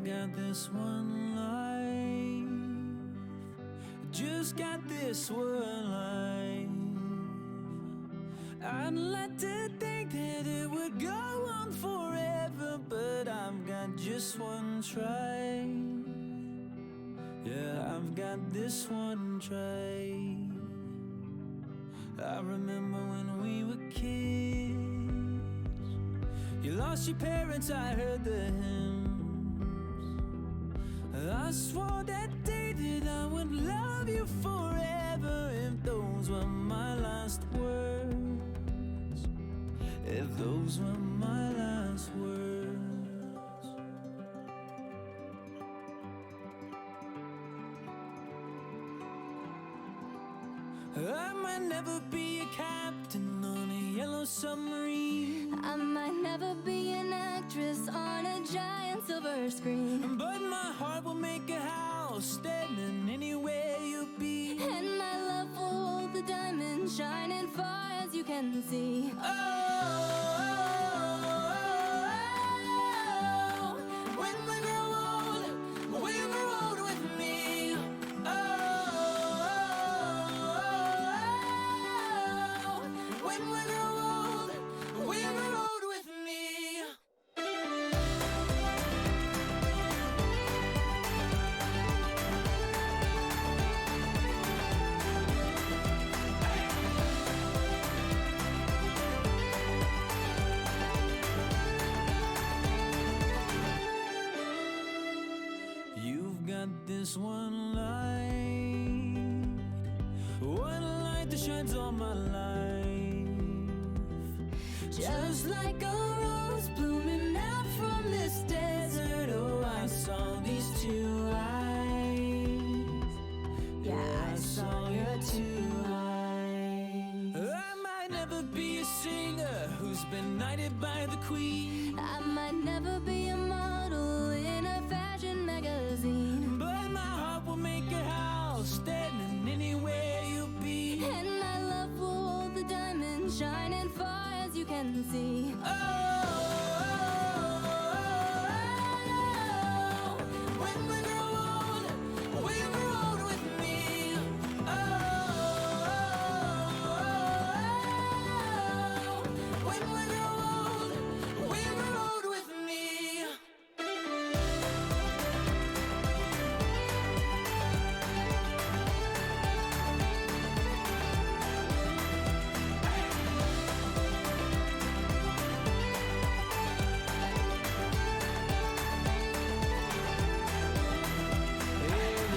got this one life, just got this one life. I'd like to think that it would go on forever, but I've got just one try. Yeah, I've got this one try. I remember when we were kids, you lost your parents, I heard the hymns. I swore that day that I would love you forever, if those were my last words, if those were my last words. I might never be a captain on a yellow submarine. I might never be an actress on a giant silver screen, but my heart will make a house standing anywhere you be. and my love will hold the diamond shining far as you can see. When we grow old with me. When we grow old with me. You've got this one light that shines all my life. Just like a rose blooming out from this desert. Oh, I saw these two eyes. Yeah, I saw your two eyes. I might never be a singer who's been knighted by the queen. I might never be a model in a fashion magazine, but my heart will make a house standing anywhere you be. and my love will hold the diamond shining far as you can see. When we grow old with me. When we grow old with me.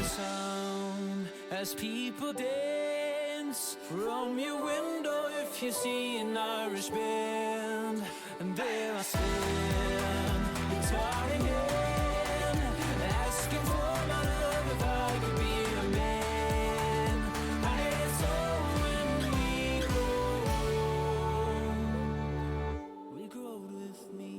Sound as people dance from your window. If you see an Irish band, and there I stand, guitar in hand, asking for my love if I could be a man. And so when we grow old with me.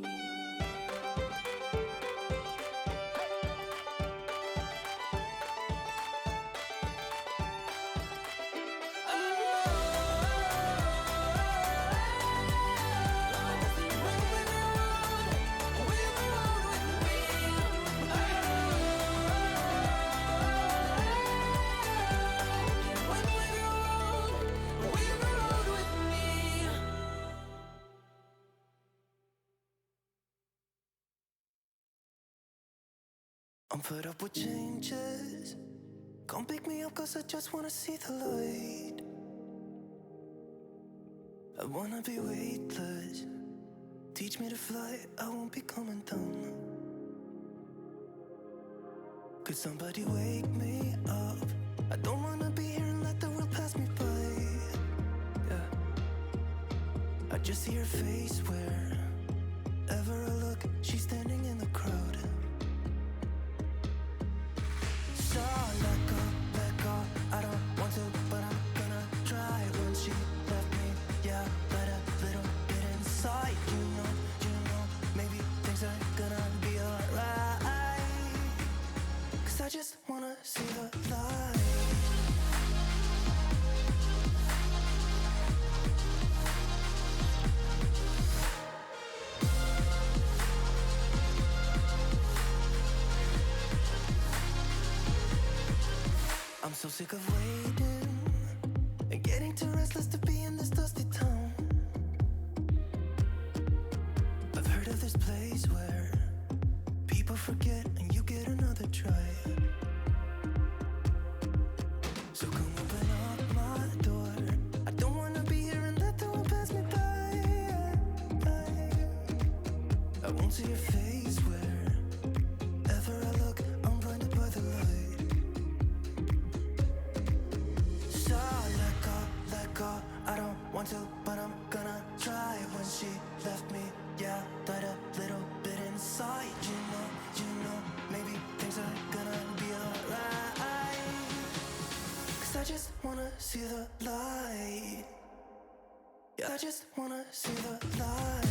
I'm fed up with changes. Come pick me up, cause I just wanna see the light. I wanna be weightless. Teach me to fly, I won't be coming down. Could somebody wake me up? I don't wanna be here and let the world pass me by. Yeah. I just see her face wherever I look. She's standing in the crowd. So let go, I don't want to, but I'm gonna try. When she left me, yeah, let a little bit inside. You know, maybe things are gonna be alright. Cause I just wanna see the light. So sick of waiting and getting too restless to be in this dusty town. I've heard of this place where people forget and you get another try. So come open up my door. I don't wanna be here and let the world pass me by. I won't see your face wherever I look. I'm blinded by the light. So let go. I don't want to, but I'm gonna try. When she left me, yeah, died a little bit inside. You know, maybe things are gonna be alright. 'Cause I just wanna see the light. Yeah, I just wanna see the light.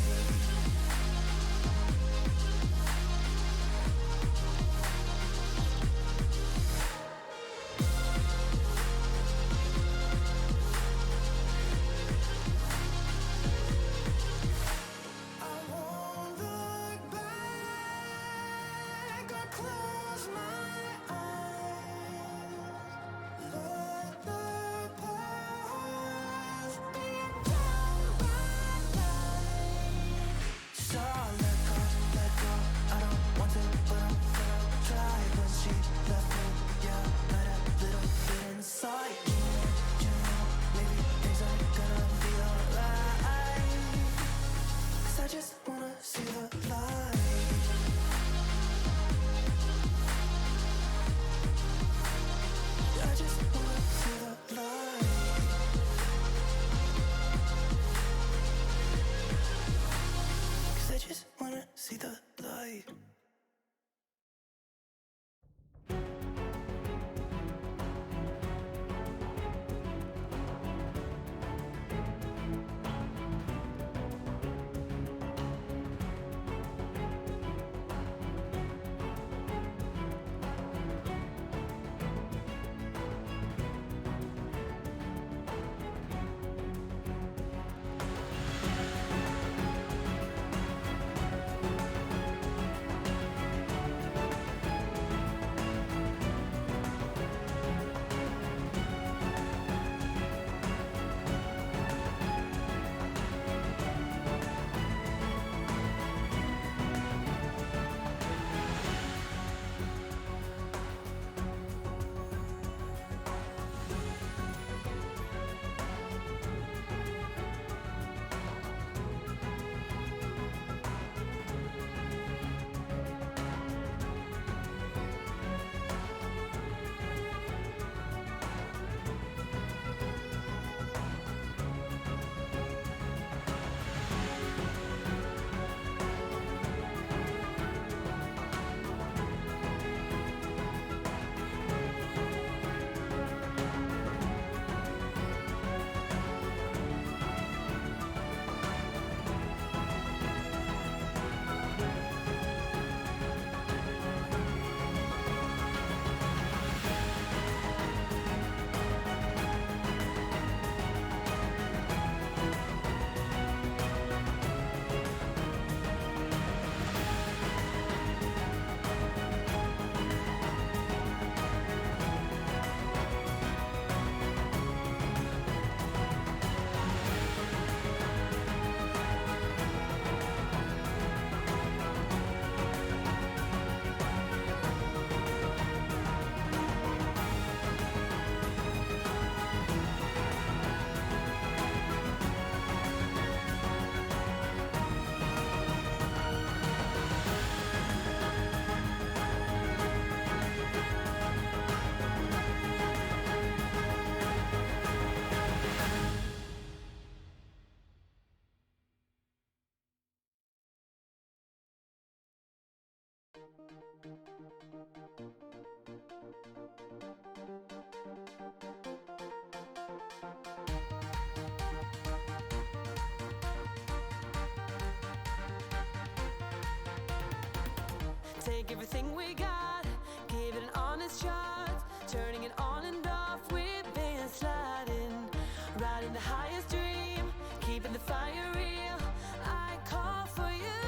Take everything we got, give it an honest shot. Turning it on and off, we've been sliding. Riding the highest dream, keeping the fire real. I call for you.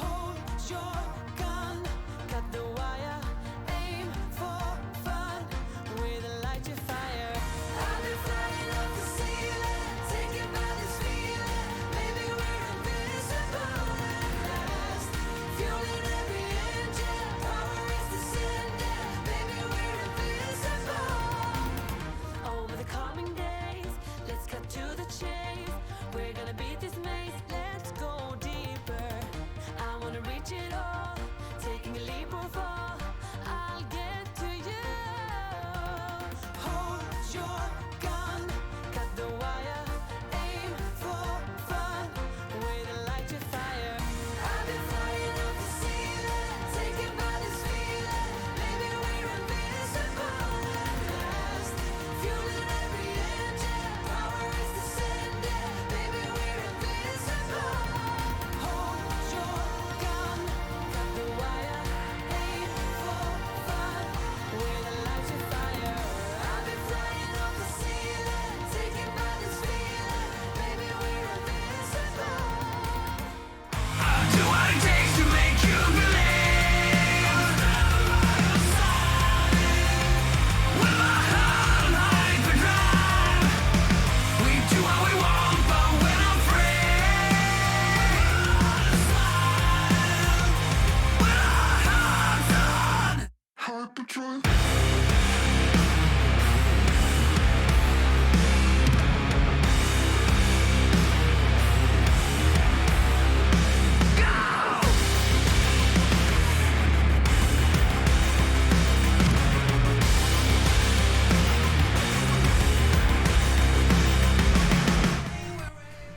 Hold your gun, cut the wire. Aim for fun, intro.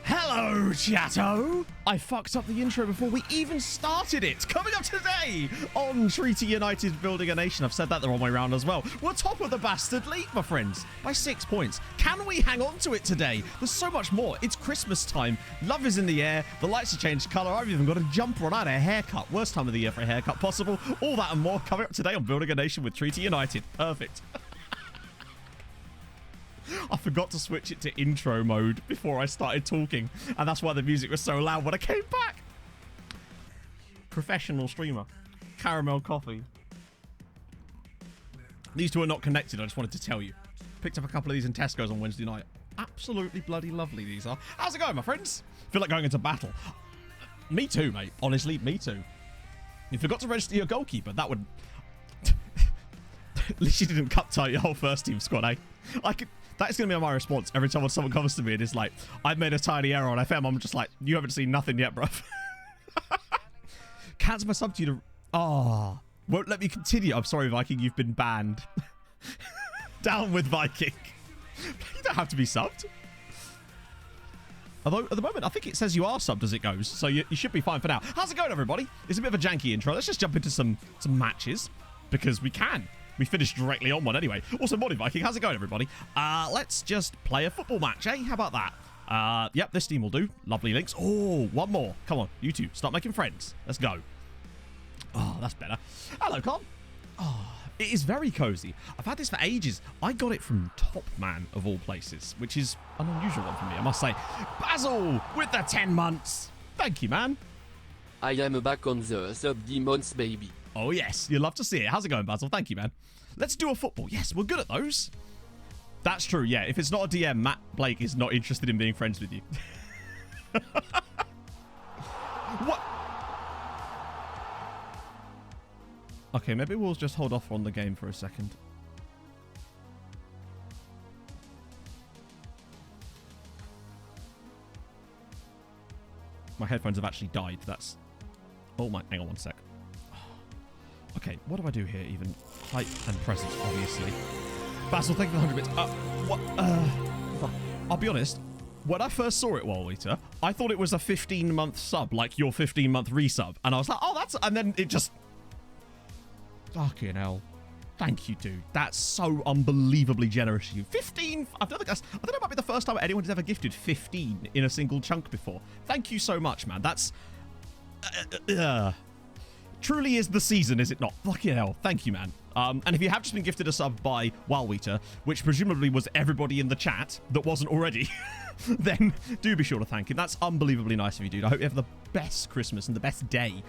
Hello, chatto! I fucked up the intro before we even started it. Coming up today on Treaty United Building a Nation. I've said that the wrong way around as well. We're top of the bastard league, my friends, by 6 points. Can we hang on to it today? There's so much more. It's Christmas time. Love is in the air. The lights have changed colour. I've even got a jumper on. I had a haircut. Worst time of the year for a haircut possible. All that and more coming up today on Building a Nation with Treaty United. Perfect. I forgot to switch it to intro mode before I started talking, and that's why the music was so loud when I came back. Professional streamer. Caramel coffee. These two are not connected, I just wanted to tell you. Picked up a couple of these in Tesco's on Wednesday night. Absolutely bloody lovely these are. How's it going, my friends? Feel like going into battle. Me too, mate. Honestly, me too. You forgot to register your goalkeeper. That would... At least you didn't cut tight your whole first team squad, eh? That's going to be my response every time someone comes to me and is like, I've made a tiny error on FM. I'm just like, you haven't seen nothing yet, bruv. Cancel my sub to you to... Oh, won't let me continue. I'm sorry, Viking. You've been banned. Down with Viking. You don't have to be subbed. Although, at the moment, I think it says you are subbed as it goes. So you should be fine for now. How's it going, everybody? It's a bit of a janky intro. Let's just jump into some matches. Because we can. We finished directly on one anyway. Also, Morning Viking, how's it going, everybody? Let's just play a football match, eh? How about that? Yep, this team will do. Lovely links. Oh, one more. Come on, you two, start making friends. Let's go. Oh, that's better. Hello, Con. Oh, it is very cozy. I've had this for ages. I got it from Top Man, of all places, which is an unusual one for me, I must say. Basil, with the 10 months. Thank you, man. I am back on the sub-demons, baby. Oh, yes. You'd love to see it. How's it going, Basil? Thank you, man. Let's do a football. Yes, we're good at those. That's true, yeah. If it's not a DM, Matt Blake is not interested in being friends with you. What? Okay, maybe we'll just hold off on the game for a second. My headphones have actually died. That's... Oh, my... Hang on one sec. Okay, what do I do here even? Height and presence, obviously. Basil, thank you for the 100 bits. I'll be honest. When I first saw it, Wallweeter, I thought it was a 15-month sub, like your 15-month resub. And I was like, oh, that's... And then it just... Fucking hell. Thank you, dude. That's so unbelievably generous of you. 15... I don't know, it might be the first time anyone has ever gifted 15 in a single chunk before. Thank you so much, man. That's... Truly is the season, is it not? Fucking hell. Thank you, man. And if you have just been gifted a sub by Wallweeter, which presumably was everybody in the chat that wasn't already, then do be sure to thank him. That's unbelievably nice of you, dude. I hope you have the best Christmas and the best day.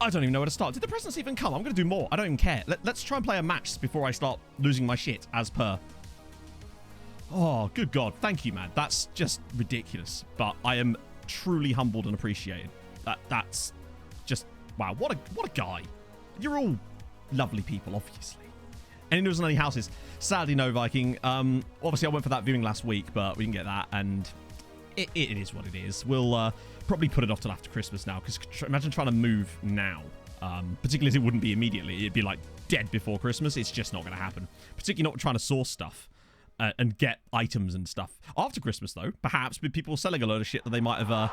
I don't even know where to start. Did the presents even come? I'm going to do more. I don't even care. Let's try and play a match before I start losing my shit, as per. Oh, good God. Thank you, man. That's just ridiculous. But I am truly humbled and appreciated. That's just... Wow, what a guy. You're all lovely people, obviously. Any news on any houses? Sadly, no, Viking. Obviously, I went for that viewing last week, but we didn't get that, and it is what it is. We'll probably put it off till after Christmas now, because imagine trying to move now. Particularly as it wouldn't be immediately. It'd be like dead before Christmas. It's just not going to happen. Particularly not trying to source stuff and get items and stuff. After Christmas, though, perhaps with people selling a load of shit that they might have...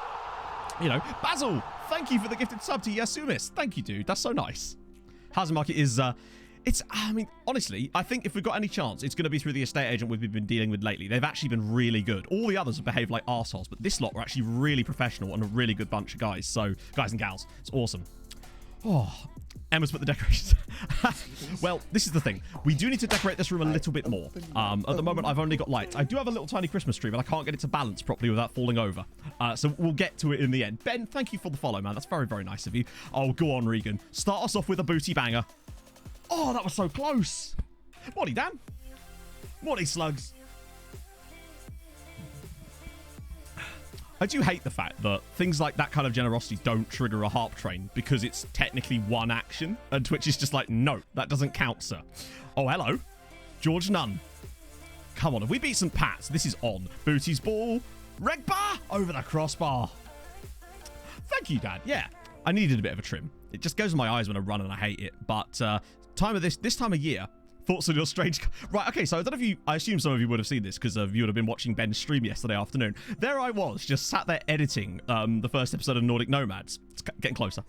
You know, Basil, thank you for the gifted sub to Yasumis. Thank you, dude. That's so nice. Housing market is, I mean, honestly, I think if we've got any chance, it's going to be through the estate agent we've been dealing with lately. They've actually been really good. All the others have behaved like arseholes, but this lot were actually really professional and a really good bunch of guys. So, guys and gals, it's awesome. Oh, Emma's put the decorations. Well, this is the thing. We do need to decorate this room a little bit more. At the moment, I've only got lights. I do have a little tiny Christmas tree, but I can't get it to balance properly without falling over. So we'll get to it in the end. Ben, thank you for the follow, man. That's very, very nice of you. Oh, go on, Regan. Start us off with a booty banger. Oh, that was so close. Morning, Dan. Morning, Slugs. I do hate the fact that things like that kind of generosity don't trigger a harp train because it's technically one action. And Twitch is just like, no, that doesn't count, sir. Oh, hello. George Nunn. Come on, if we beat St. Pat's, this is on. Booty's ball. Reg bar over the crossbar. Thank you, Dad. Yeah, I needed a bit of a trim. It just goes in my eyes when I run and I hate it. But this time of year, thoughts on your strange... Right, okay, so I don't know if you... I assume some of you would have seen this because you would have been watching Ben's stream yesterday afternoon. There I was, just sat there editing the first episode of Nordic Nomads. It's getting closer.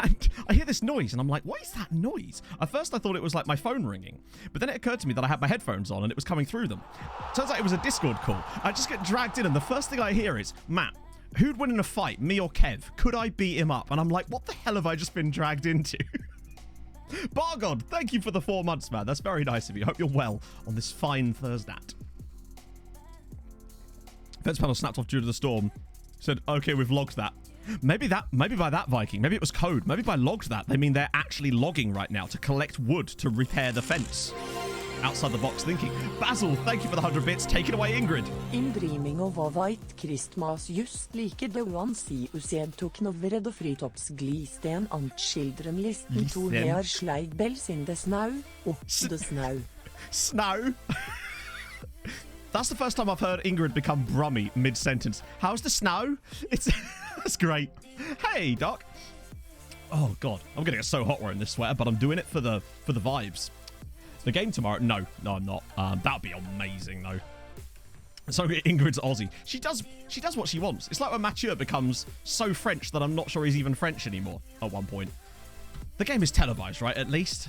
And I hear this noise, and I'm like, what is that noise? At first, I thought it was like my phone ringing. But then it occurred to me that I had my headphones on, and it was coming through them. Turns out it was a Discord call. I just get dragged in, and the first thing I hear is, Matt, who'd win in a fight, me or Kev? Could I beat him up? And I'm like, what the hell have I just been dragged into? Bargod, thank you for the 4 months, man. That's very nice of you. Hope you're well on this fine Thursday. Fence panel snapped off due to the storm. Said, okay, we've logged that. Maybe by that Viking. Maybe it was code. Maybe by logged that, they mean they're actually logging right now to collect wood to repair the fence. Outside the box thinking. Basil, thank you for the 100 bits. Take it away, Ingrid. Inndriving of White Christmas just like det one si used to knovred og fritops glisten and children listen to her sleigh bells in the snow. Oh, the snow. Snow? That's the first time I've heard Ingrid become brummy mid-sentence. How's the snow? That's great. Hey, Doc. Oh, God. I'm going to get so hot wearing this sweater, but I'm doing it for the vibes. The game tomorrow? No, I'm not. That would be amazing, though. So Ingrid's Aussie. She does what she wants. It's like when Mathieu becomes so French that I'm not sure he's even French anymore at one point. The game is televised, right? At least.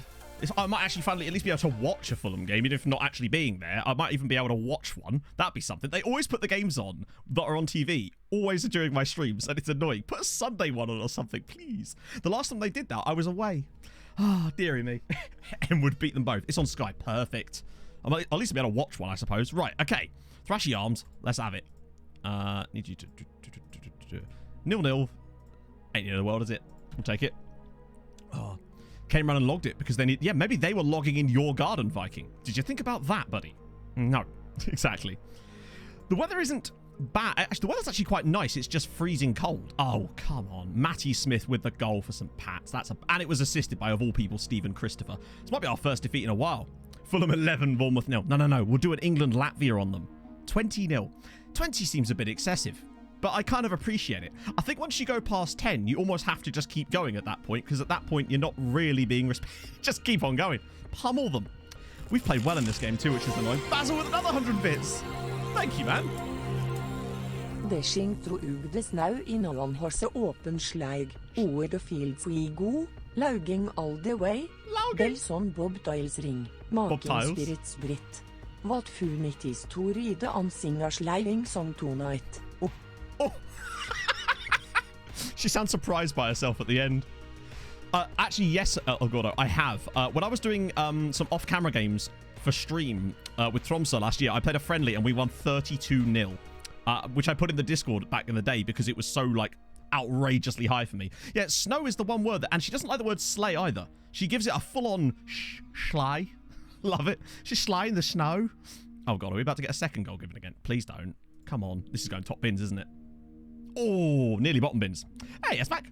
I might actually finally at least be able to watch a Fulham game, even if not actually being there. I might even be able to watch one. That'd be something. They always put the games on that are on TV, always during my streams, and it's annoying. Put a Sunday one on or something, please. The last time they did that, I was away. Ah, oh, dearie me. And would beat them both. It's on Sky. Perfect. I might at least be able to watch one, I suppose. Right, okay. Thrashy Arms. Let's have it. Need you to... 0-0. Ain't the end of the world, is it? We'll take it. Oh. Came around and logged it because they need... Yeah, maybe they were logging in your garden, Viking. Did you think about that, buddy? No. Exactly. The weather isn't bad. Actually, the weather's actually quite nice. It's just freezing cold. Oh, come on. Matty Smith with the goal for St. Pat's. And it was assisted by, of all people, Stephen Christopher. This might be our first defeat in a while. Fulham 11, Bournemouth 0. No. We'll do an England-Latvia on them. 20-0. 20 seems a bit excessive, but I kind of appreciate it. I think once you go past 10, you almost have to just keep going at that point, because at that point, you're not really being just keep on going. Pummel them. We've played well in this game too, which is annoying. Basil with another 100 bits. Thank you, man. Dashing through the snow in a one-horse open sleigh, over the fields we go, logging all the way, bells on bobtails ring, making spirits Brit. What fun it is to read and sing a sleighing song tonight. Oh. She sounds surprised by herself at the end. Actually, yes, Gordo, I have. When I was doing some off-camera games for stream with Tromsø last year, I played a friendly and we won 32-0. Which I put in the Discord back in the day because it was so, like, outrageously high for me. Yeah, snow is the one word, and she doesn't like the word sleigh either. She gives it a full-on sleigh. Love it. She's sleighing the snow. Oh, God, are we about to get a second goal given again? Please don't. Come on. This is going top bins, isn't it? Oh, nearly bottom bins. Hey, it's back.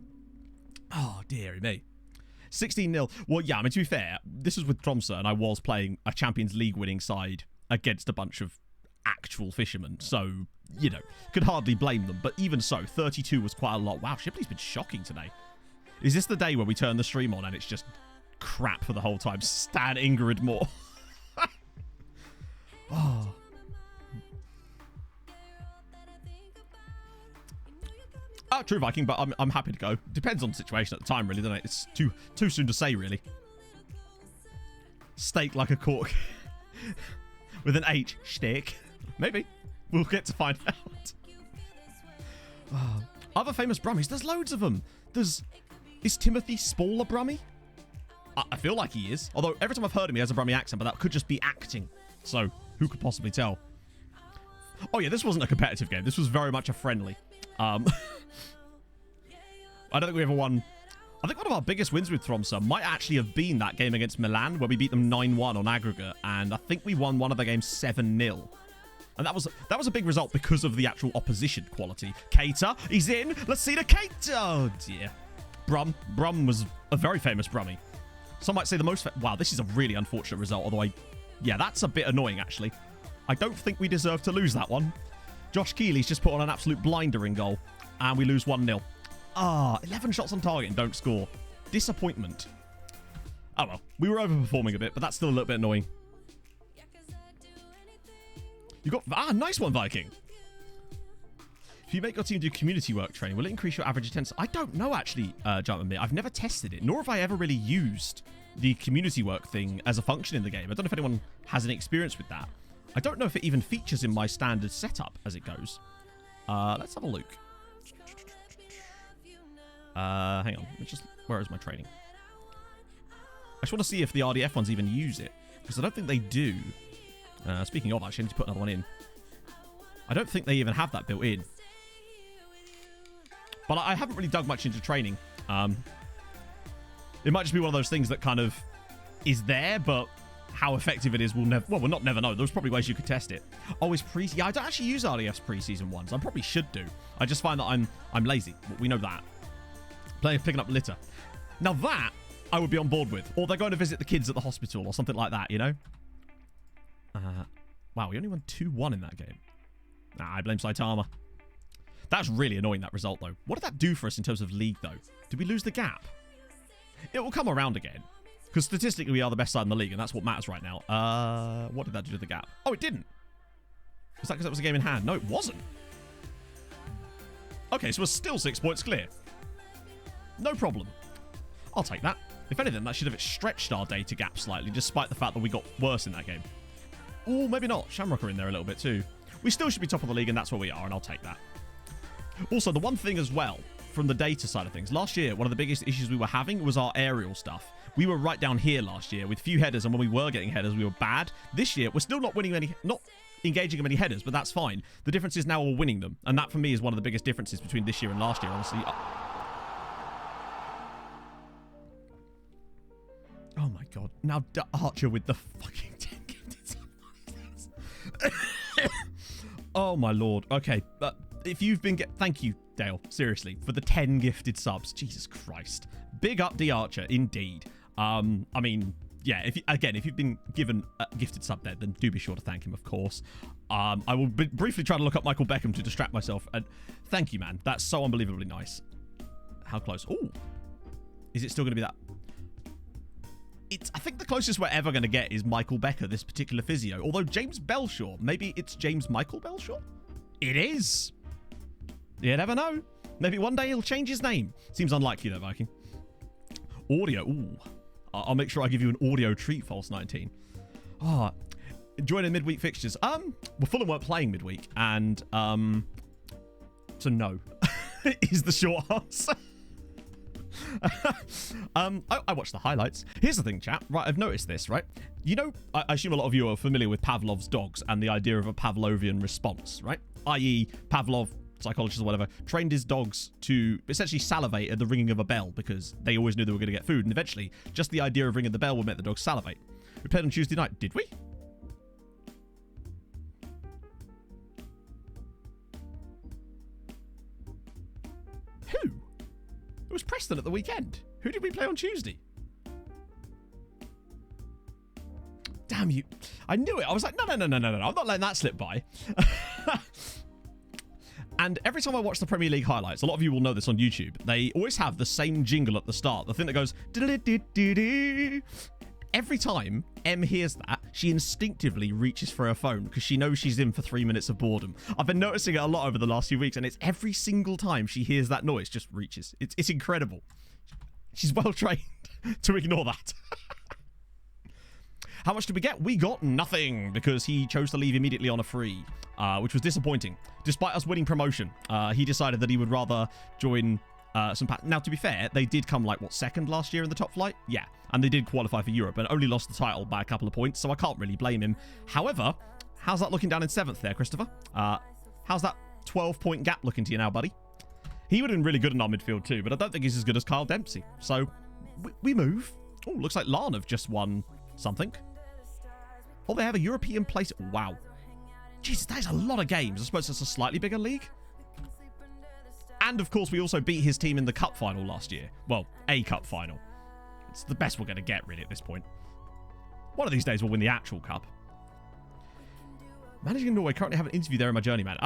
Oh, dearie me. 16-0. Well, yeah, I mean, to be fair, this was with Tromsø, and I was playing a Champions League winning side against a bunch of actual fishermen, so, you know, could hardly blame them. But even so, 32 was quite a lot. Wow, Shipley's been shocking today. Is this the day where we turn the stream on and it's just crap for the whole time? Stan Ingrid more. Oh. True Viking, but I'm happy to go. Depends on the situation at the time, really, doesn't it? It's too soon to say, really. Steak like a cork. With an H. Steak. Maybe. We'll get to find out. Oh. Other famous Brummies. There's loads of them. Is Timothy Spall a Brummie? I feel like he is. Although every time I've heard him, he has a Brummie accent, but that could just be acting. So, who could possibly tell? Oh, yeah, this wasn't a competitive game. This was very much a friendly. I don't think we ever won. I think one of our biggest wins with Tromsø might actually have been that game against Milan, where we beat them 9-1 on aggregate, and I think we won one of the games 7-0. And that was a big result because of the actual opposition quality. Cater, he's in. Let's see the Cater. Oh, dear. Brum was a very famous Brummie. Some might say the most... Wow, this is a really unfortunate result. Although yeah, that's a bit annoying, actually. I don't think we deserve to lose that one. Josh Keeley's just put on an absolute blinder in goal. And we lose 1-0. 11 shots on target and don't score. Disappointment. Oh, well. We were overperforming a bit, but that's still a little bit annoying. You got... nice one, Viking. If you make your team do community work training, will it increase your average attendance? I don't know, actually, Jumpman. I've never tested it, nor have I ever really used the community work thing as a function in the game. I don't know if anyone has any experience with that. I don't know if it even features in my standard setup as it goes. Let's have a look. Hang on. Where is my training? I just want to see if the RDF ones even use it, because I don't think they do. Speaking of, actually, I need to put another one in. I don't think they even have that built in. But I haven't really dug much into training. It might just be one of those things that kind of is there, but how effective it is, we'll not never know. There's probably ways you could test it. Oh, it's yeah, I don't actually use RDF's pre-season ones. I probably should do. I just find that I'm lazy. We know that. Picking up litter. Now that I would be on board with. Or they're going to visit the kids at the hospital or something like that, you know? Wow, we only won 2-1 in that game. I blame Saitama. That's really annoying, that result, though. What did that do for us in terms of league, though? Did we lose the gap? It will come around again. Because statistically, we are the best side in the league, and that's what matters right now. What did that do to the gap? Oh, it didn't. Was that because that was a game in hand? No, it wasn't. Okay, so we're still 6 points clear. No problem. I'll take that. If anything, that should have stretched our data gap slightly, despite the fact that we got worse in that game. Or maybe not. Shamrock are in there a little bit too. We still should be top of the league, and that's where we are, and I'll take that. Also, the one thing as well, from the data side of things, last year, one of the biggest issues we were having was our aerial stuff. We were right down here last year with few headers, and when we were getting headers, we were bad. This year, we're still not winning not engaging in many headers, but that's fine. The difference is now we're winning them, and that, for me, is one of the biggest differences between this year and last year, honestly. Oh my god. Now Archer with the fucking 10 gifted subs. Oh my lord. Okay. If you've been thank you, Dale, seriously, for the 10 gifted subs. Jesus Christ. Big up the Archer, indeed. I mean, yeah, if you've been given a gifted sub there, then do be sure to thank him, of course. I will briefly try to look up Michael Beckham to distract myself. And thank you, man. That's so unbelievably nice. How close? Oh. Is it still going to be that? I think the closest we're ever going to get is Michael Becker, this particular physio. Although James Belshaw, maybe it's James Michael Belshaw? It is. You never know. Maybe one day he'll change his name. Seems unlikely though, Viking. Audio. Ooh. I'll make sure I give you an audio treat, False 19. Joining midweek fixtures. Well, Fulham weren't playing midweek, and so no is the short answer. I watched the highlights. Here's the thing, chat. Right, I've noticed this, right? You know, I assume a lot of you are familiar with Pavlov's dogs and the idea of a Pavlovian response, right? I.e., Pavlov, psychologist or whatever, trained his dogs to essentially salivate at the ringing of a bell because they always knew they were going to get food, and eventually, just the idea of ringing the bell would make the dogs salivate. We played on Tuesday night, did we? Who? It was Preston at the weekend. Who did we play on Tuesday? Damn you. I knew it. I was like, no. I'm not letting that slip by. And every time I watch the Premier League highlights, a lot of you will know this on YouTube, they always have the same jingle at the start. The thing that goes... Every time Em hears that, she instinctively reaches for her phone because she knows she's in for 3 minutes of boredom. I've been noticing it a lot over the last few weeks, and it's every single time she hears that noise, just reaches. It's incredible. She's well trained to ignore that. How much did we get? We got nothing because he chose to leave immediately on a free, which was disappointing. Despite us winning promotion, he decided that he would rather join... Now, to be fair, they did come, like, second last year in the top flight? Yeah, and they did qualify for Europe and only lost the title by a couple of points, so I can't really blame him. However, how's that looking down in 7th there, Christopher? How's that 12-point gap looking to you now, buddy? He would have been really good in our midfield too, but I don't think he's as good as Kyle Dempsey. So, we move. Oh, looks like Larn have just won something. Oh, they have a European place. Wow. Jesus, that is a lot of games. I suppose it's a slightly bigger league. And, of course, we also beat his team in the cup final last year. Well, a cup final. It's the best we're going to get, really, at this point. One of these days, we'll win the actual cup. Managing in Norway, currently have an interview there in my journey, man.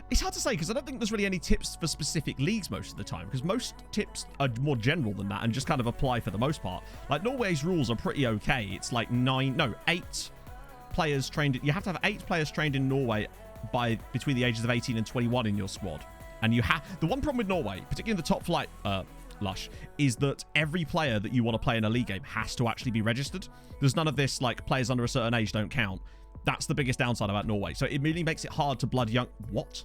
It's hard to say, because I don't think there's really any tips for specific leagues most of the time, because most tips are more general than that and just kind of apply for the most part. Like, Norway's rules are pretty okay. It's like 8 players trained. You have to have 8 players trained in Norway by between the ages of 18 and 21 in your squad. And you have the one problem with Norway, particularly in the top flight, Lush, is that every player that you want to play in a league game has to actually be registered. There's none of this, like, players under a certain age don't count. That's the biggest downside about Norway. So it really makes it hard to blood young... What?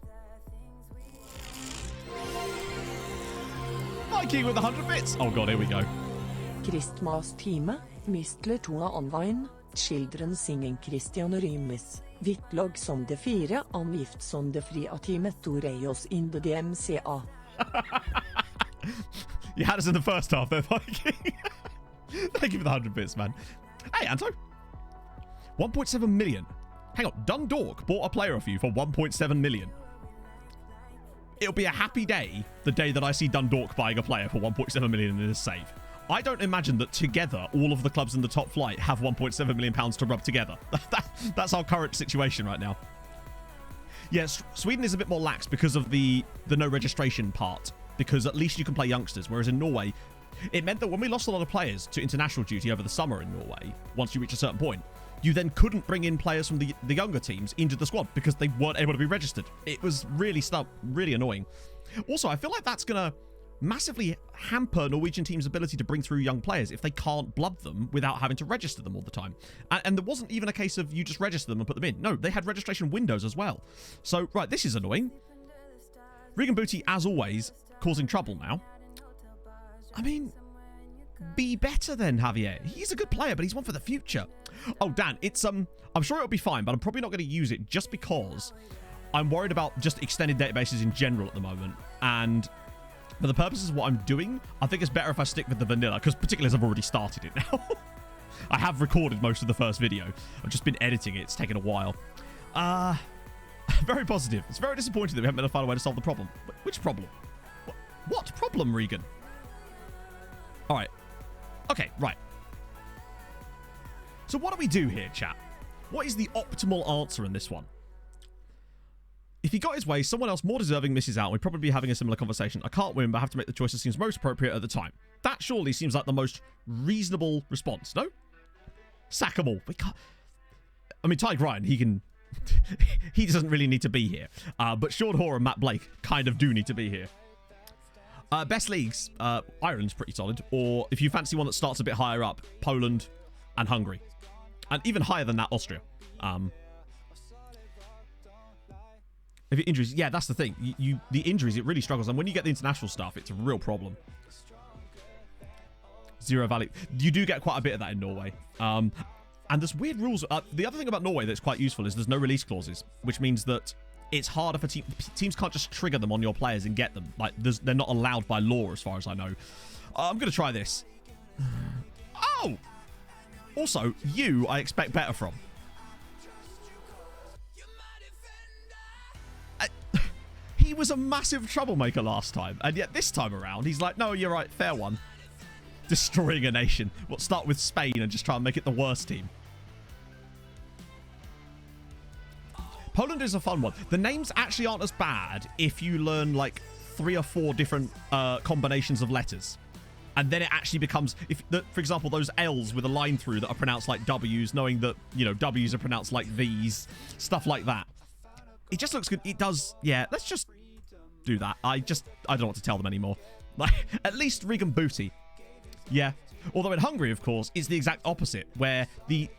Viking with 100 bits! Oh god, here we go. Christmas time, Mistler 2 online, children singing Christian Rymes, Vittlog som de 4, angift som de fri av teamet Toreios in the DMCA. You had us in the first half there, Viking. Thank you for the 100 bits, man. Hey, Anto. 1.7 million. Hang on, Dundalk bought a player off you for 1.7 million. It'll be a happy day the day that I see Dundalk buying a player for 1.7 million in his save. I don't imagine that together all of the clubs in the top flight have 1.7 million pounds to rub together. That's our current situation right now. Yes, Sweden is a bit more lax because of the no registration part, because at least you can play youngsters, whereas in Norway, it meant that when we lost a lot of players to international duty over the summer in Norway, once you reach a certain point, you then couldn't bring in players from the younger teams into the squad because they weren't able to be registered. It was really annoying. Also, I feel like that's going to massively hamper Norwegian teams' ability to bring through young players if they can't blood them without having to register them all the time. And there wasn't even a case of you just register them and put them in. No, they had registration windows as well. So, right, this is annoying. Regan Booty, as always, causing trouble now. I mean, be better then, Javier. He's a good player, but he's one for the future. Oh, Dan, it's I'm sure it'll be fine, but I'm probably not going to use it just because I'm worried about just extended databases in general at the moment. And for the purposes of what I'm doing, I think it's better if I stick with the vanilla, because particularly as I've already started it now. I have recorded most of the first video. I've just been editing it. It's taken a while. Very positive. It's very disappointing that we haven't been able to find a way to solve the problem. Which problem? What problem, Regan? All right. Okay, right. So what do we do here, chat? What is the optimal answer in this one? If he got his way, someone else more deserving misses out, and we'd probably be having a similar conversation. I can't win, but I have to make the choice that seems most appropriate at the time. That surely seems like the most reasonable response, no? Sack them all. We can't... I mean, Tyke Ryan, he can... he doesn't really need to be here. But Sean Hoare and Matt Blake kind of do need to be here. Best leagues, Ireland's pretty solid. Or if you fancy one that starts a bit higher up, Poland and Hungary. And even higher than that, Austria. If it injuries, yeah, that's the thing. The injuries, it really struggles. And when you get the international stuff, it's a real problem. Zero value. You do get quite a bit of that in Norway. And there's weird rules. The other thing about Norway that's quite useful is there's no release clauses, which means that it's harder for teams can't just trigger them on your players and get them. Like, they're not allowed by law, as far as I know. I'm going to try this. Oh! Also, I expect better from. He was a massive troublemaker last time, and yet this time around, he's like, no, you're right, fair one. Destroying a nation. We'll start with Spain and just try and make it the worst team. Poland is a fun one. The names actually aren't as bad if you learn like 3 or 4 different combinations of letters. And then it actually becomes, for example, those L's with a line through that are pronounced like W's, knowing that, W's are pronounced like V's, stuff like that. It just looks good. It does, yeah, let's just do that. I don't know what to tell them anymore. Like, at least Regan Booty. Yeah. Although in Hungary, of course, it's the exact opposite, where the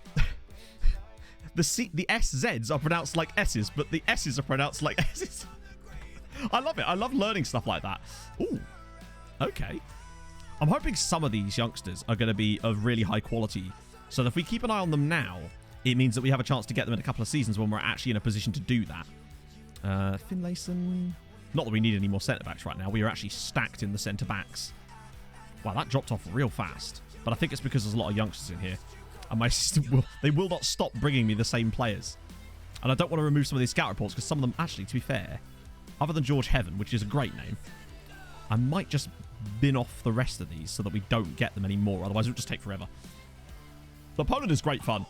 SZs are pronounced like S's, but the S's are pronounced like S's. I love it. I love learning stuff like that. Ooh. Okay. I'm hoping some of these youngsters are going to be of really high quality, so that if we keep an eye on them now, it means that we have a chance to get them in a couple of seasons when we're actually in a position to do that. Finlayson. Not that we need any more centre-backs right now. We are actually stacked in the centre-backs. Wow, that dropped off real fast. But I think it's because there's a lot of youngsters in here. And my system they will not stop bringing me the same players. And I don't want to remove some of these scout reports because some of them, actually, to be fair, other than George Heaven, which is a great name, I might just bin off the rest of these so that we don't get them anymore. Otherwise, it would just take forever. But Poland is great fun.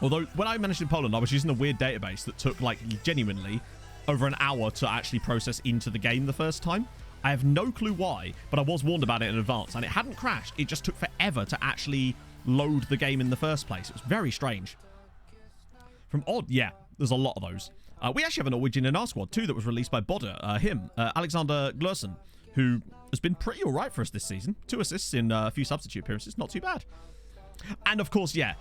Although, when I managed in Poland, I was using a weird database that took, like, genuinely over an hour to actually process into the game the first time. I have no clue why, but I was warned about it in advance, and it hadn't crashed. It just took forever to actually load the game in the first place. It was very strange. From Odd, yeah, there's a lot of those. We actually have a Norwegian in our squad, too, that was released by Bodder. Alexander Glurson, who has been pretty all right for us this season. 2 assists in a few substitute appearances. Not too bad. And, of course, yeah,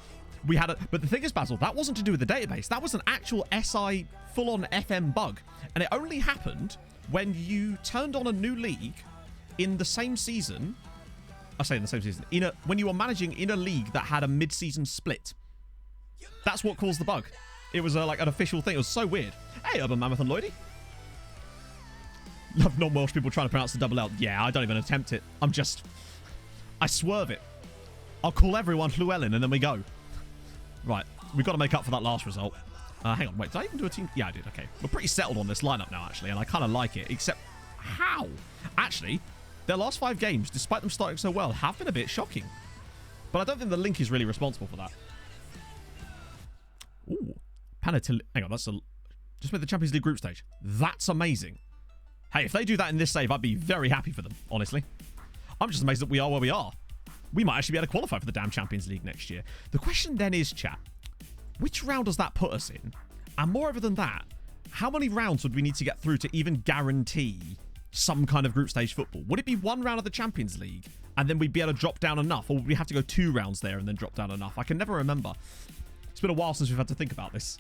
we had a... But the thing is, Basil, that wasn't to do with the database. That was an actual SI full-on FM bug. And it only happened when you turned on a new league in the same season. I say in the same season. When you were managing in a league that had a mid-season split. That's what caused the bug. It was like an official thing. It was so weird. Hey, Urban Mammoth and Lloydie. Love non-Welsh people trying to pronounce the double L. Yeah, I don't even attempt it. I swerve it. I'll call everyone Llewellyn and then we go. Right. We've got to make up for that last result. Hang on. Wait, did I even do a team? Yeah, I did. Okay. We're pretty settled on this lineup now, actually, and I kind of like it. Except, how? Actually, their last 5 games, despite them starting so well, have been a bit shocking. But I don't think the link is really responsible for that. Ooh. Panatil... Hang on, just made the Champions League group stage. That's amazing. Hey, if they do that in this save, I'd be very happy for them, honestly. I'm just amazed that we are where we are. We might actually be able to qualify for the damn Champions League next year. The question then is, chat, which round does that put us in? And moreover than that, how many rounds would we need to get through to even guarantee some kind of group stage football? Would it be 1 round of the Champions League and then we'd be able to drop down enough? Or would we have to go 2 rounds there and then drop down enough? I can never remember. It's been a while since we've had to think about this.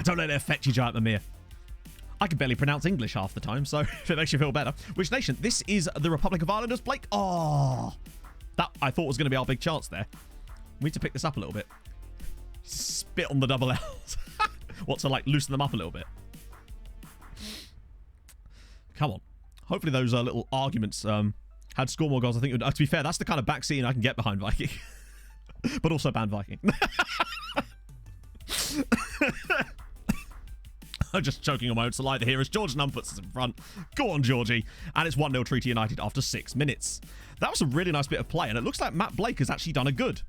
Don't let it affect you, Giant Mimir. I can barely pronounce English half the time, so if it makes you feel better. Which nation? This is the Republic of Ireland, Blake. Oh, that I thought was going to be our big chance there. We need to pick this up a little bit. Spit on the double L's. What, to like loosen them up a little bit? Come on. Hopefully those little arguments had score more goals. I think, to be fair, that's the kind of back scene I can get behind Viking. But also ban Viking. I'm just choking on my own saliva here as George Nunn puts us in front. Go on, Georgie. And it's 1-0 Treaty United after 6 minutes. That was a really nice bit of play, and it looks like Matt Blake has actually done a good.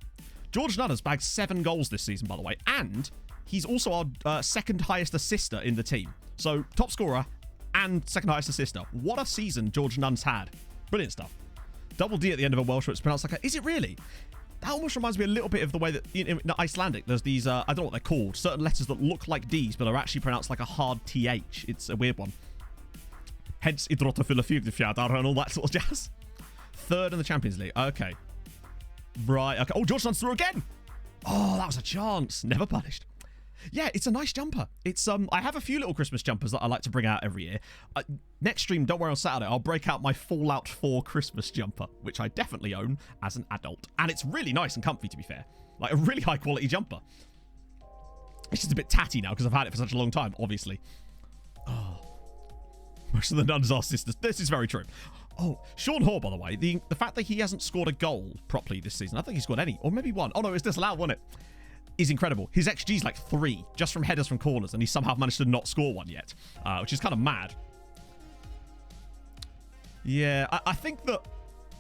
George Nunn has bagged 7 goals this season, by the way, and he's also our second highest assister in the team. So, top scorer and second highest assister. What a season George Nunn's had. Brilliant stuff. Double D at the end of a Welsh word, it's pronounced like a... Is it really? That almost reminds me a little bit of the way that in Icelandic, there's these, I don't know what they're called, certain letters that look like Ds, but are actually pronounced like a hard TH. It's a weird one. Hence, Idrottafylafjordfjordar and all that sort of jazz. 3rd in the Champions League. Okay. Right. Okay. Oh, George Nunn's through again. Oh, that was a chance. Never punished. Yeah, it's a nice jumper. It's I have a few little Christmas jumpers that I like to bring out every year. Next stream, don't worry, on Saturday, I'll break out my Fallout 4 Christmas jumper, which I definitely own as an adult. And it's really nice and comfy, to be fair. Like, a really high-quality jumper. It's just a bit tatty now, because I've had it for such a long time, obviously. Oh. Most of the nuns are sisters. This is very true. Oh, Sean Hoare, by the way, the fact that he hasn't scored a goal properly this season, I think he scored any, or maybe 1. Oh, no, it's disallowed, wasn't it? Is incredible. His XG's like 3, just from headers from corners, and he somehow managed to not score one yet, which is kind of mad. Yeah, I think that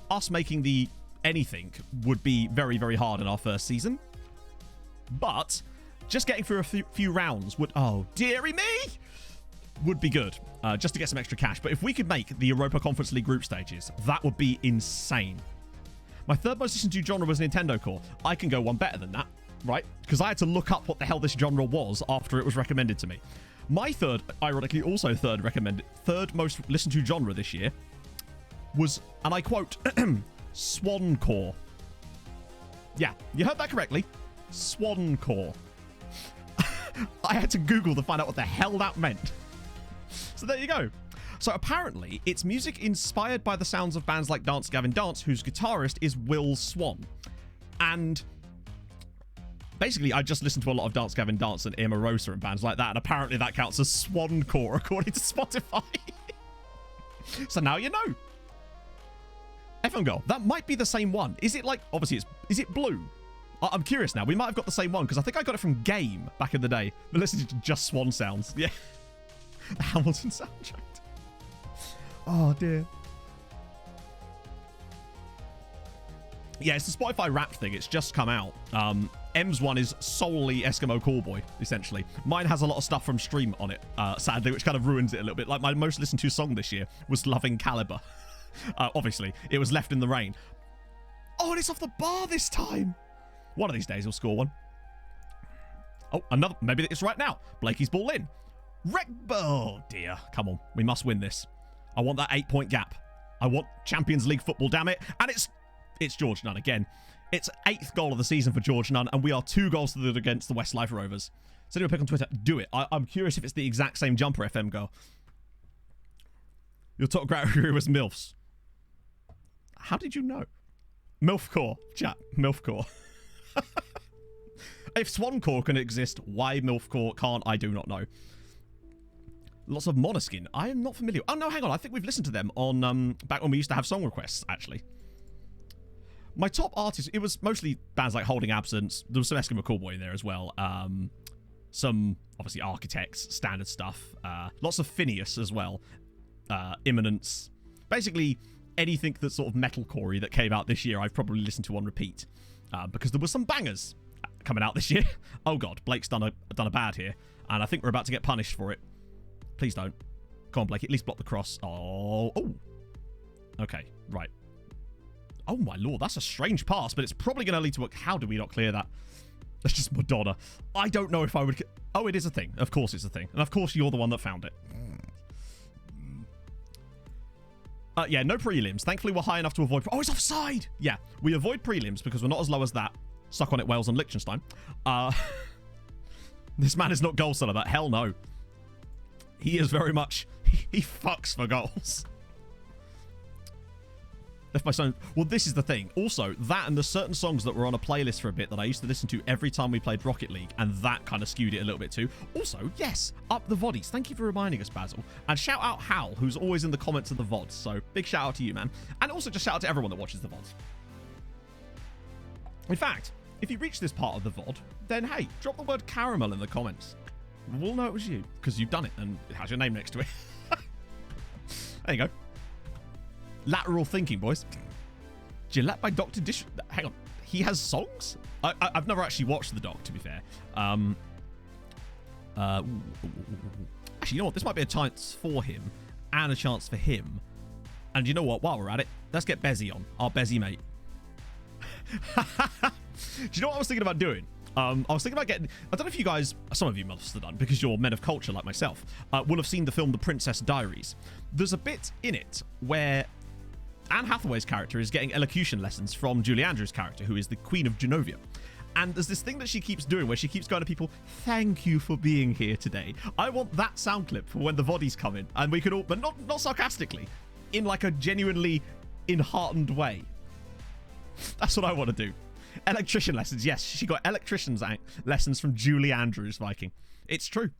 us making the anything would be very, very hard in our first season. But just getting through a few rounds would... Oh, dearie me! Would be good, just to get some extra cash. But if we could make the Europa Conference League group stages, that would be insane. My 3rd most listened to genre was Nintendo Core. I can go one better than that. Right? Because I had to look up what the hell this genre was after it was recommended to me. My 3rd, ironically also 3rd most listened to genre this year was, and I quote, Swancore. Yeah, you heard that correctly. Swancore. I had to Google to find out what the hell that meant. So there you go. So apparently, it's music inspired by the sounds of bands like Dance Gavin Dance, whose guitarist is Will Swan. And... basically, I just listened to a lot of Dance Gavin Dance and Irma Rosa and bands like that, and apparently that counts as Swancore according to Spotify. So now you know. FM Girl, that might be the same one. Is it like, obviously, is it blue? I'm curious now. We might have got the same one because I think I got it from Game back in the day. But listen to just Swan sounds. Yeah. The Hamilton soundtrack. Oh, dear. Yeah, it's the Spotify Wrapped thing. It's just come out. M's one is solely Eskimo Callboy, essentially. Mine has a lot of stuff from Stream on it, sadly, which kind of ruins it a little bit. Like, my most listened to song this year was Loving Caliber. Obviously, it was Left in the Rain. Oh, and it's off the bar this time. One of these days, he'll score one. Oh, another. Maybe it's right now. Blakey's ball in. Oh, dear. Come on. We must win this. I want that 8-point gap. I want Champions League football, damn it. And it's George Nunn again. It's 8th goal of the season for George Nunn, and we are 2 goals to the against the Westlife Rovers. Send me a pick on Twitter. Do it. I'm curious if it's the exact same jumper FM girl. Your top category was MILFs. How did you know? MILFcore. Chat. MILFcore. If Swancore can exist, why MILFcore can't, I do not know. Lots of Monoskin. I am not familiar. Oh, no, hang on. I think we've listened to them on back when we used to have song requests, actually. My top artists, it was mostly bands like Holding Absence. There was some Eskimo Callboy in there as well. Some, obviously, Architects, standard stuff. Lots of Phineas as well. Imminence. Basically, anything that's sort of metalcore-y that came out this year, I've probably listened to on repeat. Because there were some bangers coming out this year. Oh, God. Blake's done a bad here. And I think we're about to get punished for it. Please don't. Come on, Blake. At least block the cross. Oh. Okay. Right. Oh, my lord. That's a strange pass, but it's probably going to lead to... How do we not clear that? That's just Madonna. I don't know if I would... Oh, it is a thing. Of course it's a thing. And of course you're the one that found it. Yeah, no prelims. Thankfully, we're high enough to avoid... Oh, it's offside! Yeah, we avoid prelims because we're not as low as that. Suck on it, Wales and Liechtenstein. This man is not goal seller, but hell no. He is very much... He fucks for goals. Left my son. Well, this is the thing. Also, that and there's certain songs that were on a playlist for a bit that I used to listen to every time we played Rocket League, and that kind of skewed it a little bit too. Also, yes, up the VODies. Thank you for reminding us, Basil. And shout out Hal, who's always in the comments of the VODs. So, big shout out to you, man. And also just shout out to everyone that watches the VODs. In fact, if you reach this part of the VOD, then hey, drop the word caramel in the comments. We'll know it was you, because you've done it, and it has your name next to it. There you go. Lateral thinking, boys. Gillette by Dr. Dish... Hang on. He has songs? I've never actually watched the doc, to be fair. Actually, you know what? This might be a chance for him and a chance for him. And you know what? While we're at it, let's get Bezzy on. Our Bezzy mate. Do you know what I was thinking about doing? I was thinking about getting... I don't know if you guys... Some of you must have done, because you're men of culture like myself, will have seen the film The Princess Diaries. There's a bit in it where Anne Hathaway's character is getting elocution lessons from Julie Andrews' character, who is the Queen of Genovia. And there's this thing that she keeps doing where she keeps going to people, thank you for being here today. I want that sound clip for when the VODies come in. And we could all... But not sarcastically. In like a genuinely enheartened way. That's what I want to do. Electrician lessons. Yes, she got electrician's lessons from Julie Andrews, Viking. It's true.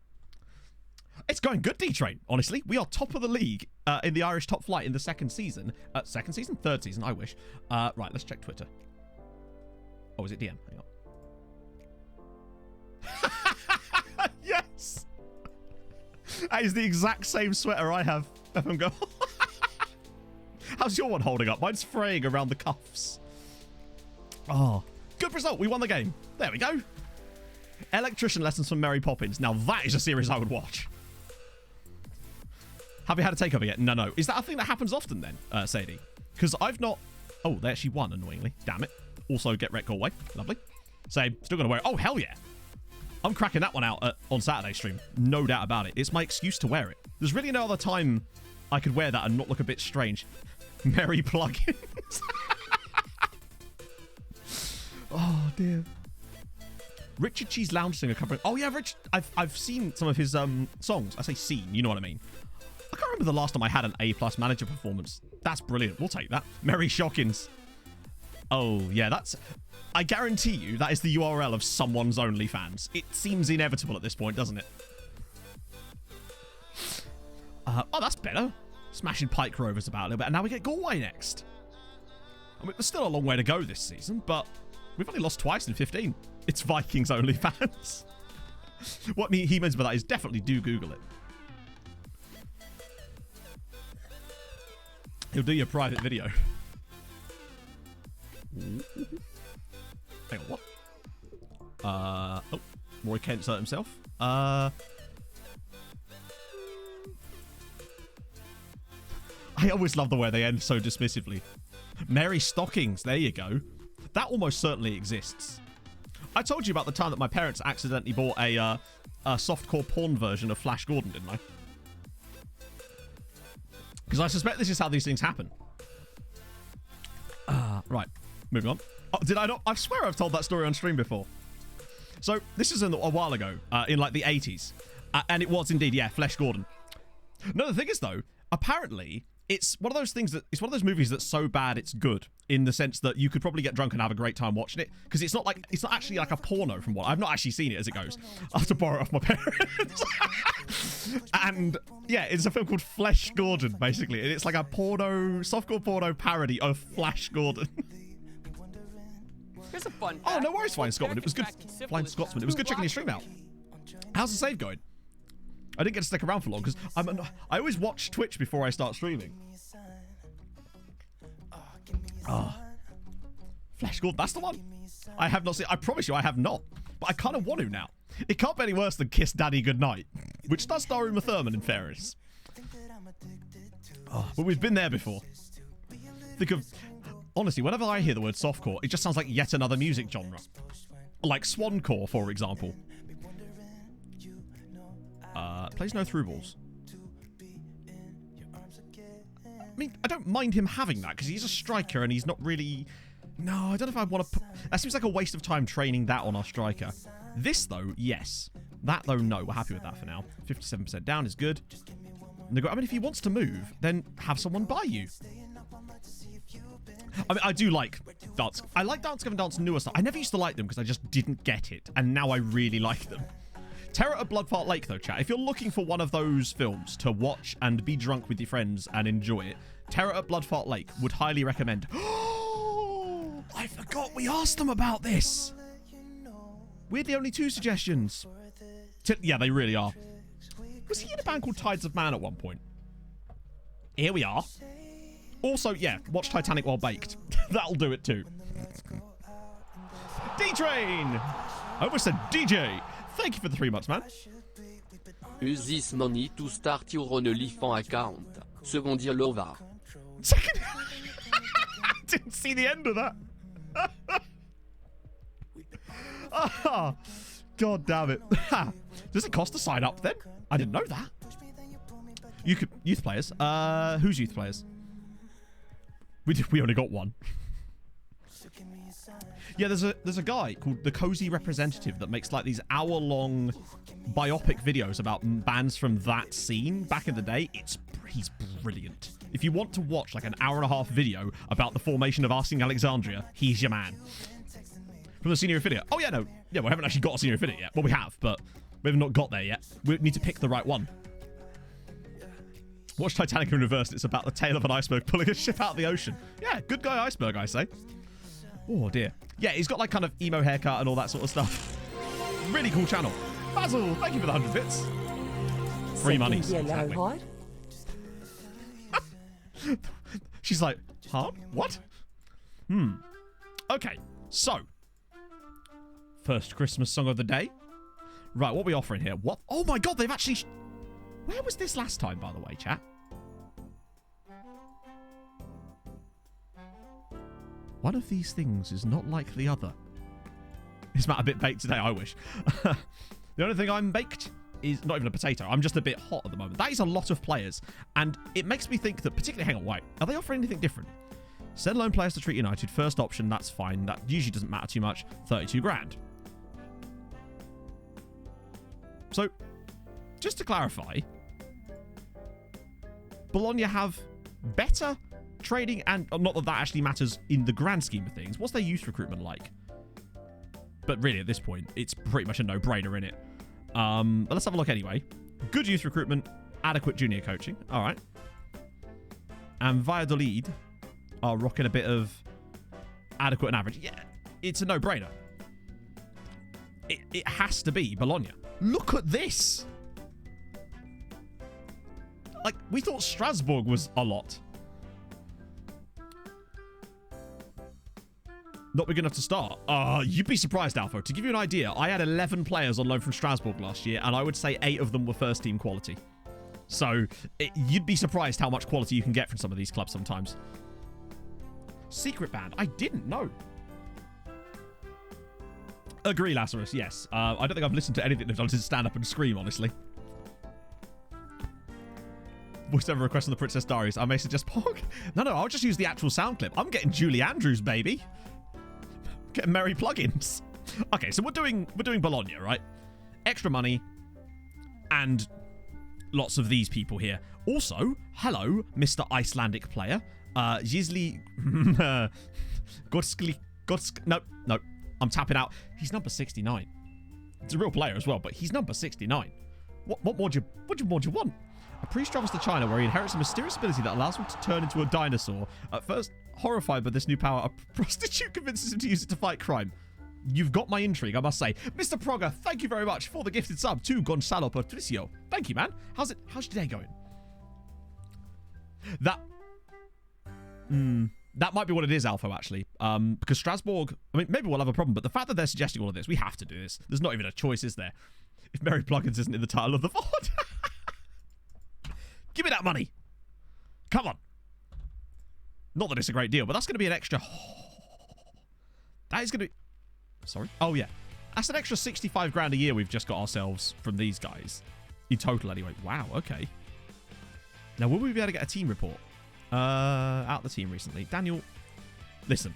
It's going good, D-Train, honestly. We are top of the league in the Irish top flight in the second season. Second season? Third season, I wish. Right, let's check Twitter. Oh, is it DM? Hang on. Yes! That is the exact same sweater I have. FM go. How's your one holding up? Mine's fraying around the cuffs. Oh, good result. We won the game. There we go. Electrician lessons from Mary Poppins. Now that is a series I would watch. Have you had a takeover yet? No. Is that a thing that happens often then, Sadie? Because I've not... Oh, they actually won, annoyingly. Damn it. Also, get Rhett Galway. Lovely. Same. Still going to wear it. Oh, hell yeah. I'm cracking that one out on Saturday stream. No doubt about it. It's my excuse to wear it. There's really no other time I could wear that and not look a bit strange. Merry plugins. Oh, dear. Richard Cheese Lounge Singer covering... Oh, yeah, Rich. I've seen some of his songs. I say seen. You know what I mean. I can't remember the last time I had an A+ manager performance. That's brilliant. We'll take that. Merry Shockins. Oh, yeah, that's... I guarantee you that is the URL of someone's OnlyFans. It seems inevitable at this point, doesn't it? Oh, that's better. Smashing Pike Rovers about a little bit. And now we get Galway next. I mean, there's still a long way to go this season, but We've only lost twice in 15. It's Vikings only fans. What he means by that is definitely do Google it. He'll do your private video. Hang on, what? Oh, Roy Kent's hurt himself. I always love the way they end so dismissively. Mary Stockings, there you go. That almost certainly exists. I told you about the time that my parents accidentally bought a softcore porn version of Flash Gordon, didn't I? Because I suspect this is how these things happen. Right, moving on. Oh, did I not? I swear I've told that story on stream before. So this is a while ago, in like the 80s. And it was indeed, yeah, Flash Gordon. No, the thing is though, apparently it's one of those things it's one of those movies that's so bad it's good, in the sense that you could probably get drunk and have a great time watching it, because it's not actually like a porno from what I've not actually seen it as it goes. I have to borrow it off my parents. And yeah, it's a film called Flash Gordon, basically, and it's like a softcore porno parody of Flash Gordon. Here's a fun fact. Oh, no worries, Flying Scotsman. It was good. Flying Scotsman. It was good checking your stream out. How's the save going? I didn't get to stick around for long because I always watch Twitch before I start streaming. Flash Gordon, that's the one. I have not seen. I promise you, I have not. But I kind of want to now. It can't be any worse than Kiss Daddy Goodnight, which does star Uma Thurman, in fairness. But we've been there before. Think of, honestly, whenever I hear the word softcore, it just sounds like yet another music genre, like swancore, for example. Plays no through balls. I mean, I don't mind him having that because he's a striker and he's not really. No, I don't know if I want to. That seems like a waste of time training that on our striker. This though, yes. That though, no. We're happy with that for now. 57% down is good. I mean, if he wants to move, then have someone buy you. I mean, I do like Dance. I like Dance Gavin Dance newer stuff. I never used to like them because I just didn't get it, and now I really like them. Terror at Bloodfart Lake, though, chat. If you're looking for one of those films to watch and be drunk with your friends and enjoy it, Terror at Bloodfart Lake would highly recommend. Oh, I forgot we asked them about this. We're the only two suggestions. Yeah, they really are. Was he in a band called Tides of Man at one point? Here we are. Also, yeah, watch Titanic while baked. That'll do it too. D-Train! I almost said DJ. Thank you for the 3 months, man. Use this money to start your own OnlyFans account. SecondYellowCard. Second. I didn't see the end of that. Oh, God damn it. Does it cost to sign up then? I didn't know that. You could youth players. Who's youth players? We only got one. Yeah, there's a guy called the Cozy Representative that makes like these hour-long biopic videos about bands from that scene back in the day. He's brilliant. If you want to watch like an hour-and-a-half video about the formation of Arsene Alexandria, he's your man. From the Senior Affiliate. Oh yeah, no. Yeah, we haven't actually got a Senior Affiliate yet. Well, we have, but we have not got there yet. We need to pick the right one. Watch Titanic in reverse. It's about the tail of an iceberg pulling a ship out of the ocean. Yeah, good guy iceberg, I say. Oh, dear. Yeah, he's got like kind of emo haircut and all that sort of stuff. Really cool channel. Basil, thank you for the 100 bits. Free money. Exactly. She's like, huh? What? Okay, so. First Christmas song of the day. Right, what are we offering here? What? Oh my God, they've actually... Where was this last time, by the way, chat? One of these things is not like the other. Is Matt a bit baked today? I wish. The only thing I'm baked is not even a potato. I'm just a bit hot at the moment. That is a lot of players. And it makes me think that, particularly, hang on, wait. Are they offering anything different? Send loan players to Treat United. First option, that's fine. That usually doesn't matter too much. 32 grand. So, just to clarify, Bologna have better trading, and not that that actually matters in the grand scheme of things. What's their youth recruitment like? But really, at this point, it's pretty much a no-brainer, innit? But let's have a look anyway. Good youth recruitment, adequate junior coaching. All right. And Valladolid are rocking a bit of adequate and average. Yeah, it's a no-brainer. It has to be Bologna. Look at this. Like, we thought Strasbourg was a lot. Not big enough to start. You'd be surprised, Alpha. To give you an idea, I had 11 players on loan from Strasbourg last year, and I would say 8 of them were first-team quality. So, you'd be surprised how much quality you can get from some of these clubs sometimes. Secret band. I didn't know. Agree, Lazarus. Yes. I don't think I've listened to anything they've done since stand up and scream, honestly. Voiceover request on the Princess Diaries. I may suggest Pog. No, I'll just use the actual sound clip. I'm getting Julie Andrews, baby. Getting merry plugins. Okay, so we're doing Bologna, right? Extra money and lots of these people here. Also, hello, Mr. Icelandic player. Gisli No, I'm tapping out. He's number 69. It's a real player as well, but he's number 69. What more do you want? A priest travels to China where he inherits a mysterious ability that allows him to turn into a dinosaur. At first, horrified by this new power, a prostitute convinces him to use it to fight crime. You've got my intrigue, I must say. Mr. Progger, thank you very much for the gifted sub to Gonzalo Patricio. Thank you, man. How's your day going? That might be what it is, Alpha, actually. Because Strasbourg, I mean, maybe we'll have a problem, but the fact that they're suggesting all of this, we have to do this. There's not even a choice, is there? If Merry Plugins isn't in the title of the VOD. Give me that money. Come on. Not that it's a great deal, but that's going to be an extra... That is going to be... Sorry? Oh, yeah. That's an extra 65 grand a year we've just got ourselves from these guys. In total, anyway. Wow, okay. Now, will we be able to get a team report? Out the team recently. Daniel, listen.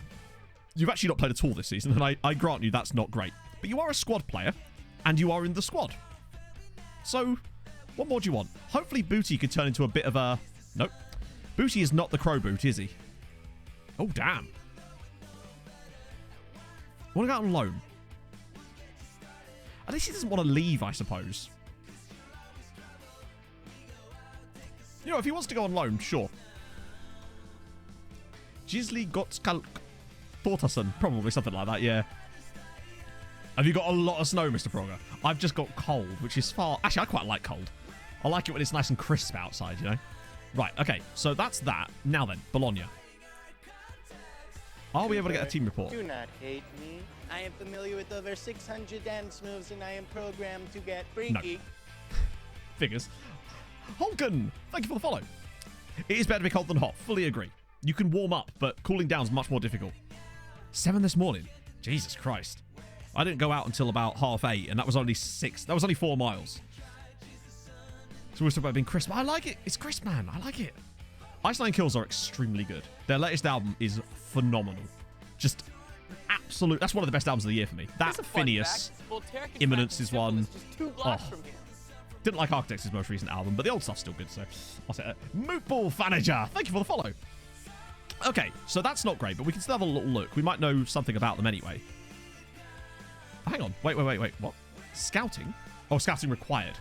You've actually not played at all this season, and I grant you that's not great. But you are a squad player, and you are in the squad. So, what more do you want? Hopefully Booty could turn into a bit of a... Nope. Booty is not the Crow Boot, is he? Oh, damn. I want to go out on loan. At least he doesn't want to leave, I suppose. You know, if he wants to go on loan, sure. Gisli Gotskal Thortason. Probably something like that, yeah. Have you got a lot of snow, Mr. Progger? I've just got cold, which is far... Actually, I quite like cold. I like it when it's nice and crisp outside, you know? Right, okay. So that's that. Now then, Bologna. Are we able to get a team report? Do not hate me. I am familiar with over 600 dance moves, and I am programmed to get freaky. No. Figures. Holgen, thank you for the follow. It is better to be cold than hot. Fully agree. You can warm up, but cooling down is much more difficult. 7 this morning. Jesus Christ. I didn't go out until about 8:30, and that was only 6. That was only 4 miles. So we're talking about being crisp. I like it. It's crisp, man. I like it. Iceland Kills are extremely good. Their latest album is phenomenal. Just absolute. That's one of the best albums of the year for me. That Phineas, Imminence is one. Didn't like Architects' most recent album, but the old stuff's still good, so I'll say that. Mootball Fanager, thank you for the follow. Okay, so that's not great, but we can still have a little look. We might know something about them anyway. Hang on. Wait. What? Scouting? Oh, scouting required.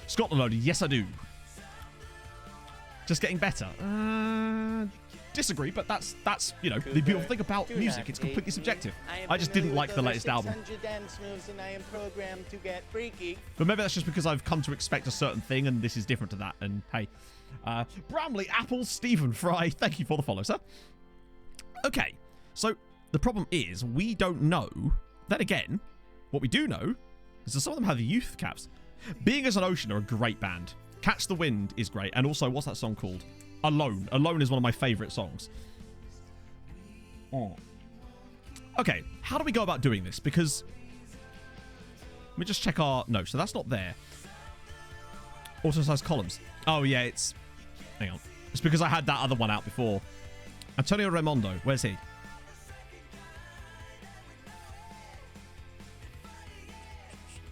Scotland loaded. Yes, I do. Just getting better. Disagree, but that's you know, the beautiful thing about music. It's completely subjective. I just didn't like the latest album. But maybe that's just because I've come to expect a certain thing, and this is different to that. And hey, Bramley, Apple, Stephen Fry, thank you for the follow, sir. Okay, so the problem is we don't know. Then again, what we do know is that some of them have youth caps. Being as an Ocean are a great band. Catch the Wind is great, and also what's that song called? Alone. Alone is one of my favourite songs. Oh. Okay, how do we go about doing this? Because let me just check our... No, so that's not there. Auto-size columns. Oh, yeah, it's... Hang on. It's because I had that other one out before. Antonio Raimondo. Where's he?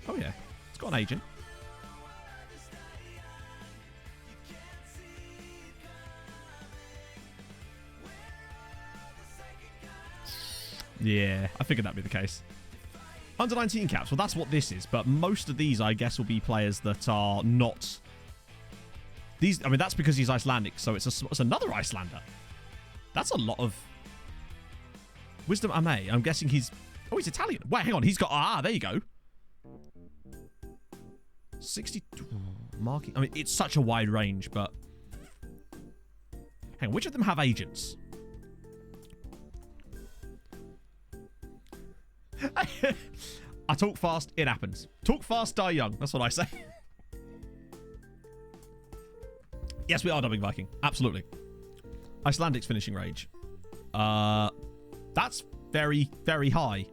Oh, yeah. It's got an agent. Yeah, I figured that'd be the case. Under 19 caps. Well, that's what this is. But most of these, I guess, will be players that are not... These. I mean, that's because he's Icelandic, so it's another Icelander. That's a lot of Wisdom Ame. I'm guessing he's... Oh, he's Italian. Wait, hang on. He's got... Ah, there you go. 62... Marking... I mean, it's such a wide range, but... Hang on. Which of them have agents? I talk fast, it happens. Talk fast, die young. That's what I say. Yes, we are dubbing Viking. Absolutely. Icelandic's finishing range. That's very, very high.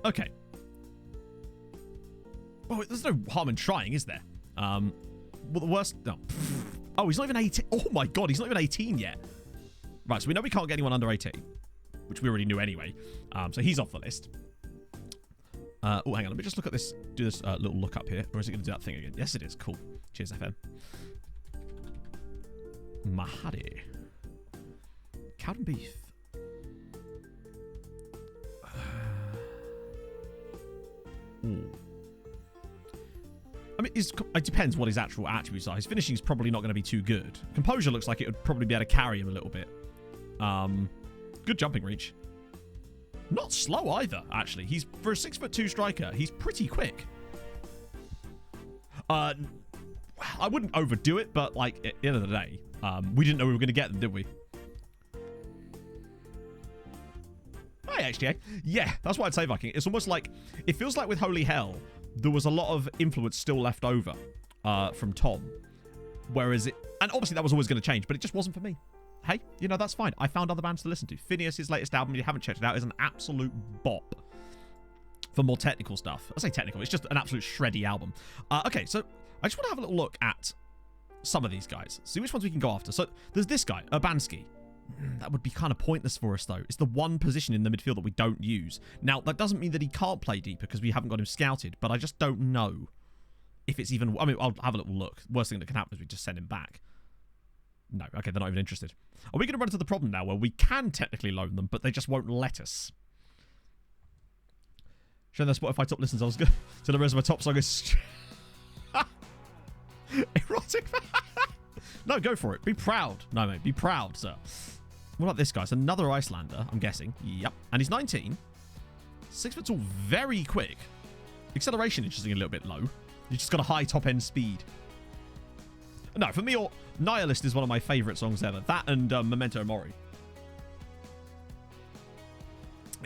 Okay. Well, there's no harm in trying, is there? Well, the worst... No. Oh, he's not even 18. Oh, my God. He's not even 18 yet. Right, so we know we can't get anyone under 18. Which we already knew anyway. So he's off the list. Oh, hang on. Let me just look at this. Do this little look up here. Or is it going to do that thing again? Yes, it is. Cool. Cheers, FM. Mahadi. Cow and beef. Ooh. I mean, it depends what his actual attributes are. His finishing is probably not going to be too good. Composure looks like it would probably be able to carry him a little bit. Good jumping reach. Not slow either, actually. He's, for a 6'2" striker, he's pretty quick. I wouldn't overdo it, but, like, at the end of the day, we didn't know we were going to get them, did we? Hey, HTA. Yeah, that's why I'd say Viking. It's almost like, it feels like with Holy Hell, there was a lot of influence still left over from Tom. Whereas and obviously that was always going to change, but it just wasn't for me. Hey, you know, that's fine. I found other bands to listen to. Phineas's latest album, if you haven't checked it out, is an absolute bop. For more technical stuff. I say technical, it's just an absolute shreddy album. Okay, so I just want to have a little look at some of these guys. See which ones we can go after. So there's this guy, Urbanski. That would be kind of pointless for us, though. It's the one position in the midfield that we don't use. Now, that doesn't mean that he can't play deeper because we haven't got him scouted, but I just don't know if it's even... I mean, I'll have a little look. Worst thing that can happen is we just send him back. No, okay, they're not even interested. Are we going to run into the problem now where we can technically loan them, but they just won't let us? Showing their Spotify top listens, I was good. So the rest of my top song is... Erotic. No, go for it. Be proud. No, mate, be proud, sir. What about this guy? It's another Icelander, I'm guessing. Yep. And he's 19. 6 foot tall, very quick. Acceleration is just a little bit low. You just got a high top-end speed. No, for me, Nihilist is one of my favourite songs ever. That and Memento Mori.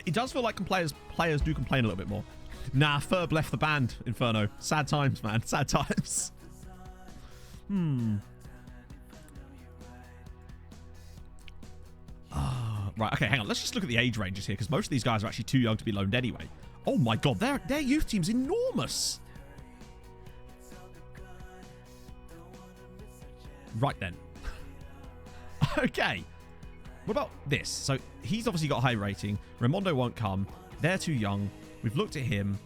It does feel like players do complain a little bit more. Nah, Ferb left the band, Inferno. Sad times, man. Sad times. Right, okay, hang on. Let's just look at the age ranges here, because most of these guys are actually too young to be loaned anyway. Oh my god, their youth team's enormous. Right then. Okay. What about this? So he's obviously got a high rating. Raimondo won't come. They're too young. We've looked at him.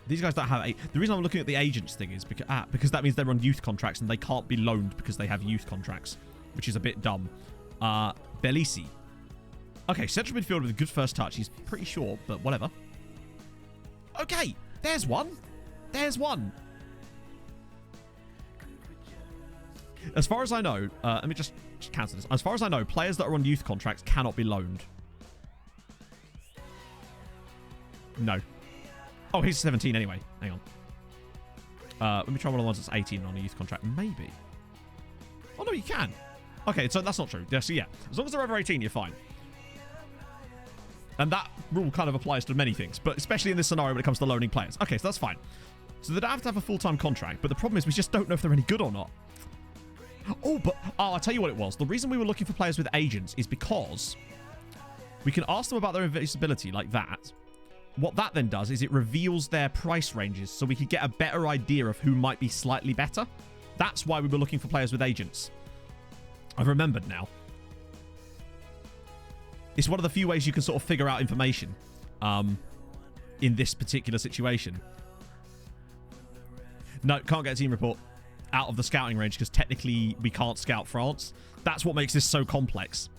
These guys don't have... The reason I'm looking at the agents thing is because that means they're on youth contracts and they can't be loaned because they have youth contracts, which is a bit dumb. Bellisi. Okay, central midfielder with a good first touch. He's pretty short, but whatever. Okay, there's one. There's one. As far as I know, let me just cancel this. As far as I know, players that are on youth contracts cannot be loaned. No. Oh, he's 17 anyway. Hang on. Let me try one of the ones that's 18 on a youth contract. Maybe. Oh, no, you can. Okay, so that's not true. Yeah, so yeah, as long as they're over 18, you're fine. And that rule kind of applies to many things, but especially in this scenario when it comes to loaning players. Okay, so that's fine. So they don't have to have a full-time contract, but the problem is we just don't know if they're any good or not. Oh, but... Oh, I'll tell you what it was. The reason we were looking for players with agents is because we can ask them about their invisibility like that. What that then does is it reveals their price ranges so we could get a better idea of who might be slightly better. That's why we were looking for players with agents. I've remembered now. It's one of the few ways you can sort of figure out information in this particular situation. No, can't get a team report out of the scouting range because technically we can't scout France. That's what makes this so complex.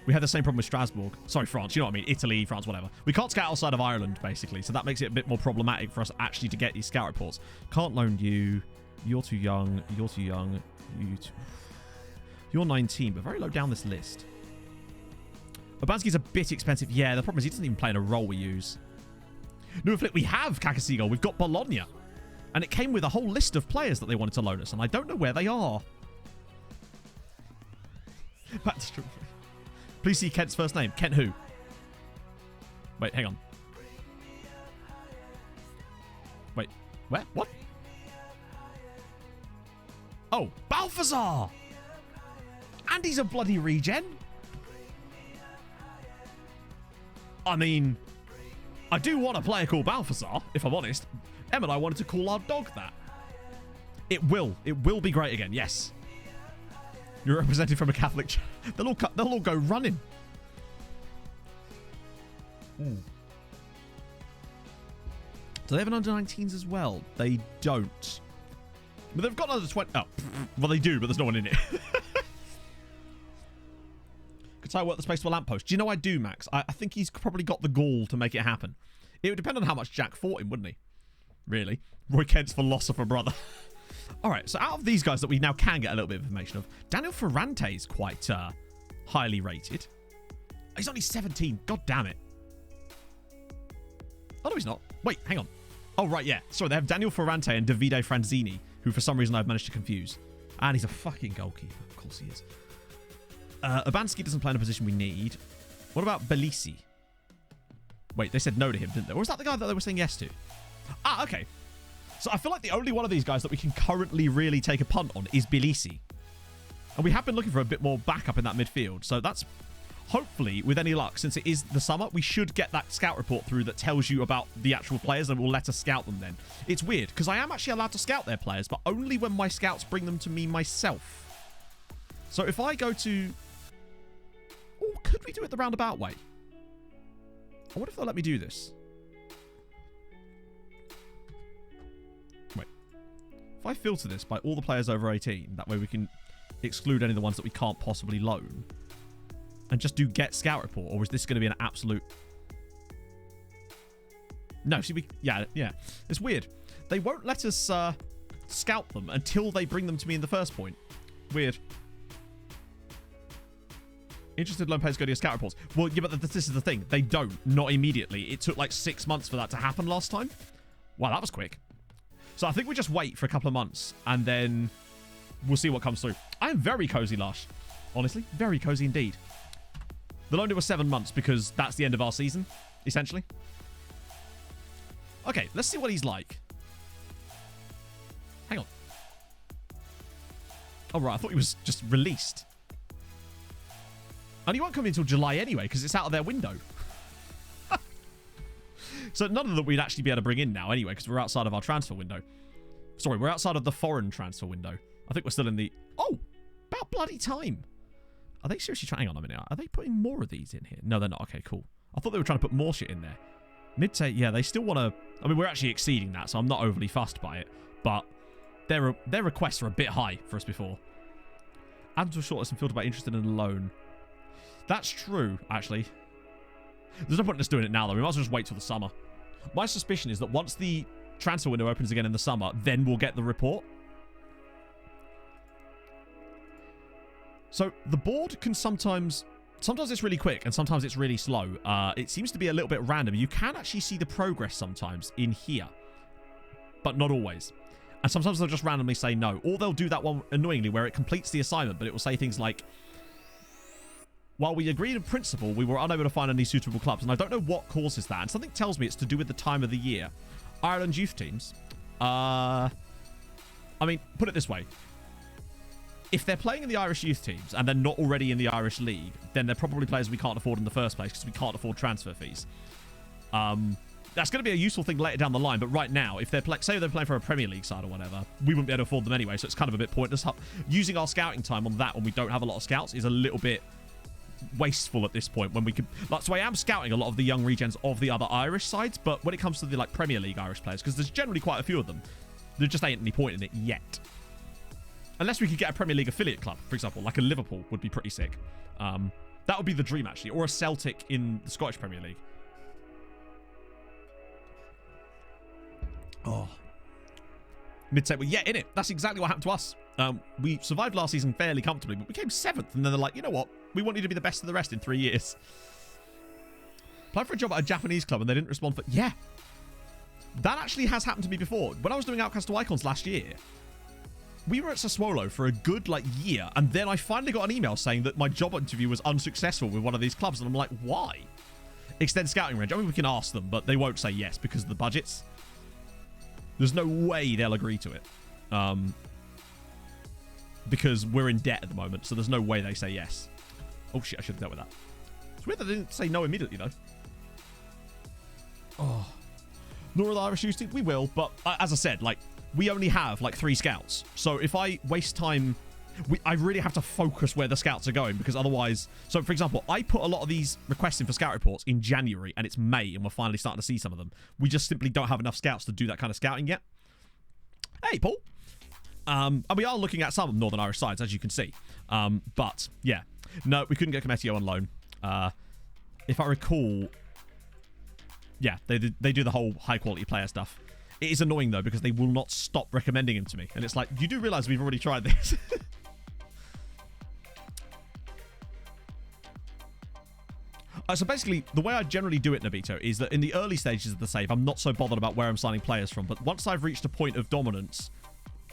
We had the same problem with Strasbourg. Sorry, France. You know what I mean? Italy, France, whatever. We can't scout outside of Ireland, basically. So that makes it a bit more problematic for us actually to get these scout reports. Can't loan you. You're too young. You're too young. You too... You're 19, but very low down this list. Obanski's a bit expensive. Yeah, the problem is he doesn't even play in a role we use. No, Flip, we have Kakasigo. We've got Bologna. And it came with a whole list of players that they wanted to loan us, and I don't know where they are. That's true. Please see Kent's first name. Kent who? Wait, hang on. Wait, where? What? Oh, Balthazar! And he's a bloody regen? I mean, I do want a player called Balthazar, if I'm honest. Em and I wanted to call our dog that. It will be great again, yes. You're represented from a Catholic church. They'll all go running. Do they have an under-19s as well? They don't. But they've got another 20. Oh, well, they do, but there's no one in it. Could I work the space to a lamppost? Do you know I do, Max? I think he's probably got the gall to make it happen. It would depend on how much Jack fought him, wouldn't he? Really? Roy Kent's philosopher brother. All right, so out of these guys that we now can get a little bit of information of, Daniel Ferrante is quite highly rated. He's only 17. God damn it. Oh, no, he's not. Wait, hang on. Oh, right, yeah. Sorry, they have Daniel Ferrante and Davide Franzini, who for some reason I've managed to confuse. And he's a fucking goalkeeper. Of course he is. Obanski doesn't play in a position we need. What about Belisi? Wait, they said no to him, didn't they? Or was that the guy that they were saying yes to? Ah, okay. So I feel like the only one of these guys that we can currently really take a punt on is Belisi. And we have been looking for a bit more backup in that midfield. So that's hopefully, with any luck, since it is the summer, we should get that scout report through that tells you about the actual players and will let us scout them then. It's weird, because I am actually allowed to scout their players, but only when my scouts bring them to me myself. So if I go to... Oh, could we do it the roundabout way? I wonder if they'll let me do this. Wait. If I filter this by all the players over 18, that way we can exclude any of the ones that we can't possibly loan. And just do get scout report, or is this going to be an absolute... No, see, yeah. It's weird. They won't let us scout them until they bring them to me in the first point. Weird. Interested loan players go to your scout reports. Well, yeah, but this is the thing. They don't. Not immediately. It took like 6 months for that to happen last time. Wow, that was quick. So I think we just wait for a couple of months, and then we'll see what comes through. I am very cozy, Lash. Honestly, very cozy indeed. The loan deal was 7 months because that's the end of our season, essentially. Okay, let's see what he's like. Hang on. Oh, right, I thought he was just released. And he won't come in until July anyway, because it's out of their window. So none of them we'd actually be able to bring in now anyway, because we're outside of our transfer window. Sorry, we're outside of the foreign transfer window. I think we're still in the... Oh, about bloody time. Are they seriously trying... Hang on a minute. Are they putting more of these in here? No, they're not. Okay, cool. I thought they were trying to put more shit in there. Mid-take, yeah, they still want to... I mean, we're actually exceeding that, so I'm not overly fussed by it. But their requests are a bit high for us before. Add to a shortlist and filter by interested in a loan. That's true, actually. There's no point in us doing it now, though. We might as well just wait till the summer. My suspicion is that once the transfer window opens again in the summer, then we'll get the report. So the board can sometimes it's really quick and sometimes it's really slow. It seems to be a little bit random. You can actually see the progress sometimes in here, but not always. And sometimes they'll just randomly say no. Or they'll do that one annoyingly where it completes the assignment, but it will say things like, while we agreed in principle, we were unable to find any suitable clubs. And I don't know what causes that. And something tells me it's to do with the time of the year. Ireland youth teams. I mean, put it this way. If they're playing in the Irish youth teams and they're not already in the Irish league, then they're probably players we can't afford in the first place because we can't afford transfer fees. That's going to be a useful thing later down the line. But right now, if they're say they're playing for a Premier League side or whatever, we wouldn't be able to afford them anyway. So it's kind of a bit pointless. Using our scouting time on that when we don't have a lot of scouts is a little bit wasteful at this point when we could... So I am scouting a lot of the young regens of the other Irish sides, but when it comes to the like Premier League Irish players, because there's generally quite a few of them, there just ain't any point in it yet. Unless we could get a Premier League affiliate club, for example, like a Liverpool would be pretty sick. That would be the dream, actually. Or a Celtic in the Scottish Premier League. Oh. Mid-take, well, yeah, innit? That's exactly what happened to us. We survived last season fairly comfortably, but we came 7th, and then they're like, you know what? We want you to be the best of the rest in 3 years. Applied for a job at a Japanese club, and they didn't respond for... Yeah. That actually has happened to me before. When I was doing Outcast to Icons last year, we were at Sassuolo for a good, year, and then I finally got an email saying that my job interview was unsuccessful with one of these clubs, and I'm like, why? Extend scouting range. I mean, we can ask them, but they won't say yes because of the budgets. There's no way they'll agree to it. Because we're in debt at the moment, so there's no way they say yes. Oh, shit, I should have dealt with that. It's weird that they didn't say no immediately, though. Oh. Nor will the Irish youth team. We will, but as I said, we only have, 3 scouts. So if I waste time... I really have to focus where the scouts are going, because otherwise... So, for example, I put a lot of these requests in for scout reports in January, and it's May, and we're finally starting to see some of them. We just simply don't have enough scouts to do that kind of scouting yet. Hey, Paul. And we are looking at some Northern Irish sides, as you can see. But, yeah. No, we couldn't get Cometio on loan. If I recall... Yeah, they do the whole high-quality player stuff. It is annoying, though, because they will not stop recommending him to me. And it's like, you do realise we've already tried this. So basically, the way I generally do it, Nobito, is that in the early stages of the save, I'm not so bothered about where I'm signing players from. But once I've reached a point of dominance...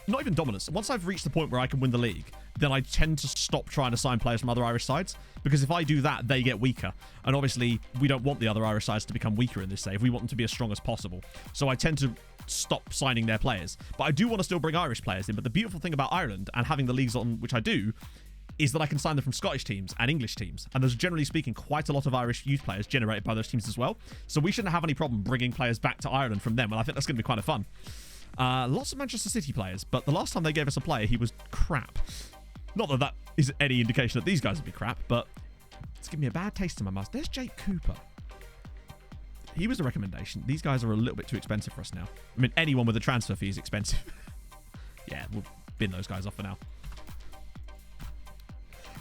Not even dominance. Once I've reached the point where I can win the league, then I tend to stop trying to sign players from other Irish sides. Because if I do that, they get weaker. And obviously, we don't want the other Irish sides to become weaker in this save. We want them to be as strong as possible. So I tend to stop signing their players. But I do want to still bring Irish players in. But the beautiful thing about Ireland and having the leagues on which I do is that I can sign them from Scottish teams and English teams. And there's, generally speaking, quite a lot of Irish youth players generated by those teams as well. So we shouldn't have any problem bringing players back to Ireland from them. And I think that's going to be quite fun. Lots of Manchester City players, but the last time they gave us a player, he was crap. Not that that is any indication that these guys would be crap, but it's giving me a bad taste in my mouth. There's Jake Cooper. He was a recommendation. These guys are a little bit too expensive for us now. I mean, anyone with a transfer fee is expensive. Yeah, we'll bin those guys off for now.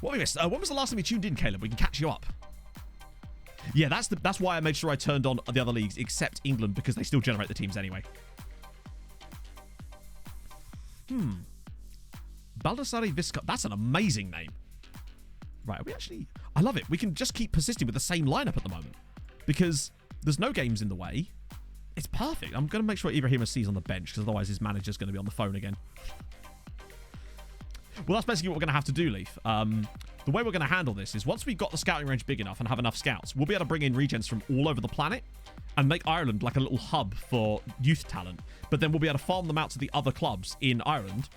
What we missed? When was the last time you tuned in, Caleb? We can catch you up. Yeah, that's why I made sure I turned on the other leagues except England, because they still generate the teams anyway. Baldassare Visca. That's an amazing name. Right, are we actually... I love it. We can just keep persisting with the same lineup at the moment. Because there's no games in the way. It's perfect. I'm going to make sure Ibrahima C's on the bench, because otherwise his manager's going to be on the phone again. Well, that's basically what we're going to have to do, Leaf. The way we're going to handle this is once we've got the scouting range big enough and have enough scouts, we'll be able to bring in regens from all over the planet and make Ireland like a little hub for youth talent. But then we'll be able to farm them out to the other clubs in Ireland,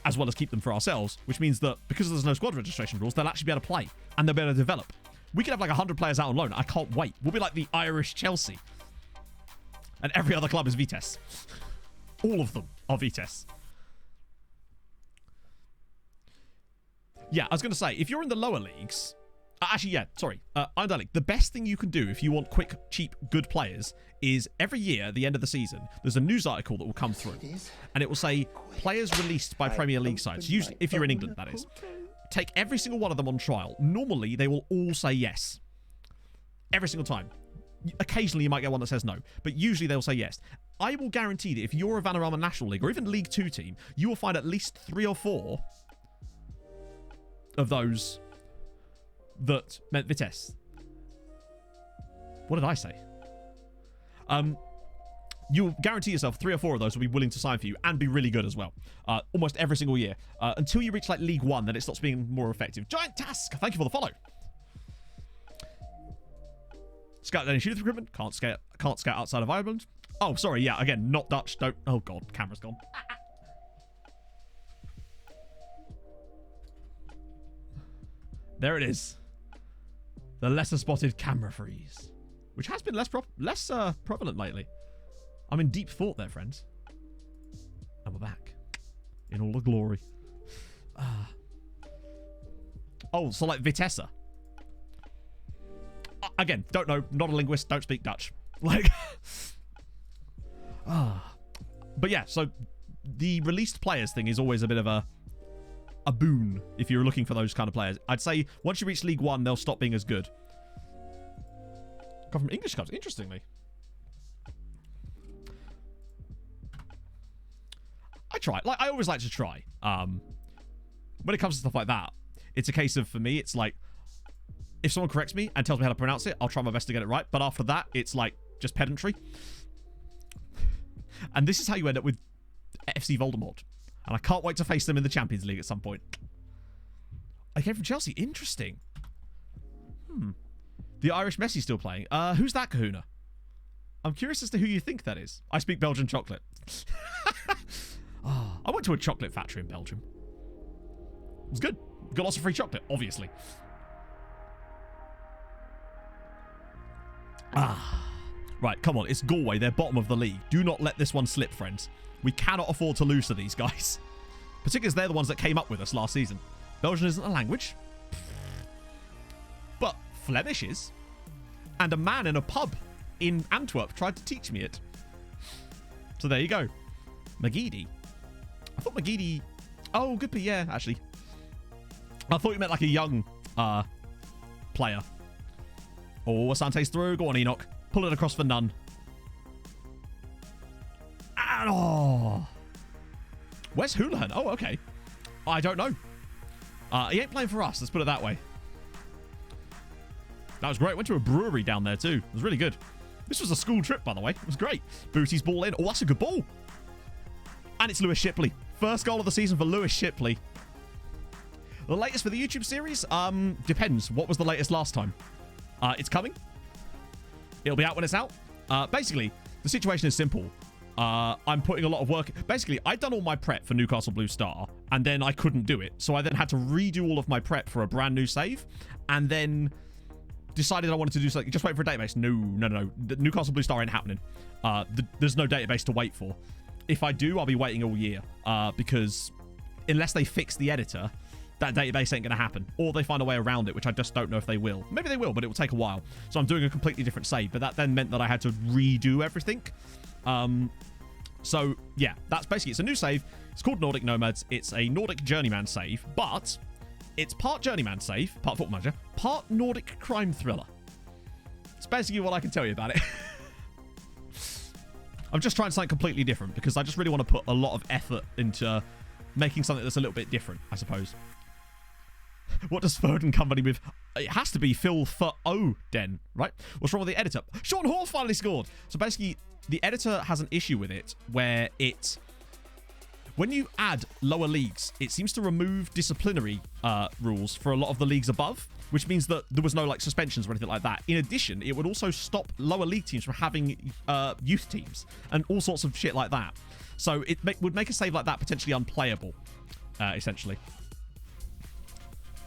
as well as keep them for ourselves, which means that because there's no squad registration rules, they'll actually be able to play and they'll be able to develop. We could have 100 players out on loan. I can't wait. We'll be like the Irish Chelsea. And every other club is Vitesse. All of them are Vitesse. Yeah, I was going to say, if you're in the lower leagues... actually, yeah, sorry. League. The best thing you can do if you want quick, cheap, good players is every year at the end of the season, there's a news article that will come through. And it will say, players released by Premier League sides. Usually, if you're in England, that is. Take every single one of them on trial. Normally, they will all say yes. Every single time. Occasionally, you might get one that says no. But usually, they'll say yes. I will guarantee that if you're a Vanarama National League or even League 2 team, you will find at least 3 or 4... of those that meant Vitesse. What did I say? You'll guarantee yourself 3 or 4 of those will be willing to sign for you and be really good as well. Almost every single year. Until you reach League 1, then it stops being more effective. Giant Task! Thank you for the follow. Scout any shooter recruitment. Can't scout outside of Ireland. Oh, sorry, yeah, again, not Dutch. Don't. Oh god, camera's gone. There it is. The lesser spotted camera freeze. Which has been less prevalent lately. I'm in deep thought there, friends. And we're back. In all the glory. Oh, so like Vitesse. Again, don't know. Not a linguist. Don't speak Dutch. Like... But yeah, so the released players thing is always a bit of a boon if you're looking for those kind of players. I'd say once you reach League 1, they'll stop being as good. Come from English clubs, interestingly. I try. Like, I always like to try. When it comes to stuff like that, it's a case of, for me, it's like, if someone corrects me and tells me how to pronounce it, I'll try my best to get it right. But after that, it's like just pedantry. And this is how you end up with FC Voldemort. And I can't wait to face them in the Champions League at some point. I came from Chelsea. Interesting. The Irish Messi still playing. Who's that kahuna? I'm curious as to who you think that is. I speak Belgian chocolate. Oh, I went to a chocolate factory in Belgium. It was good. Got lots of free chocolate, obviously. Right, come on. It's Galway. They're bottom of the league. Do not let this one slip, friends. We cannot afford to lose to these guys. Particularly as they're the ones that came up with us last season. Belgian isn't a language. But Flemish is. And a man in a pub in Antwerp tried to teach me it. So there you go. McGeady. I thought McGeady... Oh, good, yeah, actually. I thought you meant like a young player. Oh, Asante's through. Go on, Enoch. Pull it across for none. And, oh. Where's Houlihan? Oh, okay. I don't know. He ain't playing for us. Let's put it that way. That was great. Went to a brewery down there, too. It was really good. This was a school trip, by the way. It was great. Booty's ball in. Oh, that's a good ball. And it's Lewis Shipley. First goal of the season for Lewis Shipley. The latest for the YouTube series? Depends. What was the latest last time? It's coming. It'll be out when it's out. Basically, the situation is simple. I'm putting a lot of work. Basically, I'd done all my prep for Newcastle Blue Star, and then I couldn't do it. So I then had to redo all of my prep for a brand new save, and then decided I wanted to do something. Just wait for a database. No. The Newcastle Blue Star ain't happening. There's no database to wait for. If I do, I'll be waiting all year, because unless they fix the editor, that database ain't going to happen. Or they find a way around it, which I just don't know if they will. Maybe they will, but it will take a while. So I'm doing a completely different save, but that then meant that I had to redo everything. So, yeah, that's basically, it's a new save. It's called Nordic Nomads. It's a Nordic Journeyman save, but it's part Journeyman save, part Football Manager, part Nordic crime thriller. It's basically what I can tell you about it. I'm just trying something completely different because I just really want to put a lot of effort into making something that's a little bit different, I suppose. What does Foden company with? It has to be Phil Foden, right? What's wrong with the editor? Sean Hall finally scored. So basically, the editor has an issue with it where when you add lower leagues, it seems to remove disciplinary rules for a lot of the leagues above, which means that there was no like suspensions or anything like that. In addition, it would also stop lower league teams from having youth teams and all sorts of shit like that. So it would make a save like that potentially unplayable, essentially.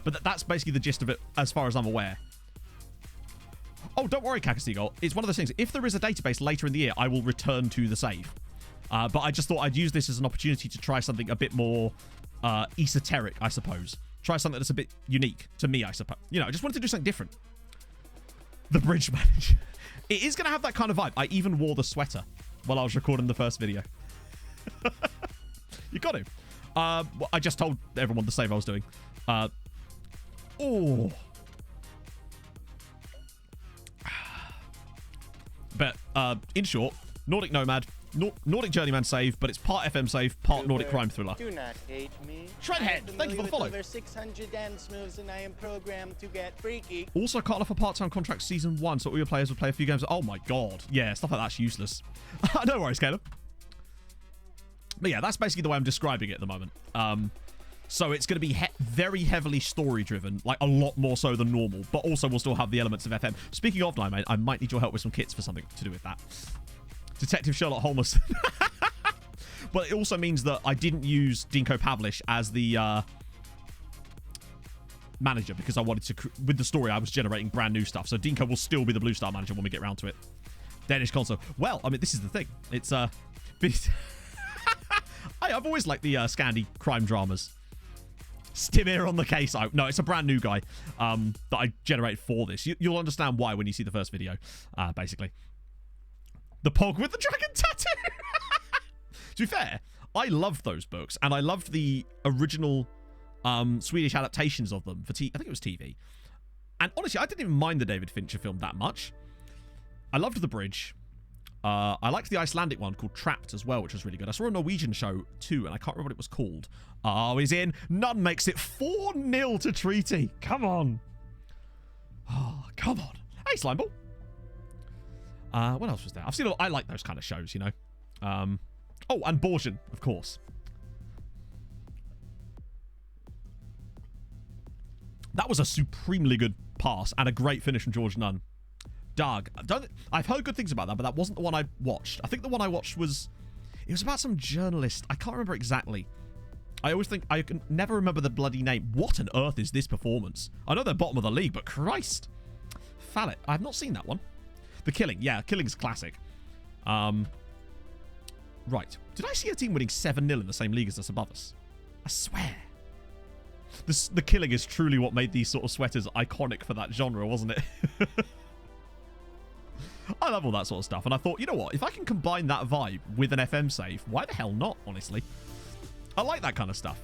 But that's basically the gist of it as far as I'm aware. Oh, don't worry, Kakaseagull. It's one of those things. If there is a database later in the year, I will return to the save. But I just thought I'd use this as an opportunity to try something a bit more esoteric, I suppose. Try something that's a bit unique to me, I suppose. You know, I just wanted to do something different. The bridge manager. It is going to have that kind of vibe. I even wore the sweater while I was recording the first video. You got to. Well, I just told everyone the save I was doing. Oh. But in short, Nordic Nomad, Nordic Journeyman save, but it's part FM save, part Nordic crime thriller. Do not hate me. Shredhead, thank you for the follow. Over 600 dance moves, and I am programmed to get freaky. Also, can't offer part-time contract season 1, so all your players will play a few games. Oh my god, yeah, stuff like that's useless. No worries, Caleb. But yeah, that's basically the way I'm describing it at the moment. So it's going to be very heavily story-driven, like a lot more so than normal, but also we'll still have the elements of FM. Speaking of, I might need your help with some kits for something to do with that. Detective Sherlock Holmes. But it also means that I didn't use Dinko Pavlish as the manager because I wanted to, with the story, I was generating brand new stuff. So Dinko will still be the Blue Star manager when we get around to it. Danish console. Well, I mean, this is the thing. It's, I've always liked the Scandi crime dramas. Stimir on the case. Oh, no, it's a brand new guy that I generated for this. You'll understand why when you see the first video, basically. The Pog with the dragon tattoo. To be fair, I loved those books, and I loved the original Swedish adaptations of them for I think it was TV. And honestly, I didn't even mind the David Fincher film that much. I loved The Bridge. I liked the Icelandic one called Trapped as well, which was really good. I saw a Norwegian show too, and I can't remember what it was called. Oh, he's in. None makes it 4-0 to Treaty. Come on. Oh, come on. Hey, Slimeball. What else was there? I like those kind of shows, you know. Oh, and Borgen, of course. That was a supremely good pass and a great finish from George Nunn. Doug, I've heard good things about that, but that wasn't the one I watched. I think the one I watched was about some journalist. I can't remember exactly. I always think I can never remember the bloody name. What on earth is this performance? I know they're bottom of the league, but Christ. Fallet. I have not seen that one. The Killing. Yeah, Killing's classic. Right. Did I see a team winning 7-0 in the same league as us above us? I swear. The Killing is truly what made these sort of sweaters iconic for that genre, wasn't it? I love all that sort of stuff. And I thought, you know what? If I can combine that vibe with an FM save, why the hell not, honestly? I like that kind of stuff.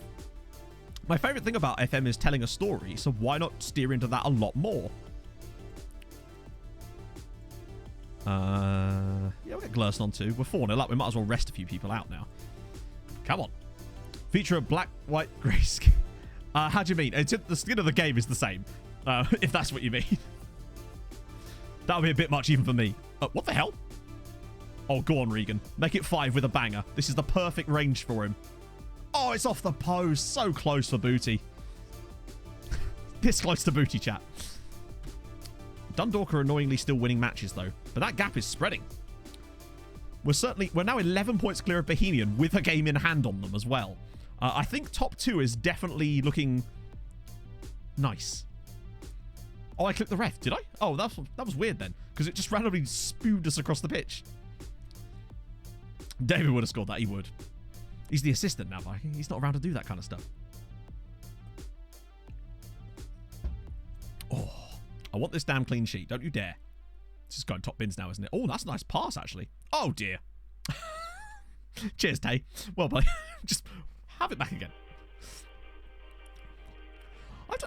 My favorite thing about FM is telling a story, so why not steer into that a lot more? Yeah, we'll get Glerson on too. We're 4-0 up. We might as well rest a few people out now. Come on. Feature a black, white, grey skin. How do you mean? The skin of the game is the same, if that's what you mean. That would be a bit much even for me. What the hell? Oh, go on, Regan. Make it 5 with a banger. This is the perfect range for him. Oh, it's off the post. So close for Booty. This close to Booty, chat. Dundalk are annoyingly still winning matches, though. But that gap is spreading. We're now 11 points clear of Bohemian with a game in hand on them as well. I think top 2 is definitely looking nice. Oh, I clicked the ref. Did I? Oh, that was weird then. Because it just randomly spewed us across the pitch. David would have scored that. He would. He's the assistant now, Viking. He's not around to do that kind of stuff. Oh, I want this damn clean sheet. Don't you dare. This is going top bins now, isn't it? Oh, that's a nice pass, actually. Oh, dear. Cheers, Tay. Well played. Just have it back again.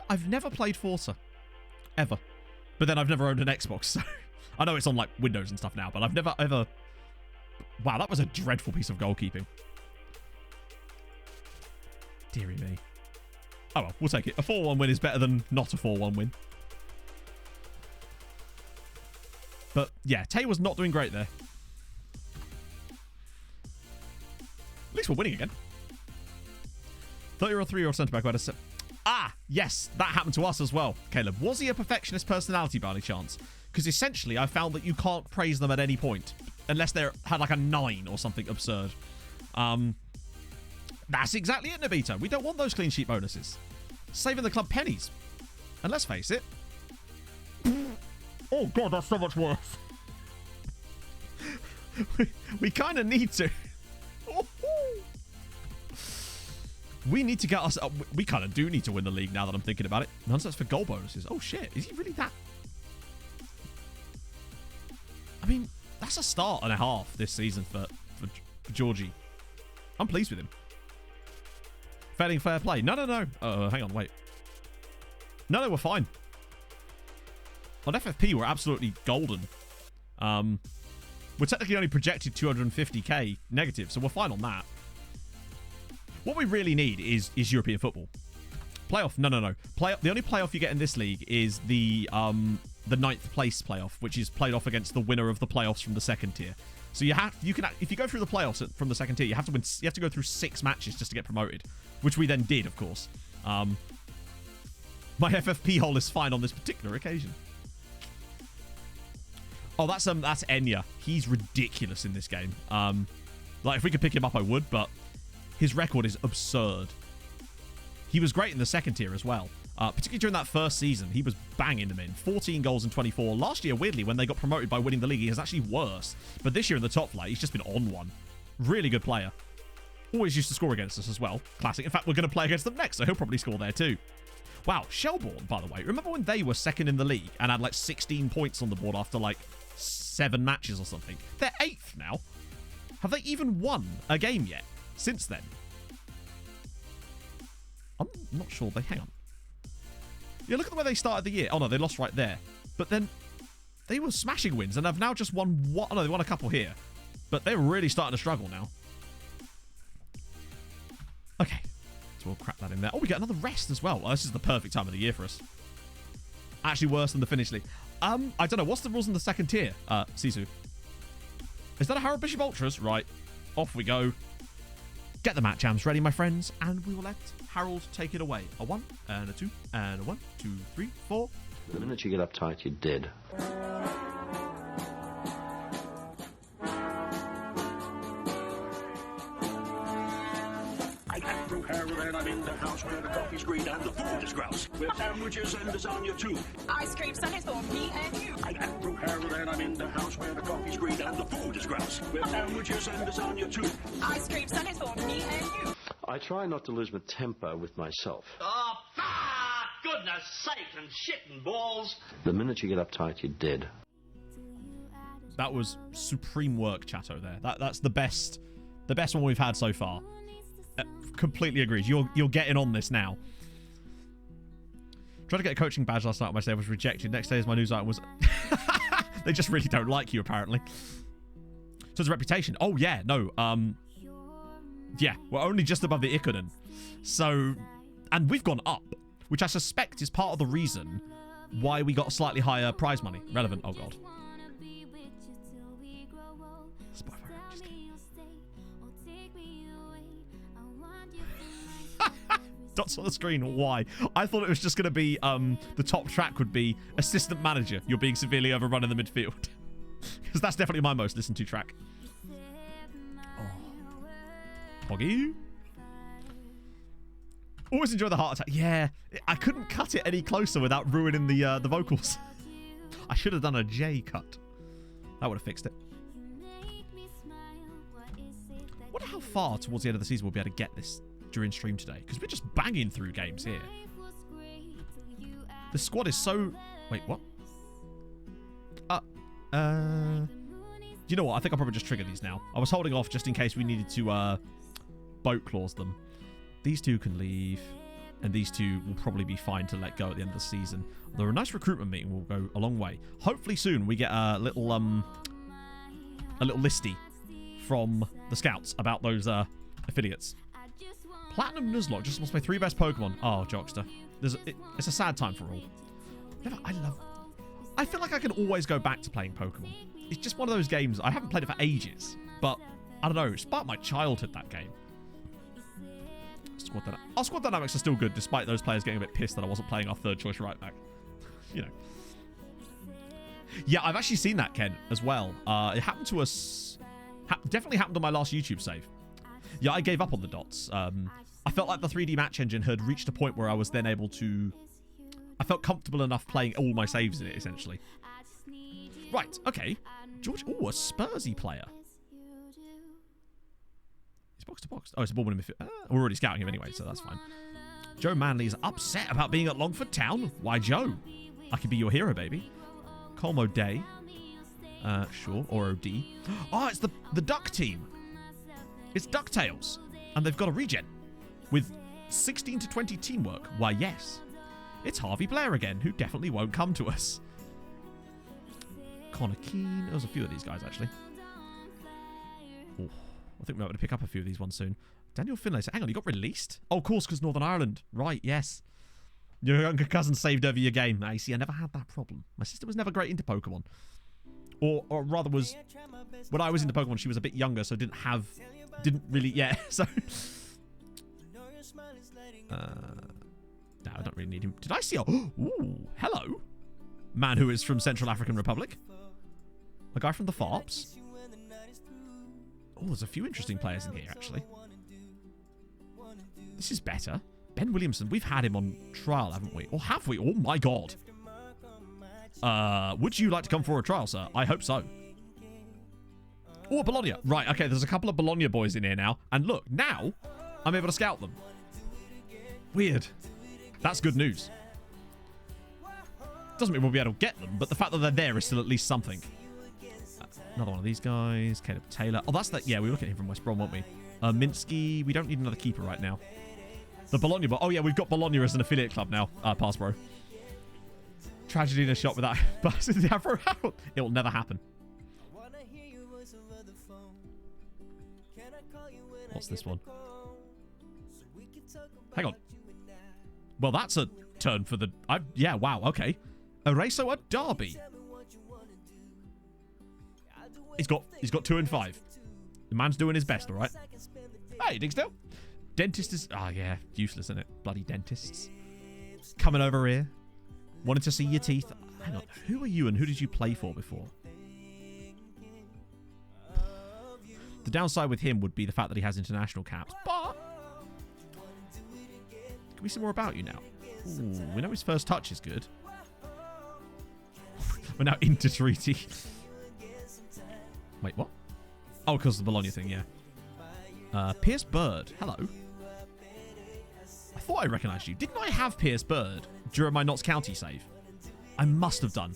I've never played Forza. Ever. But then I've never owned an Xbox, so I know it's on like Windows and stuff now, but I've never ever... Wow, that was a dreadful piece of goalkeeping. Deary me. Oh well, we'll take it. A 4-1 win is better than not a 4-1 win. But yeah, Tay was not doing great there. At least we're winning again. 30-year-old, 3-year-old centre-back who had a... Ah, yes, that happened to us as well. Caleb, was he a perfectionist personality by any chance? Because essentially, I found that you can't praise them at any point. Unless they had like a 9 or something absurd. That's exactly it, Nobita. We don't want those clean sheet bonuses. Saving the club pennies. And let's face it. Oh, God, that's so much worse. we kind of need to. We need to get us up. We kind of do need to win the league now that I'm thinking about it. Nonsense for goal bonuses. Oh, shit. Is he really that? I mean, that's a start and a half this season for Georgie. I'm pleased with him. Failing fair play. No. Hang on, wait. No, we're fine. On FFP, we're absolutely golden. We're technically only projected 250k negative, so we're fine on that. What we really need is European football. Playoff? No. The only playoff you get in this league is the 9th place playoff, which is played off against the winner of the playoffs from the second tier. So if you go through the playoffs from the second tier, you have to go through 6 matches just to get promoted, which we then did, of course. My FFP hole is fine on this particular occasion. Oh, that's Enya. He's ridiculous in this game. Like if we could pick him up, I would, but his record is absurd. He was great in the second tier as well. Particularly during that first season, he was banging them in. 14 goals in 24. Last year, weirdly, when they got promoted by winning the league, he was actually worse. But this year in the top flight, he's just been on one. Really good player. Always used to score against us as well. Classic. In fact, we're going to play against them next, so he'll probably score there too. Wow, Shelbourne, by the way. Remember when they were second in the league and had like 16 points on the board after like 7 matches or something? They're 8th now. Have they even won a game yet since then? I'm not sure. Hang on. Yeah, look at the way they started the year. Oh, no, they lost right there. But then they were smashing wins and have now just won one. Oh, no, they won a couple here. But they're really starting to struggle now. Okay. So we'll crack that in there. Oh, we get another rest as well. Oh, this is the perfect time of the year for us. Actually worse than the Finnish League. I don't know. What's the rules in the second tier, Sisu? Is that a Harold Bishop Ultras? Right. Off we go. Get the match jams ready, my friends, and we will let Harold take it away. A 1 and a 2 and a 1, 2, 3, 4. The minute you get uptight, you're dead. I am from Harold and I'm in the house where the coffee's green and the food is grouse. With sandwiches and lasagna too. Ice cream sundaes for me and you. I am from Harold and I'm in the house where the coffee's green and the food is grouse. With sandwiches and lasagna too. Ice cream sundaes for me and you. I try not to lose my temper with myself. Oh, goodness sake and shit and balls. The minute you get uptight, you're dead. That was supreme work, Chatto, there. That's the best one we've had so far. Completely agreed. You're getting on this now. Tried to get a coaching badge last night on my day, was rejected. Next day, as my news item was... They just really don't like you, apparently. So it's a reputation. Oh, yeah. No. Yeah, we're only just above the Ikonen. So... And we've gone up, which I suspect is part of the reason why we got slightly higher prize money. Relevant. Oh, God. Dots on the screen. Why? I thought it was just going to be the top track would be assistant manager. You're being severely overrun in the midfield. Because that's definitely my most listened to track. Oh. Poggy. Always enjoy the heart attack. Yeah, I couldn't cut it any closer without ruining the vocals. I should have done a J cut. That would have fixed it. Wonder how far towards the end of the season we'll be able to get this during stream today, because we're just banging through games here. The squad is so... Wait, what? You know what? I think I'll probably just trigger these now. I was holding off just in case we needed to boat clause them. These two can leave, and these two will probably be fine to let go at the end of the season. Although a nice recruitment meeting will go a long way. Hopefully soon we get a little listy from the scouts about those affiliates. Platinum Nuzlocke just lost my 3 best Pokemon. Oh, Jockster. It's a sad time for all. I feel like I can always go back to playing Pokemon. It's just one of those games. I haven't played it for ages, but I don't know. It sparked my childhood, that game. Our squad dynamics are still good, despite those players getting a bit pissed that I wasn't playing our third choice right back. You know. Yeah, I've actually seen that, Ken, as well. It happened to us... definitely happened on my last YouTube save. Yeah, I gave up on the dots. I felt like the 3D match engine had reached a point where I was then able to... I felt comfortable enough playing all my saves in it, essentially. Right, okay. George... Oh, a Spursy player. He's box to box. Oh, it's a ball in midfield. We're already scouting him anyway, so that's fine. Joe Manley's upset about being at Longford Town. Why, Joe? I could be your hero, baby. Colmo Day. Sure. Or OD. Oh, it's the Duck team. It's DuckTales. And they've got a regen. With 16 to 20 teamwork. Why, yes. It's Harvey Blair again, who definitely won't come to us. Connor Keane. There was a few of these guys, actually. Oh, I think we're able to pick up a few of these ones soon. Daniel Finlay said, hang on, he got released? Oh, of course, because Northern Ireland. Right, yes. Your younger cousin saved over your game. I see, I never had that problem. My sister was never great into Pokemon. Or rather was... When I was into Pokemon, she was a bit younger, so didn't really... Yeah, so... No, I don't really need him. Did I see... Ooh, hello. Man who is from Central African Republic. A guy from the Farps. Oh, there's a few interesting players in here, actually. This is better. Ben Williamson. We've had him on trial, haven't we? Or have we? Oh, my God. Would you like to come for a trial, sir? I hope so. Oh, Bologna. Right, okay, there's a couple of Bologna boys in here now. And look, now I'm able to scout them. Weird. That's good news. Doesn't mean we'll be able to get them, but the fact that they're there is still at least something. Another one of these guys. Caleb Taylor. Oh, that's that. Yeah, we were looking at him from West Brom, weren't we? Minsky. We don't need another keeper right now. The Bologna. Oh, yeah, we've got Bologna as an affiliate club now. Pass, bro. Tragedy in a shot without busting the afro out. It'll never happen. What's this one? Hang on. Well, that's a turn for the... yeah, wow, okay. Eraso at Derby. He's got 2 and 5. The man's doing his best, all right? Hey, Digsdale. Dentist is... Oh, yeah. Useless, isn't it? Bloody dentists. Coming over here. Wanted to see your teeth. Hang on. Who are you and who did you play for before? The downside with him would be the fact that he has international caps. But... Can we see more about you now? Ooh, we know his first touch is good. We're now into treaty. Wait, what? Oh, because of the Bologna thing, yeah. Pierce Bird. Hello. I thought I recognised you. Didn't I have Pierce Bird during my Notts County save? I must have done.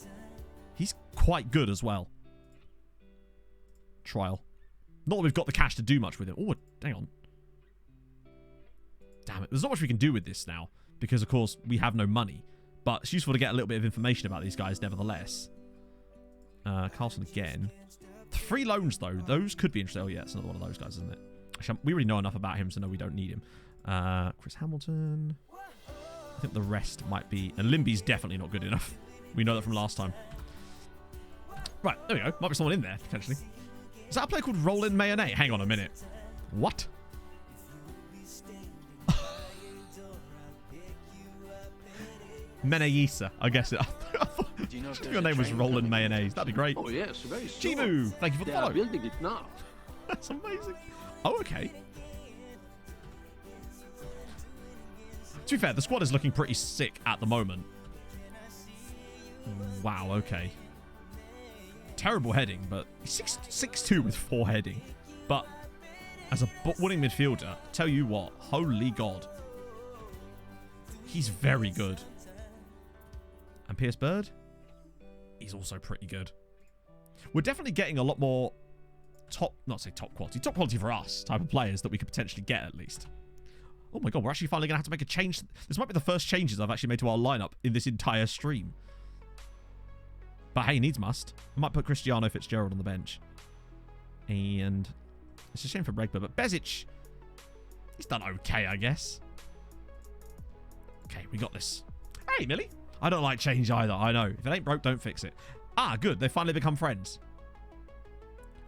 He's quite good as well. Trial. Not that we've got the cash to do much with it. Oh, hang on. Damn it. There's not much we can do with this now. Because, of course, we have no money. But it's useful to get a little bit of information about these guys, nevertheless. Carlton again. 3 loans, though. Those could be interesting. Oh, yeah, it's another one of those guys, isn't it? Actually, we already know enough about him, so no, we don't need him. Chris Hamilton. I think the rest might be... And Limby's definitely not good enough. We know that from last time. Right, there we go. Might be someone in there, potentially. Is that a player called Roland Mayonnaise? Hang on a minute. What? Menaisa, I guess it. I thought your name was Roland Mayonnaise. That'd be great. Oh yes, very soon. Chivu, thank you for the follow. They are building it now. That's amazing. Oh, okay. To be fair, the squad is looking pretty sick at the moment. Wow, okay. Terrible heading, but 6'2" with 4 heading. But as a winning midfielder, tell you what, holy God. He's very good. And Pierce Bird, he's also pretty good. We're definitely getting a lot more top quality for us type of players that we could potentially get at least. Oh my God, we're actually finally going to have to make a change. This might be the first changes I've actually made to our lineup in this entire stream. But hey, needs must. I might put Cristiano Fitzgerald on the bench. And it's a shame for Bregba, but Bezic, he's done okay, I guess. Okay, we got this. Hey, Millie. I don't like change either, I know. If it ain't broke, don't fix it. Ah, good. They've finally become friends.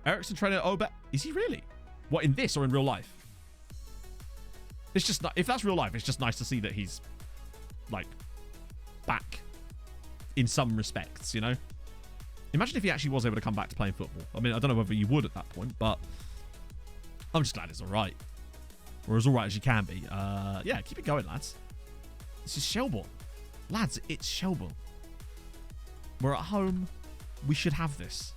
Ericsson trainer Oba. Is he really? What, in this or in real life? It's just, if that's real life, it's just nice to see that he's, like, back in some respects, you know? Imagine if he actually was able to come back to playing football. I mean, I don't know whether you would at that point, but I'm just glad it's all right. Or as all right as you can be. Yeah, keep it going, lads. This is Shelbourne. Lads, it's Shelbourne. We're at home. We should have this.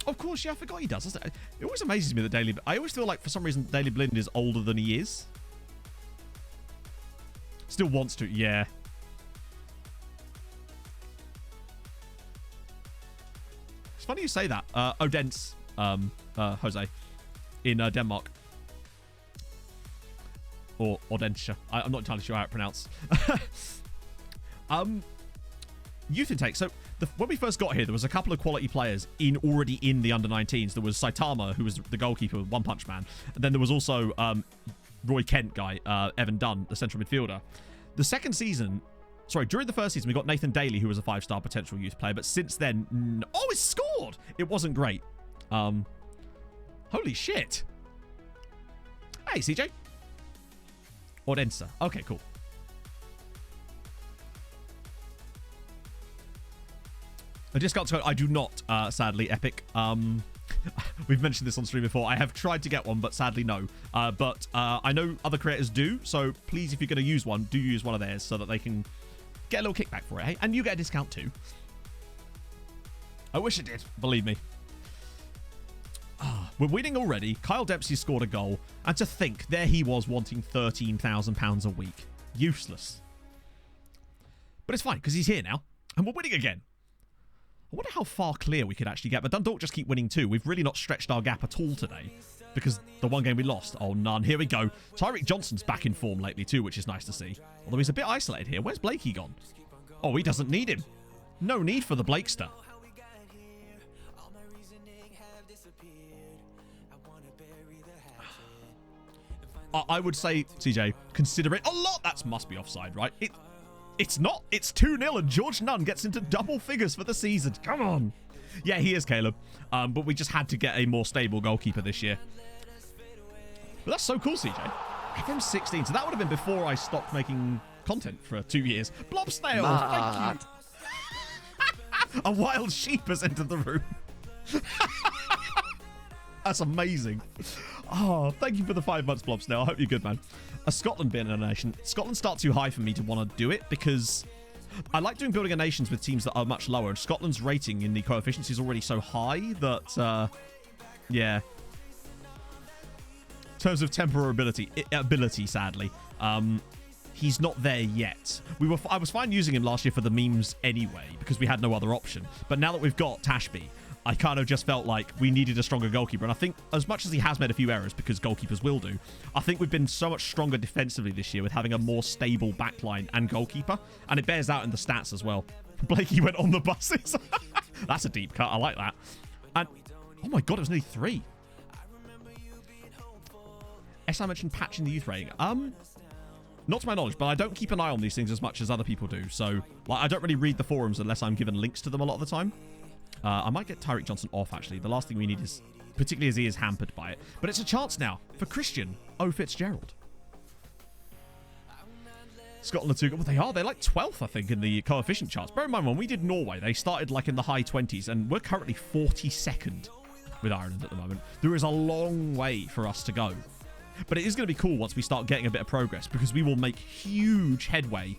Of course, yeah, I forgot he does. It always amazes me that Daily... I always feel like, for some reason, Daily Blind is older than he is. Still wants to, yeah. It's funny you say that. Odense, Jose, in Denmark. Or Odense. I'm not entirely sure how it's pronounced. Youth intake. So when we first got here, there was a couple of quality players already in the under-19s. There was Saitama, who was the goalkeeper, One Punch Man. And then there was also Roy Kent guy, Evan Dunn, the central midfielder. The second season, sorry, during the first season, we got Nathan Daly, who was a 5-star potential youth player. But since then, oh, it scored! It wasn't great. Holy shit. Hey, CJ. Odense. Okay, cool. A discount code, I do not, sadly, Epic. We've mentioned this on stream before. I have tried to get one, but sadly, no. But I know other creators do, so please, if you're going to use one, do use one of theirs so that they can get a little kickback for it, hey? And you get a discount too. I wish it did, believe me. We're winning already. Kyle Dempsey scored a goal. And to think, there he was wanting £13,000 a week. Useless. But it's fine, because he's here now. And we're winning again. I wonder how far clear we could actually get. But Dundalk just keep winning too. We've really not stretched our gap at all today. because the one game we lost. Oh, none. Here we go. Tyreek Johnson's back in form lately too, which is nice to see. Although he's a bit isolated here. Where's Blakey gone? Oh, he doesn't need him. No need for the Blakester. I would say, CJ, consider it a lot. That must be offside, right? It's not. It's 2-0 and George Nunn gets into double figures for the season. Come on. Yeah, he is, Caleb. But we just had to get a more stable goalkeeper this year. But that's so cool, CJ. FM 16. So that would have been before I stopped making content for 2 years. Blob Snail, thank you. A wild sheep has entered the room. That's amazing. Oh, thank you for the 5 months, Blob Snail. I hope you're good, man. A Scotland being a nation. Scotland starts too high for me to want to do it because I like doing building a nations with teams that are much lower. And Scotland's rating in the coefficients is already so high that, yeah. In terms of temporal ability, sadly, he's not there yet. I was fine using him last year for the memes anyway because we had no other option. But now that we've got Tashby, I kind of just felt like we needed a stronger goalkeeper. And I think as much as he has made a few errors, because goalkeepers will do, I think we've been so much stronger defensively this year with having a more stable backline and goalkeeper. And it bears out in the stats as well. Blakey went on the buses. That's a deep cut. I like that. And, oh my God, it was nearly 3. SI mentioned patching the youth rating. Not to my knowledge, but I don't keep an eye on these things as much as other people do. So, like, I don't really read the forums unless I'm given links to them a lot of the time. I might get Tyreek Johnson off, actually. The last thing we need is, particularly as he is hampered by it. But it's a chance now for Christian O'Fitzgerald. Scotland are too good. Well, they are. They're like 12th, I think, in the coefficient charts. Bear in mind, when we did Norway, they started like in the high 20s, and we're currently 42nd with Ireland at the moment. There is a long way for us to go. But it is going to be cool once we start getting a bit of progress, because we will make huge headway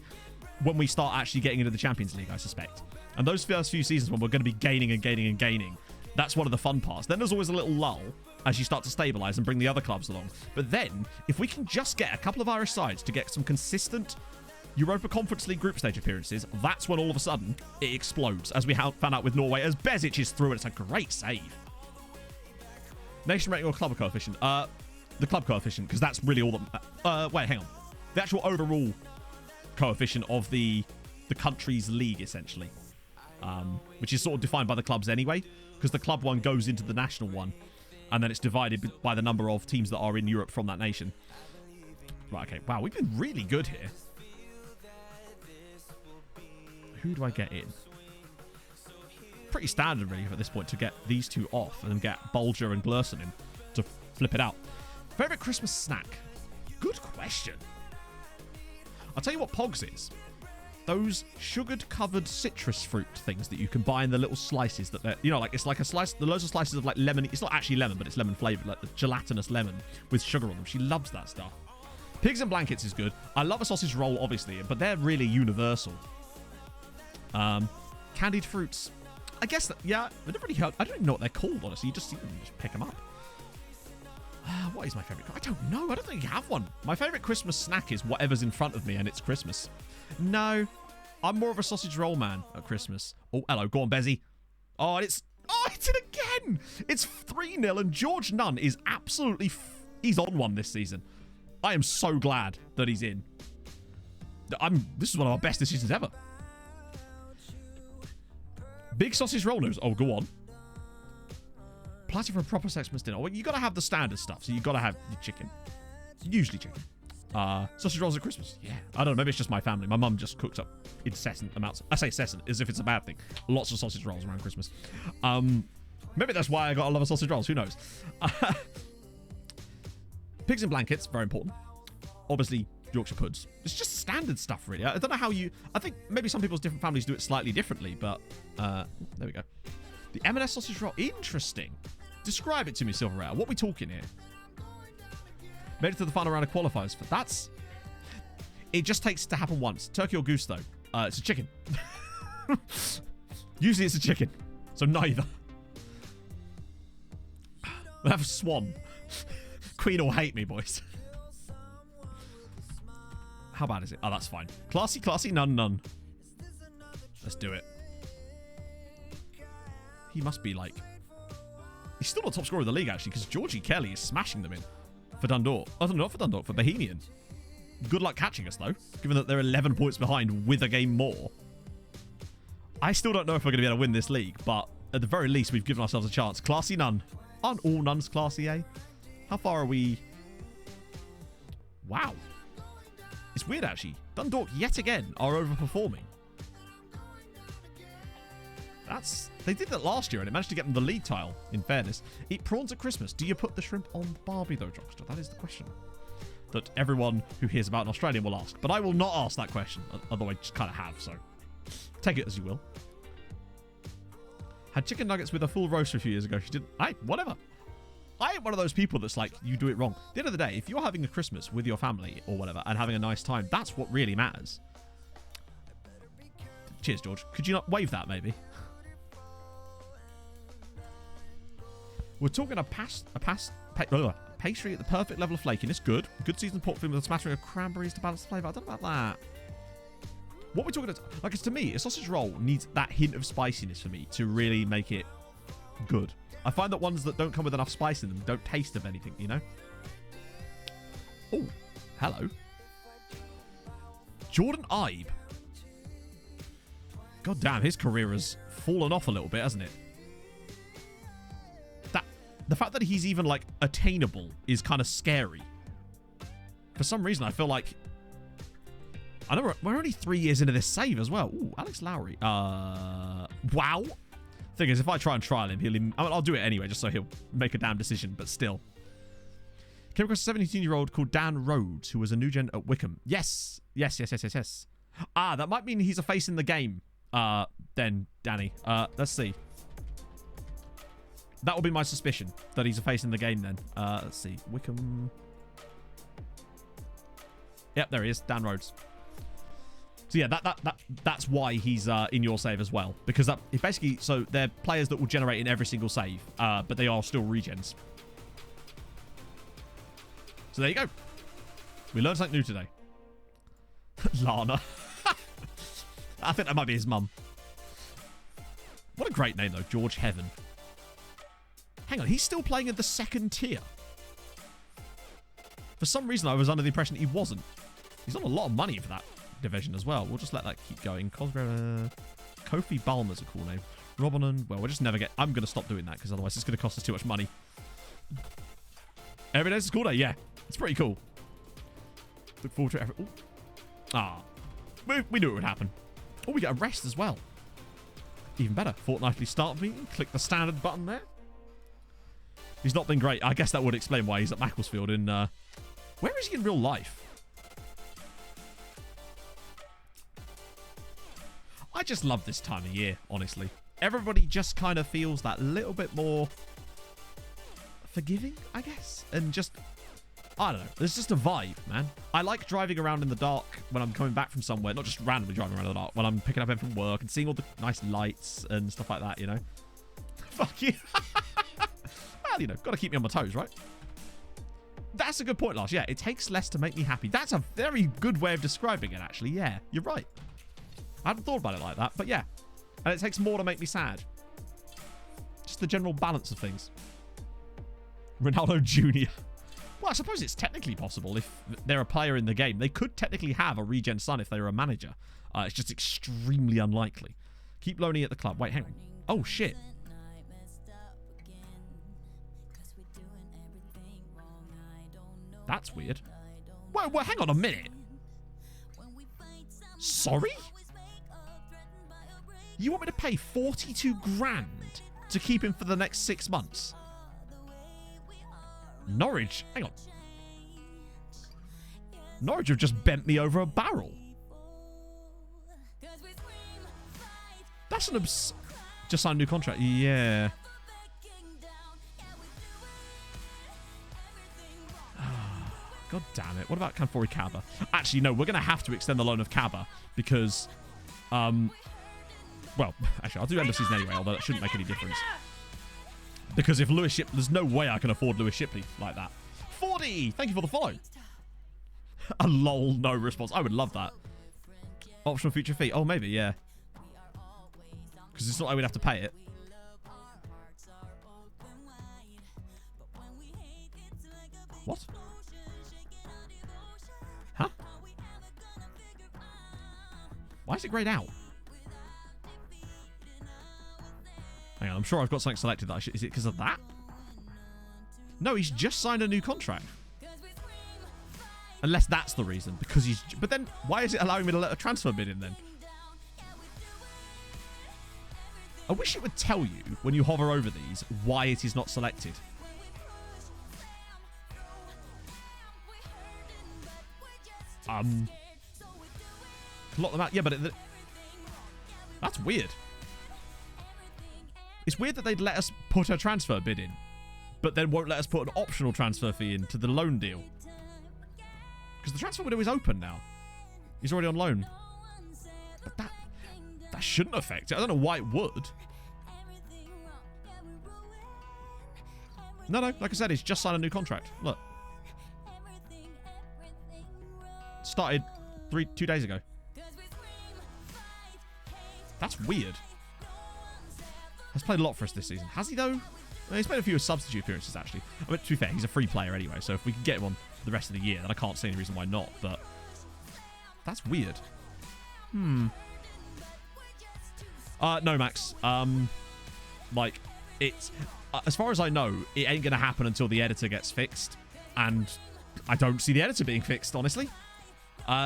when we start actually getting into the Champions League, I suspect. And those first few seasons when we're going to be gaining and gaining and gaining, that's one of the fun parts. Then there's always a little lull as you start to stabilise and bring the other clubs along. But then, if we can just get a couple of Irish sides to get some consistent Europa Conference League group stage appearances, that's when all of a sudden it explodes, as we found out with Norway, as Bezic is through, and it's a great save. Nation rating or club coefficient? The club coefficient, because that's really all that... wait, hang on. The actual overall coefficient of the country's league, essentially. Which is sort of defined by the clubs anyway, because the club one goes into the national one, and then it's divided by the number of teams that are in Europe from that nation. Right, okay. Wow, we've been really good here. Who do I get in? Pretty standard, really, at this point, to get these two off and then get Bulger and Glerson in to flip it out. Favorite Christmas snack? Good question. I'll tell you what Pogs is. Those sugared-covered citrus fruit things that you can buy in the little slices that they're, you know, like, it's like a slice, the loads of slices of like lemon. It's not actually lemon, but it's lemon flavored, like the gelatinous lemon with sugar on them. She loves that stuff. Pigs and blankets is good. I love a sausage roll, obviously, but they're really universal. Candied fruits. I guess that, yeah, I don't even know what they're called, honestly. You just see them and just pick them up. What is my favorite? I don't know. I don't think you have one. My favorite Christmas snack is whatever's in front of me and it's Christmas. No, I'm more of a sausage roll man at Christmas. Oh, hello. Go on, Bezzy. Oh, it's it again. It's 3-0 and George Nunn is absolutely... he's on one this season. I am so glad that he's in. This is one of our best decisions ever. Big sausage roll news. Oh, go on. Platter for a proper Xmas dinner. Well, you got to have the standard stuff. So you got to have your chicken. Usually chicken. Sausage rolls at Christmas. Yeah. I don't know. Maybe it's just my family. My mum just cooks up incessant amounts. I say incessant as if it's a bad thing. Lots of sausage rolls around Christmas. Maybe that's why I got a lot of sausage rolls. Who knows? Pigs and blankets. Very important. Obviously, Yorkshire puds. It's just standard stuff, really. I don't know how you... I think maybe some people's different families do it slightly differently, but there we go. The M&S sausage roll. Interesting. Describe it to me, Silver Rail. What are we talking here? Made it to the final round of qualifiers. But that's... It just takes it to happen once. Turkey or goose, though? It's a chicken. Usually it's a chicken. So neither. We'll have a swan. Queen will hate me, boys. How bad is it? Oh, that's fine. Classy, classy, none, none. Let's do it. He must be like... He's still not top scorer of the league, actually, because Georgie Kelly is smashing them in for Dundalk. Oh, no, not for Dundalk, for Bohemian. Good luck catching us, though, given that they're 11 points behind with a game more. I still don't know if we're going to be able to win this league, but at the very least, we've given ourselves a chance. Classy Nun. Aren't all nuns classy, eh? How far are we? Wow. It's weird, actually. Dundalk, yet again, are overperforming. They did that last year, and it managed to get them the league tile, in fairness. Eat prawns at Christmas. Do you put the shrimp on Barbie, though, Jockster? That is the question that everyone who hears about in Australia will ask. But I will not ask that question, although I just kind of have, so take it as you will. Had chicken nuggets with a full roast a few years ago. She didn't. Whatever. I ain't one of those people that's like, you do it wrong. At the end of the day, if you're having a Christmas with your family or whatever and having a nice time, that's what really matters. Cheers, George. Could you not wave that, maybe? We're talking a pastry at the perfect level of flakiness. Good. Good seasoned pork filling with a smattering of cranberries to balance the flavour. I don't know about that. What we're talking about, like, it's to me, a sausage roll needs that hint of spiciness for me to really make it good. I find that ones that don't come with enough spice in them don't taste of anything, you know? Oh, hello. Jordan Ibe. God damn, his career has fallen off a little bit, hasn't it? The fact that he's even, like, attainable is kind of scary. For some reason, I feel like... I know we're only 3 years into this save as well. Ooh, Alex Lowry. Wow. Thing is, if I try and trial him, I'll do it anyway, just so he'll make a damn decision, but still. Came across a 17-year-old called Dan Rhodes, who was a new gen at Wickham. Yes. Yes. Ah, that might mean he's a face in the game, then, Danny. Let's see. That will be my suspicion, that he's a face in the game then. Let's see. Wickham. Yep, there he is. Dan Rhodes. So yeah, that's why he's in your save as well. Because that basically, so they're players that will generate in every single save, but they are still regens. So there you go. We learned something new today. Lana. I think that might be his mum. What a great name though, George Heaven. Hang on, he's still playing in the second tier. For some reason, I was under the impression he wasn't. He's on a lot of money for that division as well. We'll just let that keep going. Kofi Balmer's a cool name. Robonan, well, we'll just never get... I'm going to stop doing that because otherwise it's going to cost us too much money. Every day's a school day, yeah. It's pretty cool. Look forward to it. Ooh. Ah. We knew it would happen. Oh, we get a rest as well. Even better. Fortnightly start meeting. Click the standard button there. He's not been great. I guess that would explain why he's at Macclesfield in... where is he in real life? I just love this time of year, honestly. Everybody just kind of feels that little bit more forgiving, I guess. And just... I don't know. There's just a vibe, man. I like driving around in the dark when I'm coming back from somewhere. Not just randomly driving around in the dark. When I'm picking up everything from work and seeing all the nice lights and stuff like that, you know? Fuck you. Well, you know, got to keep me on my toes, right? That's a good point, Lars. Yeah, it takes less to make me happy. That's a very good way of describing it, actually. Yeah, you're right. I hadn't thought about it like that, but yeah. And it takes more to make me sad. Just the general balance of things. Ronaldo Jr. Well, I suppose it's technically possible if they're a player in the game. They could technically have a regen son if they were a manager. It's just extremely unlikely. Keep loaning at the club. Wait, hang on. Oh, shit. That's weird. Wait, hang on a minute. Sorry? You want me to pay 42 grand to keep him for the next 6 months? Norwich? Hang on. Norwich have just bent me over a barrel. That's an just signed a new contract. Yeah. God damn it. What about Kanfori Kaba? Actually, no, we're going to have to extend the loan of Kaba because, well, actually, I'll do end of season anyway, although that shouldn't make any difference. Because if Lewis Shipley, there's no way I can afford Lewis Shipley like that. 40! Thank you for the follow. A lol, no response. I would love that. Optional feature fee. Oh, maybe, yeah. Because it's not like we'd have to pay it. What? Huh? Why is it grayed out? Hang on, I'm sure I've got something selected that I should... Is it because of that? No, he's just signed a new contract. Unless that's the reason, because he's... But then, why is it allowing me to let a transfer bid in then? I wish it would tell you, when you hover over these, why it is not selected. Lock them out. Yeah, but that's weird. It's weird that they'd let us put a transfer bid in, but then won't let us put an optional transfer fee into the loan deal. Because the transfer window is open now. He's already on loan. But that shouldn't affect it. I don't know why it would. No, like I said, he's just signed a new contract. Look. Started 2 days ago. That's weird. Has played a lot for us this season. Has he, though? I mean, he's played a few substitute appearances, actually. I mean, to be fair, he's a free player anyway, so if we can get him on the rest of the year, then I can't see any reason why not, but that's weird. No, Max. Like, it's... as far as I know, it ain't going to happen until the editor gets fixed, and I don't see the editor being fixed, honestly.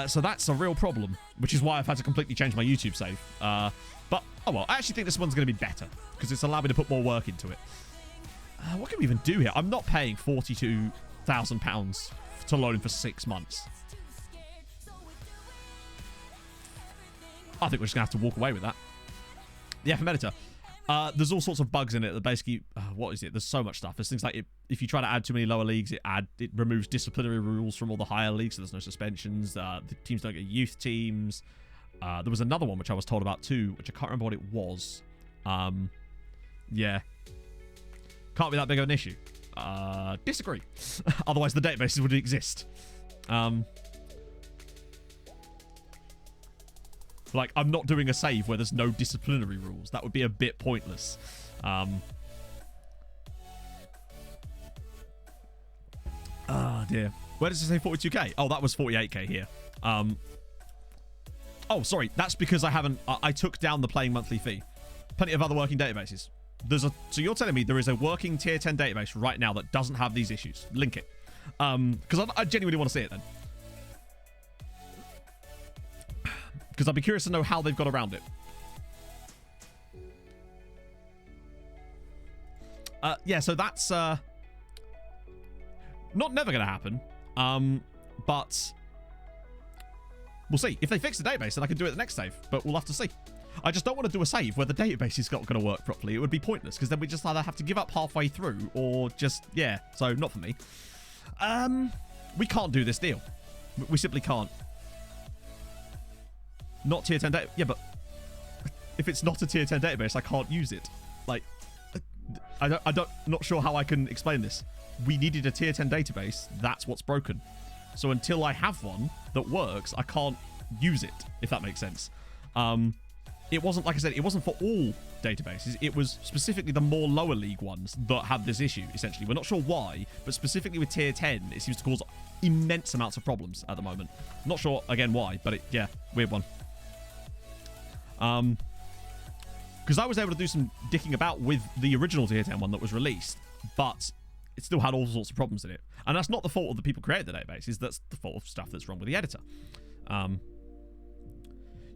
So that's a real problem, which is why I've had to completely change my YouTube save. But, oh well, I actually think this one's going to be better, because it's allowed me to put more work into it. What can we even do here? I'm not paying £42,000 to loan for 6 months. I think we're just going to have to walk away with that. The FM editor. There's all sorts of bugs in it that basically... what is it? There's so much stuff. There's things like if you try to add too many lower leagues, it removes disciplinary rules from all the higher leagues, so there's no suspensions. The teams don't get youth teams. There was another one which I was told about too, which I can't remember what it was. Yeah. Can't be that big of an issue. Disagree. Otherwise the databases wouldn't exist. Like, I'm not doing a save where there's no disciplinary rules. That would be a bit pointless. Dear. Where does it say 42k? Oh, that was 48k here. Oh, sorry. That's because I took down the playing monthly fee. Plenty of other working databases. So you're telling me there is a working tier 10 database right now that doesn't have these issues. Link it. Because I genuinely want to see it then. Because I'd be curious to know how they've got around it. Yeah, so that's not never going to happen. But we'll see. If they fix the database, then I can do it the next save. But we'll have to see. I just don't want to do a save where the database is not going to work properly. It would be pointless, because then we just either have to give up halfway through or just, yeah. So not for me. We can't do this deal. We simply can't. Not tier 10 data. Yeah, but if it's not a tier 10 database, I can't use it. Like, not sure how I can explain this. We needed a tier 10 database. That's what's broken. So until I have one that works, I can't use it, if that makes sense. It wasn't, like I said, it wasn't for all databases. It was specifically the more lower league ones that had this issue, essentially. We're not sure why, but specifically with tier 10, it seems to cause immense amounts of problems at the moment. Not sure, again, why, but yeah, weird one. Because I was able to do some dicking about with the original tier 10 one that was released, but it still had all sorts of problems in it. And that's not the fault of the people who created the databases, that's the fault of stuff that's wrong with the editor.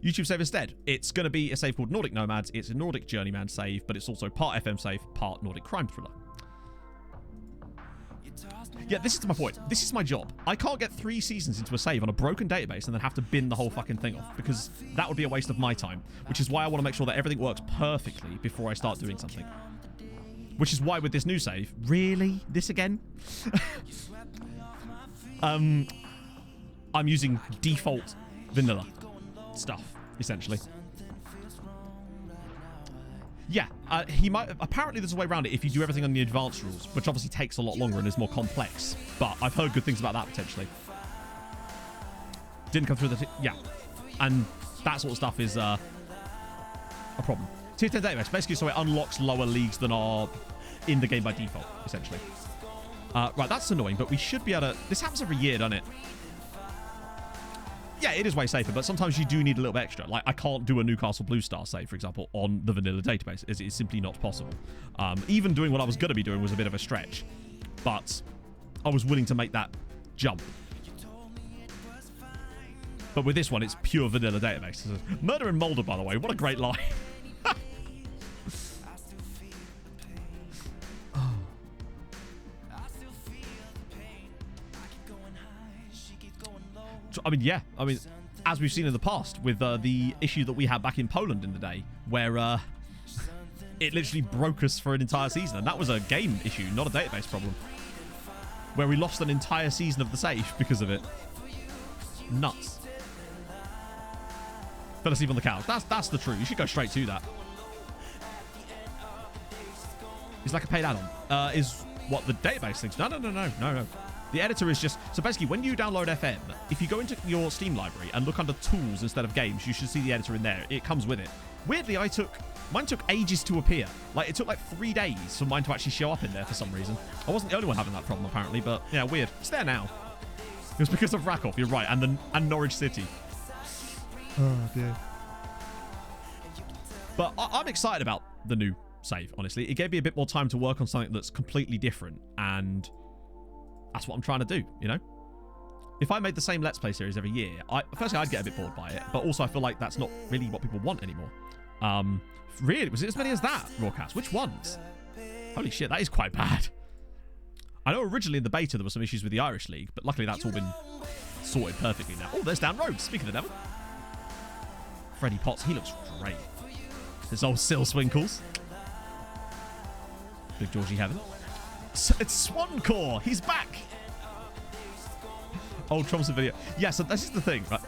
YouTube save instead. It's going to be a save called Nordic Nomads. It's a Nordic Journeyman save, but it's also part FM save, part Nordic Crime Thriller. Yeah, this is my point. This is my job. I can't get 3 seasons into a save on a broken database and then have to bin the whole fucking thing off, because that would be a waste of my time, which is why I want to make sure that everything works perfectly before I start doing something. Which is why with this new save, really? This again? I'm using default vanilla stuff, essentially. Yeah, he might... Apparently there's a way around it if you do everything on the advanced rules, which obviously takes a lot longer and is more complex. But I've heard good things about that, potentially. Didn't come through the... Yeah. And that sort of stuff is a problem. Tier 10 database, basically, so it unlocks lower leagues than are in the game by default, essentially. Right, that's annoying, but we should be able to... This happens every year, doesn't it? Yeah, it is way safer, but sometimes you do need a little bit extra. Like, I can't do a Newcastle Blue Star save, for example, on the vanilla database. It's simply not possible. Even doing what I was going to be doing was a bit of a stretch. But I was willing to make that jump. But with this one, it's pure vanilla database. Murder in Mulder, by the way. What a great line. I mean, yeah. I mean, as we've seen in the past with the issue that we had back in Poland in the day, where it literally broke us for an entire season. And that was a game issue, not a database problem. Where we lost an entire season of the save because of it. Nuts. Fell asleep on the couch. That's the truth. You should go straight to that. It's like a paid add-on. Is what the database thinks. No. The editor is just... So basically, when you download FM, if you go into your Steam library and look under Tools instead of Games, you should see the editor in there. It comes with it. Weirdly, mine took ages to appear. Like, it took like 3 days for mine to actually show up in there for some reason. I wasn't the only one having that problem, apparently, but yeah, weird. It's there now. It was because of Rakoff, you're right, and Norwich City. Oh, dear. But I'm excited about the new save, honestly. It gave me a bit more time to work on something that's completely different, and... That's what I'm trying to do, you know? If I made the same Let's Play series every year, firstly, I'd get a bit bored by it, but also I feel like that's not really what people want anymore. Really? Was it as many as that, Rawcast? Which ones? Holy shit, that is quite bad. I know originally in the beta there were some issues with the Irish League, but luckily that's all been sorted perfectly now. Oh, there's Dan Rhodes, speaking of the devil. Freddie Potts, he looks great. There's old Sil Swinkles. Big Georgie Heaven. It's Swancore. He's back. Old Thompson video. Yeah, so this is the thing. Right?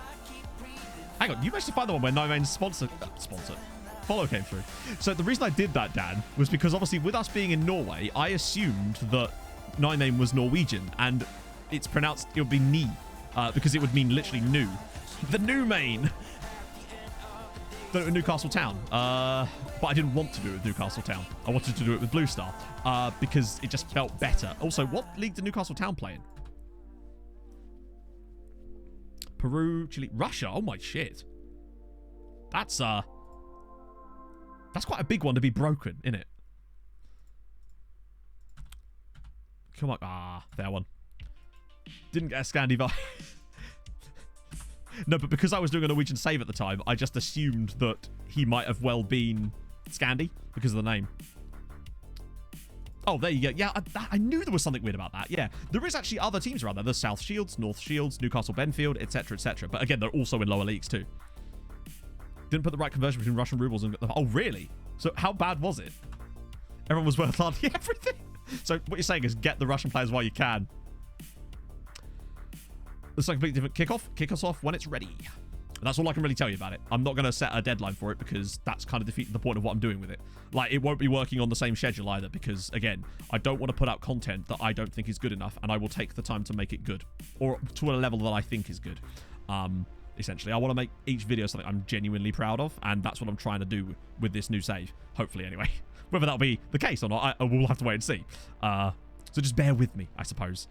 Hang on. You managed to find the one where Nomads follow came through. So the reason I did that, Dan, was because obviously with us being in Norway, I assumed that Nine was Norwegian and it's pronounced, it would be Ni, because it would mean literally new. The new main. Done it with Newcastle Town, but I didn't want to do it with Newcastle Town. I wanted to do it with Blue Star because it just felt better. Also, what league did Newcastle Town play in? Peru, Chile, Russia. Oh my shit! That's quite a big one to be broken, isn't it? Come on, fair one. Didn't get a Scandi vibe. No, but because I was doing a Norwegian save at the time, I just assumed that he might have well been Scandi because of the name. Oh, there you go. Yeah, I knew there was something weird about that. Yeah, there is actually other teams around there. There's South Shields, North Shields, Newcastle Benfield, etc., etc. But again, they're also in lower leagues too. Didn't put the right conversion between Russian rubles and... Oh, really? So how bad was it? Everyone was worth hardly everything. So what you're saying is get the Russian players while you can. It's like a completely different kickoff. Kick us off when it's ready. And that's all I can really tell you about it. I'm not going to set a deadline for it because that's kind of defeating the point of what I'm doing with it. Like, it won't be working on the same schedule either because, again, I don't want to put out content that I don't think is good enough, and I will take the time to make it good or to a level that I think is good. Essentially, I want to make each video something I'm genuinely proud of, and that's what I'm trying to do with this new save. Hopefully, anyway. Whether that'll be the case or not, I will have to wait and see. So just bear with me, I suppose.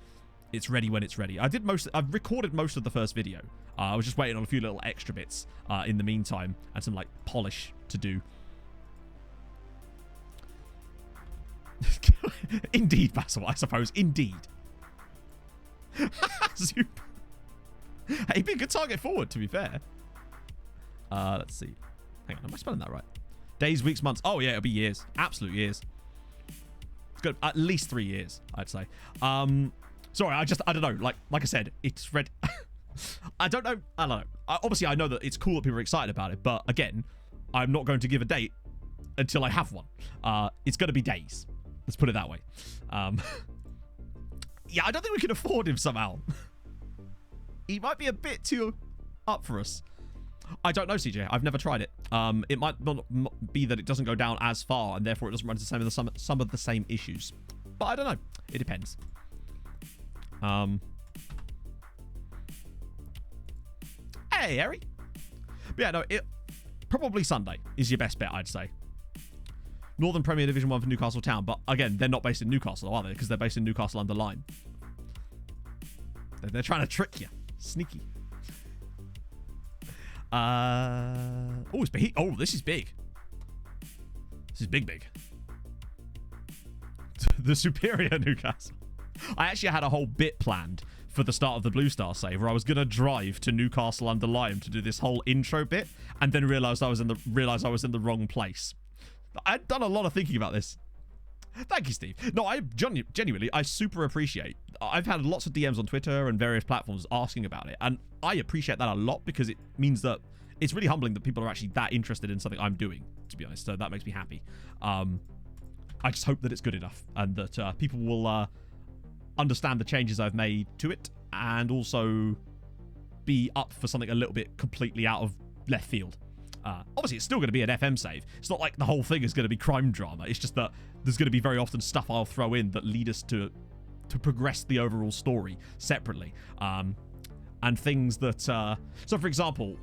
It's ready when it's ready. I've recorded most of the first video. I was just waiting on a few little extra bits in the meantime and some like polish to do. Indeed, Basil, I suppose. Indeed. Super. Hey, he'd be a good target forward, to be fair. Let's see. Hang on, am I spelling that right? Days, weeks, months. Oh, yeah, it'll be years. Absolute years. It's good. At least 3 years, I'd say. Sorry, I don't know. Like I said, it's red. I don't know. Obviously, I know that it's cool that people are excited about it, but again, I'm not going to give a date until I have one. It's going to be days. Let's put it that way. Yeah, I don't think we can afford him somehow. He might be a bit too up for us. I don't know, CJ. I've never tried it. It might not be that it doesn't go down as far, and therefore it doesn't run into some of the same issues. But I don't know. It depends. Hey, Harry. But yeah, no, probably Sunday is your best bet, I'd say. Northern Premier Division 1 for Newcastle Town. But again, they're not based in Newcastle, are they? Because they're based in Newcastle under Lyme. They're trying to trick you. Sneaky. Oh, it's big. Oh, this is big. This is big. The superior Newcastle. I actually had a whole bit planned for the start of the Blue Star save where I was going to drive to Newcastle under Lyme to do this whole intro bit and then realised I was in the wrong place. I'd done a lot of thinking about this. Thank you, Steve. No, I genuinely, I super appreciate. I've had lots of DMs on Twitter and various platforms asking about it, and I appreciate that a lot because it means that it's really humbling that people are actually that interested in something I'm doing, to be honest. So that makes me happy. I just hope that it's good enough and that people will understand the changes I've made to it and also be up for something a little bit completely out of left field. Obviously, it's still going to be an FM save. It's not like the whole thing is going to be crime drama. It's just that there's going to be very often stuff I'll throw in that lead us to progress the overall story separately. And things that... so, for example,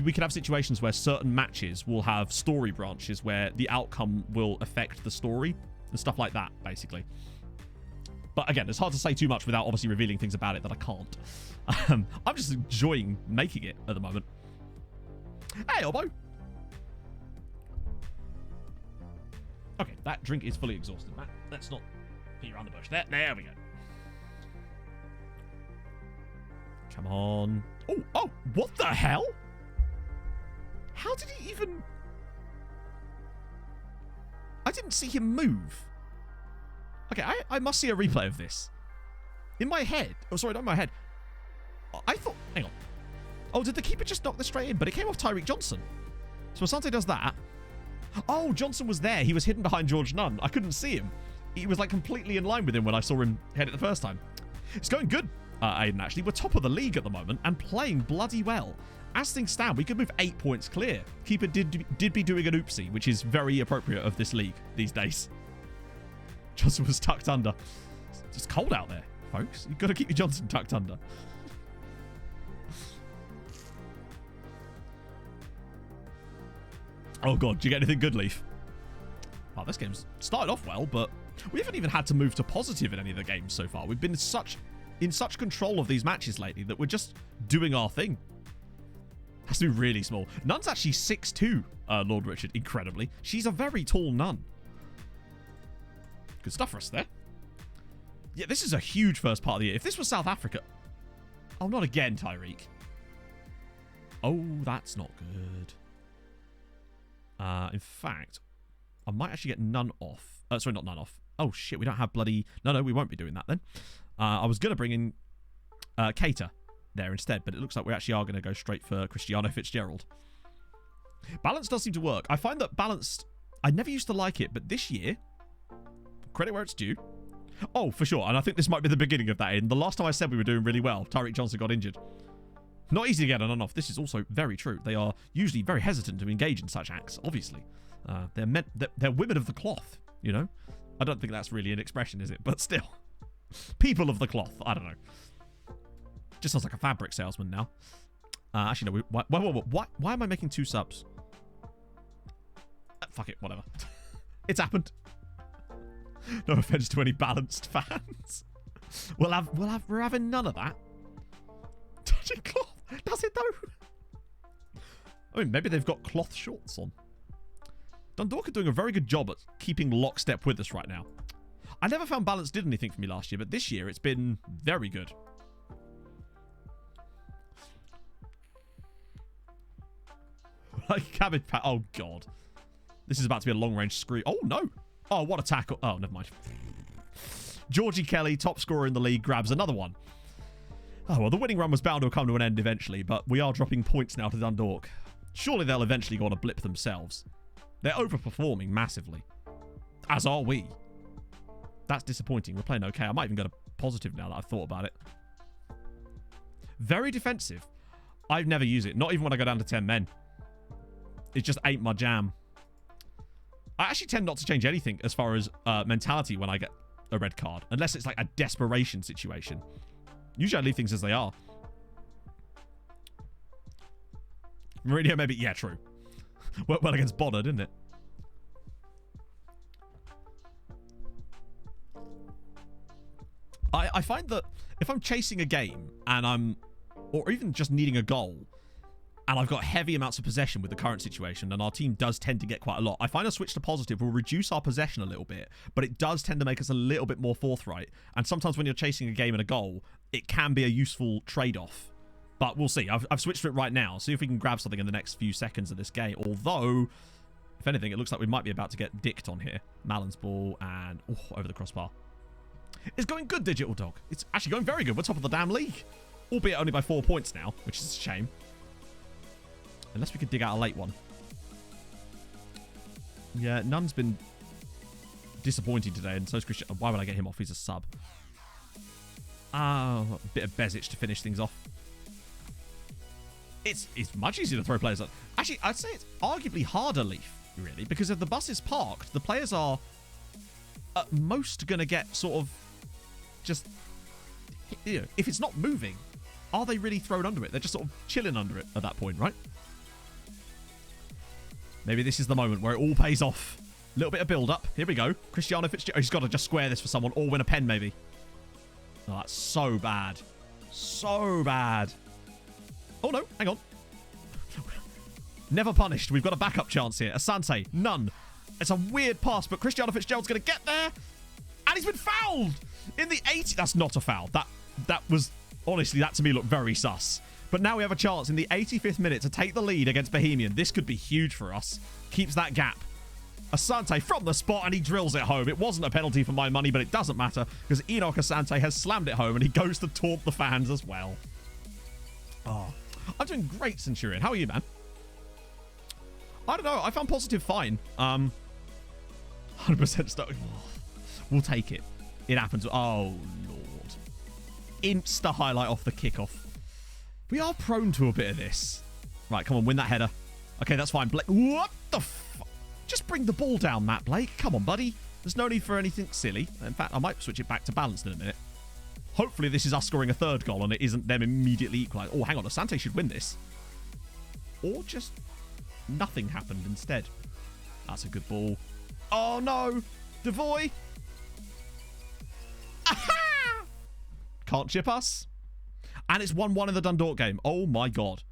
we could have situations where certain matches will have story branches where the outcome will affect the story and stuff like that, basically. But again, it's hard to say too much without obviously revealing things about it that I can't. I'm just enjoying making it at the moment. Hey, Elbow. Okay, that drink is fully exhausted, Matt. Let's not beat around the bush. There we go. Come on. Oh, what the hell? How did he even... I didn't see him move. Okay, I must see a replay of this. In my head... Oh, sorry, not in my head. I thought... Hang on. Oh, did the keeper just knock this straight in? But it came off Tyreek Johnson. So Asante does that. Oh, Johnson was there. He was hidden behind George Nunn. I couldn't see him. He was like completely in line with him when I saw him head it the first time. It's going good, Aiden, actually. We're top of the league at the moment and playing bloody well. As things stand, we could move 8 points clear. Keeper did be doing an oopsie, which is very appropriate of this league these days. Johnson was tucked under. It's cold out there, folks. You've got to keep your Johnson tucked under. Oh, God. Do you get anything good, Leaf? Oh, this game's started off well, but we haven't even had to move to positive in any of the games so far. We've been in such control of these matches lately that we're just doing our thing. Has to be really small. Nunn's actually 6'2", Lord Richard, incredibly. She's a very tall nun. Good stuff for us there. Yeah, this is a huge first part of the year. If this was South Africa... Oh, not again, Tyreek. Oh, that's not good. In fact, I might actually get Nunn off. Sorry, not Nunn off. Oh, shit, we don't have bloody... No, we won't be doing that then. I was going to bring in Keita there instead, but it looks like we actually are going to go straight for Cristiano Fitzgerald. Balance does seem to work. I find that balanced... I never used to like it, but this year... Credit where it's due. Oh, for sure. And I think this might be the beginning of that. In the last time I said we were doing really well, Tyreek Johnson got injured. Not easy to get on and off. This is also very true. They are usually very hesitant to engage in such acts, obviously. They're women of the cloth, you know? I don't think that's really an expression, is it? But still. People of the cloth. I don't know. Just sounds like a fabric salesman now. Actually, no. Why am I making 2 subs? Fuck it. Whatever. It's happened. No offense to any balanced fans. We're having none of that. Touching cloth. Does it though? I mean, maybe they've got cloth shorts on. Dundalk are doing a very good job at keeping lockstep with us right now. I never found balance did anything for me last year, but this year it's been very good. Like cabbage pat. Oh, God. This is about to be a long-range screw. Oh, no. Oh, what a tackle. Oh, never mind. Georgie Kelly, top scorer in the league, grabs another one. Oh, well, the winning run was bound to come to an end eventually, but we are dropping points now to Dundalk. Surely they'll eventually go on a blip themselves. They're overperforming massively. As are we. That's disappointing. We're playing okay. I might even go to positive now that I've thought about it. Very defensive. I've never used it. Not even when I go down to 10 men. It just ain't my jam. I actually tend not to change anything as far as mentality when I get a red card. Unless it's like a desperation situation. Usually I leave things as they are. Mourinho maybe... Yeah, true. Worked well against Bonner, didn't it? I find that if I'm chasing a game and or even just needing a goal, and I've got heavy amounts of possession with the current situation, and our team does tend to get quite a lot, I find a switch to positive will reduce our possession a little bit, but it does tend to make us a little bit more forthright. And sometimes when you're chasing a game and a goal, it can be a useful trade-off. But we'll see. I've switched to it right now. See if we can grab something in the next few seconds of this game. Although, if anything, it looks like we might be about to get dicked on here. Malon's ball and over the crossbar. It's going good, Digital Dog. It's actually going very good. We're top of the damn league. Albeit only by 4 points now, which is a shame. Unless we could dig out a late one. Yeah, Nunn's been disappointing today, and so's Christian. Why would I get him off? He's a sub. A bit of Bezic to finish things off. It's much easier to throw players up. Actually, I'd say it's arguably harder, Leaf, really, because if the bus is parked, the players are at most going to get sort of just, you know, if it's not moving, are they really thrown under it? They're just sort of chilling under it at that point, right? Maybe this is the moment where it all pays off. A little bit of build-up. Here we go. Cristiano Fitzgerald. He's got to just square this for someone or win a pen, maybe. Oh, that's so bad. So bad. Oh, no. Hang on. Never punished. We've got a backup chance here. Asante. None. It's a weird pass, but Cristiano Fitzgerald's going to get there. And he's been fouled. In the 80... That's not a foul. That was... Honestly, that to me looked very sus. But now we have a chance in the 85th minute to take the lead against Bohemian. This could be huge for us. Keeps that gap. Asante from the spot, and he drills it home. It wasn't a penalty for my money, but it doesn't matter because Enoch Asante has slammed it home, and he goes to taunt the fans as well. Oh, I'm doing great, Centurion. How are you, man? I don't know. I found positive fine. 100% stuck. We'll take it. It happens. Oh, Lord. Insta highlight off the kickoff. We are prone to a bit of this. Right, come on, win that header. Okay, that's fine. Blake. What the fuck? Just bring the ball down, Matt Blake. Come on, buddy. There's no need for anything silly. In fact, I might switch it back to balanced in a minute. Hopefully this is us scoring a third goal and it isn't them immediately equalised. Oh, hang on. Asante should win this. Or just nothing happened instead. That's a good ball. Oh, no. Devoy. Aha! Can't chip us. And it's 1-1 in the Dundalk game. Oh, my God.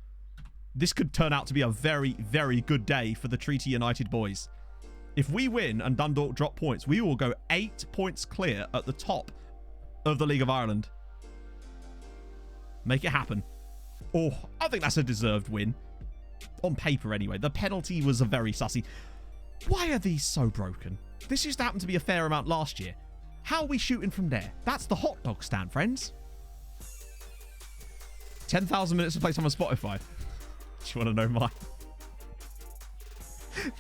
This could turn out to be a very, very good day for the Treaty United boys. If we win and Dundalk drop points, we will go 8 points clear at the top of the League of Ireland. Make it happen. Oh, I think that's a deserved win. On paper, anyway. The penalty was a very sussy. Why are these so broken? This used to happen to be a fair amount last year. How are we shooting from there? That's the hot dog stand, friends. 10,000 minutes to play some on Spotify. Do you want to know mine?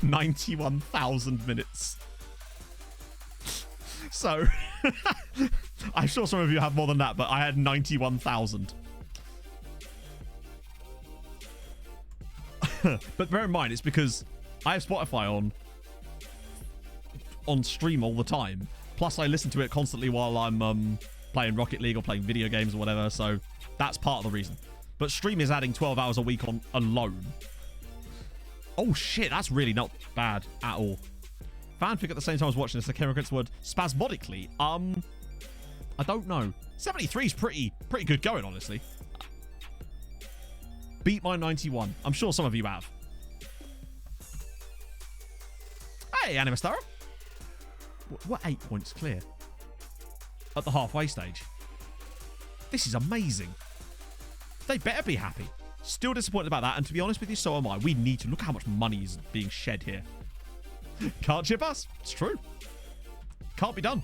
91,000 minutes. So, I'm sure some of you have more than that, but I had 91,000. But bear in mind, it's because I have Spotify on stream all the time. Plus, I listen to it constantly while I'm playing Rocket League or playing video games or whatever. So that's part of the reason. But stream is adding 12 hours a week on alone. Oh shit, that's really not bad at all. Fanfic at the same time as watching this, the came against the word spasmodically. I don't know. 73 is pretty good going, honestly. Beat my 91. I'm sure some of you have. Hey, Animastar. What 8 points clear? At the halfway stage. This is amazing. They better be happy. Still disappointed about that, and to be honest with you, so am I. We need to look how much money is being shed here. Can't chip us. It's true. Can't be done.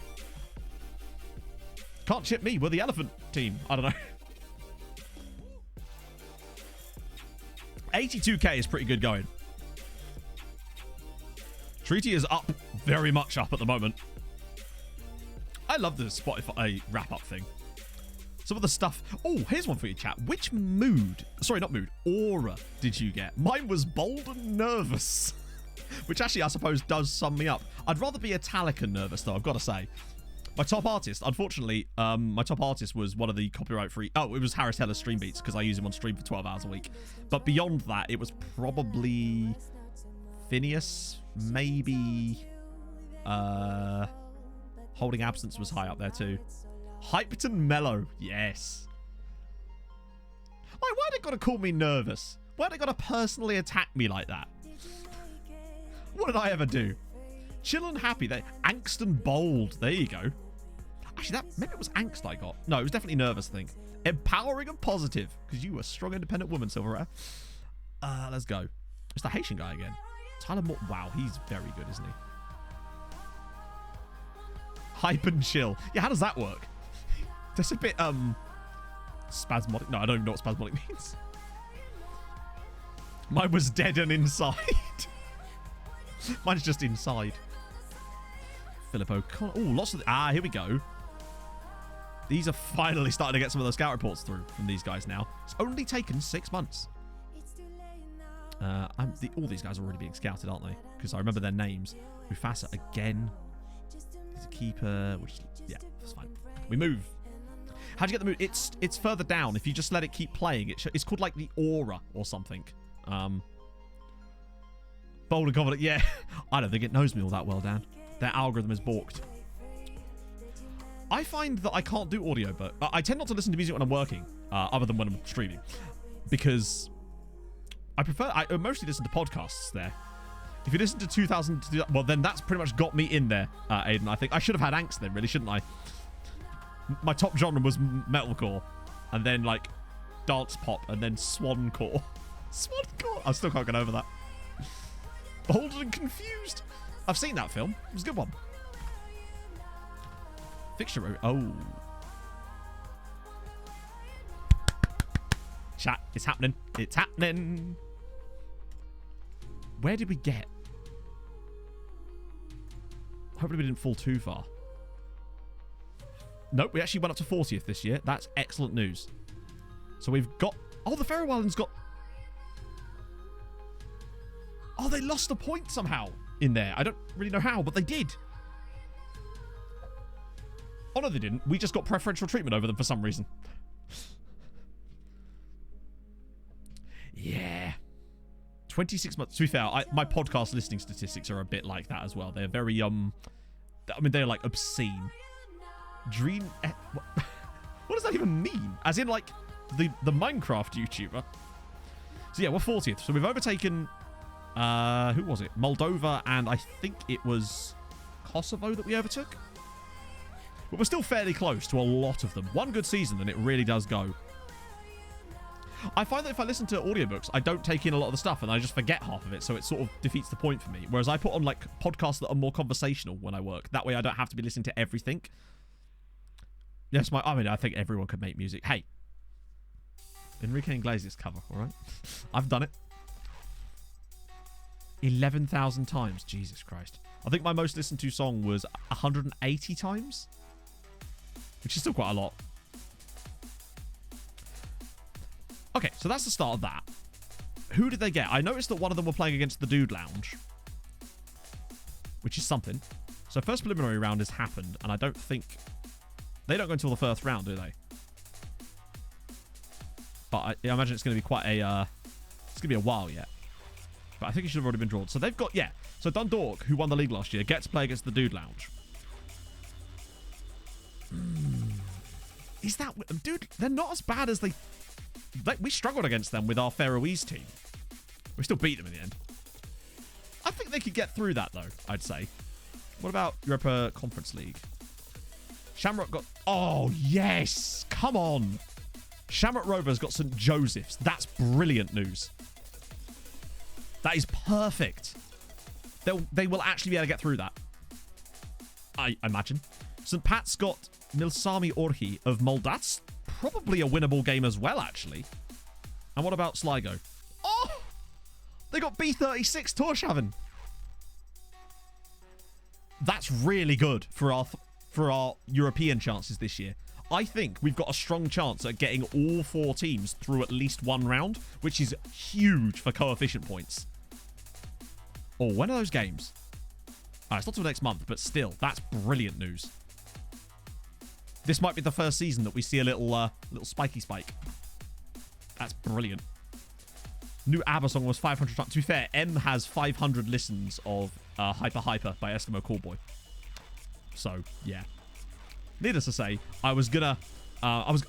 Can't chip me. We're the elephant team. I don't know. 82k is pretty good going. Treaty is up, very much up at the moment. I love the Spotify wrap-up thing. Some of the stuff... Oh, here's one for you, chat. Which mood... Sorry, not mood. Aura did you get? Mine was bold and nervous. Which actually, I suppose, does sum me up. I'd rather be italic and nervous, though, I've got to say. My top artist, unfortunately, my top artist was one of the copyright-free... Oh, it was Harris Heller's Stream Beats, because I use him on stream for 12 hours a week. But beyond that, it was probably... Phineas, maybe... Holding Absence was high up there, too. Hyped and mellow. Yes. Like, why they gotta call me nervous? Why they gotta personally attack me like that? What did I ever do? Chill and happy. Angst and bold. There you go. Actually, maybe it was angst I got. No, it was definitely nervous, I think. Empowering and positive. Because you were a strong, independent woman, Silver. Let's go. It's the Haitian guy again. Tyler Moore. Wow, he's very good, isn't he? Hype and chill. Yeah, how does that work? That's a bit, spasmodic. No, I don't even know what spasmodic means. Mine was dead and inside. Mine's just inside. Philip O'Connor. Oh, lots of... here we go. These are finally starting to get some of those scout reports through from these guys now. It's only taken 6 months. All these guys are already being scouted, aren't they? Because I remember their names. Mufasa again. He's a keeper. Yeah, that's fine. We move. How'd you get the move? It's further down. If you just let it keep playing, it's called like the aura or something. Bold and confident. Yeah, I don't think it knows me all that well, Dan. Their algorithm is balked. I find that I can't do audio, but I tend not to listen to music when I'm working, other than when I'm streaming, because I mostly listen to podcasts there. If you listen to 2000, well, then that's pretty much got me in there, Aiden. I think I should have had angst then, really, shouldn't I? My top genre was metalcore, and then like dance pop, and then swancore. Swancore. I still can't get over that. Bold and confused. I've seen that film. It was a good one. Fixture. Oh. Chat. It's happening. It's happening. Where did we get? Hopefully we didn't fall too far. Nope, we actually went up to 40th this year. That's excellent news. So we've got... Oh, the Faroe Islands got... Oh, they lost a point somehow in there. I don't really know how, but they did. Oh, no, they didn't. We just got preferential treatment over them for some reason. Yeah. 26 months. To be fair, my podcast listening statistics are a bit like that as well. They're very, I mean, they're like obscene. Dream... What does that even mean? As in, like, the Minecraft YouTuber. So, yeah, we're 40th. So we've overtaken... who was it? Moldova, and I think it was Kosovo that we overtook. But we're still fairly close to a lot of them. One good season, and it really does go. I find that if I listen to audiobooks, I don't take in a lot of the stuff, and I just forget half of it, so it sort of defeats the point for me. Whereas I put on, like, podcasts that are more conversational when I work. That way I don't have to be listening to everything. Yes, I think everyone could make music. Hey. Enrique Iglesias cover, alright? I've done it. 11,000 times. Jesus Christ. I think my most listened to song was 180 times. Which is still quite a lot. Okay, so that's the start of that. Who did they get? I noticed that one of them were playing against the Dude Lounge. Which is something. So first preliminary round has happened, and I don't think... They don't go until the first round, do they? But I imagine it's going to be quite a... it's going to be a while yet. But I think it should have already been drawn. So they've got... Yeah. So Dundalk, who won the league last year, gets to play against the Dude Lounge. Is that... Dude, they're not as bad as they... We struggled against them with our Faroese team. We still beat them in the end. I think they could get through that, though, I'd say. What about Europa Conference League? Shamrock got... Oh, yes! Come on! Shamrock Rovers got St. Joseph's. That's brilliant news. That is perfect. They will actually be able to get through that. I imagine. St. Pat's got Milsami Orhi of Moldats. Probably a winnable game as well, actually. And what about Sligo? Oh! They got B36 Torshavn. That's really good for our European chances this year. I think we've got a strong chance at getting all 4 teams through at least one round, which is huge for coefficient points. Oh, when are those games? It's not till next month, but still, that's brilliant news. This might be the first season that we see a little spiky spike. That's brilliant. New ABBA song was 500 times. To be fair, M has 500 listens of Hyper Hyper by Eskimo Callboy. So, yeah. needless to say, I was gonna...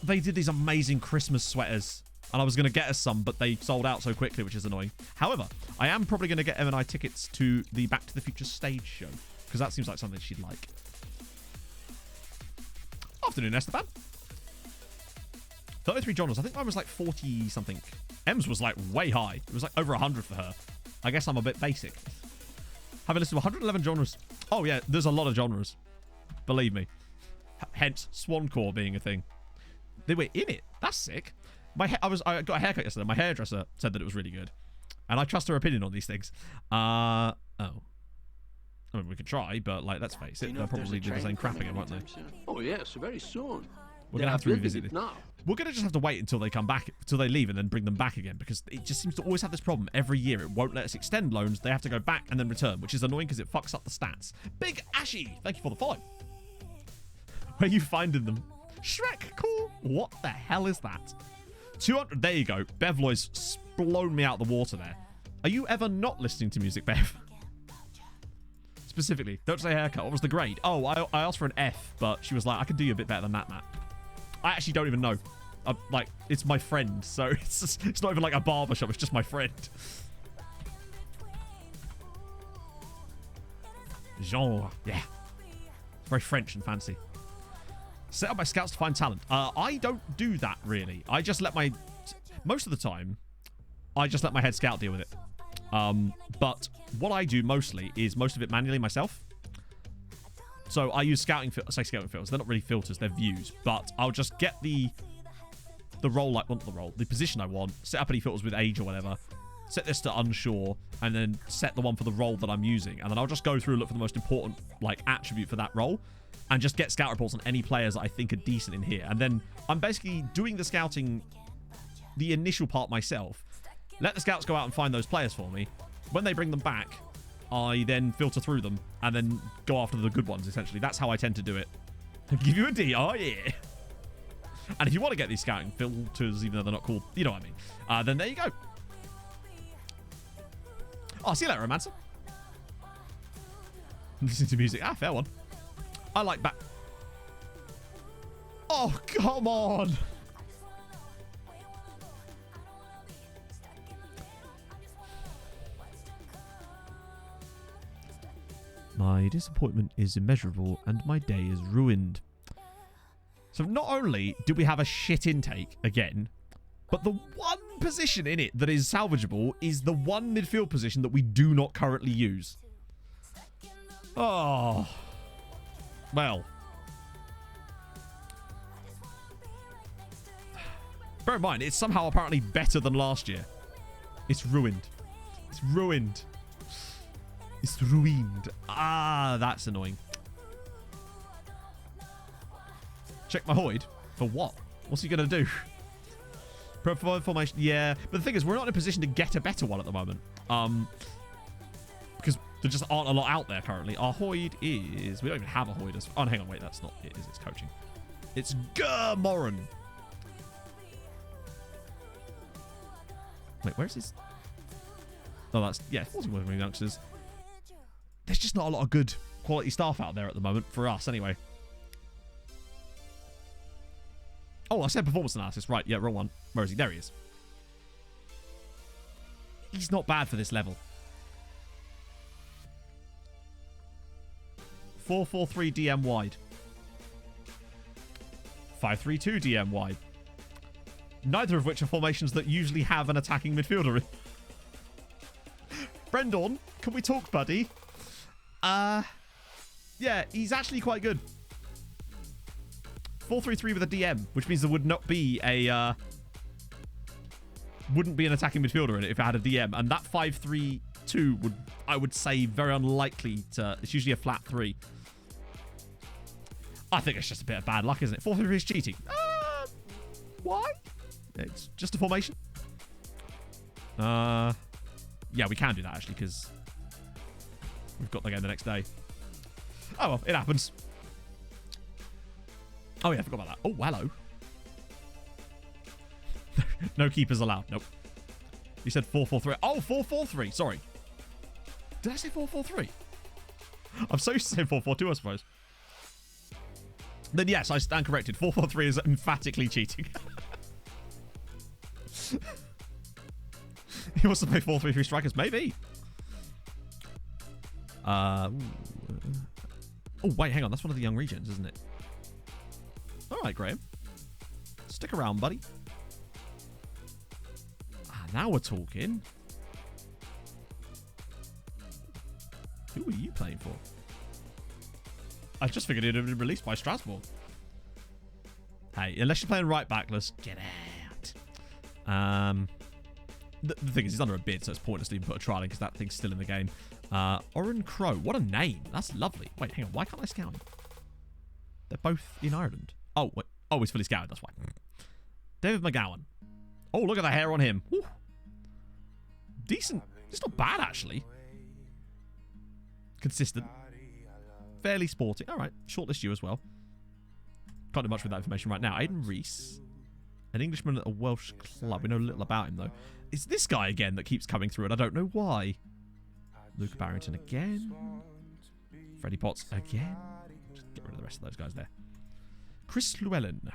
they did these amazing Christmas sweaters, and I was going to get us some, but they sold out so quickly, which is annoying. However, I am probably going to get M&I tickets to the Back to the Future stage show, because that seems like something she'd like. Afternoon, Esteban. 33 genres. I think mine was like 40-something. M's was like way high. It was like over 100 for her. I guess I'm a bit basic. Having listed 111 genres. Oh, yeah, there's a lot of genres. Believe me. Hence, Swancore being a thing. They were in it. That's sick. I got a haircut yesterday. My hairdresser said that it was really good. And I trust her opinion on these things. Oh. I mean, we could try, but, like, let's face it. They'll probably do the same crap again, won't they? Oh, yes, very soon. We're going to have to revisit it. We're going to just have to wait until they come back, until they leave, and then bring them back again, because it just seems to always have this problem every year. It won't let us extend loans. They have to go back and then return, which is annoying because it fucks up the stats. Big Ashy, thank you for the follow. Where are you finding them? Shrek, cool. What the hell is that? 200. There you go. Bevloy's blown me out the water there. Are you ever not listening to music, Bev? Specifically, don't say haircut. What was the grade? Oh, I asked for an F, but she was like, I can do you a bit better than that, Matt. I actually don't even know. Like, it's my friend, so it's not even like a barbershop. It's just my friend. Genre, yeah. It's very French and fancy. Set up by scouts to find talent. I don't do that, really. I just let my... Most of the time, I just let my head scout deal with it. But what I do mostly is most of it manually myself. So I use scouting filters. They're not really filters, they're views. But I'll just get the role I want, the position I want, set up any filters with age or whatever, set this to unsure, and then set the one for the role that I'm using. And then I'll just go through and look for the most important, like, attribute for that role, and just get scout reports on any players that I think are decent in here. And then I'm basically doing the scouting, the initial part myself. Let the scouts go out and find those players for me. When they bring them back, I then filter through them and then go after the good ones, essentially. That's how I tend to do it. Give you a D, oh yeah. And if you want to get these scouting filters, even though they're not cool, you know what I mean, then there you go. Oh, see you later, Romancer. Listen to music. Ah, fair one. I like back. Oh, come on. My disappointment is immeasurable and my day is ruined. So not only do we have a shit intake again, but the one position in it that is salvageable is the one midfield position that we do not currently use. Oh. Well. Bear in mind, it's somehow apparently better than last year. It's ruined. It's ruined. It's ruined. Ah, that's annoying. Check my Hoyd? For what? What's he going to do? Provide formation. Yeah. But the thing is, we're not in a position to get a better one at the moment. Because there just aren't a lot out there currently. Our Hoyd is... We don't even have a Hoyd. Oh, hang on. Wait, that's not it, is it? It's coaching. It's Gurmoran. Wait, where's his... Oh, that's... Yeah, 41 youngsters. There's just not a lot of good quality staff out there at the moment, for us anyway. Oh, I said performance analysis. Right, yeah, wrong one. Where is he? There he is. He's not bad for this level. 4-4-3 DM wide. 5-3-2 DM wide. Neither of which are formations that usually have an attacking midfielder in. Brendon, can we talk, buddy? Yeah, he's actually quite good. 4-3-3 with a DM, which means there would not be a wouldn't be an attacking midfielder in it if it had a DM, and that 5-3-2 would, I would say, very unlikely to. It's usually a flat 3. I think it's just a bit of bad luck, isn't it? 4-3-3 is cheating. Why? It's just a formation. Yeah, we can do that actually because we've got the game the next day. Oh well, it happens. Oh yeah, I forgot about that. Oh, hello. No keepers allowed. Nope. You said 4-4-3. Oh, 4-4-3. Sorry. Did I say 4-4-3? I'm so used to saying 4-4-2, I suppose. Then yes, I stand corrected. 4-4-3 is emphatically cheating. He wants to play 4-3-3 strikers, maybe. Oh wait, hang on. That's one of the young regions, isn't it? All right, Graham. Stick around, buddy. Now we're talking. Who are you playing for? I just figured it had been released by Strasbourg. Hey, unless you're playing right back, let's get out. The thing is, he's under a bid, so it's pointless to even put a trial in because that thing's still in the game. Oren Crow. What a name. That's lovely. Wait, hang on. Why can't I scout him? They're both in Ireland. Oh, wait. Oh, he's fully scouted. That's why. David McGowan. Oh, look at the hair on him. Woo. Decent. It's not bad, actually. Consistent. Fairly sporty. All right. Shortlist you as well. Can't do much with that information right now. Aidan Reese. An Englishman at a Welsh club. We know little about him, though. It's this guy again that keeps coming through, and I don't know why. Luke Barrington again. Freddie Potts again. Just get rid of the rest of those guys there. Chris Llewellyn.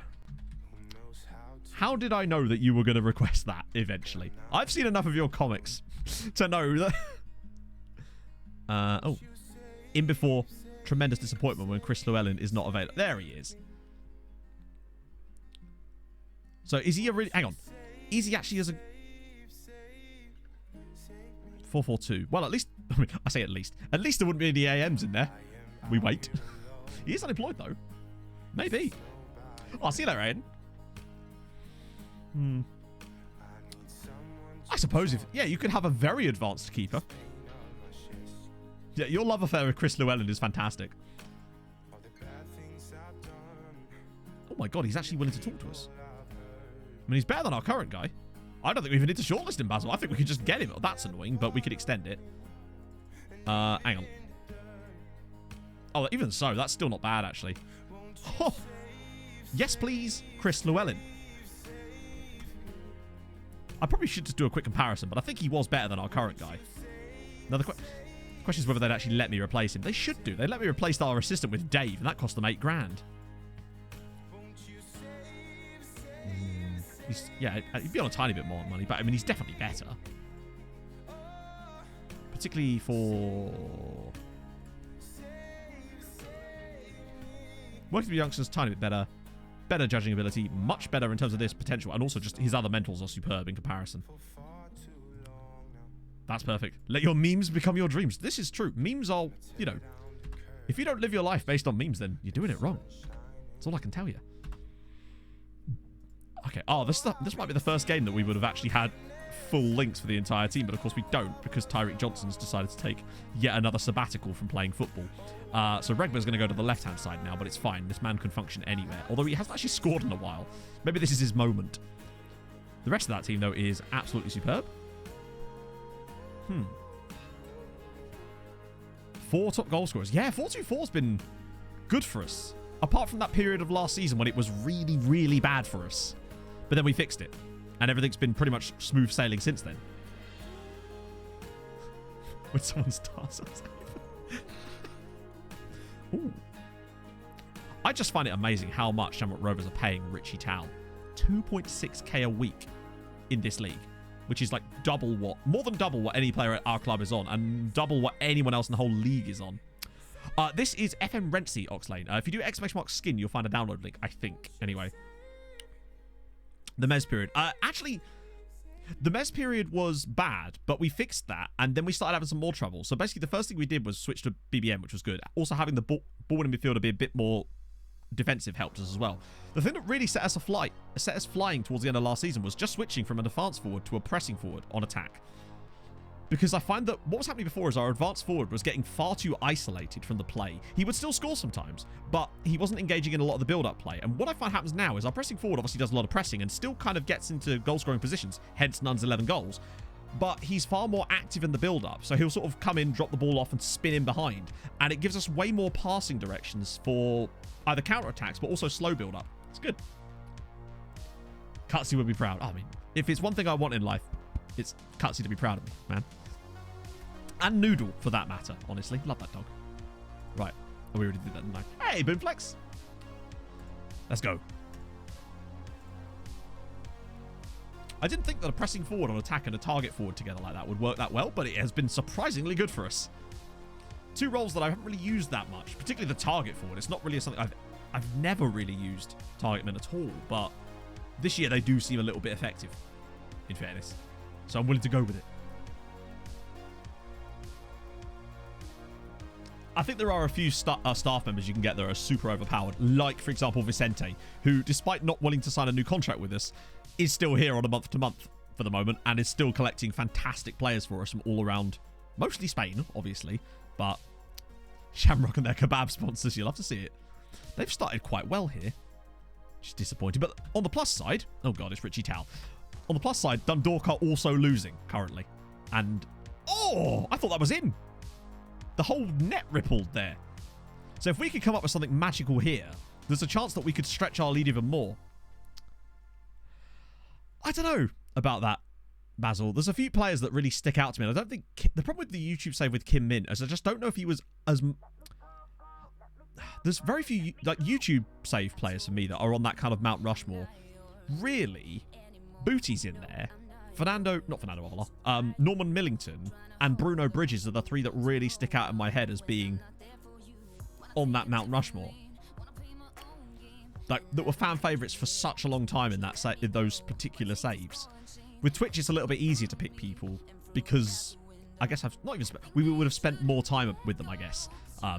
How did I know that you were going to request that eventually? I've seen enough of your comics to know that... oh. In before, tremendous disappointment when Chris Llewellyn is not available. There he is. So is he a really... Hang on. Is he actually as a... 4-4-2. Well, at least... I mean, I say at least. At least there wouldn't be any AMs in there. We wait. He is unemployed, though. Maybe. Oh, I'll see you later, Aiden. I suppose if... Yeah, you could have a very advanced keeper. Yeah, your love affair with Chris Llewellyn is fantastic. Oh my god, he's actually willing to talk to us. I mean, he's better than our current guy. I don't think we even need to shortlist him, Basil. I think we could just get him. Oh, that's annoying, but we could extend it. Hang on. Oh, even so, that's still not bad, actually. Oh. Yes, please, Chris Llewellyn. I probably should just do a quick comparison, but I think he was better than our current guy. Now, the question is whether they'd actually let me replace him. They should do. They let me replace our assistant with Dave, and that cost them $8 grand. Yeah, he'd be on a tiny bit more money, but I mean, he's definitely better. Particularly for... Working with youngsters, tiny bit better. Better judging ability, much better in terms of this potential, and also just his other mentals are superb in comparison. That's perfect. Let your memes become your dreams. This is true. Memes are, you know, if you don't live your life based on memes, then you're doing it wrong. That's all I can tell you. Okay. Oh, this might be the first game that we would have actually had full links for the entire team, but of course we don't because Tyreek Johnson's decided to take yet another sabbatical from playing football. So Regba's going to go to the left-hand side now, but it's fine. This man can function anywhere, although he hasn't actually scored in a while. Maybe this is his moment. The rest of that team, though, is absolutely superb. 4 top goal scorers. Yeah, 4-2-4's been good for us. Apart from that period of last season when it was really, really bad for us. But then we fixed it. And everything's been pretty much smooth sailing since then. When someone starts us. Ooh. I just find it amazing how much Shamrock Rovers are paying Richie Tal. 2.6k a week in this league. Which is like more than double what any player at our club is on. And double what anyone else in the whole league is on. This is FM Rentsy, Oxlane. If you do !skin, you'll find a download link, I think. Anyway. The Mez period. Actually, the Mez period was bad, but we fixed that, and then we started having some more trouble. So basically, the first thing we did was switch to BBM, which was good. Also, having the ball in midfield be a bit more defensive helped us as well. The thing that really set us flying towards the end of last season was just switching from an advanced forward to a pressing forward on attack. Because I find that what was happening before is our advanced forward was getting far too isolated from the play. He would still score sometimes, but he wasn't engaging in a lot of the build-up play. And what I find happens now is our pressing forward obviously does a lot of pressing and still kind of gets into goal-scoring positions, hence Nunn's 11 goals. But he's far more active in the build-up, so he'll sort of come in, drop the ball off, and spin in behind. And it gives us way more passing directions for either counter-attacks, but also slow build-up. It's good. Cutsy would be proud. I mean, if it's one thing I want in life, it's Cutsy to be proud of me, man. And Noodle, for that matter, honestly. Love that dog. Right. Oh, we already did that, didn't I? Hey, Boomflex. Let's go. I didn't think that a pressing forward on attack and a target forward together like that would work that well, but it has been surprisingly good for us. Two roles that I haven't really used that much, particularly the target forward. It's not really something I've never really used target men at all, but this year they do seem a little bit effective, in fairness. So I'm willing to go with it. I think there are a few staff members you can get that are super overpowered, like, for example, Vicente, who, despite not wanting to sign a new contract with us, is still here on a month-to-month for the moment and is still collecting fantastic players for us from all around, mostly Spain, obviously, but Shamrock and their kebab sponsors, you'll have to see it. They've started quite well here, which is disappointing. But on the plus side, oh god, it's Richie Towell. On the plus side, Dundalk are also losing currently. And, oh, I thought that was in. The whole net rippled there. So if we could come up with something magical here, there's a chance that we could stretch our lead even more. I don't know about that, Basil. There's a few players that really stick out to me. And I don't think... The problem with the YouTube save with Kim Min is I just don't know if he was as... There's very few like YouTube save players for me that are on that kind of Mount Rushmore. Really, Booty's in there. Not Fernando Avila. Norman Millington and Bruno Bridges are the three that really stick out in my head as being on that Mount Rushmore. Like, that were fan favourites for such a long time in in those particular saves. With Twitch, it's a little bit easier to pick people because I guess we would have spent more time with them, I guess.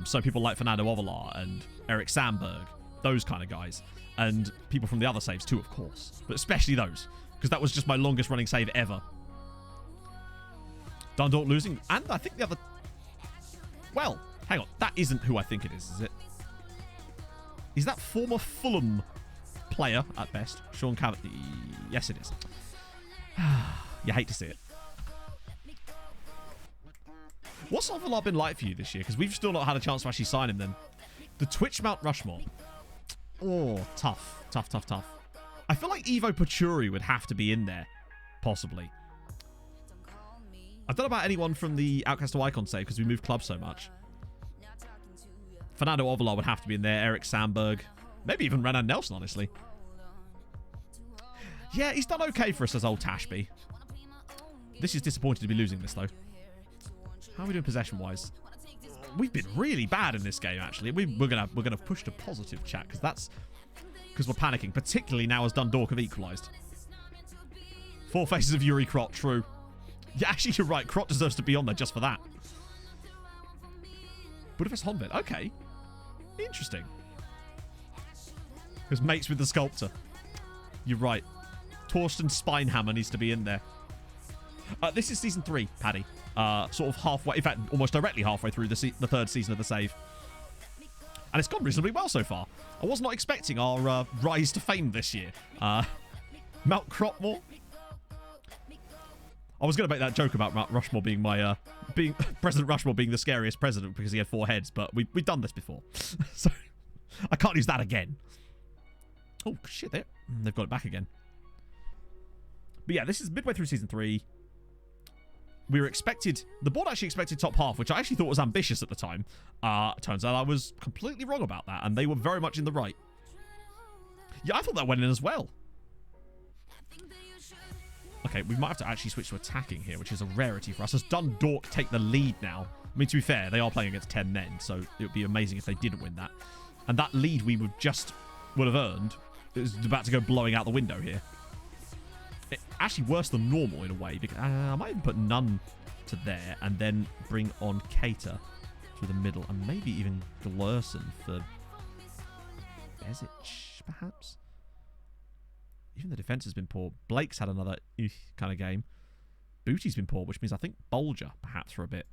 So people like Fernando Avila and Eric Sandberg, those kind of guys, and people from the other saves too, of course, but especially those, because that was just my longest running save ever. Dundalk losing, and I think the other... Well, hang on, that isn't who I think it is it? Is that former Fulham player, at best, Sean Cavity? Yes, it is. You hate to see it. What's Avila been like for you this year? Because we've still not had a chance to actually sign him then. The Twitch Mount Rushmore. Oh, tough. Tough, tough, tough. I feel like Ivo Pachuri would have to be in there. Possibly. I don't know about anyone from the Outcast to Icon save because we moved clubs so much. Fernando Avila would have to be in there. Eric Sandberg. Maybe even Renan Nelson, honestly. Yeah, he's done okay for us as old Tashby. This is disappointing to be losing this, though. How are we doing possession-wise? We've been really bad in this game, actually. We're gonna push to positive chat because we're panicking, particularly now as Dundalk have equalised. 4 faces of Yuri Krot, true. Yeah, actually, you're right. Krot deserves to be on there just for that. Budapest Honved, okay. Interesting. Because mates with the sculptor. You're right. Torsten Spinehammer needs to be in there. This is season 3, Paddy. Sort of halfway, in fact, almost directly halfway through the third season of the save. And it's gone reasonably well so far. I was not expecting our rise to fame this year. Mount Cropmore. I was going to make that joke about Mount Rushmore being my... President Rushmore being the scariest president because he had 4 heads, but we've done this before. So, I can't use that again. Oh, shit, they've got it back again. But yeah, this is midway through season 3. We were expected... The board actually expected top half, which I actually thought was ambitious at the time. Turns out I was completely wrong about that, and they were very much in the right. Yeah, I thought that went in as well. Okay, we might have to actually switch to attacking here, which is a rarity for us, as Dundalk take the lead now. I mean, to be fair, they are playing against 10 men, so it would be amazing if they didn't win that. And that lead we would have earned is about to go blowing out the window here. Actually worse than normal in a way, because I might even put none to there and then bring on Cater through the middle, and maybe even Glerson for Bezic, perhaps. Even the defense has been poor. Blake's had another kind of game. Booty's been poor, which means I think Bolger perhaps for a bit.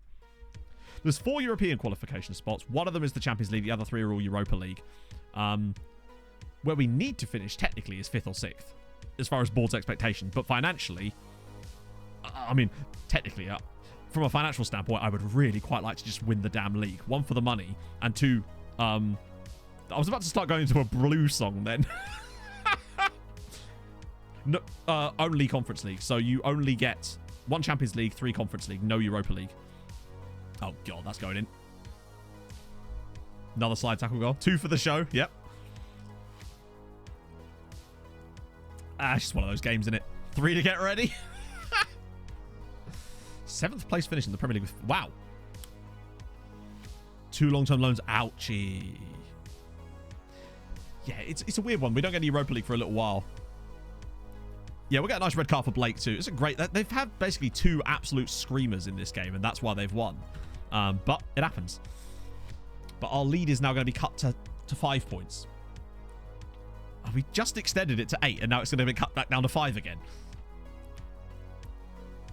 There's 4 European qualification spots. One of them is the Champions League. The other 3 are all Europa League. Where we need to finish technically is 5th or 6th. As far as board's expectations, but financially, I mean, technically, from a financial standpoint, I would really quite like to just win the damn league. 1, for the money, and 2, I was about to start going into a blue song then. No, only Conference League, so you only get 1 Champions League, 3 Conference League, no Europa League. Oh god, that's going in. Another slide tackle goal. 2 for the show, yep. It's just one of those games, isn't it? 3 to get ready. 7th place finish in the Premier League. Wow. 2 long-term loans. Ouchie. Yeah, it's a weird one. We don't get any Europa League for a little while. Yeah, we'll get a nice red card for Blake too. It's a great... They've had basically 2 absolute screamers in this game, and that's why they've won. But it happens. But our lead is now going to be cut to 5 points. We just extended it to 8, and now it's going to be cut back down to 5 again.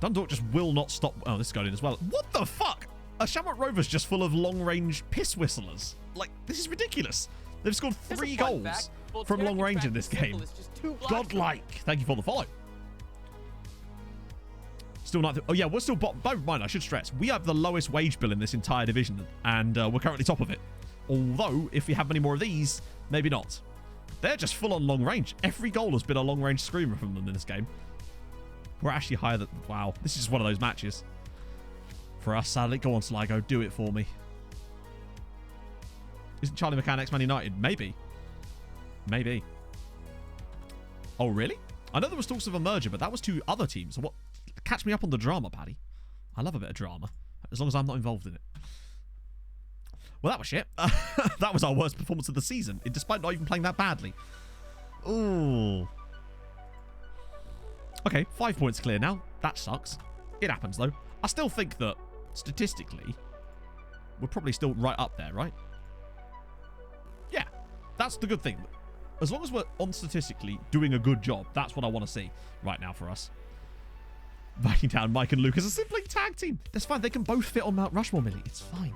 Dundalk just will not stop. Oh, this is going in as well. What the fuck? A Shamrock Rovers just full of long-range piss whistlers. Like, this is ridiculous. They've scored 3 goals from long range in this game. Godlike. Thank you for the follow. Still not. Oh, yeah, we're still bottom. Bear in mind, I should stress, we have the lowest wage bill in this entire division, and we're currently top of it. Although, if we have many more of these, maybe not. They're just full on long range. Every goal has been a long range screamer from them in this game. We're actually higher than... Wow. This is just one of those matches. For us, sadly. Go on, Sligo. Do it for me. Isn't Charlie McCann ex-Man United? Maybe. Maybe. Oh, really? I know there was talks of a merger, but that was 2 other teams. So what? Catch me up on the drama, Paddy. I love a bit of drama. As long as I'm not involved in it. Well, that was shit. That was our worst performance of the season, despite not even playing that badly. Ooh. Okay, 5 points clear now. That sucks. It happens, though. I still think that, statistically, we're probably still right up there, right? Yeah, that's the good thing. As long as we're, on statistically, doing a good job, that's what I want to see right now for us. Viking Town, Mike and Luke as a sibling tag team. That's fine. They can both fit on Mount Rushmore, Millie. It's fine.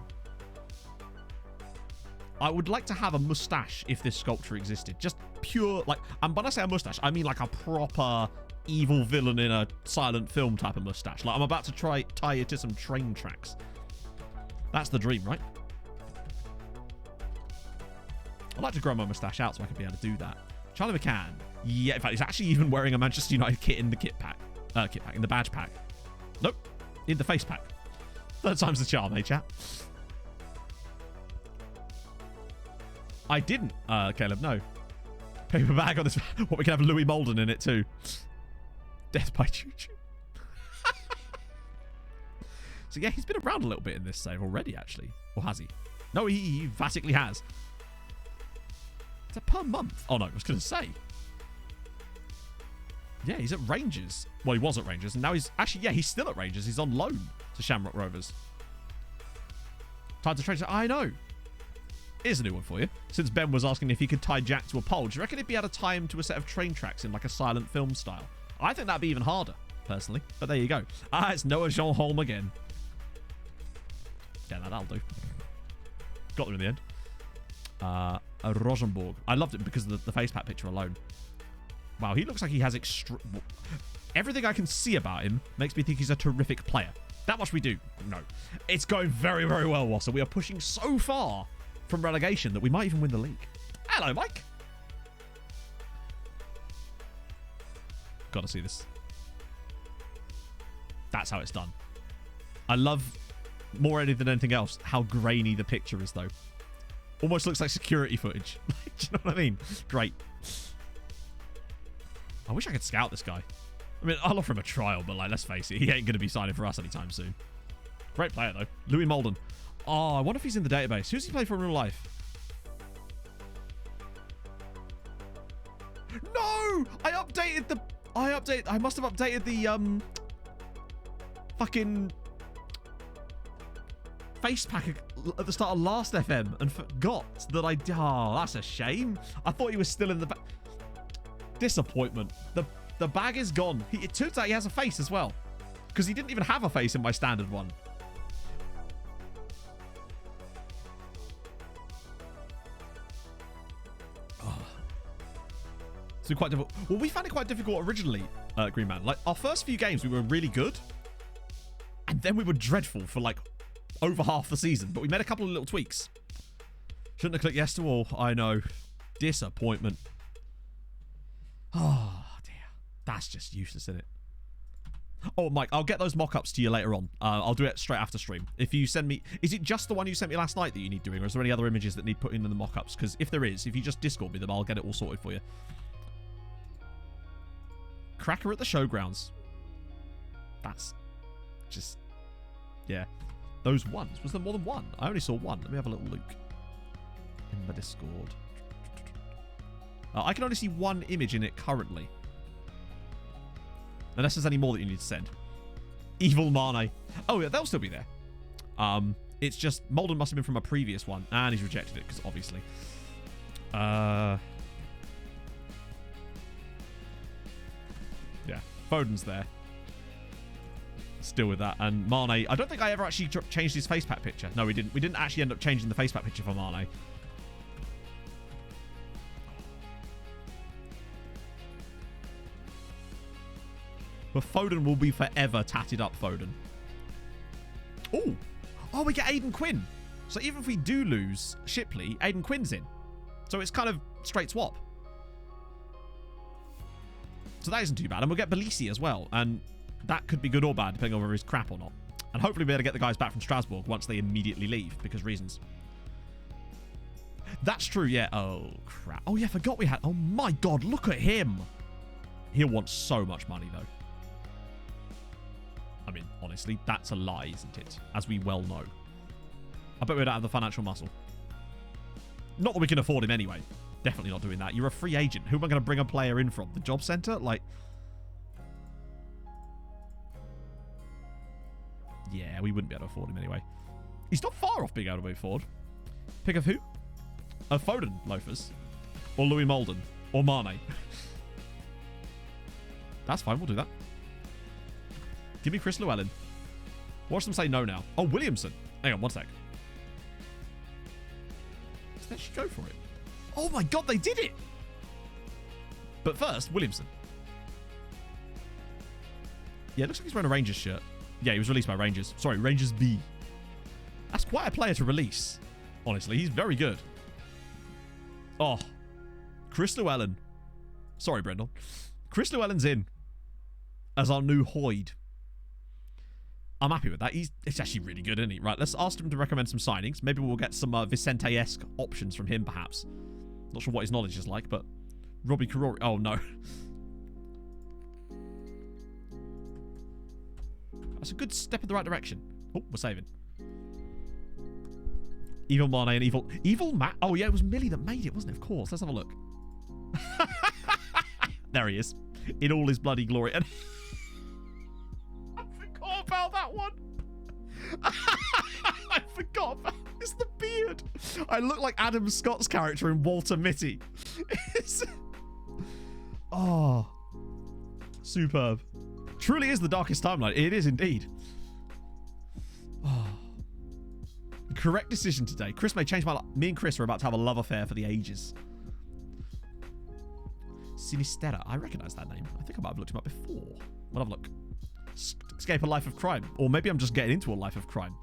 I would like to have a mustache if this sculpture existed. Just pure, like, and when I say a mustache, I mean like a proper evil villain in a silent film type of mustache. Like, I'm about to try tie it to some train tracks. That's the dream, right? I'd like to grow my mustache out so I can be able to do that. Charlie McCann. Yeah, in fact, he's actually even wearing a Manchester United kit in the kit pack, in the badge pack. Nope, in the face pack. 3rd time's the charm, eh, chat? I didn't, Caleb, no. Paper bag on this. What, we can have Louis Molden in it too. Death by choo-choo. So yeah, he's been around a little bit in this save already, actually. Or has he? No, he emphatically has. Is that per month? Oh no, I was going to say. Yeah, he's at Rangers. Well, he was at Rangers, and now he's... Actually, yeah, he's still at Rangers. He's on loan to Shamrock Rovers. Time to trade... I know. Here's a new one for you. Since Ben was asking if he could tie Jack to a pole, do you reckon he'd be able to tie him to a set of train tracks in like a silent film style? I think that'd be even harder, personally. But there you go. It's Noah Jean Holm again. Yeah, that'll do. Got them in the end. Rosenborg. I loved it because of the face pack picture alone. Wow, he looks like he has everything I can see about him makes me think he's a terrific player. That much we do. No. It's going very, very well, Wasser. We are pushing so far from relegation that we might even win the league. Hello, Mike. Gotta see this. That's how it's done. I love, more than anything else, how grainy the picture is, though. Almost looks like security footage. Do you know what I mean? Great. I wish I could scout this guy. I mean, I'll offer him a trial, but like, let's face it, he ain't going to be signing for us anytime soon. Great player, though. Louis Molden. Oh, I wonder if he's in the database. Who's he play for in real life? No! I must have updated the, fucking face pack at the start of last FM and forgot that oh, that's a shame. I thought he was still in the back. Disappointment. The bag is gone. It turns out he has a face as well, because he didn't even have a face in my standard one. Oh. It's been quite difficult. Well, we found it quite difficult originally, Green Man. Like, our first few games, we were really good, and then we were dreadful for like over half the season, but we made a couple of little tweaks. Shouldn't have clicked yes to all. I know. Disappointment. Oh, dear. That's just useless, isn't it? Oh, Mike, I'll get those mock-ups to you later on. I'll do it straight after stream. If you send me... Is it just the one you sent me last night that you need doing, or is there any other images that need putting in the mock-ups? Because if there is, if you just Discord me them, I'll get it all sorted for you. Cracker at the showgrounds. That's just... Yeah. Those ones. Was there more than one? I only saw one. Let me have a little look. In the Discord. I can only see one image in it currently. Unless there's any more that you need to send. Evil Marne. Oh, yeah, they'll still be there. It's just Molden must have been from a previous one. And he's rejected it, because obviously. Yeah. Foden's there. Still with that. And Marne, I don't think I ever actually changed his facepack picture. No, we didn't. We didn't actually end up changing the facepack picture for Marne. But Foden will be forever tatted up Foden. Ooh. Oh, we get Aiden Quinn. So even if we do lose Shipley, Aiden Quinn's in. So it's kind of straight swap. So that isn't too bad. And we'll get Belisi as well. And that could be good or bad, depending on whether he's crap or not. And hopefully we'll be able to get the guys back from Strasbourg once they immediately leave, because reasons. That's true, yeah. Oh, crap. Oh, yeah, I forgot we had... Oh, my God, look at him. He'll want so much money, though. I mean, honestly, that's a lie, isn't it? As we well know. I bet we don't have the financial muscle. Not that we can afford him anyway. Definitely not doing that. You're a free agent. Who am I going to bring a player in from? The job centre? Like... Yeah, we wouldn't be able to afford him anyway. He's not far off being able to move forward. Pick of who? Foden, loafers. Or Louis Molden. Or Mane. That's fine, we'll do that. Give me Chris Llewellyn. Watch them say no now. Oh, Williamson. Hang on, one sec. Let's actually go for it. Oh my God, they did it! But first, Williamson. Yeah, it looks like he's wearing a Rangers shirt. Yeah, he was released by Rangers. Sorry, Rangers B. That's quite a player to release. Honestly, he's very good. Oh. Chris Llewellyn. Sorry, Brendan. Chris Llewellyn's in as our new Hoyd. I'm happy with that. It's actually really good, isn't he? Right, let's ask him to recommend some signings. Maybe we'll get some Vicente-esque options from him, perhaps. Not sure what his knowledge is like, but... Robbie Karori... Oh, no. That's a good step in the right direction. Oh, we're saving. Evil Mane and Evil Matt. Oh, yeah, it was Millie that made it, wasn't it? Of course. Let's have a look. There he is. In all his bloody glory. And I forgot about that one. I forgot about... It's the beard. I look like Adam Scott's character in Walter Mitty. Oh. Superb. Truly is the darkest timeline. It is indeed. Oh. Correct decision today. Chris may change my life. Me and Chris are about to have a love affair for the ages. Sinistera. I recognize that name. I think I might have looked him up before. We'll have a look. Escape a life of crime. Or maybe I'm just getting into a life of crime.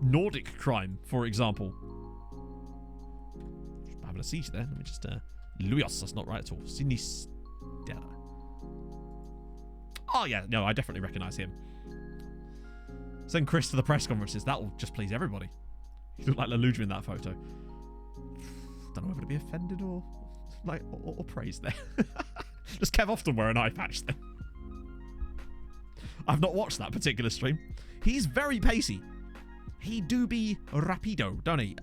Nordic crime, for example. Just having a siege there. Let me just... Luios. That's not right at all. Sinistera. Oh, yeah. No, I definitely recognize him. Send Chris to the press conferences. That will just please everybody. You look like Leluja in that photo. Don't know whether to be offended or like or praised there. Does Kev often wear an eye patch then? I've not watched that particular stream. He's very pacey. He do be rapido, don't he?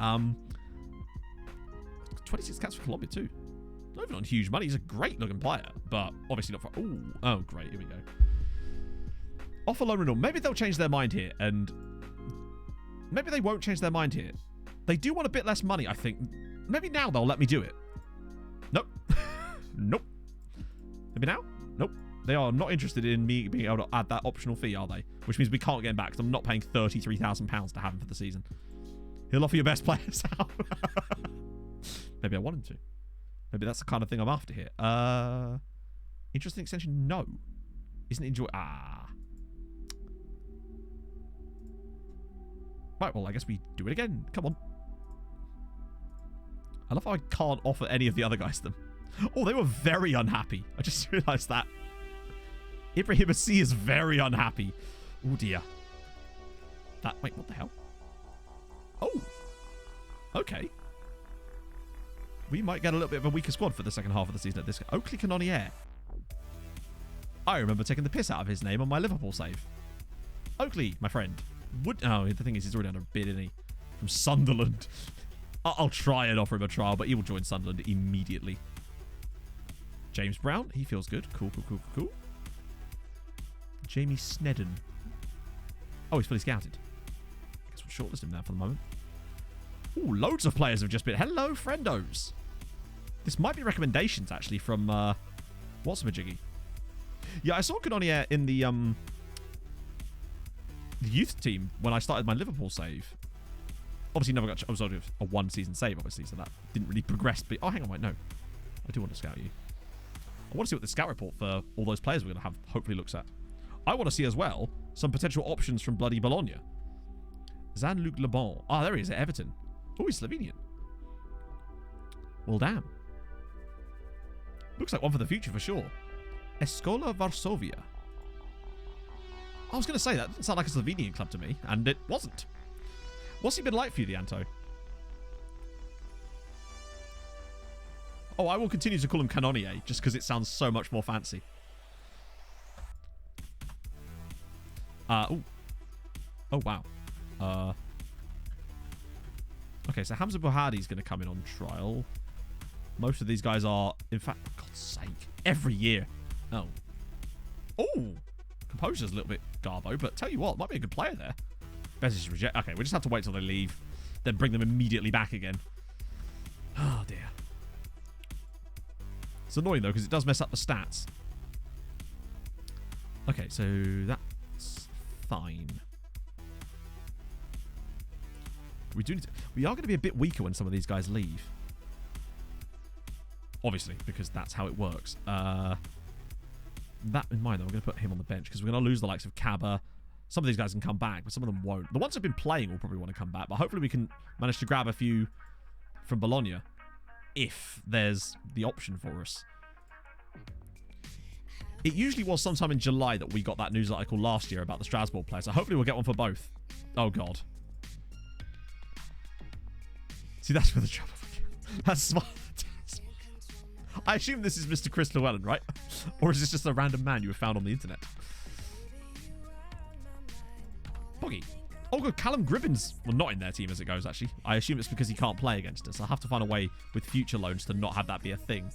26 cats for Colombia too. Not even on huge money. He's a great looking player, but obviously not for... Ooh. Oh, great. Here we go. Offer loan renewal. Maybe they'll change their mind here, and... Maybe they won't change their mind here. They do want a bit less money, I think. Maybe now they'll let me do it. Nope. Nope. Maybe now? Nope. They are not interested in me being able to add that optional fee, are they? Which means we can't get him back, because I'm not paying £33,000 to have him for the season. He'll offer your best players out. Maybe I want him to. Maybe that's the kind of thing I'm after here. Interesting extension? No. Isn't enjoy... Ah. Right, well, I guess we do it again. Come on. I love how I can't offer any of the other guys them. Oh, they were very unhappy. I just realised that. Ibrahim Assi is very unhappy. Oh, dear. That... Wait, what the hell? Oh. Okay. We might get a little bit of a weaker squad for the second half of the season at this. Oakley Canonier. I remember taking the piss out of his name on my Liverpool save. Oakley, my friend. Oh, the thing is, he's already on a bid, isn't he? From Sunderland. I'll try and offer him a trial, but he will join Sunderland immediately. James Brown, he feels good. Cool. Jamie Snedden. Oh, he's fully scouted. Guess we'll shortlist him now for the moment. Ooh, loads of players have just been... Hello, friendos. This might be recommendations, actually, from... what's Majiggy? Yeah, I saw Canonier in the youth team when I started my Liverpool save. Obviously, never got... I was only a one-season save, obviously, so that didn't really progress. But, oh, hang on, wait, no. I do want to scout you. I want to see what the scout report for all those players we're going to have hopefully looks at. I want to see as well some potential options from bloody Bologna. Jean-Luc Lebon. Ah, there he is at Everton. Oh, he's Slovenian. Well, damn. Looks like one for the future for sure. Escola Varsovia. I was going to say, that didn't sound like a Slovenian club to me, and it wasn't. What's he been like for you, Dianto? Oh, I will continue to call him Canonier, just because it sounds so much more fancy. Ooh. Oh, wow. Okay, so Hamza Buhadi's going to come in on trial. Most of these guys are, in fact, for God's sake, every year. Oh. Oh! Composure's a little bit garbo, but tell you what, might be a good player there. Best is reject. Okay, we just have to wait till they leave, then bring them immediately back again. Oh, dear. It's annoying, though, because it does mess up the stats. Okay, so that's fine. We are going to be a bit weaker when some of these guys leave. Obviously, because that's how it works. That in mind, though, we're going to put him on the bench because we're going to lose the likes of Kaba. Some of these guys can come back, but some of them won't. The ones who've been playing will probably want to come back, but hopefully we can manage to grab a few from Bologna if there's the option for us. It usually was sometime in July that we got that news article last year about the Strasbourg player, so hopefully we'll get one for both. Oh, God. See, that's where the trouble is. That's smart. I assume this is Mr. Chris Llewellyn, right? Or is this just a random man you have found on the internet? Boggy. Oh, good. Callum Gribbins. Well, not in their team as it goes, actually. I assume it's because he can't play against us. I'll have to find a way with future loans to not have that be a thing.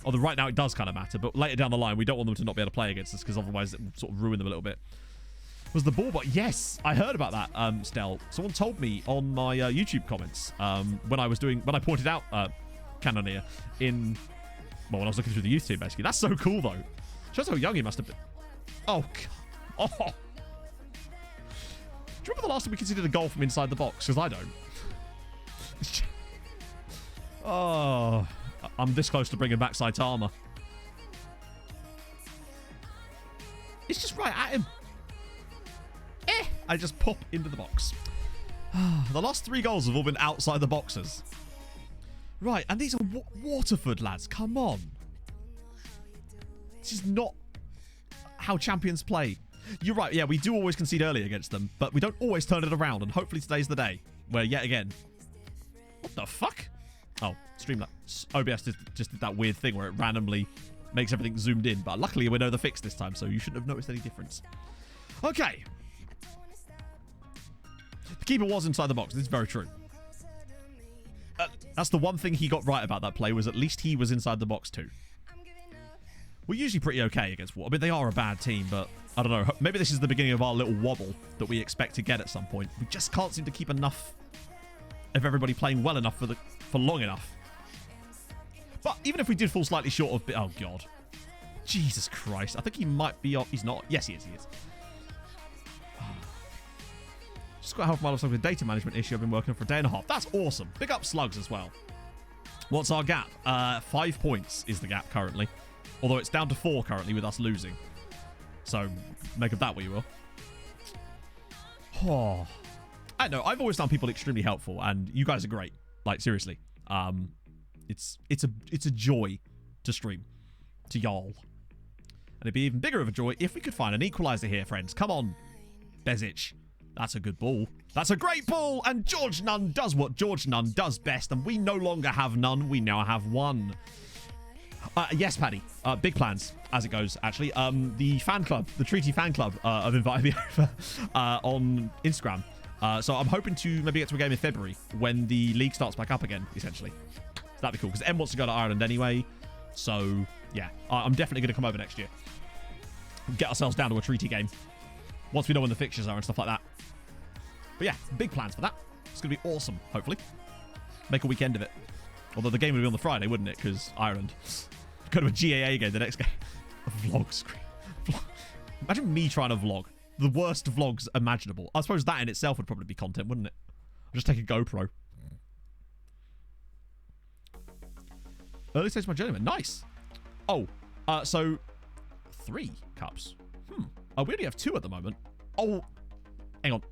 Although right now it does kind of matter, but later down the line, we don't want them to not be able to play against us because otherwise it will sort of ruin them a little bit. Was the ball bot? Yes, I heard about that, Stel. Someone told me on my YouTube comments when I pointed out Cannoneer when I was looking through the youth team, basically. That's so cool, though. Shows how young he must have been. Oh, God. Oh. Do you remember the last time we considered a goal from inside the box? Because I don't. Oh, I'm this close to bringing back Saitama. It's just right at him. I just pop into the box. The last 3 goals have all been outside the boxes. Right, and these are Waterford lads. Come on. This is not how champions play. You're right, yeah, we do always concede early against them, but we don't always turn it around, and hopefully today's the day where, yet again... What the fuck? Oh, Streamlabs. OBS just did that weird thing where it randomly makes everything zoomed in, but luckily we know the fix this time, so you shouldn't have noticed any difference. Okay. The keeper was inside the box. This is very true. That's the one thing he got right about that play, was at least he was inside the box too. We're usually pretty okay against Water. I mean, they are a bad team, but I don't know. Maybe this is the beginning of our little wobble that we expect to get at some point. We just can't seem to keep enough of everybody playing well enough for long enough. But even if we did fall slightly short of... Oh, God. Jesus Christ. I think he might be... He's not. Yes, he is. He is. Just got help from myself with a data management issue I've been working on for a day and a half. That's awesome. Big up Slugs as well. What's our gap? 5 points is the gap currently. Although it's down to 4 currently with us losing. So make of that what you will. Oh. I know. I've always found people extremely helpful, and you guys are great. Like, seriously. It's a joy to stream to y'all. And it'd be even bigger of a joy if we could find an equalizer here, friends. Come on, Bezic. That's a good ball. That's a great ball. And George Nunn does what George Nunn does best. And we no longer have none. We now have one. Yes, Paddy. Big plans as it goes, actually. The fan club, the Treaty fan club, have invited me over on Instagram. So I'm hoping to maybe get to a game in February when the league starts back up again, essentially. So that'd be cool, because M wants to go to Ireland anyway. So, yeah, I'm definitely going to come over next year. Get ourselves down to a treaty game once we know when the fixtures are and stuff like that. But yeah, big plans for that. It's going to be awesome, hopefully. Make a weekend of it. Although the game would be on the Friday, wouldn't it? Because Ireland. Go to a GAA game the next game. A vlog screen. Imagine me trying to vlog. The worst vlogs imaginable. I suppose that in itself would probably be content, wouldn't it? I'll just take a GoPro. Early stage of my journeyman. Nice. Oh, so 3 cups. Oh, we only have 2 at the moment. Oh, hang on.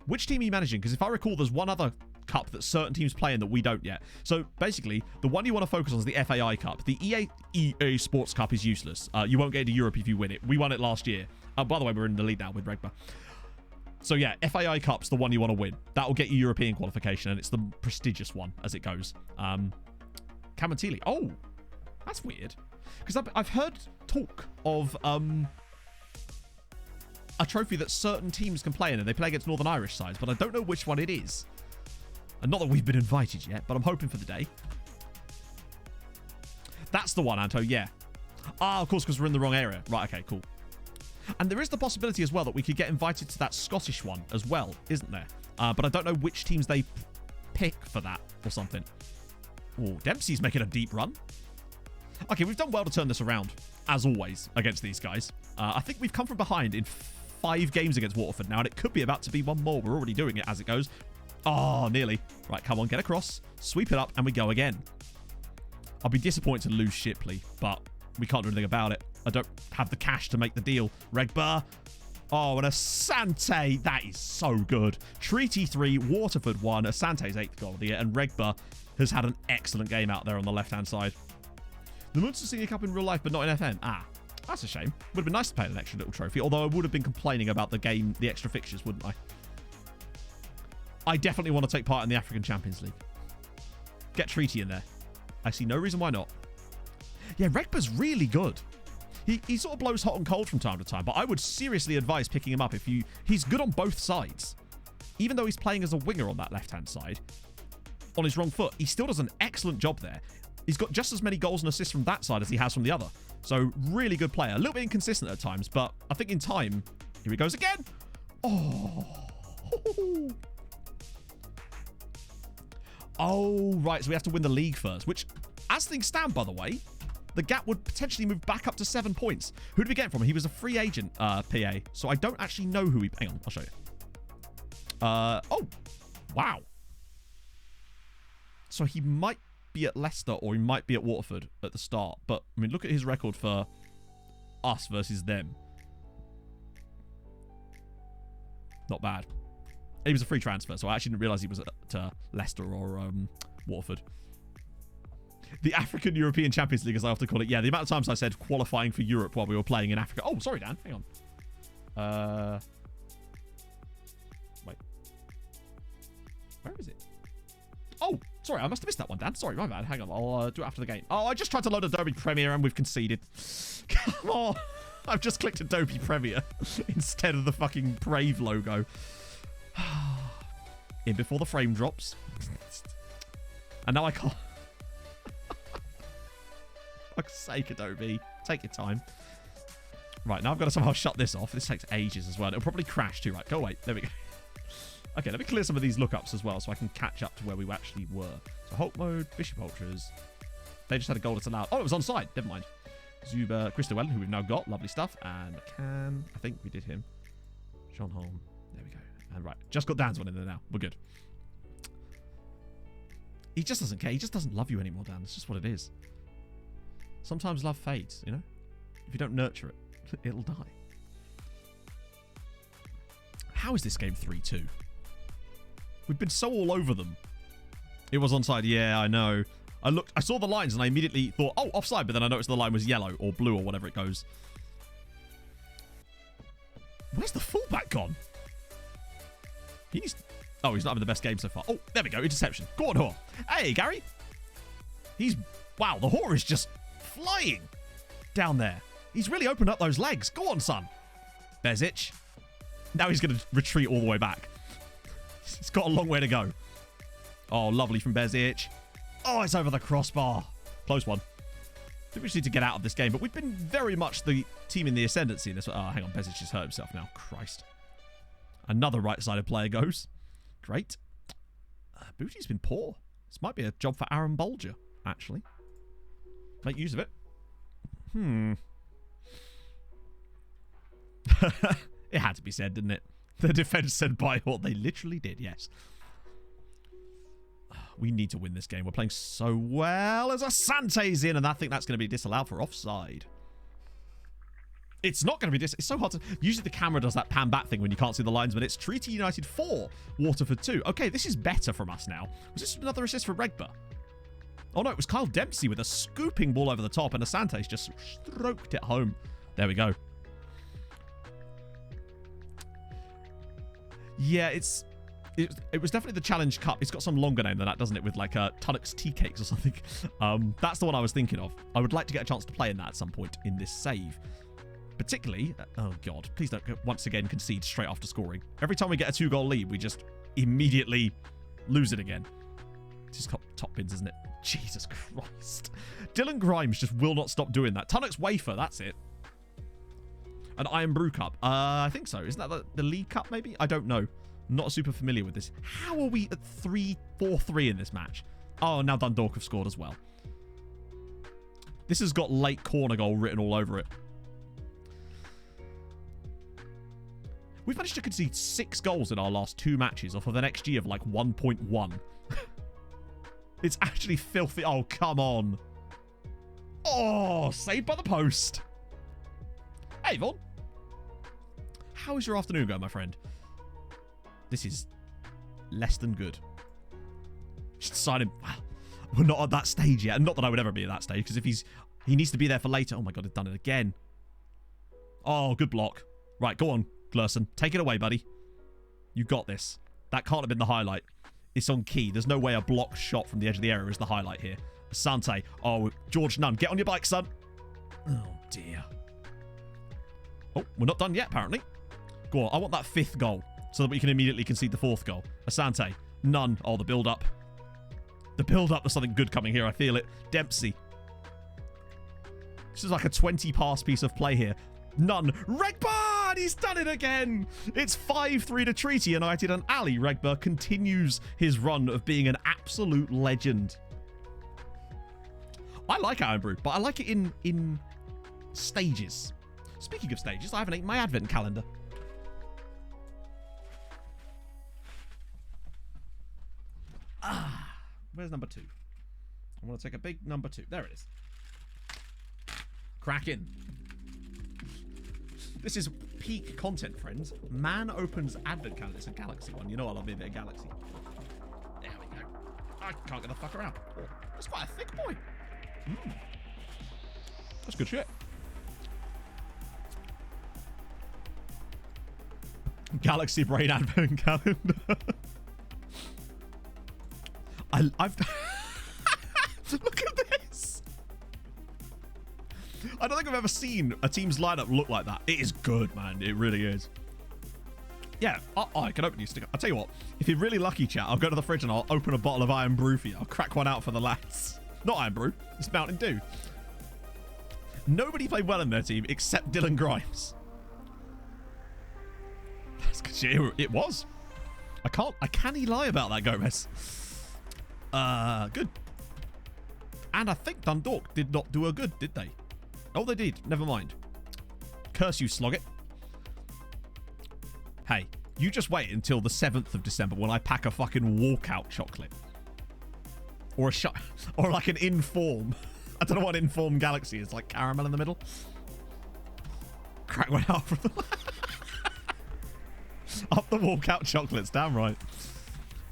Which team are you managing? Because if I recall, there's one other cup that certain teams play in that we don't yet. So basically, the one you want to focus on is the FAI Cup. The EA Sports Cup is useless. You won't get into Europe if you win it. We won it last year. By the way, we're in the lead now with Regba. So yeah, FAI Cup's the one you want to win. That will get you European qualification, and it's the prestigious one as it goes. Kamantili. Oh, that's weird. Because I've heard talk of a trophy that certain teams can play in, and they play against Northern Irish sides, but I don't know which one it is. And not that we've been invited yet, but I'm hoping for the day. That's the one, Anto, yeah. Ah, of course, because we're in the wrong area. Right, okay, cool. And there is the possibility as well that we could get invited to that Scottish one as well, isn't there? But I don't know which teams they pick for that or something. Oh, Dempsey's making a deep run. Okay, we've done well to turn this around, as always, against these guys. I think we've come from behind in 5 games against Waterford now, and it could be about to be one more. We're already doing it as it goes. Oh, nearly. Right, come on, get across. Sweep it up, and we go again. I'll be disappointed to lose Shipley, but we can't do anything about it. I don't have the cash to make the deal. Regba. Oh, and Asante. That is so good. Treaty 3, Waterford 1. Asante's 8th goal of the year, and Regba has had an excellent game out there on the left-hand side. The Munster Senior Cup in real life, but not in FM. Ah, that's a shame. Would have been nice to play an extra little trophy, although I would have been complaining about the game, the extra fixtures, wouldn't I? I definitely want to take part in the African Champions League. Get Treaty in there. I see no reason why not. Yeah, Regba's really good. He sort of blows hot and cold from time to time, but I would seriously advise picking him up if you... He's good on both sides. Even though he's playing as a winger on that left-hand side, on his wrong foot, he still does an excellent job there. He's got just as many goals and assists from that side as he has from the other. So, really good player. A little bit inconsistent at times, but I think in time... Here he goes again! Oh! Oh, right. So we have to win the league first, which, as things stand, by the way, the gap would potentially move back up to 7 points. Who did we get it from? He was a free agent, PA. So I don't actually know who he... Hang on, I'll show you. Oh, wow. So he might be at Leicester or he might be at Waterford at the start. But, I mean, look at his record for us versus them. Not bad. He was a free transfer, so I actually didn't realise he was at Leicester or Waterford. The African European Champions League, as I often call it. Yeah, the amount of times I said qualifying for Europe while we were playing in Africa. Oh, sorry, Dan. Hang on. Wait. Where is it? Oh, sorry. I must have missed that one, Dan. Sorry, my bad. Hang on. I'll do it after the game. Oh, I just tried to load Adobe Premiere and we've conceded. Come on. I've just clicked Adobe Premiere instead of the fucking Brave logo. In before the frame drops. And now I can't. For fuck's sake, Adobe. Take your time. Right, now I've got to somehow shut this off. This takes ages as well. It'll probably crash too. Right, go away. There we go. Okay, let me clear some of these lookups as well so I can catch up to where we actually were. So Hulk mode, Bishop Ultras. They just had a goal that's allowed. Oh, it was onside. Never mind. Zuba, Christo Wellen, who we've now got. Lovely stuff. And McCann. I think we did him. Sean Holm. There we go. And right, just got Dan's one in there now. We're good. He just doesn't care. He just doesn't love you anymore, Dan. It's just what it is. Sometimes love fades, you know? If you don't nurture it, it'll die. How is this game 3-2? We've been so all over them. It was onside. Yeah, I know. I saw the lines and I immediately thought, oh, offside, but then I noticed the line was yellow or blue or whatever it goes. Where's the fullback gone? Oh, he's not having the best game so far. Oh, there we go. Interception. Go on, Hoare. Hey, Gary. Wow, the Hoare is just flying down there. He's really opened up those legs. Go on, son. Bezic. Now he's going to retreat all the way back. He's got a long way to go. Oh, lovely from Bezic. Oh, it's over the crossbar. Close one. I think we just need to get out of this game, but we've been very much the team in the ascendancy in this one. Oh, hang on. Bezic just hurt himself now. Christ. Another right-sided player goes. Great. Booty's been poor. This might be a job for Aaron Bolger, actually. Make use of it. It had to be said, didn't it? The defense said by what they literally did, yes. We need to win this game. We're playing so well as Asante's in, and I think that's going to be disallowed for offside. It's not going to be It's so hard to... Usually the camera does that pan back thing when you can't see the lines, but it's Treaty United 4, Waterford 2. Okay, this is better from us now. Was this another assist for Regba? Oh no, it was Kyle Dempsey with a scooping ball over the top, and Asante's just stroked it home. There we go. Yeah, it was definitely the Challenge Cup. It's got some longer name than that, doesn't it? With like Tunnock's Tea Cakes or something. That's the one I was thinking of. I would like to get a chance to play in that at some point in this save. Particularly, oh God, please don't once again concede straight after scoring. Every time we get a 2-goal lead, we just immediately lose it again. It's just top bins, isn't it? Jesus Christ. Dylan Grimes just will not stop doing that. Tunnock's Wafer, that's it. An Iron Brew Cup. I think so. Isn't that the League Cup, maybe? I don't know. Not super familiar with this. How are we at 4-3 in this match? Oh, now Dundalk have scored as well. This has got late corner goal written all over it. We've managed to concede 6 goals in our last 2 matches off of an XG of like 1.1. It's actually filthy. Oh, come on. Oh, saved by the post. Hey, Vaughn. How is your afternoon going, my friend? This is less than good. Should sign him. Wow. We're not at that stage yet. Not that I would ever be at that stage, because if he needs to be there for later. Oh my God, I've done it again. Oh, good block. Right, go on, Glerson. Take it away, buddy. You got this. That can't have been the highlight. It's on key. There's no way a blocked shot from the edge of the area is the highlight here. Asante. Oh, George Nunn. Get on your bike, son. Oh, dear. Oh, we're not done yet, apparently. Go on. I want that 5th goal so that we can immediately concede the 4th goal. Asante. Nunn. Oh, the build-up. The build-up. There's something good coming here. I feel it. Dempsey. This is like a 20-pass piece of play here. Nunn. Regba! He's done it again! It's 5-3 to Treaty United, and Ali Regba continues his run of being an absolute legend. I like Iron Brew, but I like it in stages. Speaking of stages, I haven't eaten my advent calendar. Where's number 2? I want to take a big number 2. There it is. Cracking. This is peak content, friends. Man opens advent calendar. It's a Galaxy one. You know I love me a bit of Galaxy. There we go. I can't get the fuck around. That's quite a thick boy. That's good shit. Galaxy Brain advent calendar. I've look at this. I don't think I've ever seen a team's lineup look like that. It is good, man. It really is. Yeah, I can open you sticker. I'll tell you what. If you're really lucky, chat, I'll go to the fridge and I'll open a bottle of Iron Brew for you. I'll crack one out for the lads. Not Iron Brew. It's Mountain Dew. Nobody played well in their team except Dylan Grimes. That's because it was. I can't lie about that, Gomez. Good. And I think Dundalk did not do a good, did they? Oh, they did. Never mind. Curse you, Sloggett. Hey, you just wait until the 7th of December when I pack a fucking walkout chocolate. Or or like an Inform. I don't know what Inform Galaxy is. Like caramel in the middle. Crack one out from the... Up the walkout chocolates. Damn right.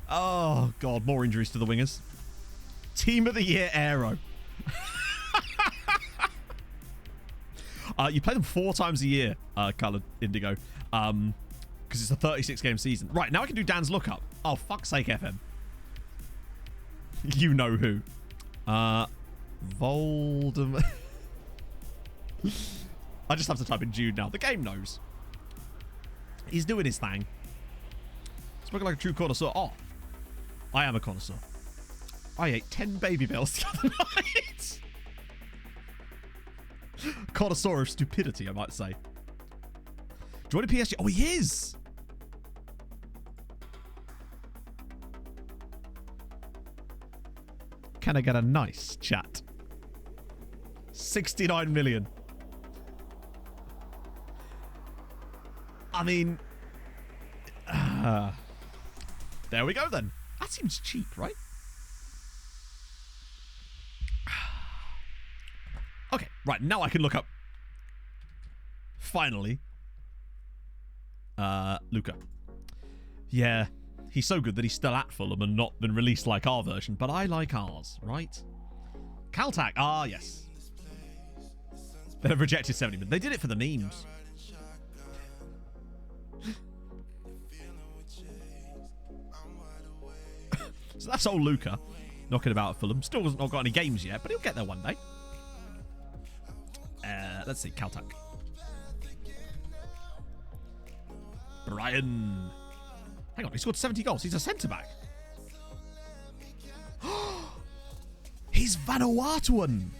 Oh, God. More injuries to the wingers. Team of the Year Aero. You play them 4 times a year, Coloured Indigo. Because it's a 36-game season. Right, now I can do Dan's lookup. Oh, fuck's sake, FM. You know who. Voldemort. I just have to type in Jude now. The game knows. He's doing his thing. Spoken like a true connoisseur. Oh, I am a connoisseur. I ate 10 baby bells the other night. Connoisseur of stupidity, I might say. Joining PSG. Oh, he is. Can I get a nice chat? 69 million. I mean, there we go then. That seems cheap, right? Okay, right, now I can look up, finally, Luca. Yeah, he's so good that he's still at Fulham and not been released like our version, but I like ours, right? Caltac, ah, yes. They've rejected 70 million. They did it for the memes. So that's old Luca knocking about at Fulham. Still not got any games yet, but he'll get there one day. Let's see, Caltac. Brian. Hang on, he scored 70 goals. He's a centre-back. He's Vanuatuan.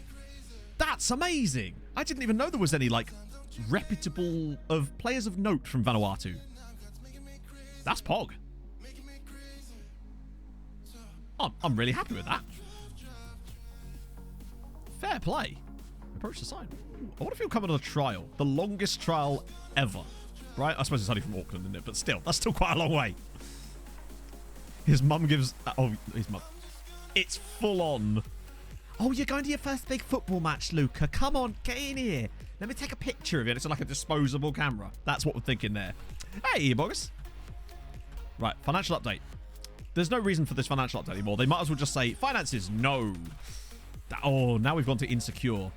That's amazing. I didn't even know there was any, like, reputable of players of note from Vanuatu. That's Pog. I'm really happy with that. Fair play. Approach the sign. I wonder if he'll come on a trial. The longest trial ever. Right? I suppose it's only from Auckland, isn't it? But still, that's still quite a long way. His mum gives... Oh, his mum. It's full on. Oh, you're going to your first big football match, Luca. Come on, get in here. Let me take a picture of it. It's like a disposable camera. That's what we're thinking there. Hey, bogus. Right, financial update. There's no reason for this financial update anymore. They might as well just say, finances, no. Oh, now we've gone to insecure.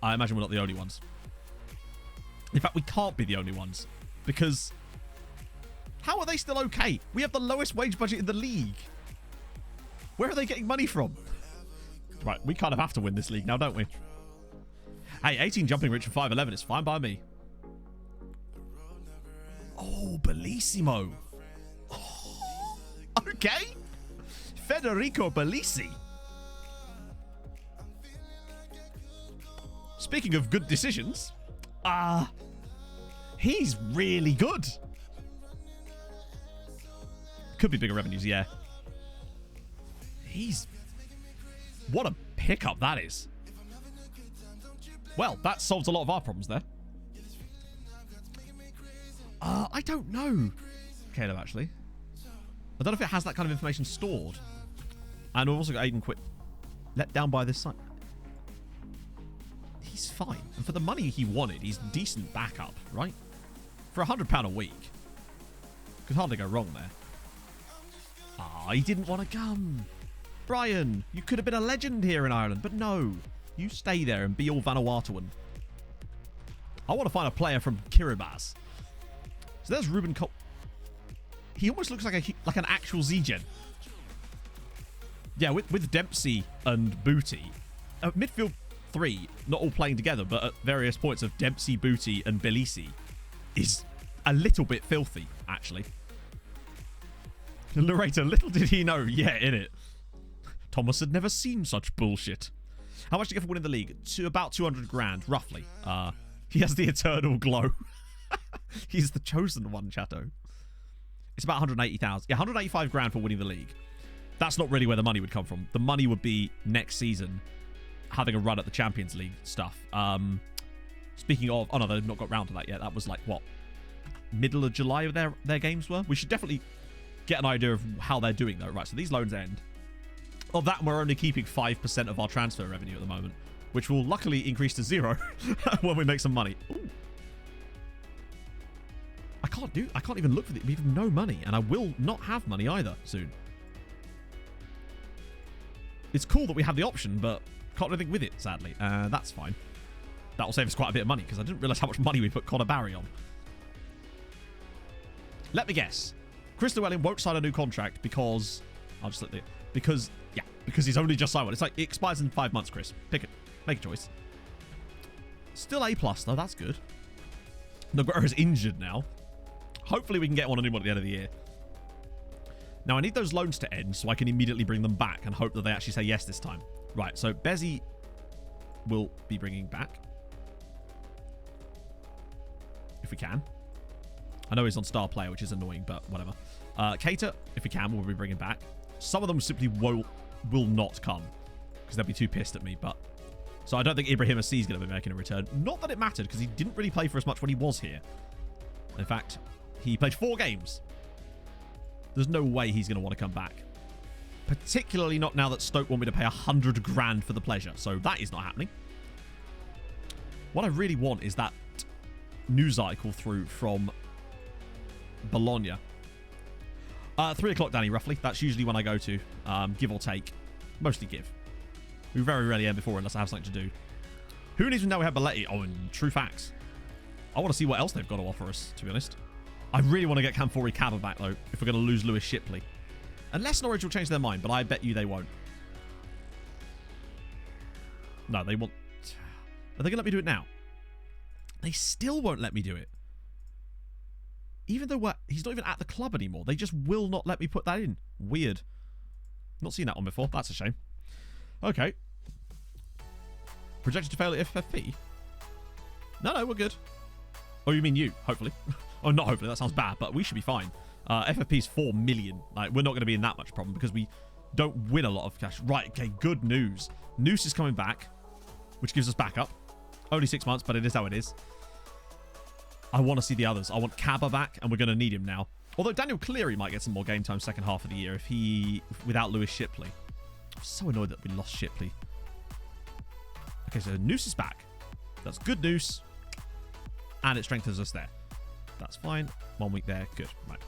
I imagine we're not the only ones. In fact, we can't be the only ones. Because how are they still okay? We have the lowest wage budget in the league. Where are they getting money from? Right, we kind of have to win this league now, don't we? Hey, 18 jumping rich and 5'11 is fine by me. Oh, Bellissimo. Oh, okay. Federico Bellisi. Speaking of good decisions, he's really good. Could be bigger revenues, yeah. What a pickup that is. Well, that solves a lot of our problems there. I don't know, Caleb, actually. I don't know if it has that kind of information stored. And we've also got Aiden quit. Let down by this site. He's fine. And for the money he wanted, he's decent backup, right? For £100 a week. Could hardly go wrong there. He didn't want to come. Brian, you could have been a legend here in Ireland, but no. You stay there and be all Vanuatuan. I want to find a player from Kiribati. So there's Ruben Cole. He almost looks like an actual Z-Gen. Yeah, with Dempsey and Booty. Midfield 3, not all playing together, but at various points of Dempsey, Booty, and Bellisi is a little bit filthy, actually. Loretta, little did he know. Yeah, innit? Thomas had never seen such bullshit. How much do you get for winning the league? To about 200 grand, roughly. He has the eternal glow. He's the chosen one, Chato. It's about 180,000. Yeah, 185 grand for winning the league. That's not really where the money would come from. The money would be next season having a run at the Champions League stuff. Speaking of... Oh, no, they've not got round to that yet. That was like, what? Middle of July their games were? We should definitely get an idea of how they're doing, though. Right, so these loans end. Of that, we're only keeping 5% of our transfer revenue at the moment, which will luckily increase to 0 when we make some money. Ooh. I can't even look for we have no money, and I will not have money either soon. It's cool that we have the option, but can't do anything with it, sadly. That's fine. That will save us quite a bit of money, because I didn't realise how much money we put Conor Barry on. Let me guess. Chris Llewellyn won't sign a new contract because... I'll just let it... Because he's only just signed one. It's like, it expires in 5 months, Chris. Pick it. Make a choice. Still A+, though. That's good. Noguera's injured now. Hopefully we can get one on him at the end of the year. Now, I need those loans to end so I can immediately bring them back and hope that they actually say yes this time. Right, so Bezzy will be bringing back. If we can. I know he's on star player, which is annoying, but whatever. Cater, if we can, we'll be bringing back. Some of them simply will not come because they'll be too pissed at me, but... So I don't think Ibrahim Assi is going to be making a return. Not that it mattered, because he didn't really play for us much when he was here. In fact, he played 4 games. There's no way he's going to want to come back. Particularly not now that Stoke want me to pay 100 grand for the pleasure. So that is not happening. What I really want is that news article through from Bologna. 3 o'clock, Danny, roughly. That's usually when I go to. Give or take. Mostly give. We very rarely end before unless I have something to do. Who needs to know we have Belletti? Oh, and true facts. I want to see what else they've got to offer us, to be honest. I really want to get Camfori Caba back, though, if we're going to lose Lewis Shipley. Unless Norwich will change their mind, but I bet you they won't. No, they want... Are they going to let me do it now? They still won't let me do it. Even though he's not even at the club anymore. They just will not let me put that in. Weird. Not seen that one before. That's a shame. Okay. Projected to fail at FFP? No, we're good. Oh, you mean you, hopefully. Oh, not hopefully, that sounds bad, but we should be fine. FFP's 4 million. Like, we're not going to be in that much problem because we don't win a lot of cash. Right, okay, good news. Noose is coming back, which gives us backup. Only 6 months, but it is how it is. I want to see the others. I want Caba back, and we're going to need him now. Although Daniel Cleary might get some more game time second half of the year without Lewis Shipley. I'm so annoyed that we lost Shipley. Okay, so Noose is back. That's good news. And it strengthens us there. That's fine. 1 week there. Good. Right.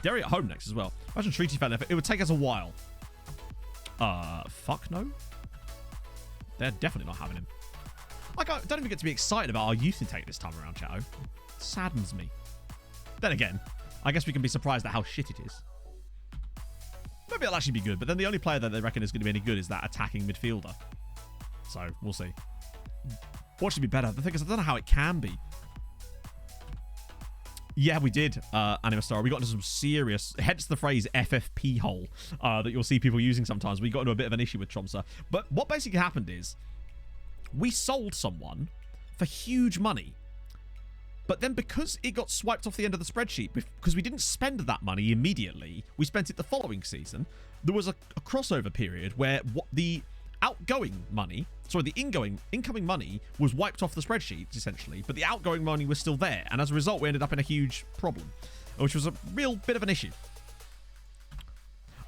Derry at home next as well. Imagine Treaty fell. It would take us a while. Fuck no. They're definitely not having him. Like, I don't even get to be excited about our youth intake this time around, Chatto. It saddens me. Then again, I guess we can be surprised at how shit it is. Maybe it'll actually be good, but then the only player that they reckon is going to be any good is that attacking midfielder. So, we'll see. What should be better? The thing is, I don't know how it can be. Yeah, we did, Animastar. We got into some serious, hence the phrase FFP hole that you'll see people using sometimes. We got into a bit of an issue with Tromsø. But what basically happened is we sold someone for huge money. But then because it got swiped off the end of the spreadsheet, because we didn't spend that money immediately, we spent it the following season, there was a crossover period where the incoming money was wiped off the spreadsheet, essentially, but the outgoing money was still there, and as a result, we ended up in a huge problem, which was a real bit of an issue.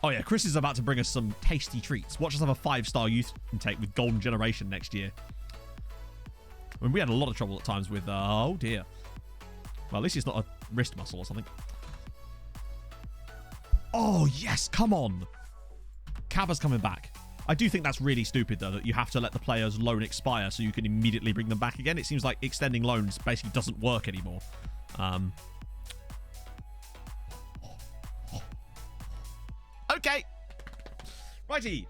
Oh yeah, Chris is about to bring us some tasty treats. Watch us have a 5-star youth intake with Golden Generation next year. I mean, we had a lot of trouble at times with, oh dear. Well, at least it's not a wrist muscle or something. Oh, yes, come on. Caba's coming back. I do think that's really stupid, though, that you have to let the player's loan expire so you can immediately bring them back again. It seems like extending loans basically doesn't work anymore. Okay. Righty.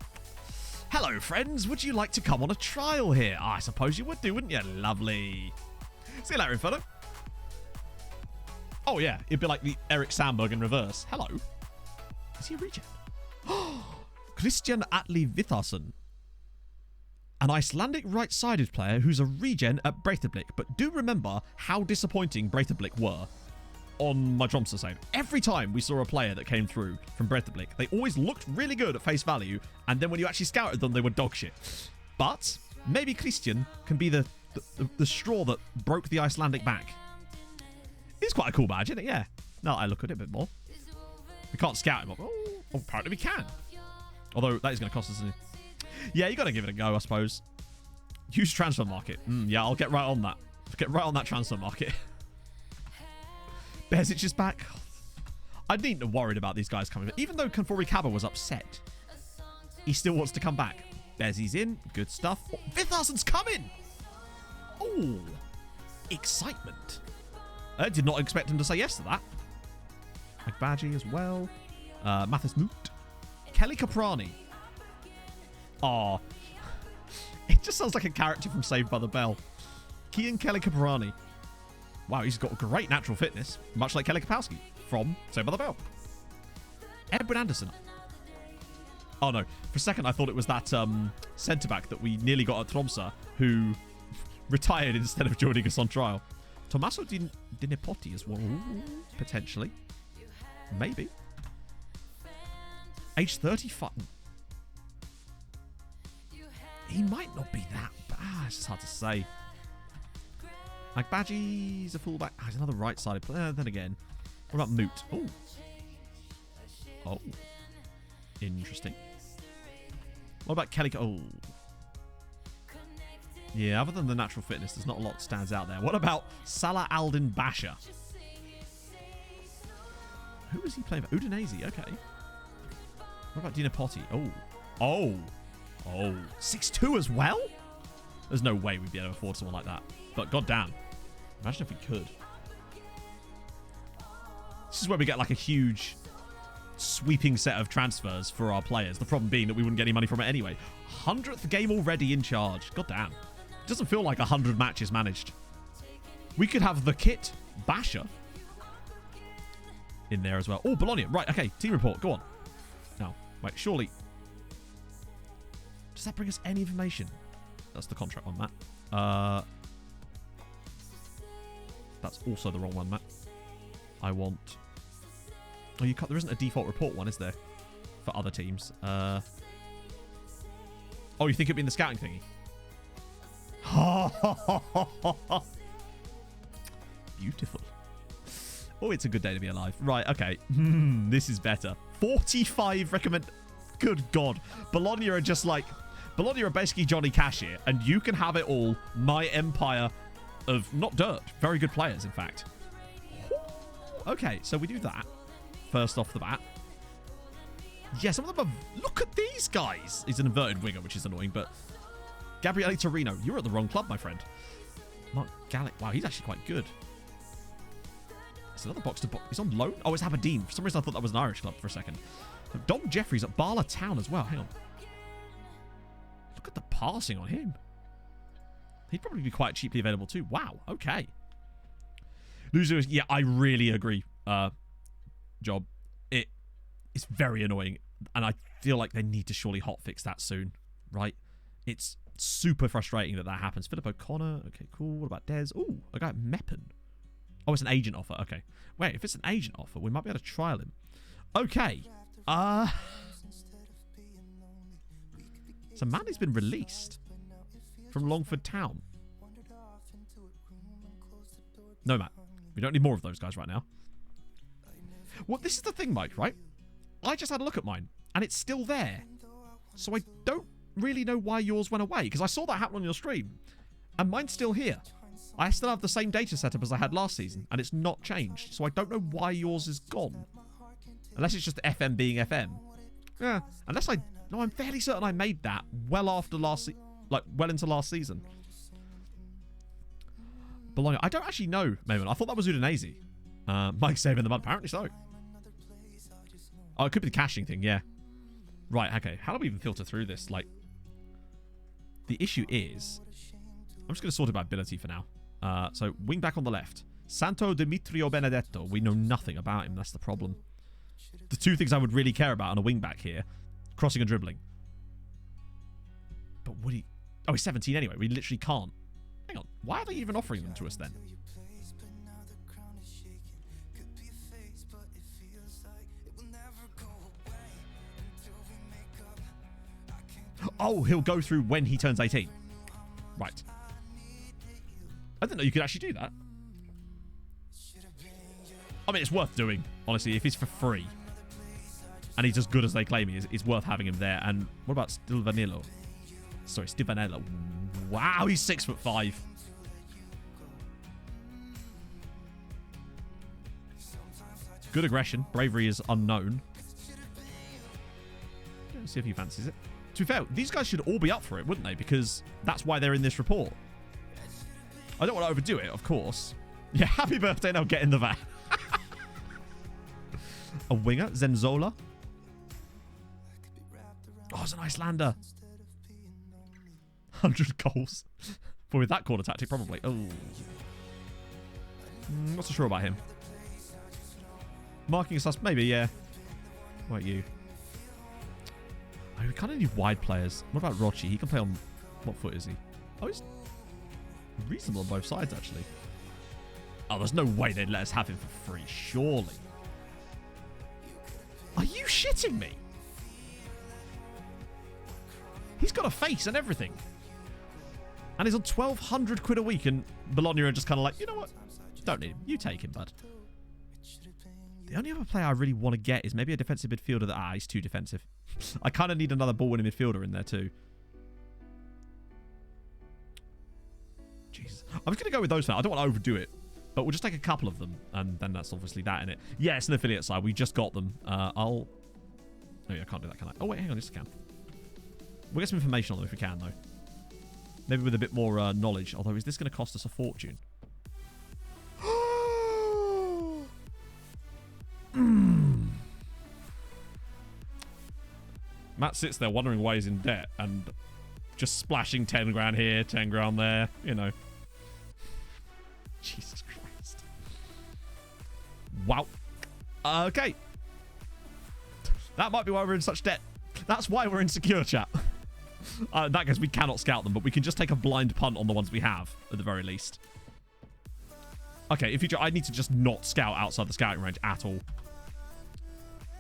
Hello, friends. Would you like to come on a trial here? I suppose you would do, wouldn't you? Lovely. See you later, Inferno. Oh, yeah. It'd be like the Eric Sandberg in reverse. Hello. Is he a regen? Christian Atli Vitharsson. An Icelandic right-sided player who's a regen at Breidablik. But do remember how disappointing Breidablik were on my Tromsø side. Every time we saw a player that came through from Breidablik, they always looked really good at face value, and then when you actually scouted them, they were dog shit. But maybe Christian can be the straw that broke the Icelandic back. It's quite a cool badge, isn't it? Yeah. Now that I look at it a bit more. We can't scout him up. Oh, apparently we can. Although that is going to cost us, isn't it? Yeah, you got to give it a go, I suppose. Use transfer market. Yeah, I'll get right on that. Get right on that transfer market. Bezic is back. I needn't worried about these guys coming. Even though Kanfori Caba was upset, he still wants to come back. Bezi's in. Good stuff. Oh, Vitharsson's coming. Oh, excitement. I did not expect him to say yes to that. Agbaji as well. Mathis Moot. Kelly Caprani. Aw. It just sounds like a character from Saved by the Bell. Kian Kelly Caprani. Wow, he's got great natural fitness, much like Kelly Kapowski from Saved by the Bell. Edwin Anderson. Oh no, for a second I thought it was that centre-back that we nearly got at Tromsø who retired instead of joining us on trial. Tommaso Di Nipotti as well. Ooh, potentially. Maybe. Age 35. He might not be that bad. It's just hard to say. Like Badgie's a fullback. He's another right-sided player. Then again, what about Moot? Oh. Oh. Interesting. What about Kelly? Oh. Yeah, other than the natural fitness, there's not a lot that stands out there. What about Salah Aldin Basha? Who was he playing for? Udinese, okay. What about Dina Potti? Oh. Oh. Oh. 6'2" as well? There's no way we'd be able to afford someone like that. But goddamn. Imagine if we could. This is where we get like a huge sweeping set of transfers for our players. The problem being that we wouldn't get any money from it anyway. 100th game already in charge. Goddamn. It doesn't feel like 100 matches managed. We could have the kit Basher in there as well. Oh, Bologna. Right, okay. Team report. Go on. Now, wait, surely. Does that bring us any information? That's the contract one, Matt. That's also the wrong one, Matt. I want... Oh, you can't... There isn't a default report one, is there? For other teams. Oh, you think it'd be in the scouting thingy? Beautiful. Oh, it's a good day to be alive. Right, okay. This is better. 45 recommend... Good God. Bologna are just like... Bologna are basically Johnny Cash here, and you can have it all. My empire of not dirt. Very good players, in fact. Okay, so we do that. First off the bat. Yeah, some of them are... Look at these guys. He's an inverted winger, which is annoying, but... Gabriele Torino. You're at the wrong club, my friend. Mark Gallic. Wow, he's actually quite good. It's another box to box. He's on loan? Oh, it's Aberdeen. For some reason, I thought that was an Irish club for a second. So Dom Jeffries at Barla Town as well. Hang on. Look at the passing on him. He'd probably be quite cheaply available too. Wow, okay. Loser is... Yeah, I really agree, Job. It's very annoying. And I feel like they need to surely hotfix that soon, right? It's super frustrating that happens. Philip O'Connor. Okay, cool. What about Des? Ooh, a guy at Meppen. Oh, it's an agent offer. Okay. Wait, if it's an agent offer, we might be able to trial him. Okay. So Manny's been released from Longford Town. No, Matt. We don't need more of those guys right now. Well, this is the thing, Mike, right? I just had a look at mine, and it's still there. So I don't really know why yours went away, because I saw that happen on your stream, and mine's still here. I still have the same data setup as I had last season, and it's not changed. So I don't know why yours is gone. Unless it's just FM being FM. Yeah, unless I... No, I'm fairly certain I made that well after well into last season. Bologna. I don't actually know, Mayman. I thought that was Udinese. Mike saving the mud. Apparently so. Oh, it could be the caching thing, yeah. Right, okay. How do we even filter through this? Like, the issue is... I'm just going to sort it by ability for now. So, wing back on the left. Santo Dimitrio Benedetto. We know nothing about him. That's the problem. The two things I would really care about on a wing back here. Crossing and dribbling. But would he... Oh, he's 17 anyway. We literally can't. Hang on. Why are they even offering them to us then? Oh, he'll go through when he turns 18. Right. I didn't know you could actually do that. I mean, it's worth doing, honestly, if he's for free. And he's as good as they claim he is. It's worth having him there. And what about Stivanello? Sorry, Stivanello. Wow, he's 6'5". Good aggression. Bravery is unknown. Let's see if he fancies it. To be fair, these guys should all be up for it, wouldn't they? Because that's why they're in this report. I don't want to overdo it, of course. Yeah, happy birthday, now get in the van. A winger, Zenzola. Oh, it's an Icelander. 100 goals. For with that corner tactic, probably. Oh. Not so sure about him. Marking a sus, maybe, yeah. What about you? Oh, we kind of need wide players. What about Rochi? He can play on... What foot is he? Oh, he's reasonable on both sides, actually. Oh, there's no way they'd let us have him for free, surely. Are you shitting me? He's got a face and everything. And he's on 1,200 quid a week, and Bologna are just kind of like, you know what? Don't need him. You take him, bud. The only other player I really want to get is maybe a defensive midfielder that... Ah, he's too defensive. I kind of need another ball-winning midfielder in there too. Jesus. I was going to go with those now. I don't want to overdo it. But we'll just take a couple of them. And then that's obviously that in it. Yeah, it's an affiliate side. We just got them. Oh, yeah, I can't do that, can I? Oh, wait, hang on. Yes, I can. We'll get some information on them if we can, though. Maybe with a bit more knowledge. Although, is this going to cost us a fortune? Matt sits there wondering why he's in debt and just splashing 10 grand here, 10 grand there, you know. Jesus Christ. Wow. Okay. That might be why we're in such debt. That's why we're insecure, chat. In that case, we cannot scout them, but we can just take a blind punt on the ones we have, at the very least. Okay, in future, I need to just not scout outside the scouting range at all.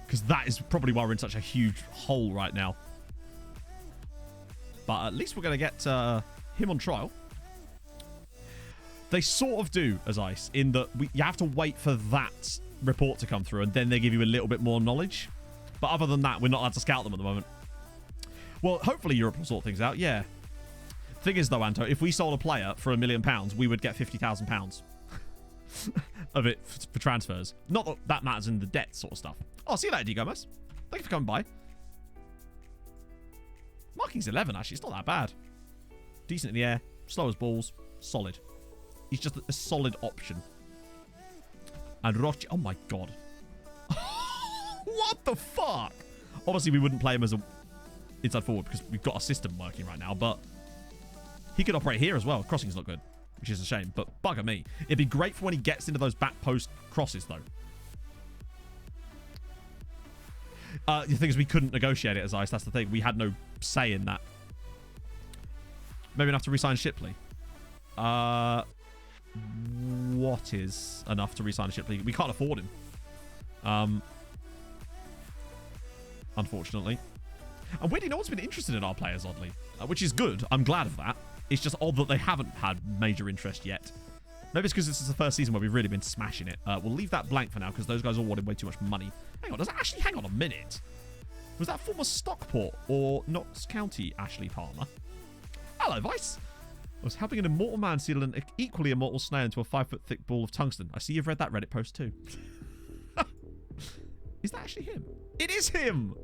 Because that is probably why we're in such a huge hole right now. But at least we're going to get him on trial. They sort of do as ice in that you have to wait for that report to come through and then they give you a little bit more knowledge. But other than that, we're not allowed to scout them at the moment. Well, hopefully Europe will sort things out, yeah. Thing is, though, Anto, if we sold a player for £1 million, we would get £50,000 of it for transfers. Not that that matters in the debt sort of stuff. Oh, see you later, D. Gomez. Thank you for coming by. Marking's 11, actually. It's not that bad. Decent in the air. Slow as balls. Solid. He's just a solid option. And Rochi... Oh, my God. What the fuck? Obviously, we wouldn't play him as a inside forward because we've got a system working right now, but he could operate here as well. Crossing's not good, which is a shame, but bugger me. It'd be great for when he gets into those back post crosses, though. The thing is, we couldn't negotiate it as ice. That's the thing. We had no say in that. Maybe enough to re-sign Shipley. What is enough to re-sign Shipley? We can't afford him. Unfortunately. And weirdly, no one's been interested in our players, oddly. Which is good. I'm glad of that. It's just odd that they haven't had major interest yet. Maybe it's because this is the first season where we've really been smashing it. We'll leave that blank for now because those guys all wanted way too much money. Hang on, hang on a minute. Was that former Stockport or Notts County Ashley Palmer? Hello, Vice. I was helping an immortal man seal an equally immortal snail into a 5-foot-thick ball of tungsten. I see you've read that Reddit post too. Is that actually him? It is him!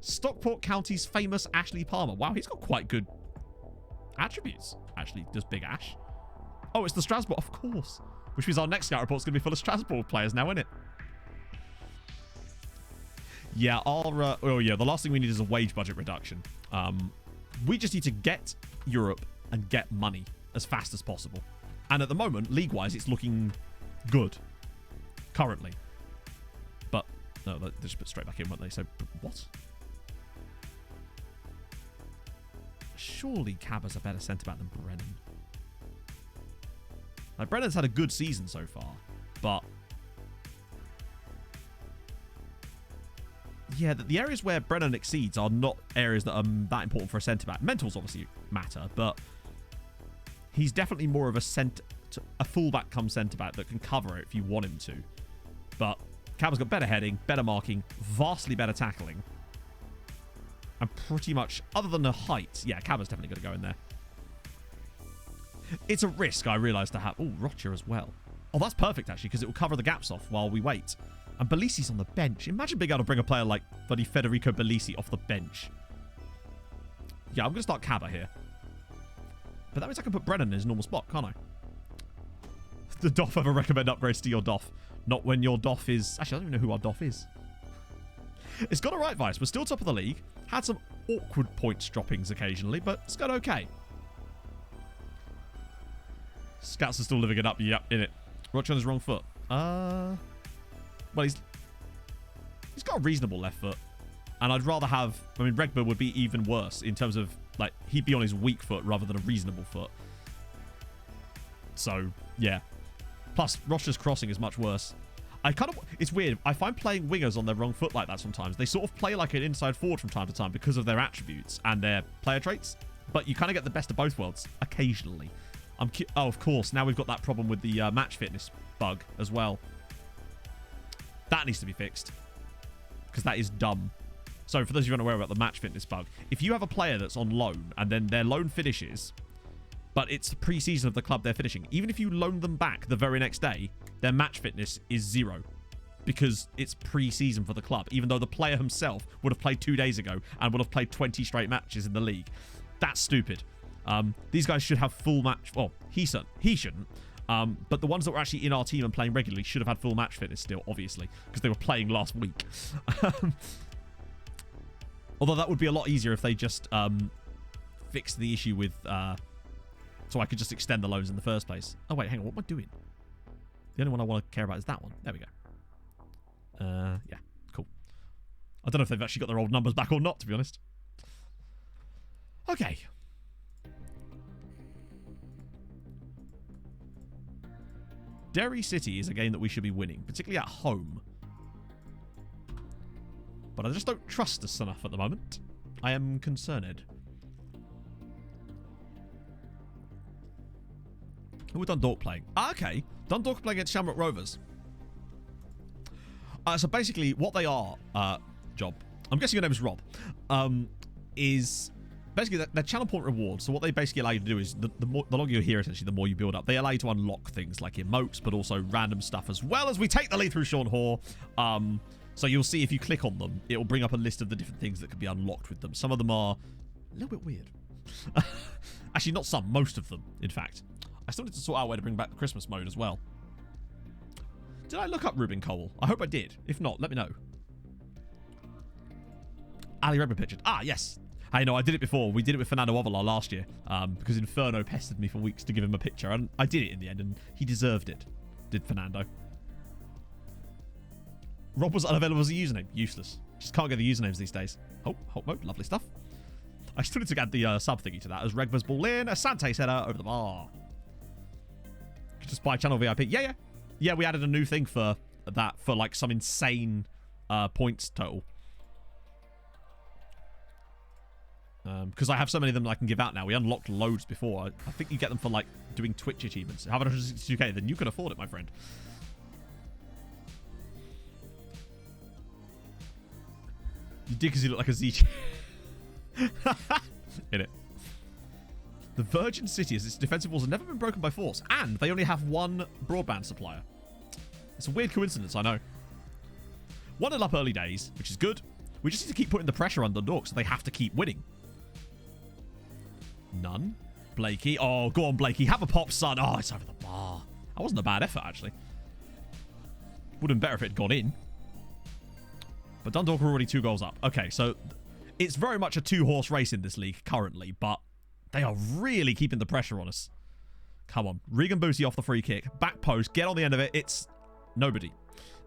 Stockport County's famous Ashley Palmer. Wow, he's got quite good attributes, actually, does Big Ash. Oh, it's the Strasbourg, of course. Which means our next scout report's going to be full of Strasbourg players now, isn't it? Yeah, the last thing we need is a wage budget reduction. We just need to get Europe and get money as fast as possible. And at the moment, league-wise, it's looking good. Currently. But, no, they just put straight back in, won't they? So, what? Surely Cabba's a better centre-back than Brennan. Like, Brennan's had a good season so far, but... Yeah, the areas where Brennan exceeds are not areas that are that important for a centre-back. Mentals obviously matter, but he's definitely more of a full-back come centre-back that can cover it if you want him to. But Cabba's got better heading, better marking, vastly better tackling. And pretty much, other than the height, yeah, Cabba's definitely going to go in there. It's a risk, I realise, to have... Oh, Rocher as well. Oh, that's perfect, actually, because it will cover the gaps off while we wait. And Belisi's on the bench. Imagine being able to bring a player like bloody Federico Belisi off the bench. Yeah, I'm going to start Cabba here. But that means I can put Brennan in his normal spot, can't I? The Doff ever recommend upgrades to your Doff? Not when your Doff is... Actually, I don't even know who our Doff is. It's got a right vice. We're still top of the league. Had some awkward points droppings occasionally, but it's got okay. Scouts are still living it up. Yep, in it. Roach on his wrong foot. Well, he's got a reasonable left foot. And I'd rather have... I mean, Regba would be even worse in terms of, like, he'd be on his weak foot rather than a reasonable foot. So, yeah. Plus, Roche's crossing is much worse. It's weird. I find playing wingers on their wrong foot like that sometimes. They sort of play like an inside forward from time to time because of their attributes and their player traits. But you kind of get the best of both worlds occasionally. Oh, of course. Now we've got that problem with the match fitness bug as well. That needs to be fixed. Because that is dumb. So for those of you unaware about the match fitness bug, if you have a player that's on loan and then their loan finishes, but it's the pre-season of the club they're finishing, even if you loan them back the very next day, their match fitness is 0 because it's pre-season for the club, even though the player himself would have played 2 days ago and would have played 20 straight matches in the league. That's stupid. These guys should have full match... Well, he shouldn't. But the ones that were actually in our team and playing regularly should have had full match fitness still, obviously, because they were playing last week. Although that would be a lot easier if they just fixed the issue with... so I could just extend the loans in the first place. Oh, wait, hang on. What am I doing? The only one I want to care about is that one. There we go. Yeah, cool. I don't know if they've actually got their old numbers back or not, to be honest. Okay. Derry City is a game that we should be winning, particularly at home. But I just don't trust us enough at the moment. I am concerned. Who are Dundalk playing? Ah, okay. Dundalk are playing against Shamrock Rovers. So basically, what they are, Job, I'm guessing your name is Rob, is basically their channel point rewards. So what they basically allow you to do is, the longer you're here, essentially, the more you build up. They allow you to unlock things like emotes, but also random stuff as well, as we take the lead through Sean Hoare. So you'll see if you click on them, it will bring up a list of the different things that can be unlocked with them. Some of them are a little bit weird. Actually, not some, most of them, in fact. I still need to sort out a way to bring back the Christmas mode as well. Did I look up Ruben Cole? I hope I did. If not, let me know. Ali Redmond pictured. Ah, yes. I know, I did it before. We did it with Fernando Ovalar last year because Inferno pestered me for weeks to give him a picture. And I did it in the end, and he deserved it. Did Fernando. Rob was unavailable as a username. Useless. Just can't get the usernames these days. Oh, Hulk mode. Lovely stuff. I still need to add the sub thingy to that as Regva's ball in. Asante header over the bar. Just buy channel VIP. Yeah. Yeah, we added a new thing for that, for like some insane points total. Because I have so many of them that I can give out now. We unlocked loads before. I think you get them for like doing Twitch achievements. Have 162k, then you can afford it, my friend. You did because you look like a Z. In it. The Virgin City, as its defensive walls have never been broken by force, and they only have one broadband supplier. It's a weird coincidence, I know. 1-0 up early days, which is good. We just need to keep putting the pressure on Dundalk, so they have to keep winning. None. Blakey. Oh, go on, Blakey. Have a pop, son. Oh, it's over the bar. That wasn't a bad effort, actually. Would have been better if it had gone in. But Dundalk are already 2 goals up. Okay, so it's very much a 2-horse race in this league currently, but they are really keeping the pressure on us. Come on. Regan Booty off the free kick. Back post. Get on the end of it. It's nobody.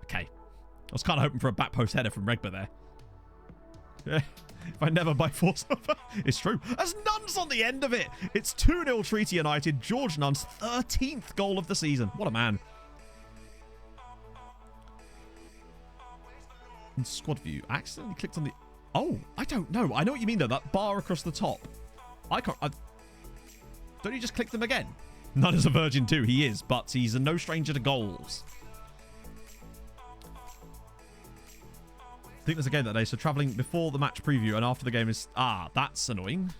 Okay. I was kind of hoping for a back post header from Regba there. Yeah. If I never by force... It's true. There's Nuns on the end of it. It's 2-0 Treaty United. George Nunn's 13th goal of the season. What a man. In squad view. I accidentally clicked on the... Oh, I don't know. I know what you mean, though. That bar across the top. I can't... Don't you just click them again? None is a virgin too. He is, but he's no stranger to goals. I think there's a game that day, so travelling before the match preview and after the game is... Ah, that's annoying.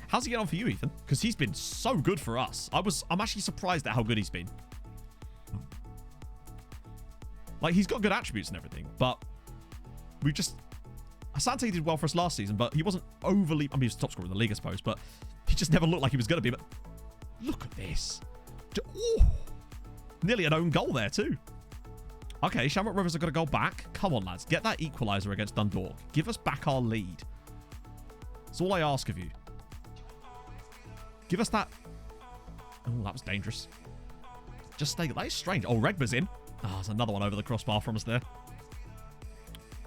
How's he get on for you, Ethan? Because he's been so good for us. I'm actually surprised at how good he's been. Like, he's got good attributes and everything, but we just... Asante did well for us last season, but he wasn't overly... I mean, he was the top scorer in the league, I suppose, but he just never looked like he was going to be. But look at this. Ooh, nearly an own goal there, too. Okay, Shamrock Rovers are going to go back. Come on, lads. Get that equaliser against Dundalk. Give us back our lead. That's all I ask of you. Give us that Oh, that was dangerous. Just stay. That is strange. Oh, Regba's in. Oh, there's another one over the crossbar from us there.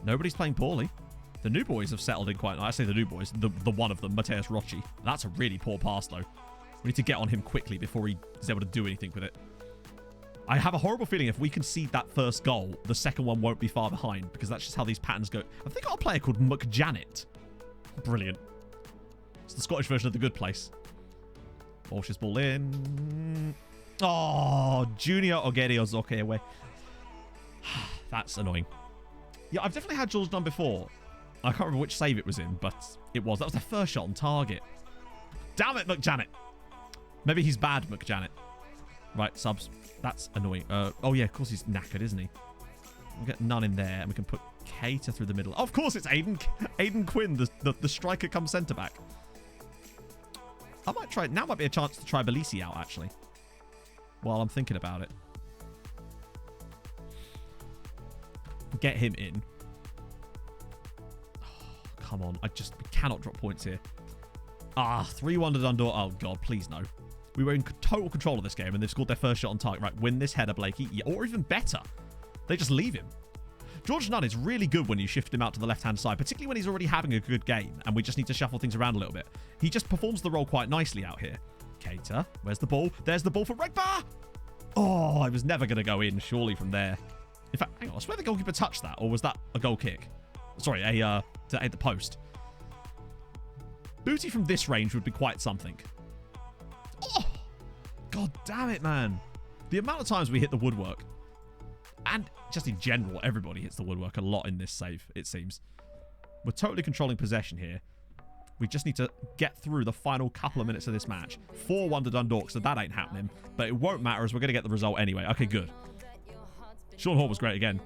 Nobody's playing poorly. The new boys have settled in quite nicely. I say the new boys. The one of them, Mateus Rocci. That's a really poor pass, though. We need to get on him quickly before he is able to do anything with it. I have a horrible feeling if we concede that first goal, the second one won't be far behind, because that's just how these patterns go. I think I've got a player called McJanet. Brilliant. It's the Scottish version of The Good Place. Walsh's ball in. Oh, Junior Ogerio Zoke away. That's annoying. Yeah, I've definitely had George done before. I can't remember which save it was in, but it was. That was the first shot on target. Damn it, McJanet. Maybe he's bad, McJanet. Right, subs. That's annoying. Oh, yeah, of course he's knackered, isn't he? We'll get none in there, and we can put Cater through the middle. Oh, of course, it's Aiden Quinn, the striker come centre-back. I might try... Now might be a chance to try Belisi out, actually. While I'm thinking about it. Get him in. Oh, come on. We cannot drop points here. 3-1 to Dundalk. Oh, God, please no. We were in total control of this game, and they've scored their first shot on target. Right, win this header, Blakey. Yeah, or even better. They just leave him. George Nunn is really good when you shift him out to the left-hand side, particularly when he's already having a good game, and we just need to shuffle things around a little bit. He just performs the role quite nicely out here. Cater, where's the ball? There's the ball for Regbar! Oh, I was never going to go in, surely, from there. In fact, hang on, I swear the goalkeeper touched that, or was that a goal kick? Sorry, to hit the post. Booty from this range would be quite something. Oh! God damn it, man. The amount of times we hit the woodwork, and just in general, everybody hits the woodwork a lot in this save, it seems. We're totally controlling possession here. We just need to get through the final couple of minutes of this match. 4-1 to Dundalk, so that ain't happening. But it won't matter as we're going to get the result anyway. Okay, good. Sean Hall was great again.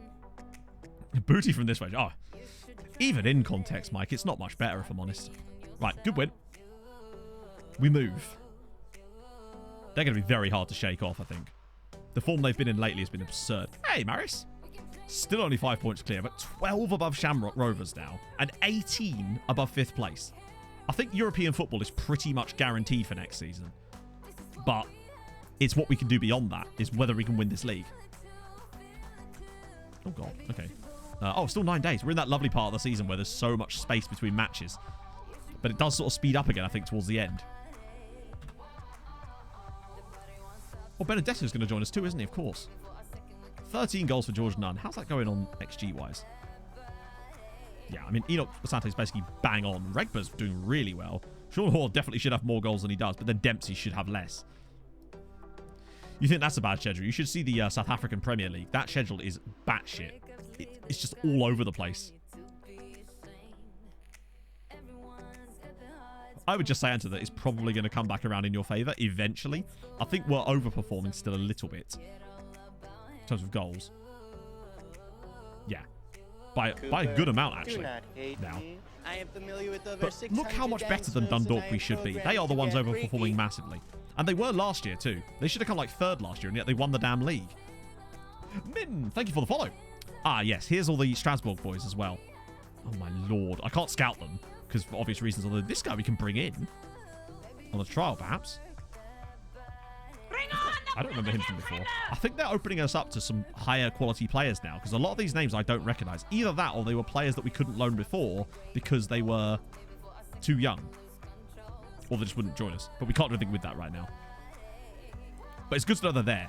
Booty from this range. Oh, even in context, Mike, it's not much better if I'm honest. Right, good win. We move. They're going to be very hard to shake off, I think. The form they've been in lately has been absurd. Hey, Maris. Still only 5 points clear, but 12 above Shamrock Rovers now, and 18 above 5th place. I think European football is pretty much guaranteed for next season. But it's what we can do beyond that, is whether we can win this league. Oh, God. Okay. Still 9 days. We're in that lovely part of the season where there's so much space between matches. But it does sort of speed up again, I think, towards the end. Well, Benedetto's going to join us too, isn't he? Of course. 13 goals for George Nunn. How's that going on XG-wise? Yeah, I mean, Enoch Sante's basically bang on. Regba's doing really well. Sean Hall definitely should have more goals than he does, but then Dempsey should have less. You think that's a bad schedule? You should see the South African Premier League. That schedule is batshit. It's just all over the place. I would just say, Anta, that it's probably going to come back around in your favour eventually. I think we're overperforming still a little bit in terms of goals. Yeah. By a good amount, actually. Now. I am familiar with over but look how much better than Dundalk we should be. They are the ones overperforming massively. And they were last year, too. They should have come like 3rd last year, and yet they won the damn league. Min, thank you for the follow. Yes, here's all the Strasbourg boys as well. Oh, my lord. I can't scout them, because for obvious reasons. Although this guy we can bring in on a trial, perhaps. I don't remember him from before. I think they're opening us up to some higher quality players now, because a lot of these names I don't recognise. Either that, or they were players that we couldn't loan before because they were too young. Or they just wouldn't join us. But we can't do anything with that right now. But it's good to know they're there.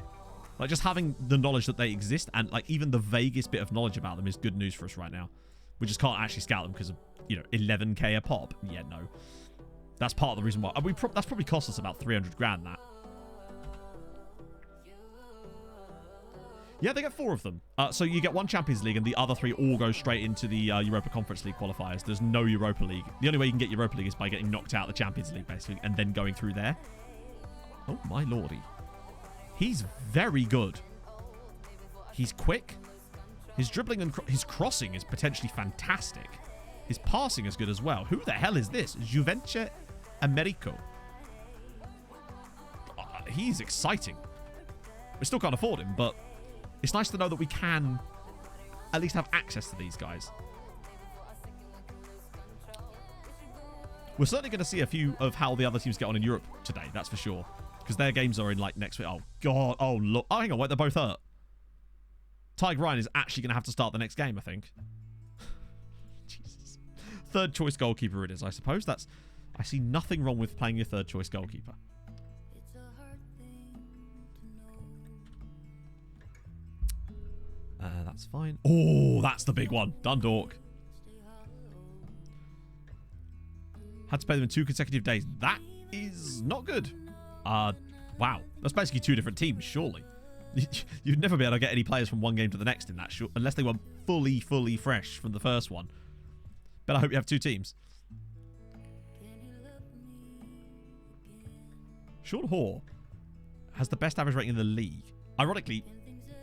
Like, just having the knowledge that they exist, and like even the vaguest bit of knowledge about them is good news for us right now. We just can't actually scout them because of, 11k a pop. Yeah, no. That's part of the reason why. That's probably cost us about 300 grand, that. Yeah, they get 4 of them. So you get 1 Champions League, and the other 3 all go straight into the Europa Conference League qualifiers. There's no Europa League. The only way you can get Europa League is by getting knocked out of the Champions League, basically, and then going through there. Oh, my lordy. He's very good. He's quick. His dribbling and his crossing is potentially fantastic. His passing is good as well. Who the hell is this? Juventus Americo. He's exciting. We still can't afford him, but it's nice to know that we can at least have access to these guys. We're certainly going to see a few of how the other teams get on in Europe today, that's for sure. Because their games are in, like, next week. Oh, God. Oh, look. Oh, hang on. Wait, they're both hurt. Tyg Ryan is actually going to have to start the next game, I think. Jesus. Third choice goalkeeper it is, I suppose. I see nothing wrong with playing your third choice goalkeeper. That's fine. Oh, that's the big one. Dundalk. Had to play them in 2 consecutive days. That is not good. Wow. That's basically 2 different teams, surely. You'd never be able to get any players from one game to the next in that, unless they were fully fresh from the first one. But I hope you have 2 teams. Sean Hoare has the best average rating in the league. Ironically,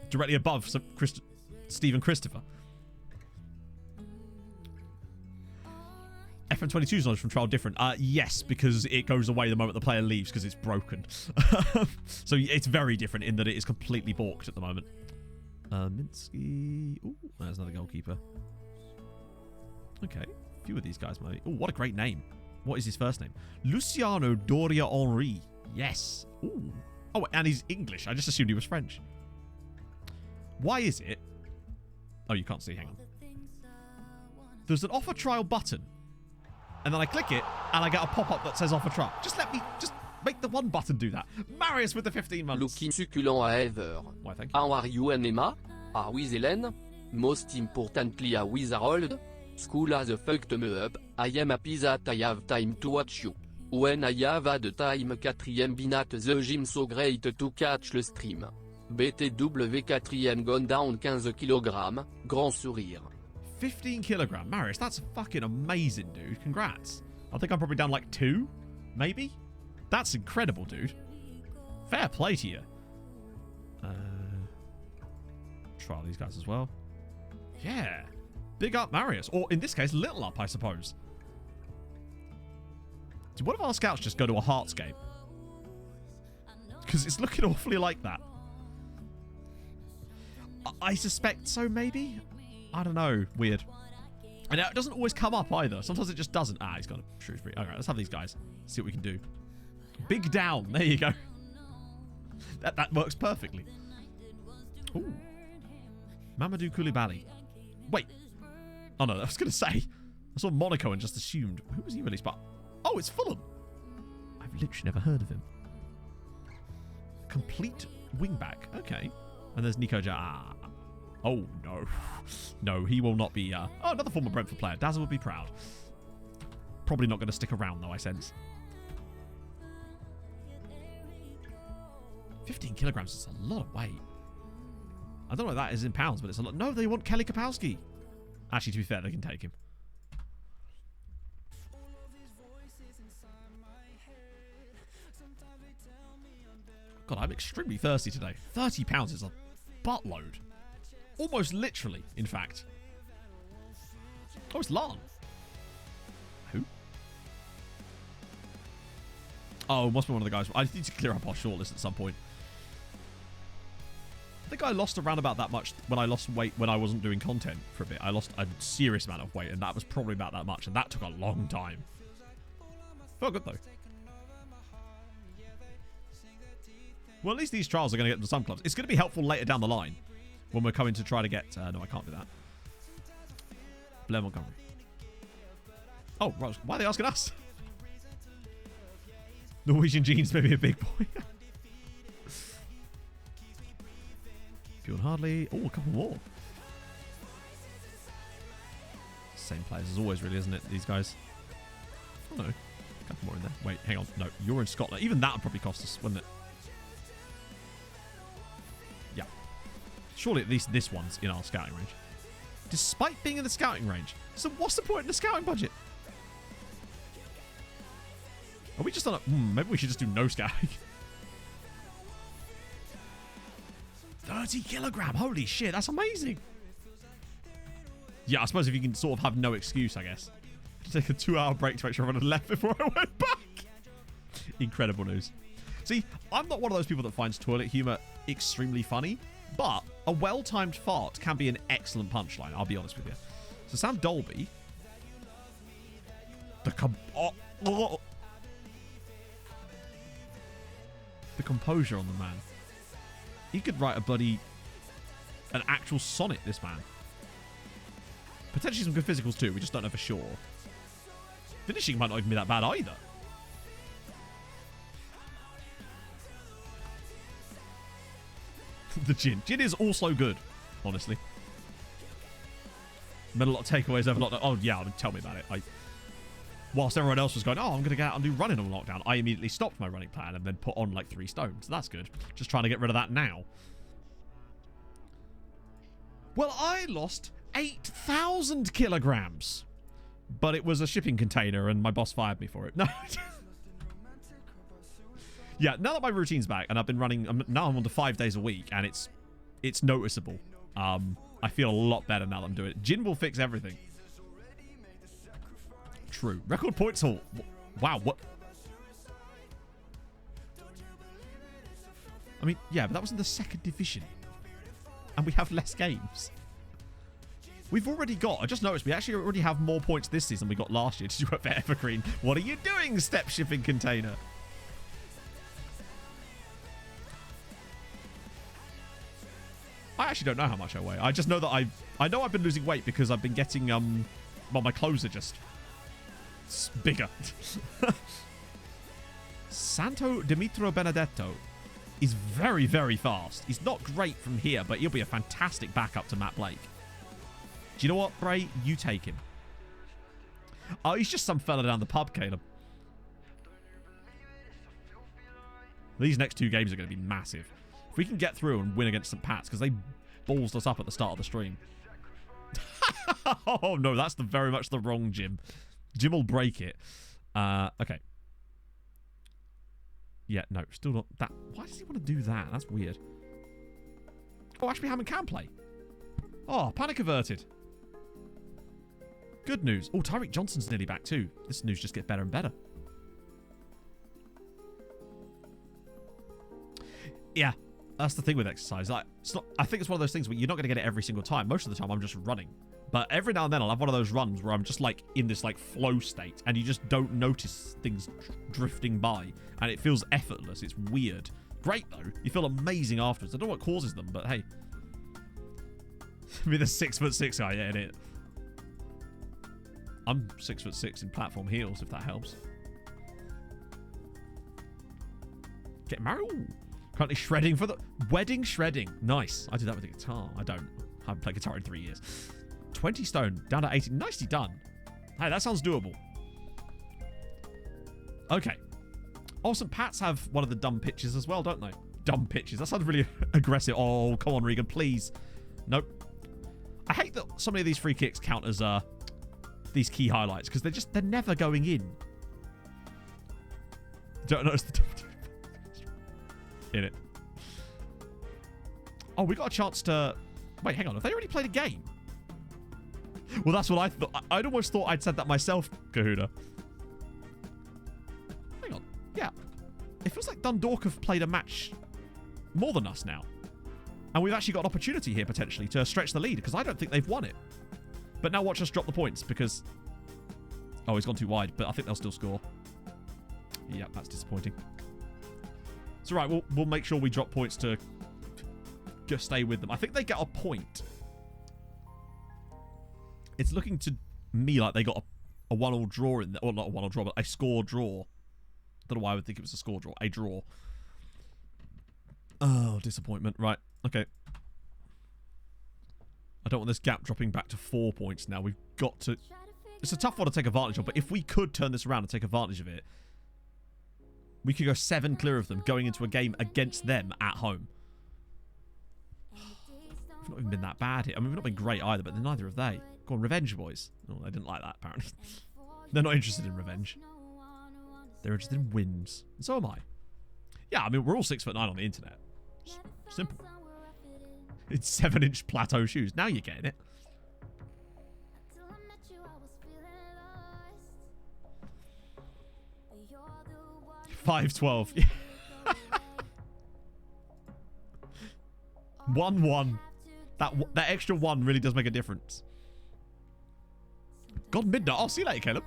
directly above Stephen Christopher. FM22's knowledge from trial different. Yes, because it goes away the moment the player leaves because it's broken. So it's very different in that it is completely balked at the moment. Minsky. Ooh, there's another goalkeeper. Okay, a few of these guys maybe. Oh, what a great name. What is his first name? Luciano Doria Henry. Yes. Ooh. Oh, and he's English. I just assumed he was French. Why is it? Oh, you can't see. Hang on. There's an offer trial button. And then I click it, and I get a pop-up that says offer trial. Just make the one button do that. Marius with the 15 months. Looking succulent ever. Why, thank you. How are you, Emma? Are we Helen? Most importantly, are we Harold? School has fucked me up. I am happy that I have time to watch you. When I have had time 4ème been at the gym, so great to catch le stream. BTW 4ème gone down 15 kg. Grand sourire. 15 kilogram. Marius, that's fucking amazing, dude. Congrats. I think I'm probably down like 2, maybe? That's incredible, dude. Fair play to you. Trial these guys as well. Yeah. Big up, Marius. Or in this case, little up, I suppose. Did one of our scouts just go to a Hearts game? Because it's looking awfully like that. I suspect so, maybe? I don't know. Weird. And it doesn't always come up either. Sometimes it just doesn't. He's got a Shrewsbury. Okay, let's have these guys. See what we can do. Big down. There you go. That works perfectly. Ooh. Mamadou Koulibaly. Wait. Oh, no. I was going to say. I saw Monaco and just assumed. Who was he released by? Oh, it's Fulham. I've literally never heard of him. Complete wingback. Okay. And there's Nico Ja. Oh, no. No, he will not be... Oh, another former Brentford player. Dazzle would be proud. Probably not going to stick around, though, I sense. 15 kilograms is a lot of weight. I don't know what that is in pounds, but it's a lot. No, they want Kelly Kapowski. Actually, to be fair, they can take him. God, I'm extremely thirsty today. £30 is a buttload. Almost literally, in fact. Oh, it's Lan. Who? Oh, it must be one of the guys. I need to clear up our shortlist at some point. I think I lost around about that much when I lost weight when I wasn't doing content for a bit. I lost a serious amount of weight, and that was probably about that much, and that took a long time. Felt good, though. Well, at least these trials are going to get into some clubs. It's going to be helpful later down the line when we're coming to try to get... no, I can't do that. Blair Montgomery. Oh, right. Why are they asking us? Norwegian jeans, maybe a big boy. Bjorn Hardley. Oh, a couple more. Same players as always, really, isn't it? These guys. Oh, no. A couple more in there. Wait, hang on. No, you're in Scotland. Even that would probably cost us, wouldn't it? Yeah. Surely at least this one's in our scouting range. Despite being in the scouting range. So what's the point in the scouting budget? Are we just on a... maybe we should just do no scouting. 30 kilogram. Holy shit, that's amazing. Yeah, I suppose if you can sort of have no excuse, I guess. Take a 2-hour break to make sure everyone had left before I went back. Incredible news. See, I'm not one of those people that finds toilet humour extremely funny, but a well-timed fart can be an excellent punchline, I'll be honest with you. So Sam Dolby... composure on the man. He could write an actual sonnet, this man. Potentially some good physicals too, we just don't know for sure. Finishing might not even be that bad either. The gin. Gin is also good, honestly. Made a lot of takeaways over lockdown. Oh, yeah, tell me about it. Whilst everyone else was going, oh, I'm going to get out and do running on lockdown, I immediately stopped my running plan and then put on like 3 stone. So that's good. Just trying to get rid of that now. Well, I lost 8,000 kilograms. But it was a shipping container and my boss fired me for it. No. Yeah, now that my routine's back and I've been running, now I'm on to 5 days a week and it's noticeable. I feel a lot better now that I'm doing it. Gin will fix everything. True. Record points haul. Wow, what? I mean, yeah, but that was in the 2nd division. And we have less games. We've already got, I just noticed, we actually already have more points this season than we got last year. Did you work for Evergreen? What are you doing, step shipping container? I actually don't know how much I weigh. I just know that I know I've been losing weight because I've been getting, well, my clothes are just bigger. Santo Dimitro Benedetto is very, very fast. He's not great from here, but he'll be a fantastic backup to Matt Blake. Do you know what, Bray? You take him. Oh, he's just some fella down the pub, Caleb. These next 2 games are going to be massive. If we can get through and win against St. Pat's, because they ballsed us up at the start of the stream. Oh, no, that's very much the wrong Jim. Jim will break it. Okay. Yeah, no, still not that. Why does he want to do that? That's weird. Oh, Ashby Hammond can play. Oh, panic averted. Good news. Oh, Tyreek Johnson's nearly back too. This news just gets better and better. Yeah, that's the thing with exercise. I think it's one of those things where you're not going to get it every single time. Most of the time, I'm just running. But every now and then, I'll have one of those runs where I'm just like in this like flow state, and you just don't notice things drifting by, and it feels effortless. It's weird. Great though. You feel amazing afterwards. I don't know what causes them, but hey. Be the 6'6" guy, yeah, innit? I'm 6'6" in platform heels, if that helps. Get married. Ooh. Currently shredding for the wedding shredding. Nice. I do that with a guitar. I haven't played guitar in 3 years. 20 stone down to 18. Nicely done. Hey, that sounds doable. Okay. Oh, St. Pat's have one of the dumb pitches as well, don't they? Dumb pitches. That sounds really aggressive. Oh, come on, Regan, please. Nope. I hate that so many of these free kicks count as these key highlights because they're never going in. Don't notice the in it. Oh, we got a chance to... Wait, hang on. Have they already played a game? Well, that's what I thought. I'd almost thought I'd said that myself, Kahuna. Hang on. Yeah. It feels like Dundalk have played a match more than us now. And we've actually got an opportunity here, potentially, to stretch the lead, because I don't think they've won it. But now watch us drop the points, because... Oh, he's gone too wide, but I think they'll still score. Yeah, that's disappointing. It's all right. We'll make sure we drop points to just stay with them. I think they get a point. It's looking to me like they got a 1-1 draw in there. Or not a 1-1 draw, but a score draw. Don't know why I would think it was a score draw. A draw. Oh, disappointment. Right. Okay. I don't want this gap dropping back to 4 points now. We've got to... It's a tough one to take advantage of, but if we could turn this around and take advantage of it, we could go 7 clear of them going into a game against them at home. We've not even been that bad here. I mean, we've not been great either, but neither have they. Go on, revenge, boys. Oh, they didn't like that, apparently. They're not interested in revenge. They're interested in wins. And so am I. Yeah, I mean, we're all 6'9" on the internet. Simple. It's 7-inch plateau shoes. Now you're getting it. 5-12. 1-1. That extra 1 really does make a difference. God, midnight. I'll see you later, Caleb.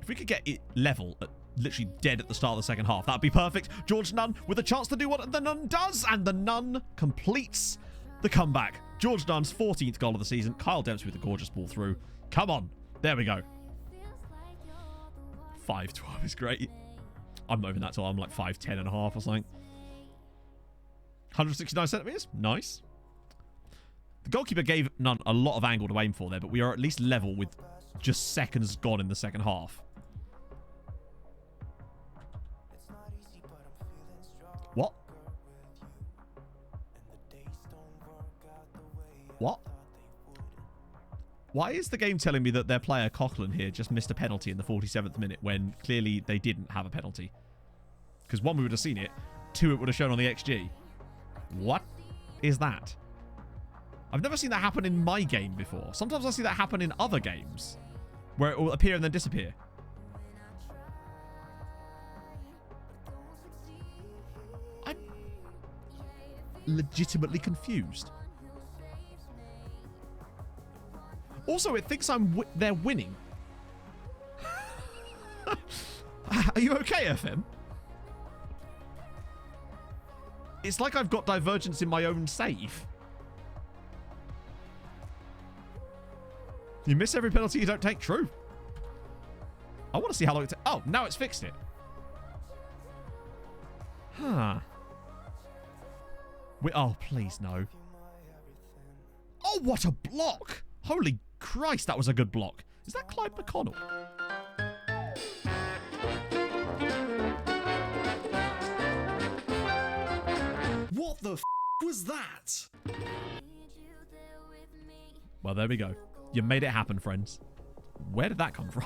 If we could get it level at literally dead at the start of the second half. That'd be perfect. George Nunn with a chance to do what the Nun does, and the Nun completes the comeback. George Nunn's 14th goal of the season. Kyle Dempsey with a gorgeous ball through. Come on. There we go. 5'12" is great. I'm not even that tall. I'm like 5'10 and a half or something. 169 centimeters. Nice. The goalkeeper gave Nunn a lot of angle to aim for there, but we are at least level with just seconds gone in the second half. What? What? Why is the game telling me that their player Coughlin here just missed a penalty in the 47th minute when clearly they didn't have a penalty? Because one, we would have seen it. Two, it would have shown on the XG. What is that? I've never seen that happen in my game before. Sometimes I see that happen in other games where it will appear and then disappear. I'm legitimately confused. Also, it thinks they're winning. Are you okay, FM? It's like I've got divergence in my own save. You miss every penalty you don't take. True. I want to see how long it takes. Oh, now it's fixed it. Huh. Oh, please, no. Oh, what a block. Holy Christ, that was a good block. Is that Clyde McConnell? What the f was that? Well, there we go. You made it happen, friends. Where did that come from?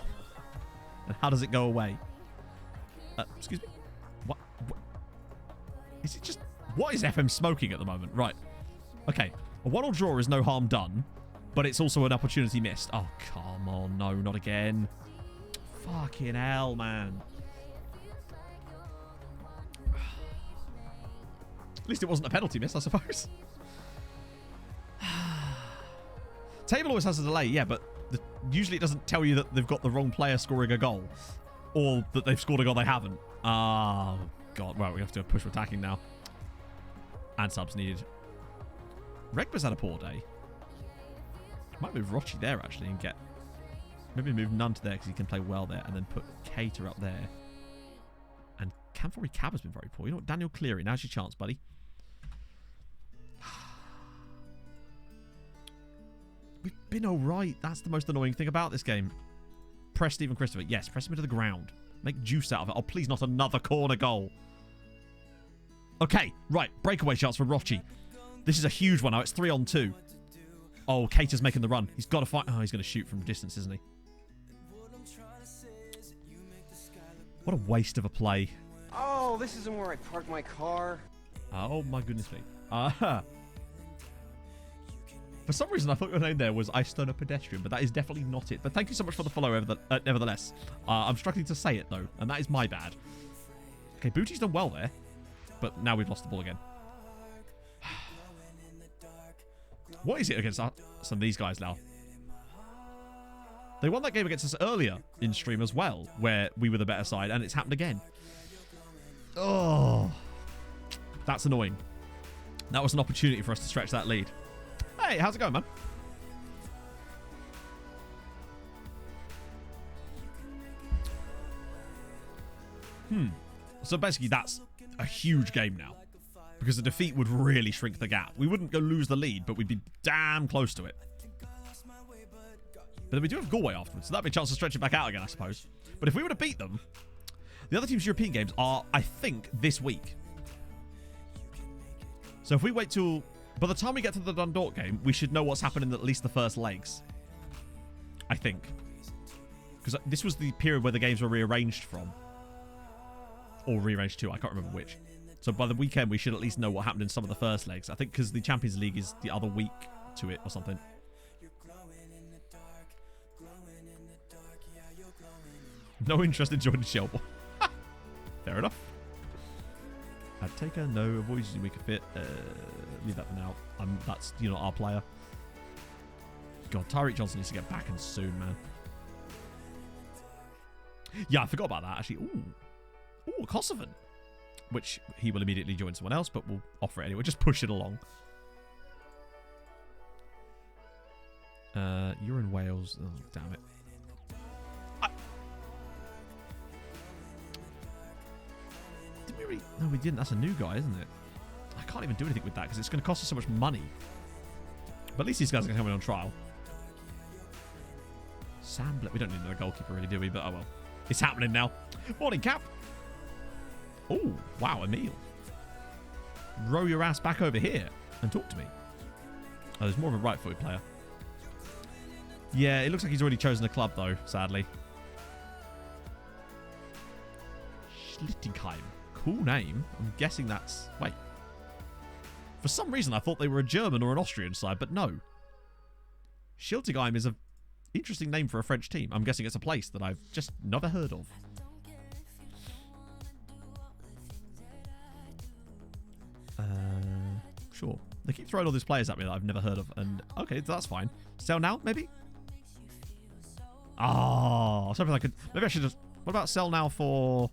And how does it go away? Excuse me? What? Is it just... What is FM smoking at the moment? Right. Okay. A 1-1 draw is no harm done, but it's also an opportunity missed. Oh, come on. No, not again. Fucking hell, man. At least it wasn't a penalty miss, I suppose. Table always has a delay, yeah, but usually it doesn't tell you that they've got the wrong player scoring a goal. Or that they've scored a goal they haven't. Oh, God. Well, we have to push for attacking now. And subs needed. Regba's had a poor day. Might move Rochi there, actually, and get... Maybe move Nunn to there, because he can play well there, and then put Cater up there. And Camphori Cab has been very poor. You know what? Daniel Cleary, now's your chance, buddy. We've been alright. That's the most annoying thing about this game. Press Stephen Christopher. Yes, press him into the ground. Make juice out of it. Oh, please, not another corner goal. Okay, right. Breakaway shots for Rochi. This is a huge one now. It's 3-on-2. Oh, Cater's making the run. He's got to fight. Oh, he's going to shoot from distance, isn't he? What a waste of a play. Oh, this isn't where I parked my car. Oh, my goodness me. For some reason, I thought your name there was I Stone a Pedestrian, but that is definitely not it. But thank you so much for the follow, nevertheless. I'm struggling to say it, though, and that is my bad. Okay, Bootie's done well there, but now we've lost the ball again. What is it against some of these guys now? They won that game against us earlier in stream as well, where we were the better side, and it's happened again. Oh, that's annoying. That was an opportunity for us to stretch that lead. Hey, how's it going, man? So basically, that's a huge game now. Because a defeat would really shrink the gap. We wouldn't go lose the lead, but we'd be damn close to it. But then we do have Galway afterwards, so that'd be a chance to stretch it back out again, I suppose. But if we were to beat them, the other team's European games are, I think, this week. So if we wait till... By the time we get to the Dundalk game, we should know what's happened in at least the first legs. I think. Because this was the period where the games were rearranged from. Or rearranged to, I can't remember which. So by the weekend, we should at least know what happened in some of the first legs. I think because the Champions League is the other week to it or something. No interest in joining Shelbourne. Fair enough. I'd take a no. Avoid using weaker fit. Leave that for now. That's, you know, our player. God, Tyreek Johnson needs to get back in soon, man. Yeah, I forgot about that, actually. Ooh, Kosovan. Which he will immediately join someone else, but we'll offer it anyway. Just push it along. You're in Wales. Oh, damn it. Did we really? No, we didn't. That's a new guy, isn't it? I can't even do anything with that because it's going to cost us so much money. But at least these guys are going to come in on trial. Sam, we don't need another goalkeeper, really, do we? But oh well. It's happening now. Morning, Cap. Oh, wow, Emil. Row your ass back over here and talk to me. Oh, there's more of a right-footed player. Yeah, it looks like he's already chosen a club, though, sadly. Schlittigheim. Cool name. I'm guessing that's... Wait. For some reason, I thought they were a German or an Austrian side, but no. Schiltigheim is an interesting name for a French team. I'm guessing it's a place that I've just never heard of. Sure. They keep throwing all these players at me that I've never heard of. And, okay, that's fine. Sell now, maybe? Oh, something I could... Maybe I should just... What about sell now for...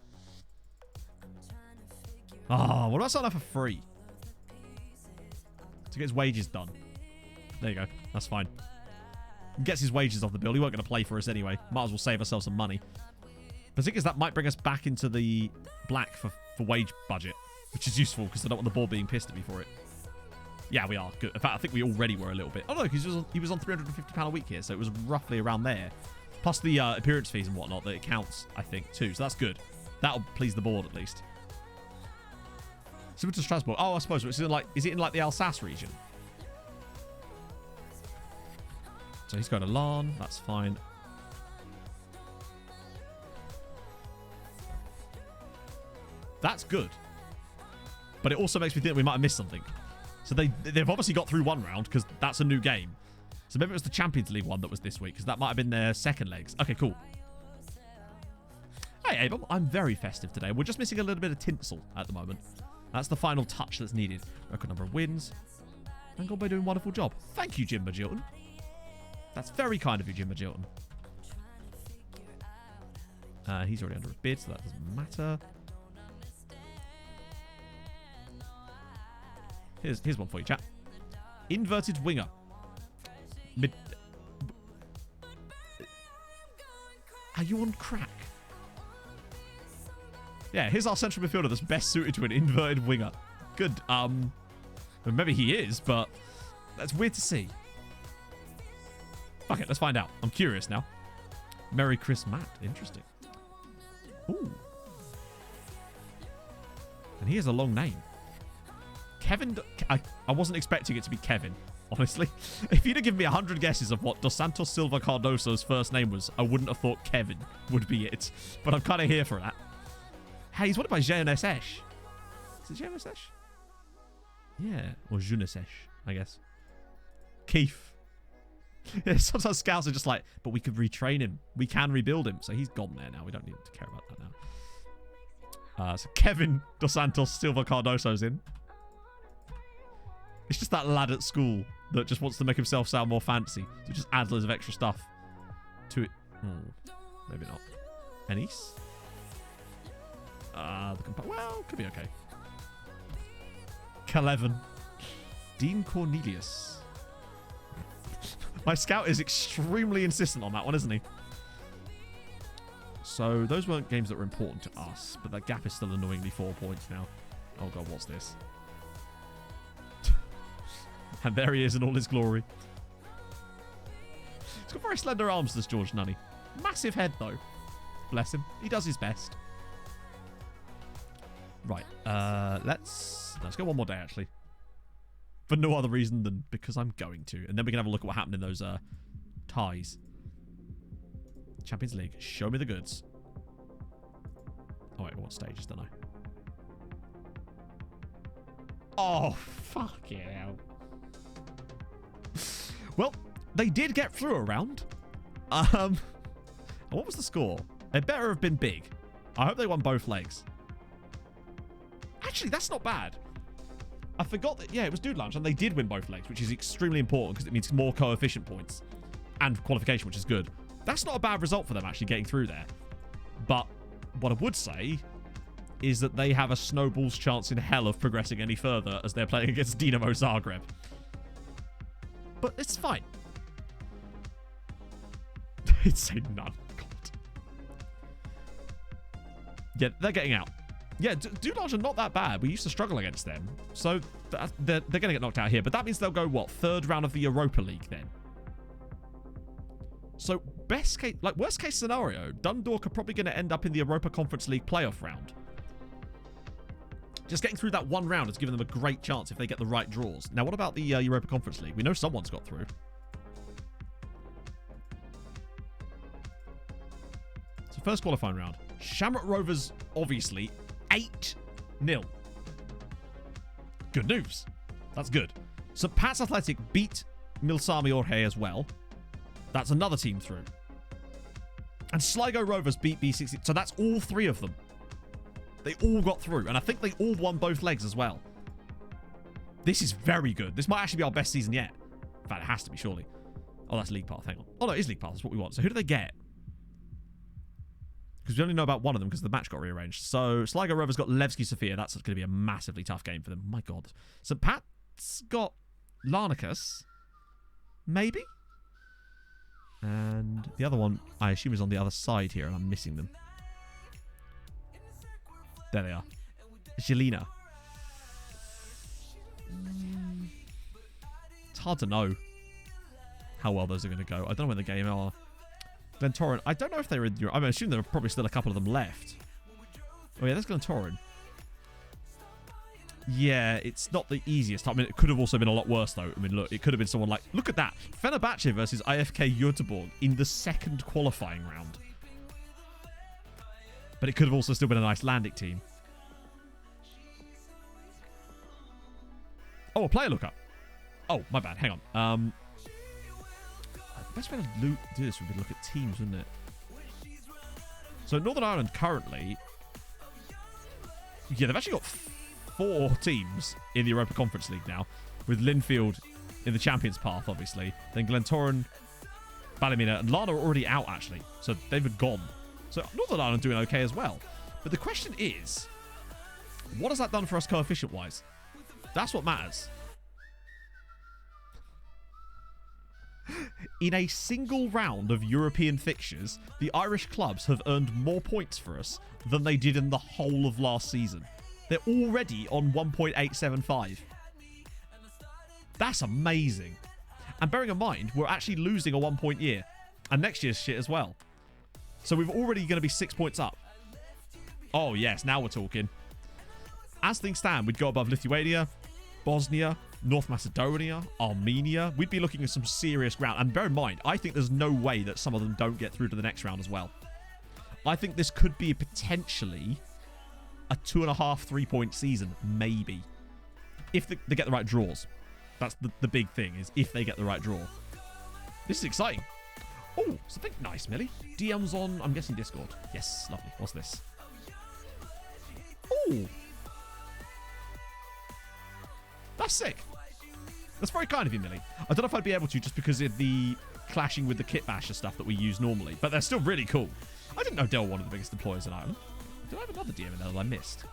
Oh, what about sell now for free? To get his wages done. There you go. That's fine. He gets his wages off the bill. He weren't going to play for us anyway. Might as well save ourselves some money. But the thing is, that might bring us back into the black for wage budget. Which is useful, because I don't want the board being pissed at me for it. Yeah, we are. Good. In fact, I think we already were a little bit. Oh, no, because he was on £350 a week here, so it was roughly around there. Plus the appearance fees and whatnot, that it counts, I think, too. So that's good. That'll please the board, at least. Similar to Strasbourg. Oh, I suppose. Is it in, like, the Alsace region? So he's going to Larn. That's fine. That's good. But it also makes me think we might have missed something. So they've obviously got through one round because that's a new game. So maybe it was the Champions League one that was this week because that might have been their second legs. Okay, cool. Hey, Abe, I'm very festive today. We're just missing a little bit of tinsel at the moment. That's the final touch that's needed. Record number of wins. And God, by doing a wonderful job. Thank you, Jim Magilton. That's very kind of you, Jim Magilton. He's already under a bid, so that doesn't matter. Here's one for you, chat. Inverted winger. Are you on crack? Yeah, here's our central midfielder that's best suited to an inverted winger. Good. Well, maybe he is, but that's weird to see. Fuck it, let's find out. I'm curious now. Merry Chris Matt. Interesting. Ooh. And he has a long name. Kevin... I wasn't expecting it to be Kevin, honestly. If you'd have given me 100 guesses of what Dos Santos Silva Cardoso's first name was, I wouldn't have thought Kevin would be it. But I'm kind of here for that. Hey, he's wanted by Jeunesse. Is it Jeunesse? Yeah, or Jeunesse, I guess. Keith. Yeah, sometimes scouts are just like, but we could retrain him. We can rebuild him. So he's gone there now. We don't need to care about that now. So Kevin Dos Santos Silva Cardoso's in. It's just that lad at school that just wants to make himself sound more fancy. So just adds loads of extra stuff to it. Maybe not. Ennis? Well, could be okay. Caleven. Dean Cornelius. My scout is extremely insistent on that one, isn't he? So those weren't games that were important to us, but that gap is still annoyingly 4 points now. Oh god, what's this? And there he is in all his glory. He's got very slender arms, this George Nunny. Massive head, though. Bless him. He does his best. Right. Let's go one more day, actually. For no other reason than because I'm going to. And then we can have a look at what happened in those ties. Champions League. Show me the goods. Oh, wait. What stages, don't I? Oh, fuck yeah. Well, they did get through a round. What was the score? It better have been big. I hope they won both legs. Actually, that's not bad. I forgot that, yeah, it was Dude Lounge, and they did win both legs, which is extremely important because it means more coefficient points and qualification, which is good. That's not a bad result for them, actually, getting through there. But what I would say is that they have a snowball's chance in hell of progressing any further as they're playing against Dinamo Zagreb. But it's fine. It's a none. God. Yeah, they're getting out. Yeah, Dulage are not that bad. We used to struggle against them. So they're going to get knocked out here. But that means they'll go, what, third round of the Europa League then? So best case, like worst case scenario, Dundalk are probably going to end up in the Europa Conference League playoff round. Just getting through that one round has given them a great chance if they get the right draws. Now, what about the Europa Conference League? We know someone's got through. So first qualifying round. Shamrock Rovers, obviously, 8-0. Good news. That's good. St. Pat's Athletic beat Milsami Orhe as well. That's another team through. And Sligo Rovers beat B60. So that's all three of them. They all got through. And I think they all won both legs as well. This is very good. This might actually be our best season yet. In fact, it has to be, surely. Oh, that's League Path. Hang on. Oh, no, it is League Path. That's what we want. So who do they get? Because we only know about one of them because the match got rearranged. So Sligo Rovers got Levski Sofia. That's going to be a massively tough game for them. My God. St. Pat's got Larnacus. Maybe? And the other one, I assume, is on the other side here, and I'm missing them. There they are. Jelena. It's hard to know how well those are going to go. I don't know where the game are. Glentoran. I don't know if they're in Europe. I assume there are probably still a couple of them left. Oh, yeah, there's Glentoran. Yeah, it's not the easiest. I mean, it could have also been a lot worse, though. I mean, look, it could have been someone like... Look at that. Fenerbahce versus IFK Göteborg in the second qualifying round. But it could have also still been an Icelandic team. Oh, a player lookup. Oh, my bad. Hang on. The best way to do this would be to look at teams, wouldn't it? So Northern Ireland currently... Yeah, they've actually got 4 teams in the Europa Conference League now, with Linfield in the Champions Path, obviously. Then Glentoran, Ballymena, and Lana are already out, actually. So they've gone. So Northern Ireland doing okay as well. But the question is, what has that done for us coefficient-wise? That's what matters. In a single round of European fixtures, the Irish clubs have earned more points for us than they did in the whole of last season. They're already on 1.875. That's amazing. And bearing in mind, we're actually losing a 1-point year. And next year's shit as well. So we're already going to be 6 points up. Oh, yes, now we're talking. As things stand, we'd go above Lithuania, Bosnia, North Macedonia, Armenia. We'd be looking at some serious ground. And bear in mind, I think there's no way that some of them don't get through to the next round as well. I think this could be potentially a 2.5, 3-point season, maybe. If they get the right draws. That's the big thing, is if they get the right draw. This is exciting. Oh, something nice, Millie. DM's on, I'm guessing, Discord. Yes, lovely. What's this? Oh. That's sick. That's very kind of you, Millie. I don't know if I'd be able to just because of the clashing with the kit basher stuff that we use normally, but they're still really cool. I didn't know Dell were one of the biggest deployers in Ireland. Did I have another DM in there that I missed?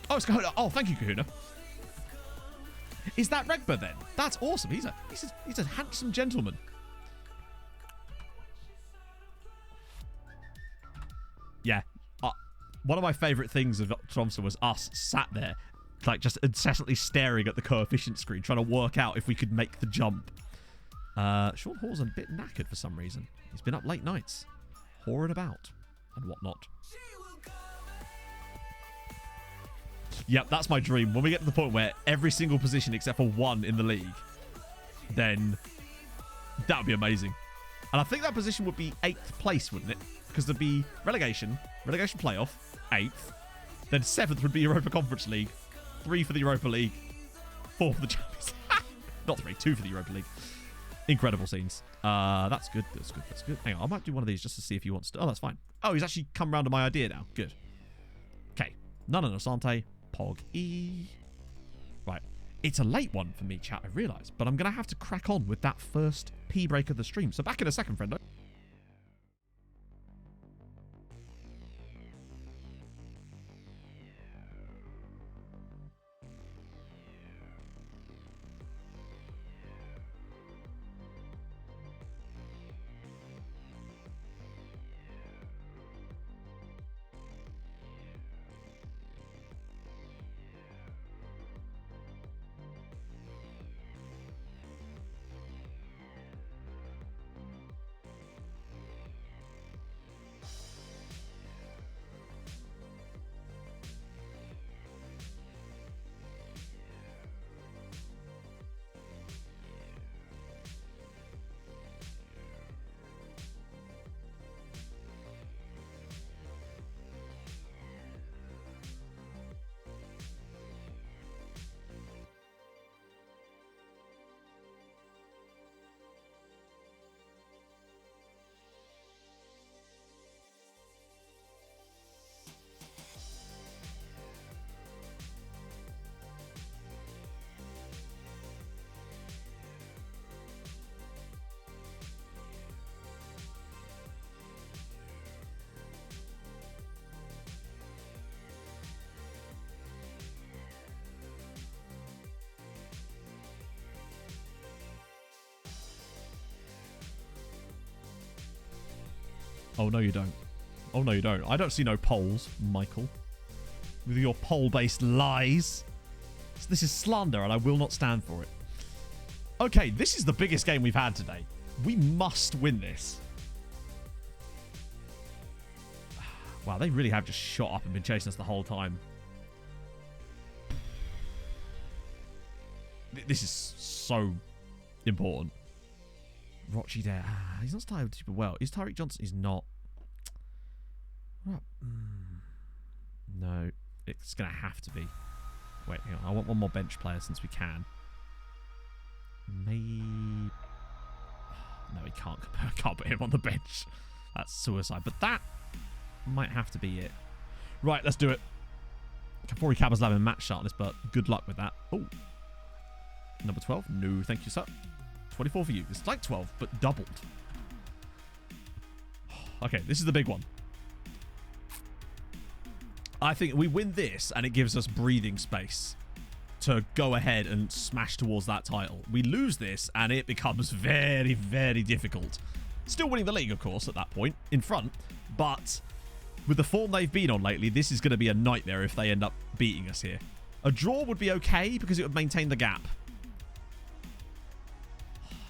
Oh, it's Kahuna. Oh, thank you, Kahuna. Is that Regba then? That's awesome. He's a handsome gentleman. Yeah. One of my favourite things of Tromsø was us sat there, like just incessantly staring at the coefficient screen, trying to work out if we could make the jump. Sean Hall's a bit knackered for some reason. He's been up late nights, whoring about and whatnot. Yep, that's my dream. When we get to the point where every single position except for one in the league, then that would be amazing. And I think that position would be 8th place, wouldn't it? Because there'd be relegation playoff, 8th. Then 7th would be Europa Conference League. 3 for the Europa League. 4 for the Champions League. Not 3, 2 for the Europa League. Incredible scenes. That's good. That's good. That's good. Hang on, I might do one of these just to see if he wants to. Oh, that's fine. Oh, he's actually come round to my idea now. Good. Okay. Nana Nosante. Pog E. Right. It's a late one for me, chat, I realise. But I'm going to have to crack on with that first P break of the stream. So back in a second, friendo. Oh, no, you don't. Oh, no, you don't. I don't see no polls, Michael. With your poll-based lies. This is slander, and I will not stand for it. Okay, this is the biggest game we've had today. We must win this. Wow, they really have just shot up and been chasing us the whole time. This is so important. Rochi there. He's not starting super well. Is Tyreek Johnson? He's not. No, it's going to have to be. Wait, hang on. I want one more bench player since we can. Maybe. No, he can't. I can't put him on the bench. That's suicide. But that might have to be it. Right, let's do it. Kafori Cabba's having match sharpness, but good luck with that. Oh. Number 12. No, thank you, sir. 24 for you. It's like 12, but doubled. Okay, this is the big one. I think we win this, and it gives us breathing space to go ahead and smash towards that title. We lose this, and it becomes very, very difficult. Still winning the league, of course, at that point, in front. But with the form they've been on lately, this is going to be a nightmare if they end up beating us here. A draw would be okay, because it would maintain the gap.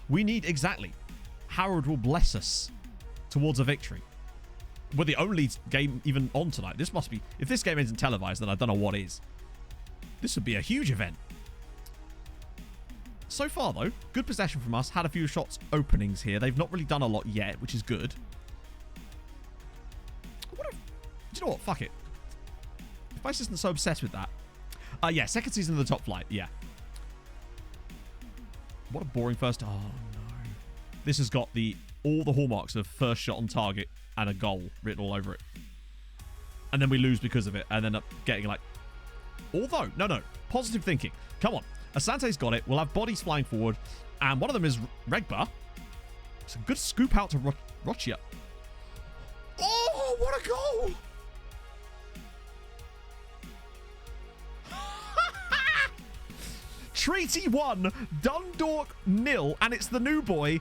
We need exactly. Harold will bless us towards a victory. We're the only game even on tonight. This must be... If this game isn't televised, then I don't know what is. This would be a huge event. So far, though, good possession from us. Had a few shots openings here. They've not really done a lot yet, which is good. Do you know what? Fuck it. If my assistant's so obsessed with that. Yeah, second season of the top flight. Yeah. What a boring first... Oh, no. This has got all the hallmarks of first shot on target and a goal written all over it. And then we lose because of it and end up getting like... Although, no. Positive thinking. Come on. Asante's got it. We'll have bodies flying forward. And one of them is Regba. It's a good scoop out to Rochia. Oh, what a goal! Treaty 1, Dundalk 0, and it's the new boy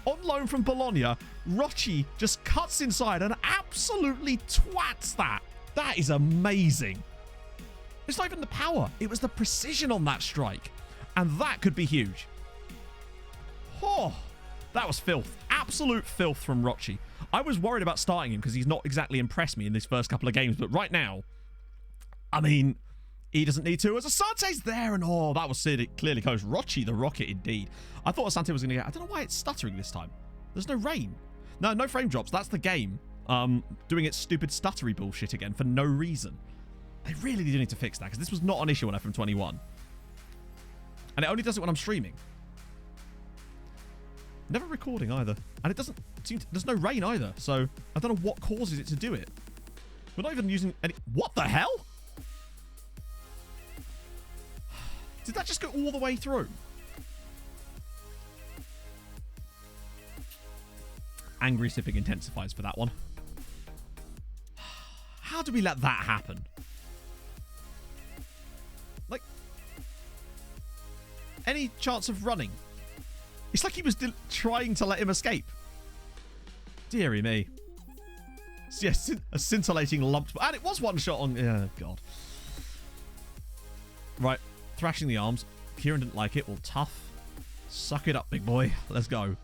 on loan from Bologna. Rochi just cuts inside and absolutely twats that. That is amazing. It's not even the power. It was the precision on that strike. And that could be huge. Oh, that was filth. Absolute filth from Rochi. I was worried about starting him because he's not exactly impressed me in these first couple of games. But right now, I mean... He doesn't need to. As Asante's there, and oh, that was clearly close. Rochi the rocket, indeed. I thought Asante was going to get... I don't know why it's stuttering this time. There's no rain. No frame drops. That's the game. Doing its stupid stuttery bullshit again for no reason. They really do need to fix that, because this was not an issue on FM21. And it only does it when I'm streaming. Never recording either. And it doesn't seem to... There's no rain either, so I don't know what causes it to do it. We're not even using any... What the hell? Did that just go all the way through? Angry sipping intensifies for that one. How do we let that happen? Like, any chance of running? It's like he was trying to let him escape. Deary me. Yes, a scintillating lump. And it was one shot on... Oh, God. Right. Thrashing the arms. Kieran didn't like it. Well, tough. Suck it up, big boy. Let's go.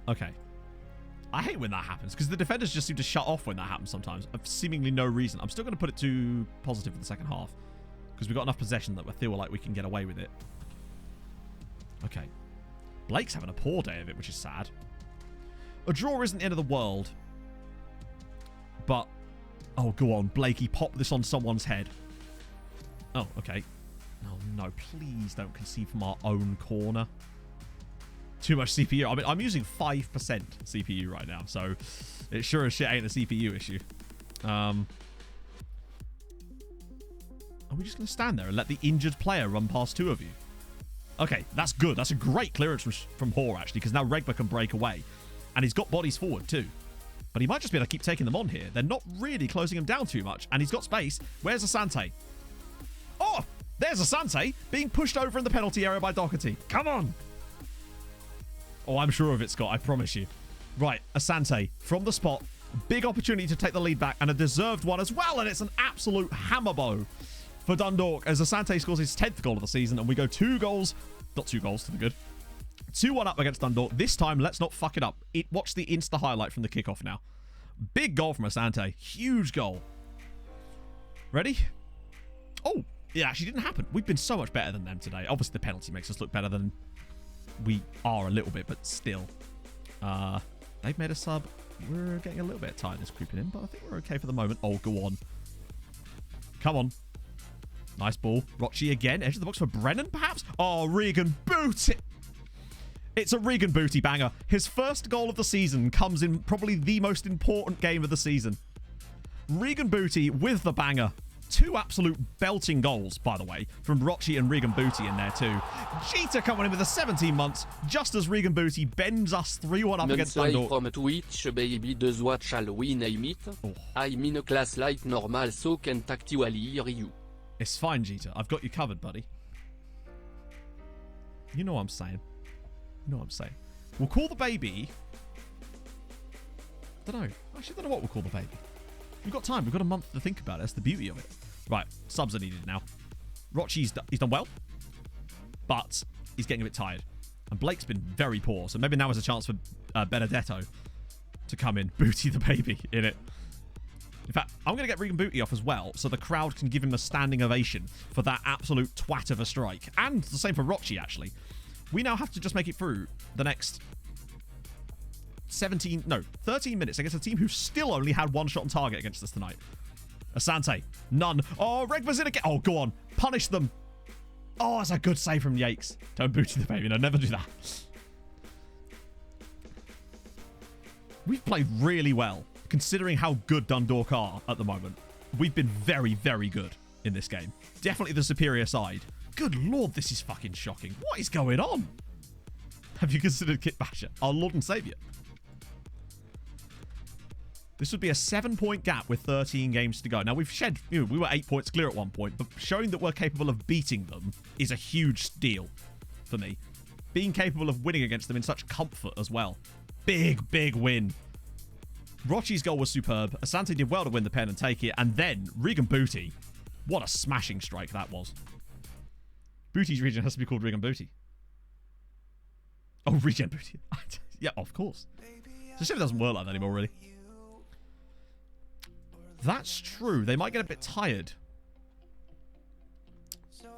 Okay. I hate when that happens, because the defenders just seem to shut off when that happens sometimes, for seemingly no reason. I'm still going to put it to positive in the second half, because we've got enough possession that we feel like we can get away with it. Okay. Blake's having a poor day of it, which is sad. A draw isn't the end of the world. But... Oh, go on, Blakey. Pop this on someone's head. Oh, okay. Oh, no. Please don't concede from our own corner. Too much CPU. I mean, I'm using 5% CPU right now, so it sure as shit ain't a CPU issue. Are we just going to stand there and let the injured player run past two of you? Okay, that's good. That's a great clearance from Hoare, actually, because now Regba can break away. And he's got bodies forward, too. But he might just be able to keep taking them on here. They're not really closing him down too much. And he's got space. Where's Asante? Oh, there's Asante being pushed over in the penalty area by Doherty. Come on. Oh, I'm sure of it, Scott. I promise you. Right, Asante from the spot. Big opportunity to take the lead back, and a deserved one as well, and it's an absolute hammer blow for Dundalk as Asante scores his 10th goal of the season, and we go 2 goals, not 2 goals to the good, 2-1 up against Dundalk. This time, let's not fuck it up. Watch the Insta highlight from the kickoff now. Big goal from Asante. Huge goal. Ready? Oh, it actually didn't happen. We've been so much better than them today. Obviously, the penalty makes us look better than we are a little bit, but still. They've made a sub. We're getting a little bit tired this creeping in, but I think we're okay for the moment. Oh, go on. Come on. Nice ball. Rochi again. Edge of the box for Brennan, perhaps? Oh, Regan Booty. It's a Regan Booty banger. His first goal of the season comes in probably the most important game of the season. Regan Booty with the banger. 2 absolute belting goals, by the way, from Rochi and Regan Booty in there too. Jeter coming in with the 17 months, just as Regan Booty bends us 3-1 up against Dundalk. From Twitch, baby, does what shall we name it? Oh. I'm in a class like normal, so can't actually hear you. It's fine, Jeter. I've got you covered, buddy. You know what I'm saying. You know what I'm saying. We'll call the baby... I don't know. Actually, I don't know what we'll call the baby. We've got time. We've got a month to think about it. That's the beauty of it. Right. Subs are needed now. Rochi's he's done well, but he's getting a bit tired. And Blake's been very poor, so maybe now is a chance for Benedetto to come in. Booty the baby in it. In fact, I'm going to get Regan Booty off as well, so the crowd can give him a standing ovation for that absolute twat of a strike. And the same for Rochi, actually. We now have to just make it through the next 13 minutes against a team who still only had 1 shot on target against us tonight. Asante, none. Oh, Regma's in again. Oh, go on. Punish them. Oh, that's a good save from Yakes. Don't Booty the baby. No, never do that. We've played really well, considering how good Dundalk are at the moment. We've been very, very good in this game. Definitely the superior side. Good lord, this is fucking shocking. What is going on? Have you considered Kit Basher, our lord and saviour? This would be a 7-point gap with 13 games to go. Now, we've shed... we were 8 points clear at one point, but showing that we're capable of beating them is a huge deal for me. Being capable of winning against them in such comfort as well. Big, big win. Rochi's goal was superb. Asante did well to win the pen and take it. And then, Regan Booty. What a smashing strike that was. Booty's region has to be called Regan Booty. Oh, Regen Booty. Yeah, of course. It's a shame it doesn't work like that anymore, really. That's true. They might get a bit tired.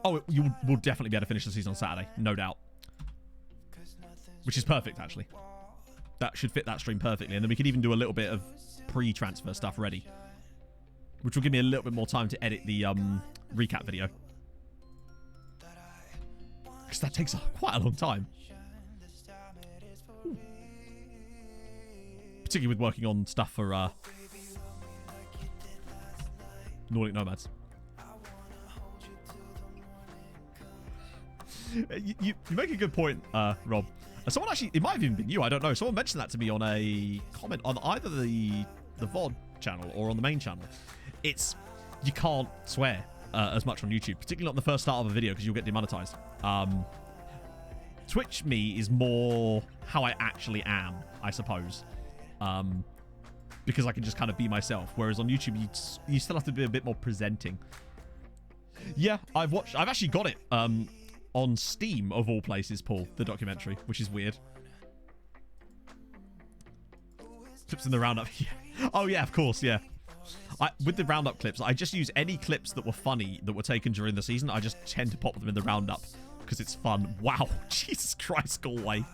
Oh, you will definitely be able to finish the season on Saturday. No doubt. Which is perfect, actually. That should fit that stream perfectly. And then we could even do a little bit of pre-transfer stuff ready. Which will give me a little bit more time to edit the recap video. Because that takes quite a long time. Ooh. Particularly with working on stuff for Nordic Nomads. You make a good point, Rob. Someone actually, it might have even been you, I don't know. Someone mentioned that to me on a comment on either the VOD channel or on the main channel. It's, you can't swear as much on YouTube, particularly not in the first start of a video because you'll get demonetized. Twitch me is more how I actually am, I suppose. Because I can just kind of be myself. Whereas on YouTube, you still have to be a bit more presenting. Yeah, I've actually got it on Steam, of all places, Paul, the documentary, which is weird. Clips in the roundup. Oh, yeah, of course, yeah. With the roundup clips, I just use any clips that were funny that were taken during the season. I just tend to pop them in the roundup because it's fun. Wow. Jesus Christ, go away.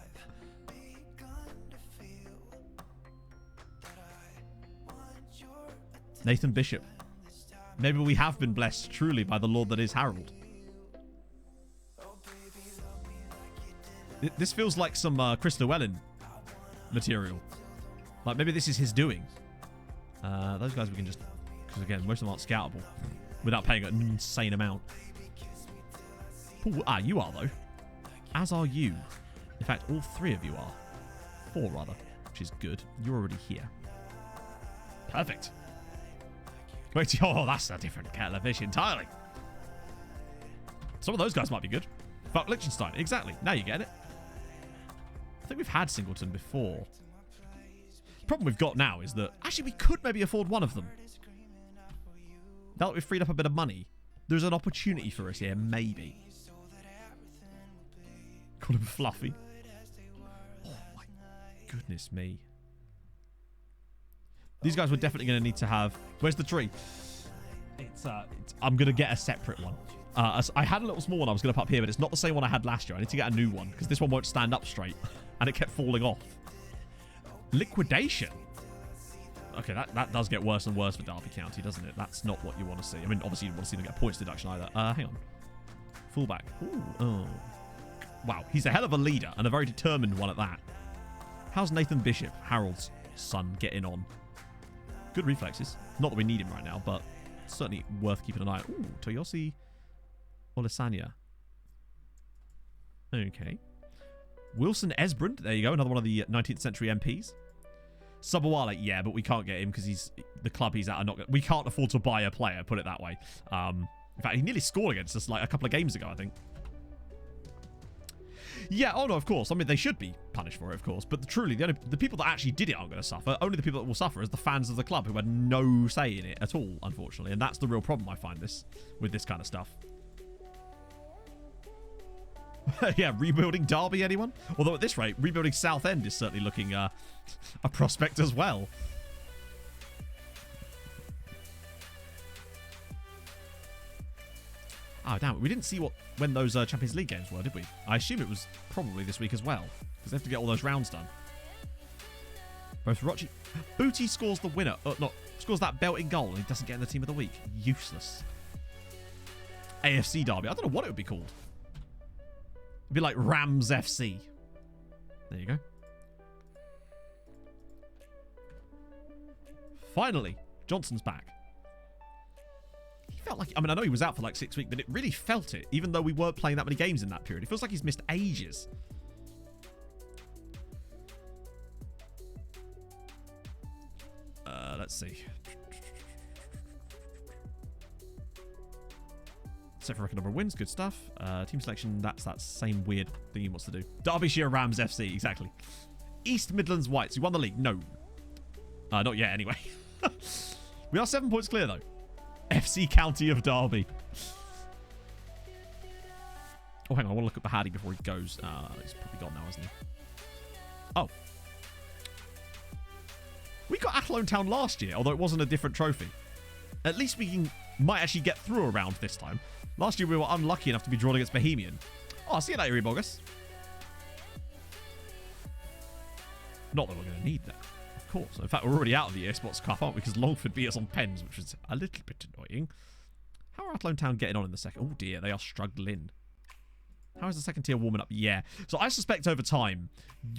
Nathan Bishop. Maybe we have been blessed truly by the Lord that is Harold. This feels like some Chris Llewellyn material. Like maybe this is his doing. Those guys we can just... Because again, most of them aren't scoutable. Without paying an insane amount. Paul, you are though. As are you. In fact, all 3 of you are. 4 rather. Which is good. You're already here. Perfect. Wait, oh, that's a different kettle of fish entirely. Some of those guys might be good. Fuck Liechtenstein. Exactly. Now you get it. I think we've had Singleton before. Problem we've got now is that actually we could maybe afford one of them. Now that we've freed up a bit of money, there's an opportunity for us here, maybe. Call him Fluffy. Oh my goodness me. These guys were definitely going to need to have... Where's the tree? I'm going to get a separate one. I had a little small one I was going to put up here, but it's not the same one I had last year. I need to get a new one because this one won't stand up straight. And it kept falling off. Liquidation. Okay, that does get worse and worse for Derby County, doesn't it? That's not what you want to see. I mean, obviously you don't want to see them get points deduction either. Hang on. Fullback. Ooh, oh. Wow, he's a hell of a leader and a very determined one at that. How's Nathan Bishop, Harold's son, getting on? Good reflexes. Not that we need him right now, but certainly worth keeping an eye on. Ooh, Toyosi Olisanya. Okay. Wilson Esbrand. There you go. Another one of the 19th century MPs. Subawale. Yeah, but we can't get him because he's the club he's at. Are not. We can't afford to buy a player, put it that way. In fact, he nearly scored against us like a couple of games ago, I think. Yeah, oh no, of course. I mean, they should be punished for it, of course. But truly, the people that actually did it aren't going to suffer. Only the people that will suffer is the fans of the club who had no say in it at all, unfortunately. And that's the real problem I find with this kind of stuff. Yeah, rebuilding Derby, anyone? Although at this rate, rebuilding Southend is certainly looking a prospect as well. Oh, damn it. We didn't see when those Champions League games were, did we? I assume it was probably this week as well, because they have to get all those rounds done. Both Rochi... Booty scores the winner. Scores that belting goal, and he doesn't get in the team of the week. Useless. AFC Derby. I don't know what it would be called. It'd be like Rams FC. There you go. Finally, Johnson's back. He felt like... I mean, I know he was out for like 6 weeks, but it really felt it, even though we weren't playing that many games in that period. It feels like he's missed ages. Let's see. Set for record number of wins, good stuff. Team selection, that's that same weird thing he wants to do. Derbyshire Rams FC, exactly. East Midlands Whites, you won the league? No. Not yet, anyway. We are 7 points clear, though. FC County of Derby. Oh, hang on, I want to look at Bahadi before he goes. He's probably gone now, hasn't he? Oh. We got Athlone Town last year, although it wasn't a different trophy. At least we might actually get through a round this time. Last year we were unlucky enough to be drawn against Bohemian. Oh, see you later, Bogus. Not that we're going to need that, of course. In fact, we're already out of the Sports Cup, aren't we? Because Longford beat us on pens, which was a little bit annoying. How are Athlone Town getting on in the second? Oh dear, they are struggling. How is the second tier warming up? Yeah. So I suspect over time,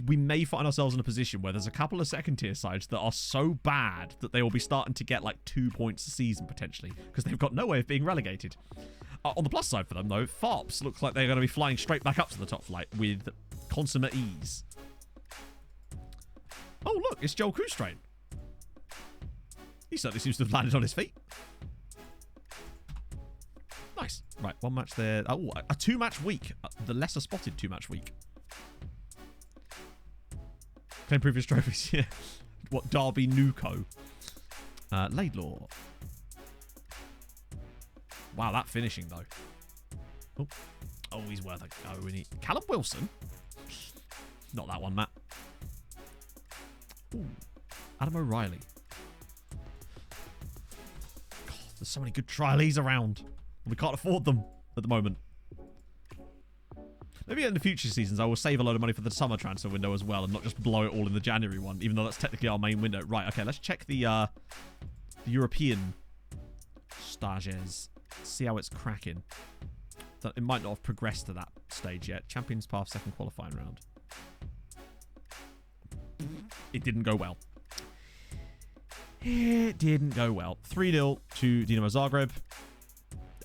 we may find ourselves in a position where there's a couple of second tier sides that are so bad that they will be starting to get like 2 points a season potentially because they've got no way of being relegated. On the plus side for them though, Farps looks like they're going to be flying straight back up to the top flight with consummate ease. Oh look, it's Joel Kustrain. He certainly seems to have landed on his feet. Nice. Right, one match there. Oh, a 2-match week. The lesser spotted 2-match week. Claim previous trophies. Yeah. What, Derby Nuco? Laidlaw. Wow, that finishing though. Oh, he's worth a go, isn't he? Callum Wilson? Not that one, Matt. Ooh. Adam O'Reilly. God, there's so many good trialies around. We can't afford them at the moment. Maybe in the future seasons, I will save a load of money for the summer transfer window as well and not just blow it all in the January one, even though that's technically our main window. Right, okay, let's check the European stages. See how it's cracking. It might not have progressed to that stage yet. Champions Path, second qualifying round. It didn't go well. It didn't go well. 3-0 to Dinamo Zagreb.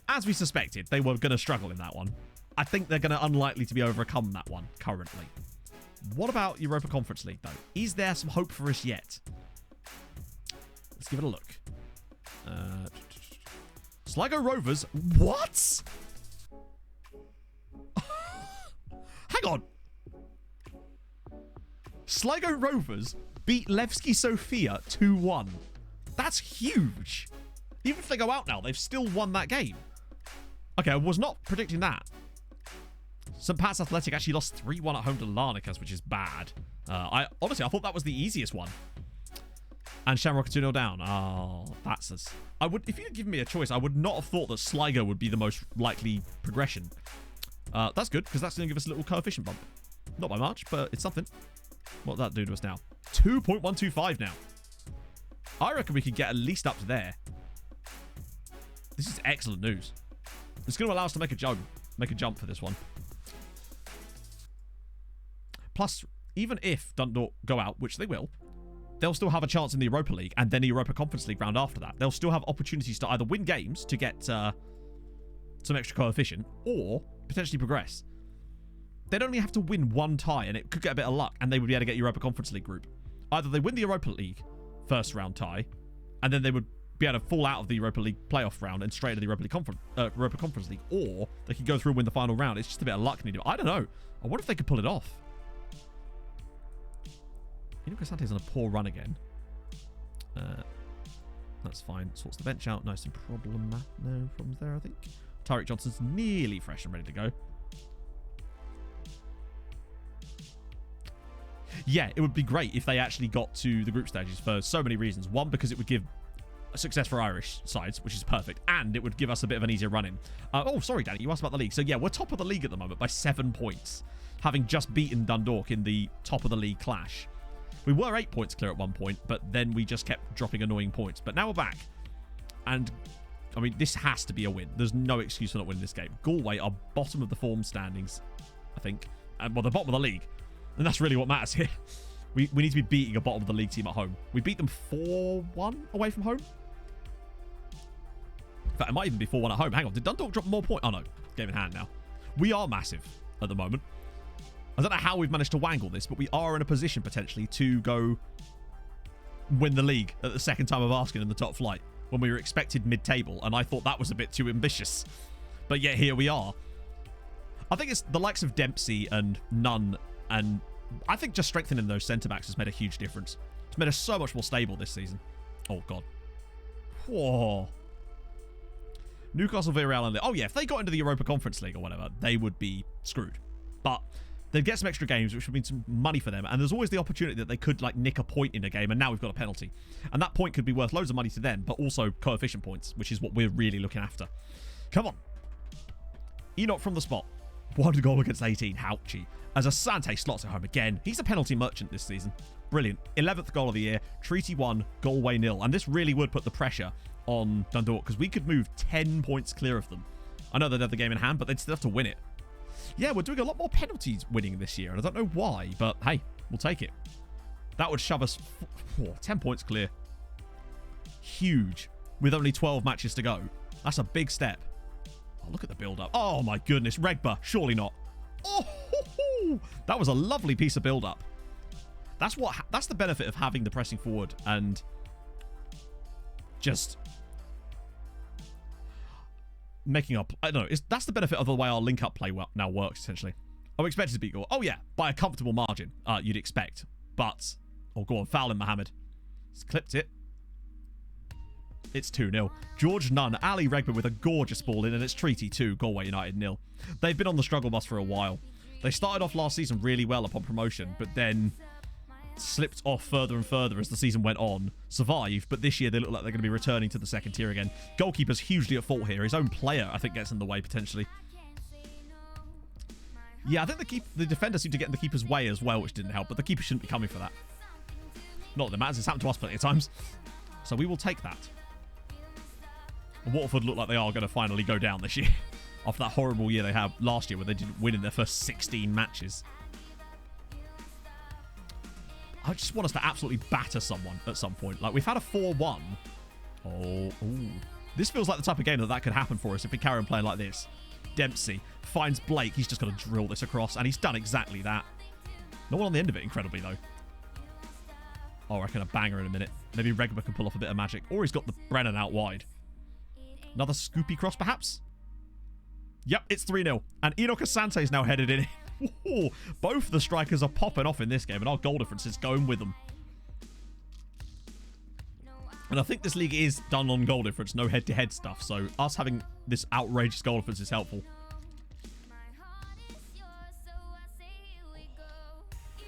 As we suspected, they were going to struggle in that one. I think they're going to unlikely to be overcome that one currently. What about Europa Conference League, though? Is there some hope for us yet? Let's give it a look. Sligo Rovers. What? Hang on. Sligo Rovers beat Levski Sofia 2-1. That's huge. Even if they go out now, they've still won that game. Okay, I was not predicting that. St. Pat's Athletic actually lost 3-1 at home to Larnacas, which is bad. Honestly, I thought that was the easiest one. And Shamrock 2-0 down. Oh, that's us. If you'd given me a choice, I would not have thought that Sligo would be the most likely progression. That's good, because that's going to give us a little coefficient bump. Not by much, but it's something. What does that do to us now? 2.125 now. I reckon we could get at least up to there. This is excellent news. It's going to allow us to make a jump for this one. Plus, even if Dundalk go out, which they will, they'll still have a chance in the Europa League and then the Europa Conference League round after that. They'll still have opportunities to either win games to get some extra coefficient or potentially progress. They'd only have to win one tie and it could get a bit of luck and they would be able to get Europa Conference League group. Either they win the Europa League first round tie and then they would be able to fall out of the Europa League playoff round and straight into the Europa Conference League, or they could go through and win the final round. It's just a bit of luck needed. I don't know. I wonder if they could pull it off. Sante's on a poor run again. That's fine. Sorts the bench out. Nice and no problems there, I think. Tyreek Johnson's nearly fresh and ready to go. Yeah, it would be great if they actually got to the group stages for so many reasons. One, because it would give a success for Irish sides, which is perfect, and it would give us a bit of an easier run-in. Oh, sorry, Danny, you asked about the league. So yeah, we're top of the league at the moment by 7 points, having just beaten Dundalk in the top of the league clash. We were 8 points clear at one point, but then we just kept dropping annoying points. But now we're back. And, I mean, this has to be a win. There's no excuse for not winning this game. Galway are bottom of the form standings, I think. Well, the bottom of the league. And that's really what matters here. We need to be beating a bottom of the league team at home. We beat them 4-1 away from home. In fact, it might even be 4-1 at home. Hang on, did Dundalk drop more points? Oh, no. Game in hand now. We are massive at the moment. I don't know how we've managed to wangle this, but we are in a position potentially to go win the league at the second time of asking in the top flight when we were expected mid-table, and I thought that was a bit too ambitious. But yet here we are. I think it's the likes of Dempsey and Nunn, and I think just strengthening those centre-backs has made a huge difference. It's made us so much more stable this season. Oh, God. Whoa. Newcastle, Villarreal, and... Oh, yeah, if they got into the Europa Conference League or whatever, they would be screwed. But they'd get some extra games, which would mean some money for them. And there's always the opportunity that they could, like, nick a point in a game, and now we've got a penalty. And that point could be worth loads of money to them, but also coefficient points, which is what we're really looking after. Come on. Enoch from the spot. 1 goal against 18. Houchy. As Asante slots at home again. He's a penalty merchant this season. Brilliant. 11th goal of the year. Treaty 1, Galway 0. And this really would put the pressure on Dundalk, because we could move 10 points clear of them. I know they'd have the game in hand, but they'd still have to win it. Yeah, we're doing a lot more penalties winning this year, and I don't know why, but hey, we'll take it. That would shove us 10 points clear. Huge. With only 12 matches to go. That's a big step. Oh, look at the build-up. Oh, my goodness. Regba. Surely not. Oh, that was a lovely piece of build-up. That's the benefit of having the pressing forward and just making up. I don't know. That's the benefit of the way our link-up play now works, essentially. I'm expected to beat goal. Oh, yeah. By a comfortable margin, you'd expect. But, oh, go on. Foul in Mohammed. He's clipped it. It's 2-0. George Nunn, Ali Regba with a gorgeous ball in, and it's Treaty 2, Galway United 0. They've been on the struggle bus for a while. They started off last season really well upon promotion, but then slipped off further and further as the season went on. Survived, but this year they look like they're going to be returning to the second tier again. Goalkeeper's hugely at fault here. His own player, I think, gets in the way potentially. Yeah, I think the defender seemed to get in the keeper's way as well, which didn't help, but the keeper shouldn't be coming for that. Not that it matters. It's happened to us plenty of times. So we will take that. And Waterford look like they are going to finally go down this year. After that horrible year they had last year where they didn't win in their first 16 matches. I just want us to absolutely batter someone at some point. Like, we've had a 4-1. Oh, ooh. This feels like the type of game that could happen for us if we carry on playing like this. Dempsey finds Blake. He's just going to drill this across, and he's done exactly that. No one on the end of it, incredibly, though. Oh, I reckon a banger in a minute. Maybe Regba can pull off a bit of magic. Or he's got the Brennan out wide. Another scoopy cross, perhaps? Yep, it's 3-0. And Enoch Asante is now headed in. Both the strikers are popping off in this game, and our goal difference is going with them. And I think this league is done on goal difference, no head-to-head stuff. So us having this outrageous goal difference is helpful.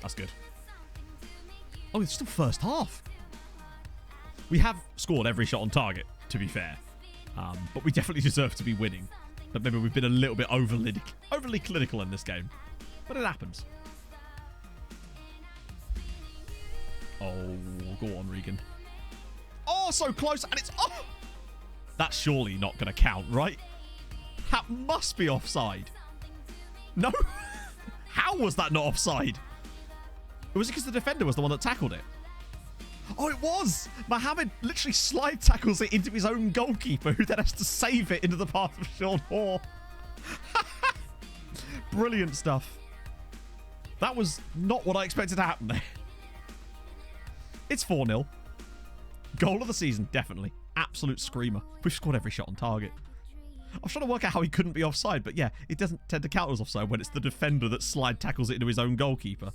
That's good. Oh, it's still first half. We have scored every shot on target, to be fair. But we definitely deserve to be winning. But maybe we've been a little bit overly clinical in this game. But it happens. Oh, go on, Regan. Oh, so close. And it's... Oh! That's surely not going to count, right? That must be offside. No? How was that not offside? Was it because the defender was the one that tackled it? Oh, it was! Mohamed literally slide tackles it into his own goalkeeper, who then has to save it into the path of Sean Hoare. Brilliant stuff. That was not what I expected to happen there. It's 4-0. Goal of the season, definitely. Absolute screamer. We've scored every shot on target. I was trying to work out how he couldn't be offside, but yeah, it doesn't tend to count as offside when it's the defender that slide tackles it into his own goalkeeper.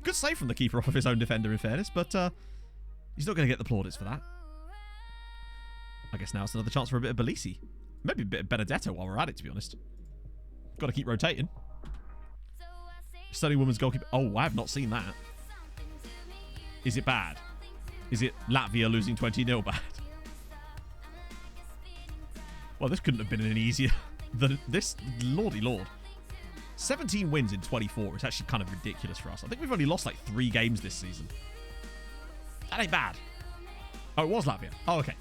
Good save from the keeper off of his own defender, in fairness, but he's not going to get the plaudits for that. I guess now it's another chance for a bit of Belisi. Maybe a bit of Benedetto while we're at it, to be honest. Got to keep rotating. Stunning women's goalkeeper. Oh, I have not seen that. Is it bad? Is it Latvia losing 20-0 bad? Well, this couldn't have been any easier than this. Lordy lord. 17 wins in 24 is actually kind of ridiculous for us. I think we've only lost like 3 games this season. That ain't bad. Oh, it was Latvia. Oh, okay.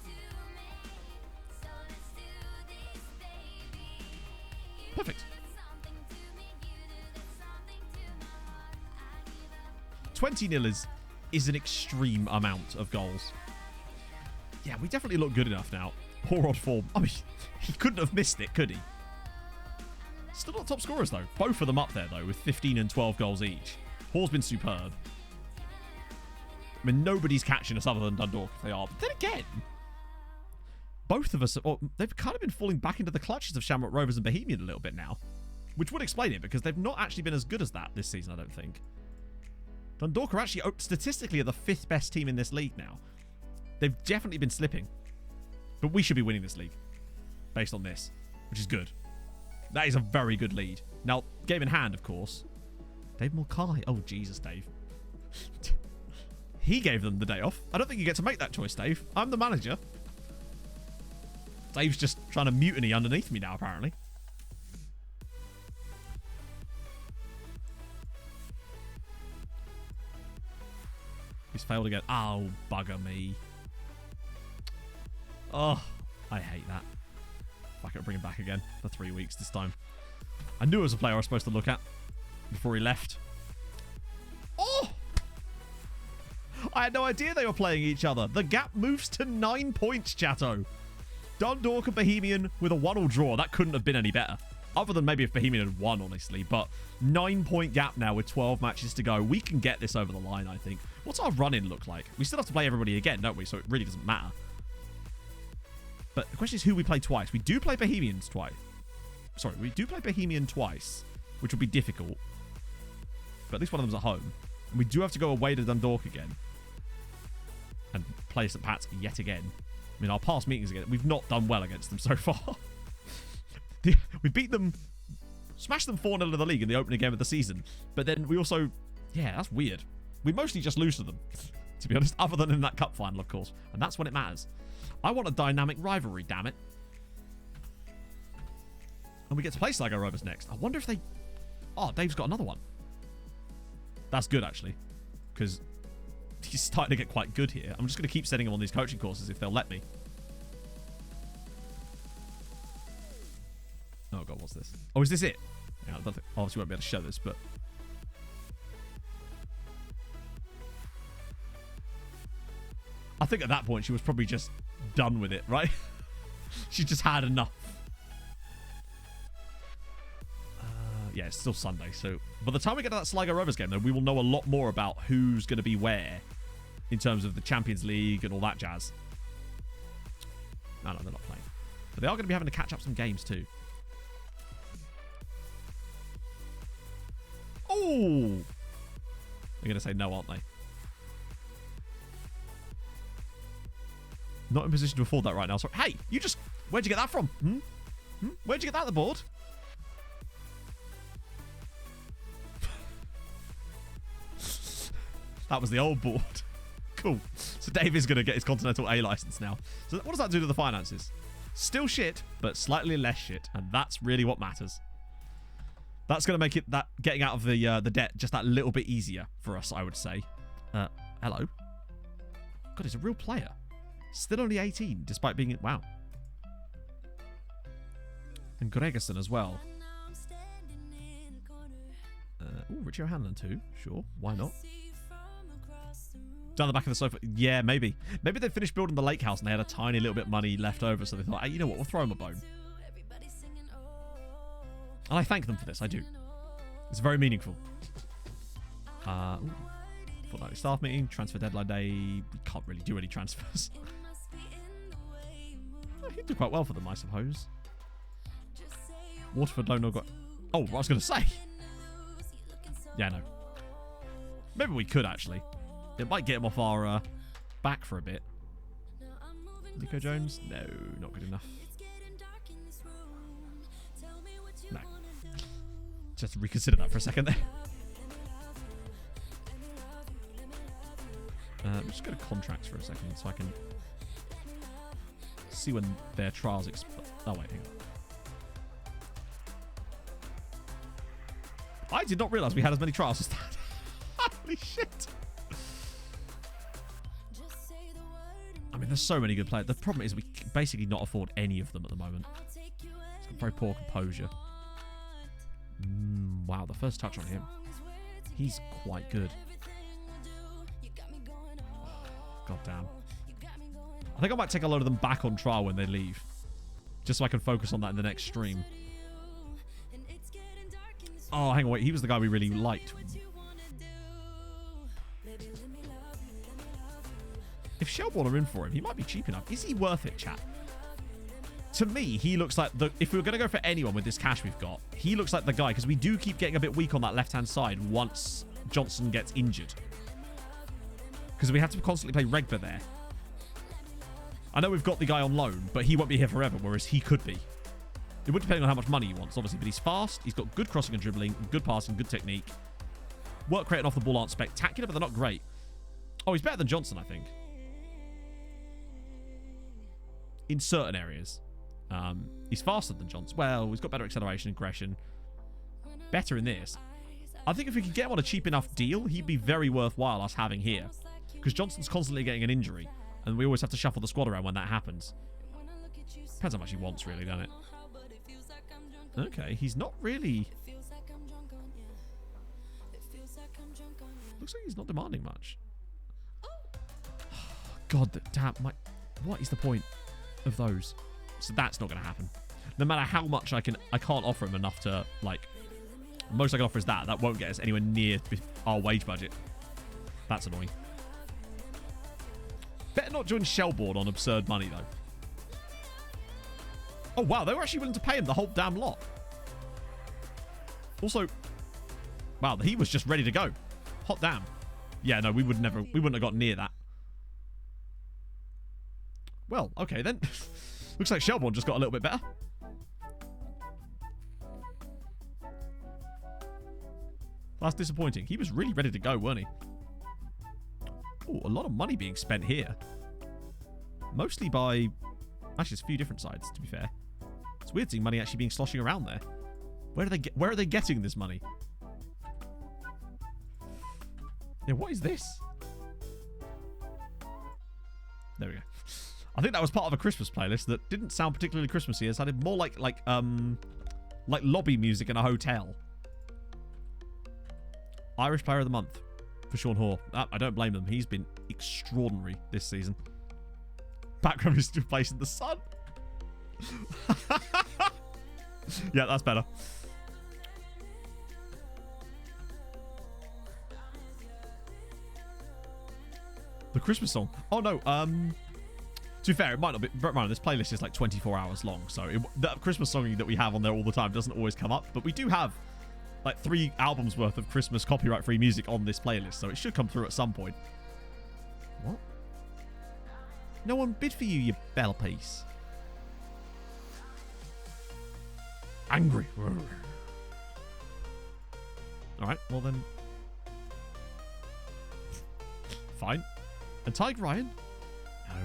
Perfect. 20-0 is an extreme amount of goals. Yeah, we definitely look good enough now. Hoare on form. I mean, he couldn't have missed it, could he? Still not top scorers, though. Both of them up there, though, with 15 and 12 goals each. Hoare's been superb. I mean, nobody's catching us other than Dundalk if they are. But then again, both of us, they've kind of been falling back into the clutches of Shamrock Rovers and Bohemian a little bit now. Which would explain it, because they've not actually been as good as that this season, I don't think. Dundalk are actually, statistically, are the 5th best team in this league now. They've definitely been slipping. But we should be winning this league, based on this, which is good. That is a very good lead. Now, game in hand, of course. Dave Mulcahy. Oh, Jesus, Dave. He gave them the day off. I don't think you get to make that choice, Dave. I'm the manager. Dave's just trying to mutiny underneath me now, apparently. He's failed again. Oh, bugger me. Oh, I hate that. If I could bring him back again for 3 weeks this time. I knew it was a player I was supposed to look at before he left. Oh! I had no idea they were playing each other. The gap moves to 9 points, chatto. Dundalk and Bohemian with a 1-1 draw. That couldn't have been any better. Other than maybe if Bohemian had won, honestly. But 9-point gap now with 12 matches to go. We can get this over the line, I think. What's our run-in look like? We still have to play everybody again, don't we? So it really doesn't matter. But the question is who we play twice. We do play Bohemians twice. Sorry, we do play Bohemian twice, which will be difficult. But at least one of them's at home. And we do have to go away to Dundalk again. And play St. Pat's yet again. I mean, our past meetings again, we've not done well against them so far. We beat them, smashed them 4-0 in the league in the opening game of the season. But then we also, yeah, that's weird. We mostly just lose to them, to be honest, other than in that cup final, of course. And that's when it matters. I want a dynamic rivalry, damn it. And we get to play Sligo Rovers next. I wonder if they... Oh, Dave's got another one. That's good, actually. Because he's starting to get quite good here. I'm just going to keep sending him on these coaching courses if they'll let me. Oh, God, what's this? Oh, is this it? Yeah, I don't think... Obviously, we won't be able to show this, but... I think at that point, she was probably just done with it, right? She just had enough. Yeah, it's still Sunday, so... By the time we get to that Sligo Rovers game, though, we will know a lot more about who's going to be where in terms of the Champions League and all that jazz. No, they're not playing. But they are going to be having to catch up some games, too. Oh! They're going to say no, aren't they? Not in position to afford that right now. So, hey, you just... Where'd you get that from? Where'd you get that on the board? That was the old board. Cool. So Dave is going to get his Continental A license now. So what does that do to the finances? Still shit, but slightly less shit. And that's really what matters. That's going to make it that getting out of the debt just that little bit easier for us, I would say. Hello. God, he's a real player. Still only 18, despite being... Wow. And Gregerson as well. Ooh, Richie O'Hanlon too. Sure, why not? Down the back of the sofa. Yeah, maybe. Maybe they finished building the lake house and they had a tiny little bit of money left over, so they thought, hey, you know what, we'll throw them a bone. And I thank them for this, I do. It's very meaningful. Fortnightly staff meeting, transfer deadline day. We can't really do any transfers. He'd do quite well for them, I suppose. Waterford loan got... Oh, what I was going to say. Yeah, no. Maybe we could, actually. It might get him off our back for a bit. Nico Jones? No, not good enough. No. Just reconsider that for a second there. I'm just going to contracts for a second so I can see when their trials oh, wait, hang on. I did not realise we had as many trials as that. Holy shit. I mean, there's so many good players. The problem is we can basically not afford any of them at the moment. It's got very poor composure. Wow, the first touch on him. He's quite good. God damn. I think I might take a load of them back on trial when they leave. Just so I can focus on that in the next stream. Oh, hang on, wait. He was the guy we really liked. If Shelbourne are in for him, he might be cheap enough. Is he worth it, chat? To me, he looks like the... If we were going to go for anyone with this cash we've got, he looks like the guy, because we do keep getting a bit weak on that left-hand side once Johnson gets injured. Because we have to constantly play Regba there. I know we've got the guy on loan, but he won't be here forever, whereas he could be. It would depend on how much money he wants, obviously, but he's fast, he's got good crossing and dribbling, good passing, good technique. Work rate and off the ball aren't spectacular, but they're not great. Oh, he's better than Johnson, I think. In certain areas. He's faster than Johnson. Well, he's got better acceleration, aggression. Better in this. I think if we could get him on a cheap enough deal, he'd be very worthwhile us having here. Because Johnson's constantly getting an injury. And we always have to shuffle the squad around when that happens. Depends how much he wants, really, doesn't it? Okay, he's not really... Looks like he's not demanding much. God damn, what is the point of those? So that's not going to happen. No matter how much I can't offer him enough to, like... Most I can offer is that. That won't get us anywhere near our wage budget. That's annoying. Better not join Shelbourne on absurd money, though. Oh, wow. They were actually willing to pay him the whole damn lot. Also, wow, he was just ready to go. Hot damn. Yeah, no, we wouldn't have got near that. Well, okay, then. Looks like Shelbourne just got a little bit better. That's disappointing. He was really ready to go, weren't he? Oh, a lot of money being spent here. Mostly by... Actually, it's a few different sides, to be fair. It's weird seeing money actually being sloshing around there. Where are they getting this money? Yeah, what is this? There we go. I think that was part of a Christmas playlist that didn't sound particularly Christmassy. It sounded more like lobby music in a hotel. Irish Player of the Month for Sean Hoare. I don't blame them. He's been extraordinary this season. Background is still placed in the sun. Yeah, that's better. The Christmas song. Oh, no. To be fair, it might not be... Bear in mind, this playlist is like 24 hours long, so the Christmas song that we have on there all the time doesn't always come up, but we do have like 3 albums worth of Christmas copyright-free music on this playlist, so it should come through at some point. What? No one bid for you, you bell piece. Angry. Alright, well then. Fine. And Tyke Ryan? No.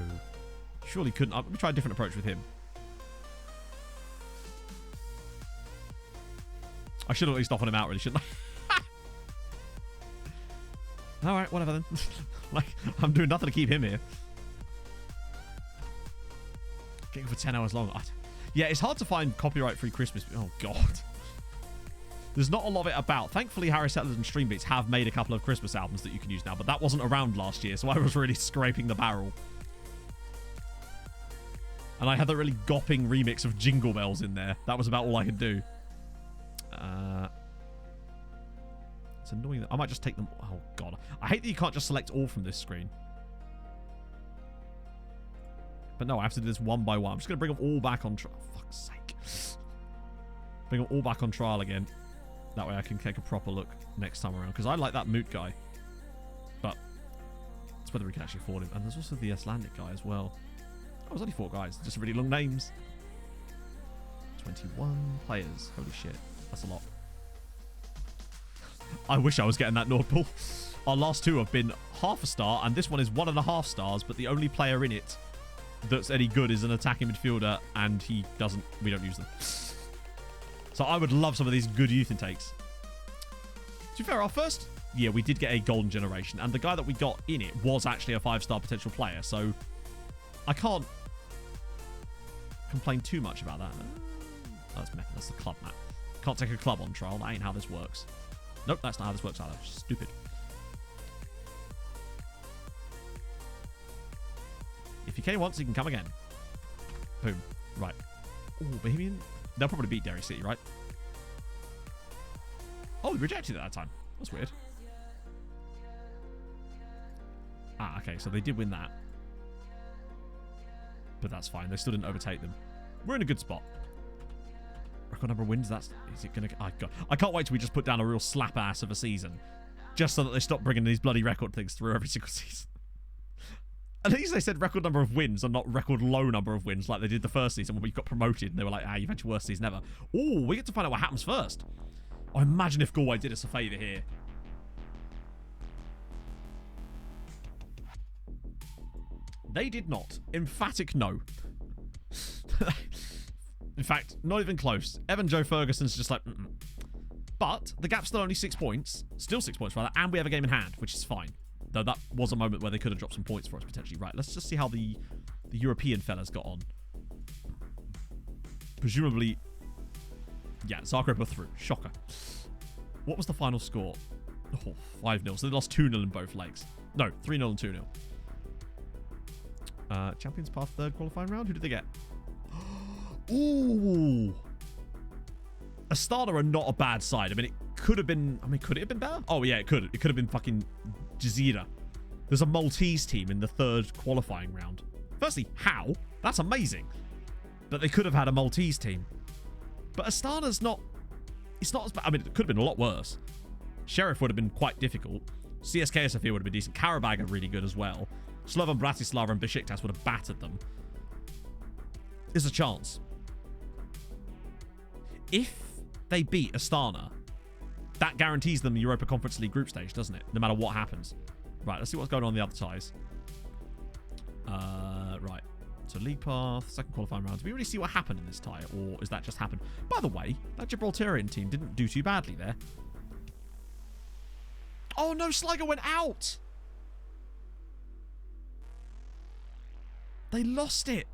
Surely couldn't. Let me try a different approach with him. I should at least offer him out, really, shouldn't I? Alright, whatever then. Like, I'm doing nothing to keep him here. Getting for 10 hours long. Yeah, it's hard to find copyright-free Christmas. Oh, God. There's not a lot of it about. Thankfully, Harry Settlers and Streambeats have made a couple of Christmas albums that you can use now, but that wasn't around last year, so I was really scraping the barrel. And I had that really gopping remix of Jingle Bells in there. That was about all I could do. It's annoying. I might just take them. Oh, God. I hate that you can't just select all from this screen. But no, I have to do this one by one. I'm just going to bring them all back on trial. Oh, fuck's sake. Bring them all back on trial again. That way I can take a proper look next time around. Because I like that Moot guy. But it's whether we can actually afford him. And there's also the Icelandic guy as well. Oh, there's only 4 guys. Just really long names. 21 players. Holy shit. That's a lot. I wish I was getting that Nord pool. Our last 2 have been half a star. And this one is 1.5 stars. But the only player in it that's any good is an attacking midfielder. And we don't use them. So I would love some of these good youth intakes. To be fair, our first year we did get a golden generation, and the guy that we got in it was actually a 5-star potential player, so I can't complain too much about that. Oh, that's the club map. Can't take a club on trial. That ain't how this works. Nope, that's not how this works either. Stupid. If you came once, you can come again. Boom. Right. Oh, Bohemian. They'll probably beat Derry City, right? Oh, they rejected it that time. That's weird. Ah, okay, so they did win that. But that's fine. They still didn't overtake them. We're in a good spot. Record number of wins, is it going to... I can't wait till we just put down a real slap ass of a season. Just so that they stop bringing these bloody record things through every single season. At least they said record number of wins and not record low number of wins like they did the first season when we got promoted and they were like, you've had your worst season ever. Oh, we get to find out what happens first. Oh, imagine if Galway did us a favour here. They did not. Emphatic no. In fact, not even close. Evan Joe Ferguson's just like, But the gap's still only 6 points. Still 6 points, rather. And we have a game in hand, which is fine. Though that was a moment where they could have dropped some points for us, potentially. Right, let's just see how the European fellas got on. Presumably... Yeah, Zagreb are through. Shocker. What was the final score? Oh, 5-0. So they lost 2-0 in both legs. No, 3-0 and 2-0. Champions Path third qualifying round? Who did they get? Ooh! Astana are not a bad side. I mean, it could have been... could it have been better? Oh, yeah, it could. It could have been fucking Jazeera. There's a Maltese team in the third qualifying round. Firstly, how? That's amazing. But they could have had a Maltese team. But Astana's not... It's not as bad. I mean, it could have been a lot worse. Sheriff would have been quite difficult. CSKA Sofia would have been decent. Karabag are really good as well. Slovan Bratislava and Besiktas would have battered them. There's a chance. If they beat Astana, that guarantees them the Europa Conference League group stage, doesn't it? No matter what happens. Right, let's see what's going on in the other ties. Right. So League Path, second qualifying round. Did we really see what happened in this tie? Or is that just happened? By the way, that Gibraltarian team didn't do too badly there. Oh no, Sligo went out! They lost it.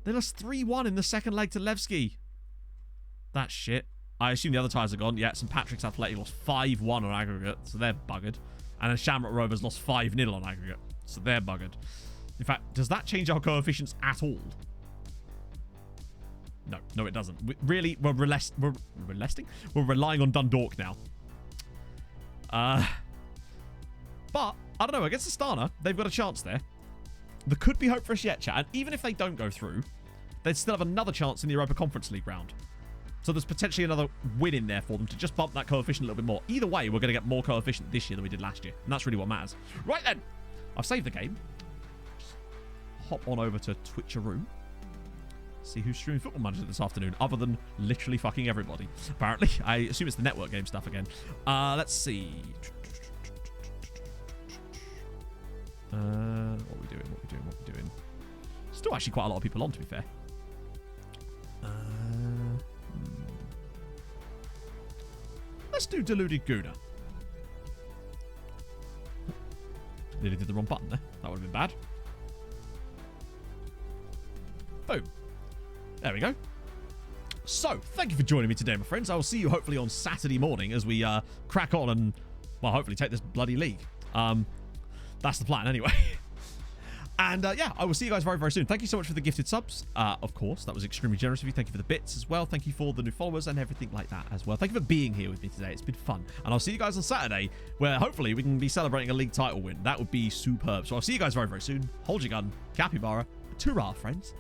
They lost 3-1 in the second leg to Levski. That's shit. I assume the other ties are gone. Yeah, St. Patrick's Athletic lost 5-1 on aggregate, so they're buggered. And then Shamrock Rovers lost 5-0 on aggregate, so they're buggered. In fact, does that change our coefficients at all? No, it doesn't. We're relying on Dundalk now. But, I don't know, against Astana, they've got a chance there. There could be hope for us yet, chat. And even if they don't go through, they'd still have another chance in the Europa Conference League round. So there's potentially another win in there for them to just bump that coefficient a little bit more. Either way, we're going to get more coefficient this year than we did last year. And that's really what matters. Right then, I've saved the game. hop on over to Twitcheroo. See who's streaming Football Manager this afternoon, other than literally fucking everybody. Apparently, I assume it's the network game stuff again. Let's see. What are we doing? Still actually quite a lot of people on, to be fair. Let's do Deluded Gouda. Nearly did the wrong button there. That would have been bad. Boom. There we go. So, thank you for joining me today, my friends. I will see you hopefully on Saturday morning as we crack on and, well, hopefully take this bloody league. That's the plan anyway. And yeah, I will see you guys very, very soon. Thank you so much for the gifted subs. Of course, that was extremely generous of you. Thank you for the bits as well. Thank you for the new followers and everything like that as well. Thank you for being here with me today. It's been fun. And I'll see you guys on Saturday, where hopefully we can be celebrating a league title win. That would be superb. So I'll see you guys very, very soon. Hold your gun. Capybara. Ta-ra, friends.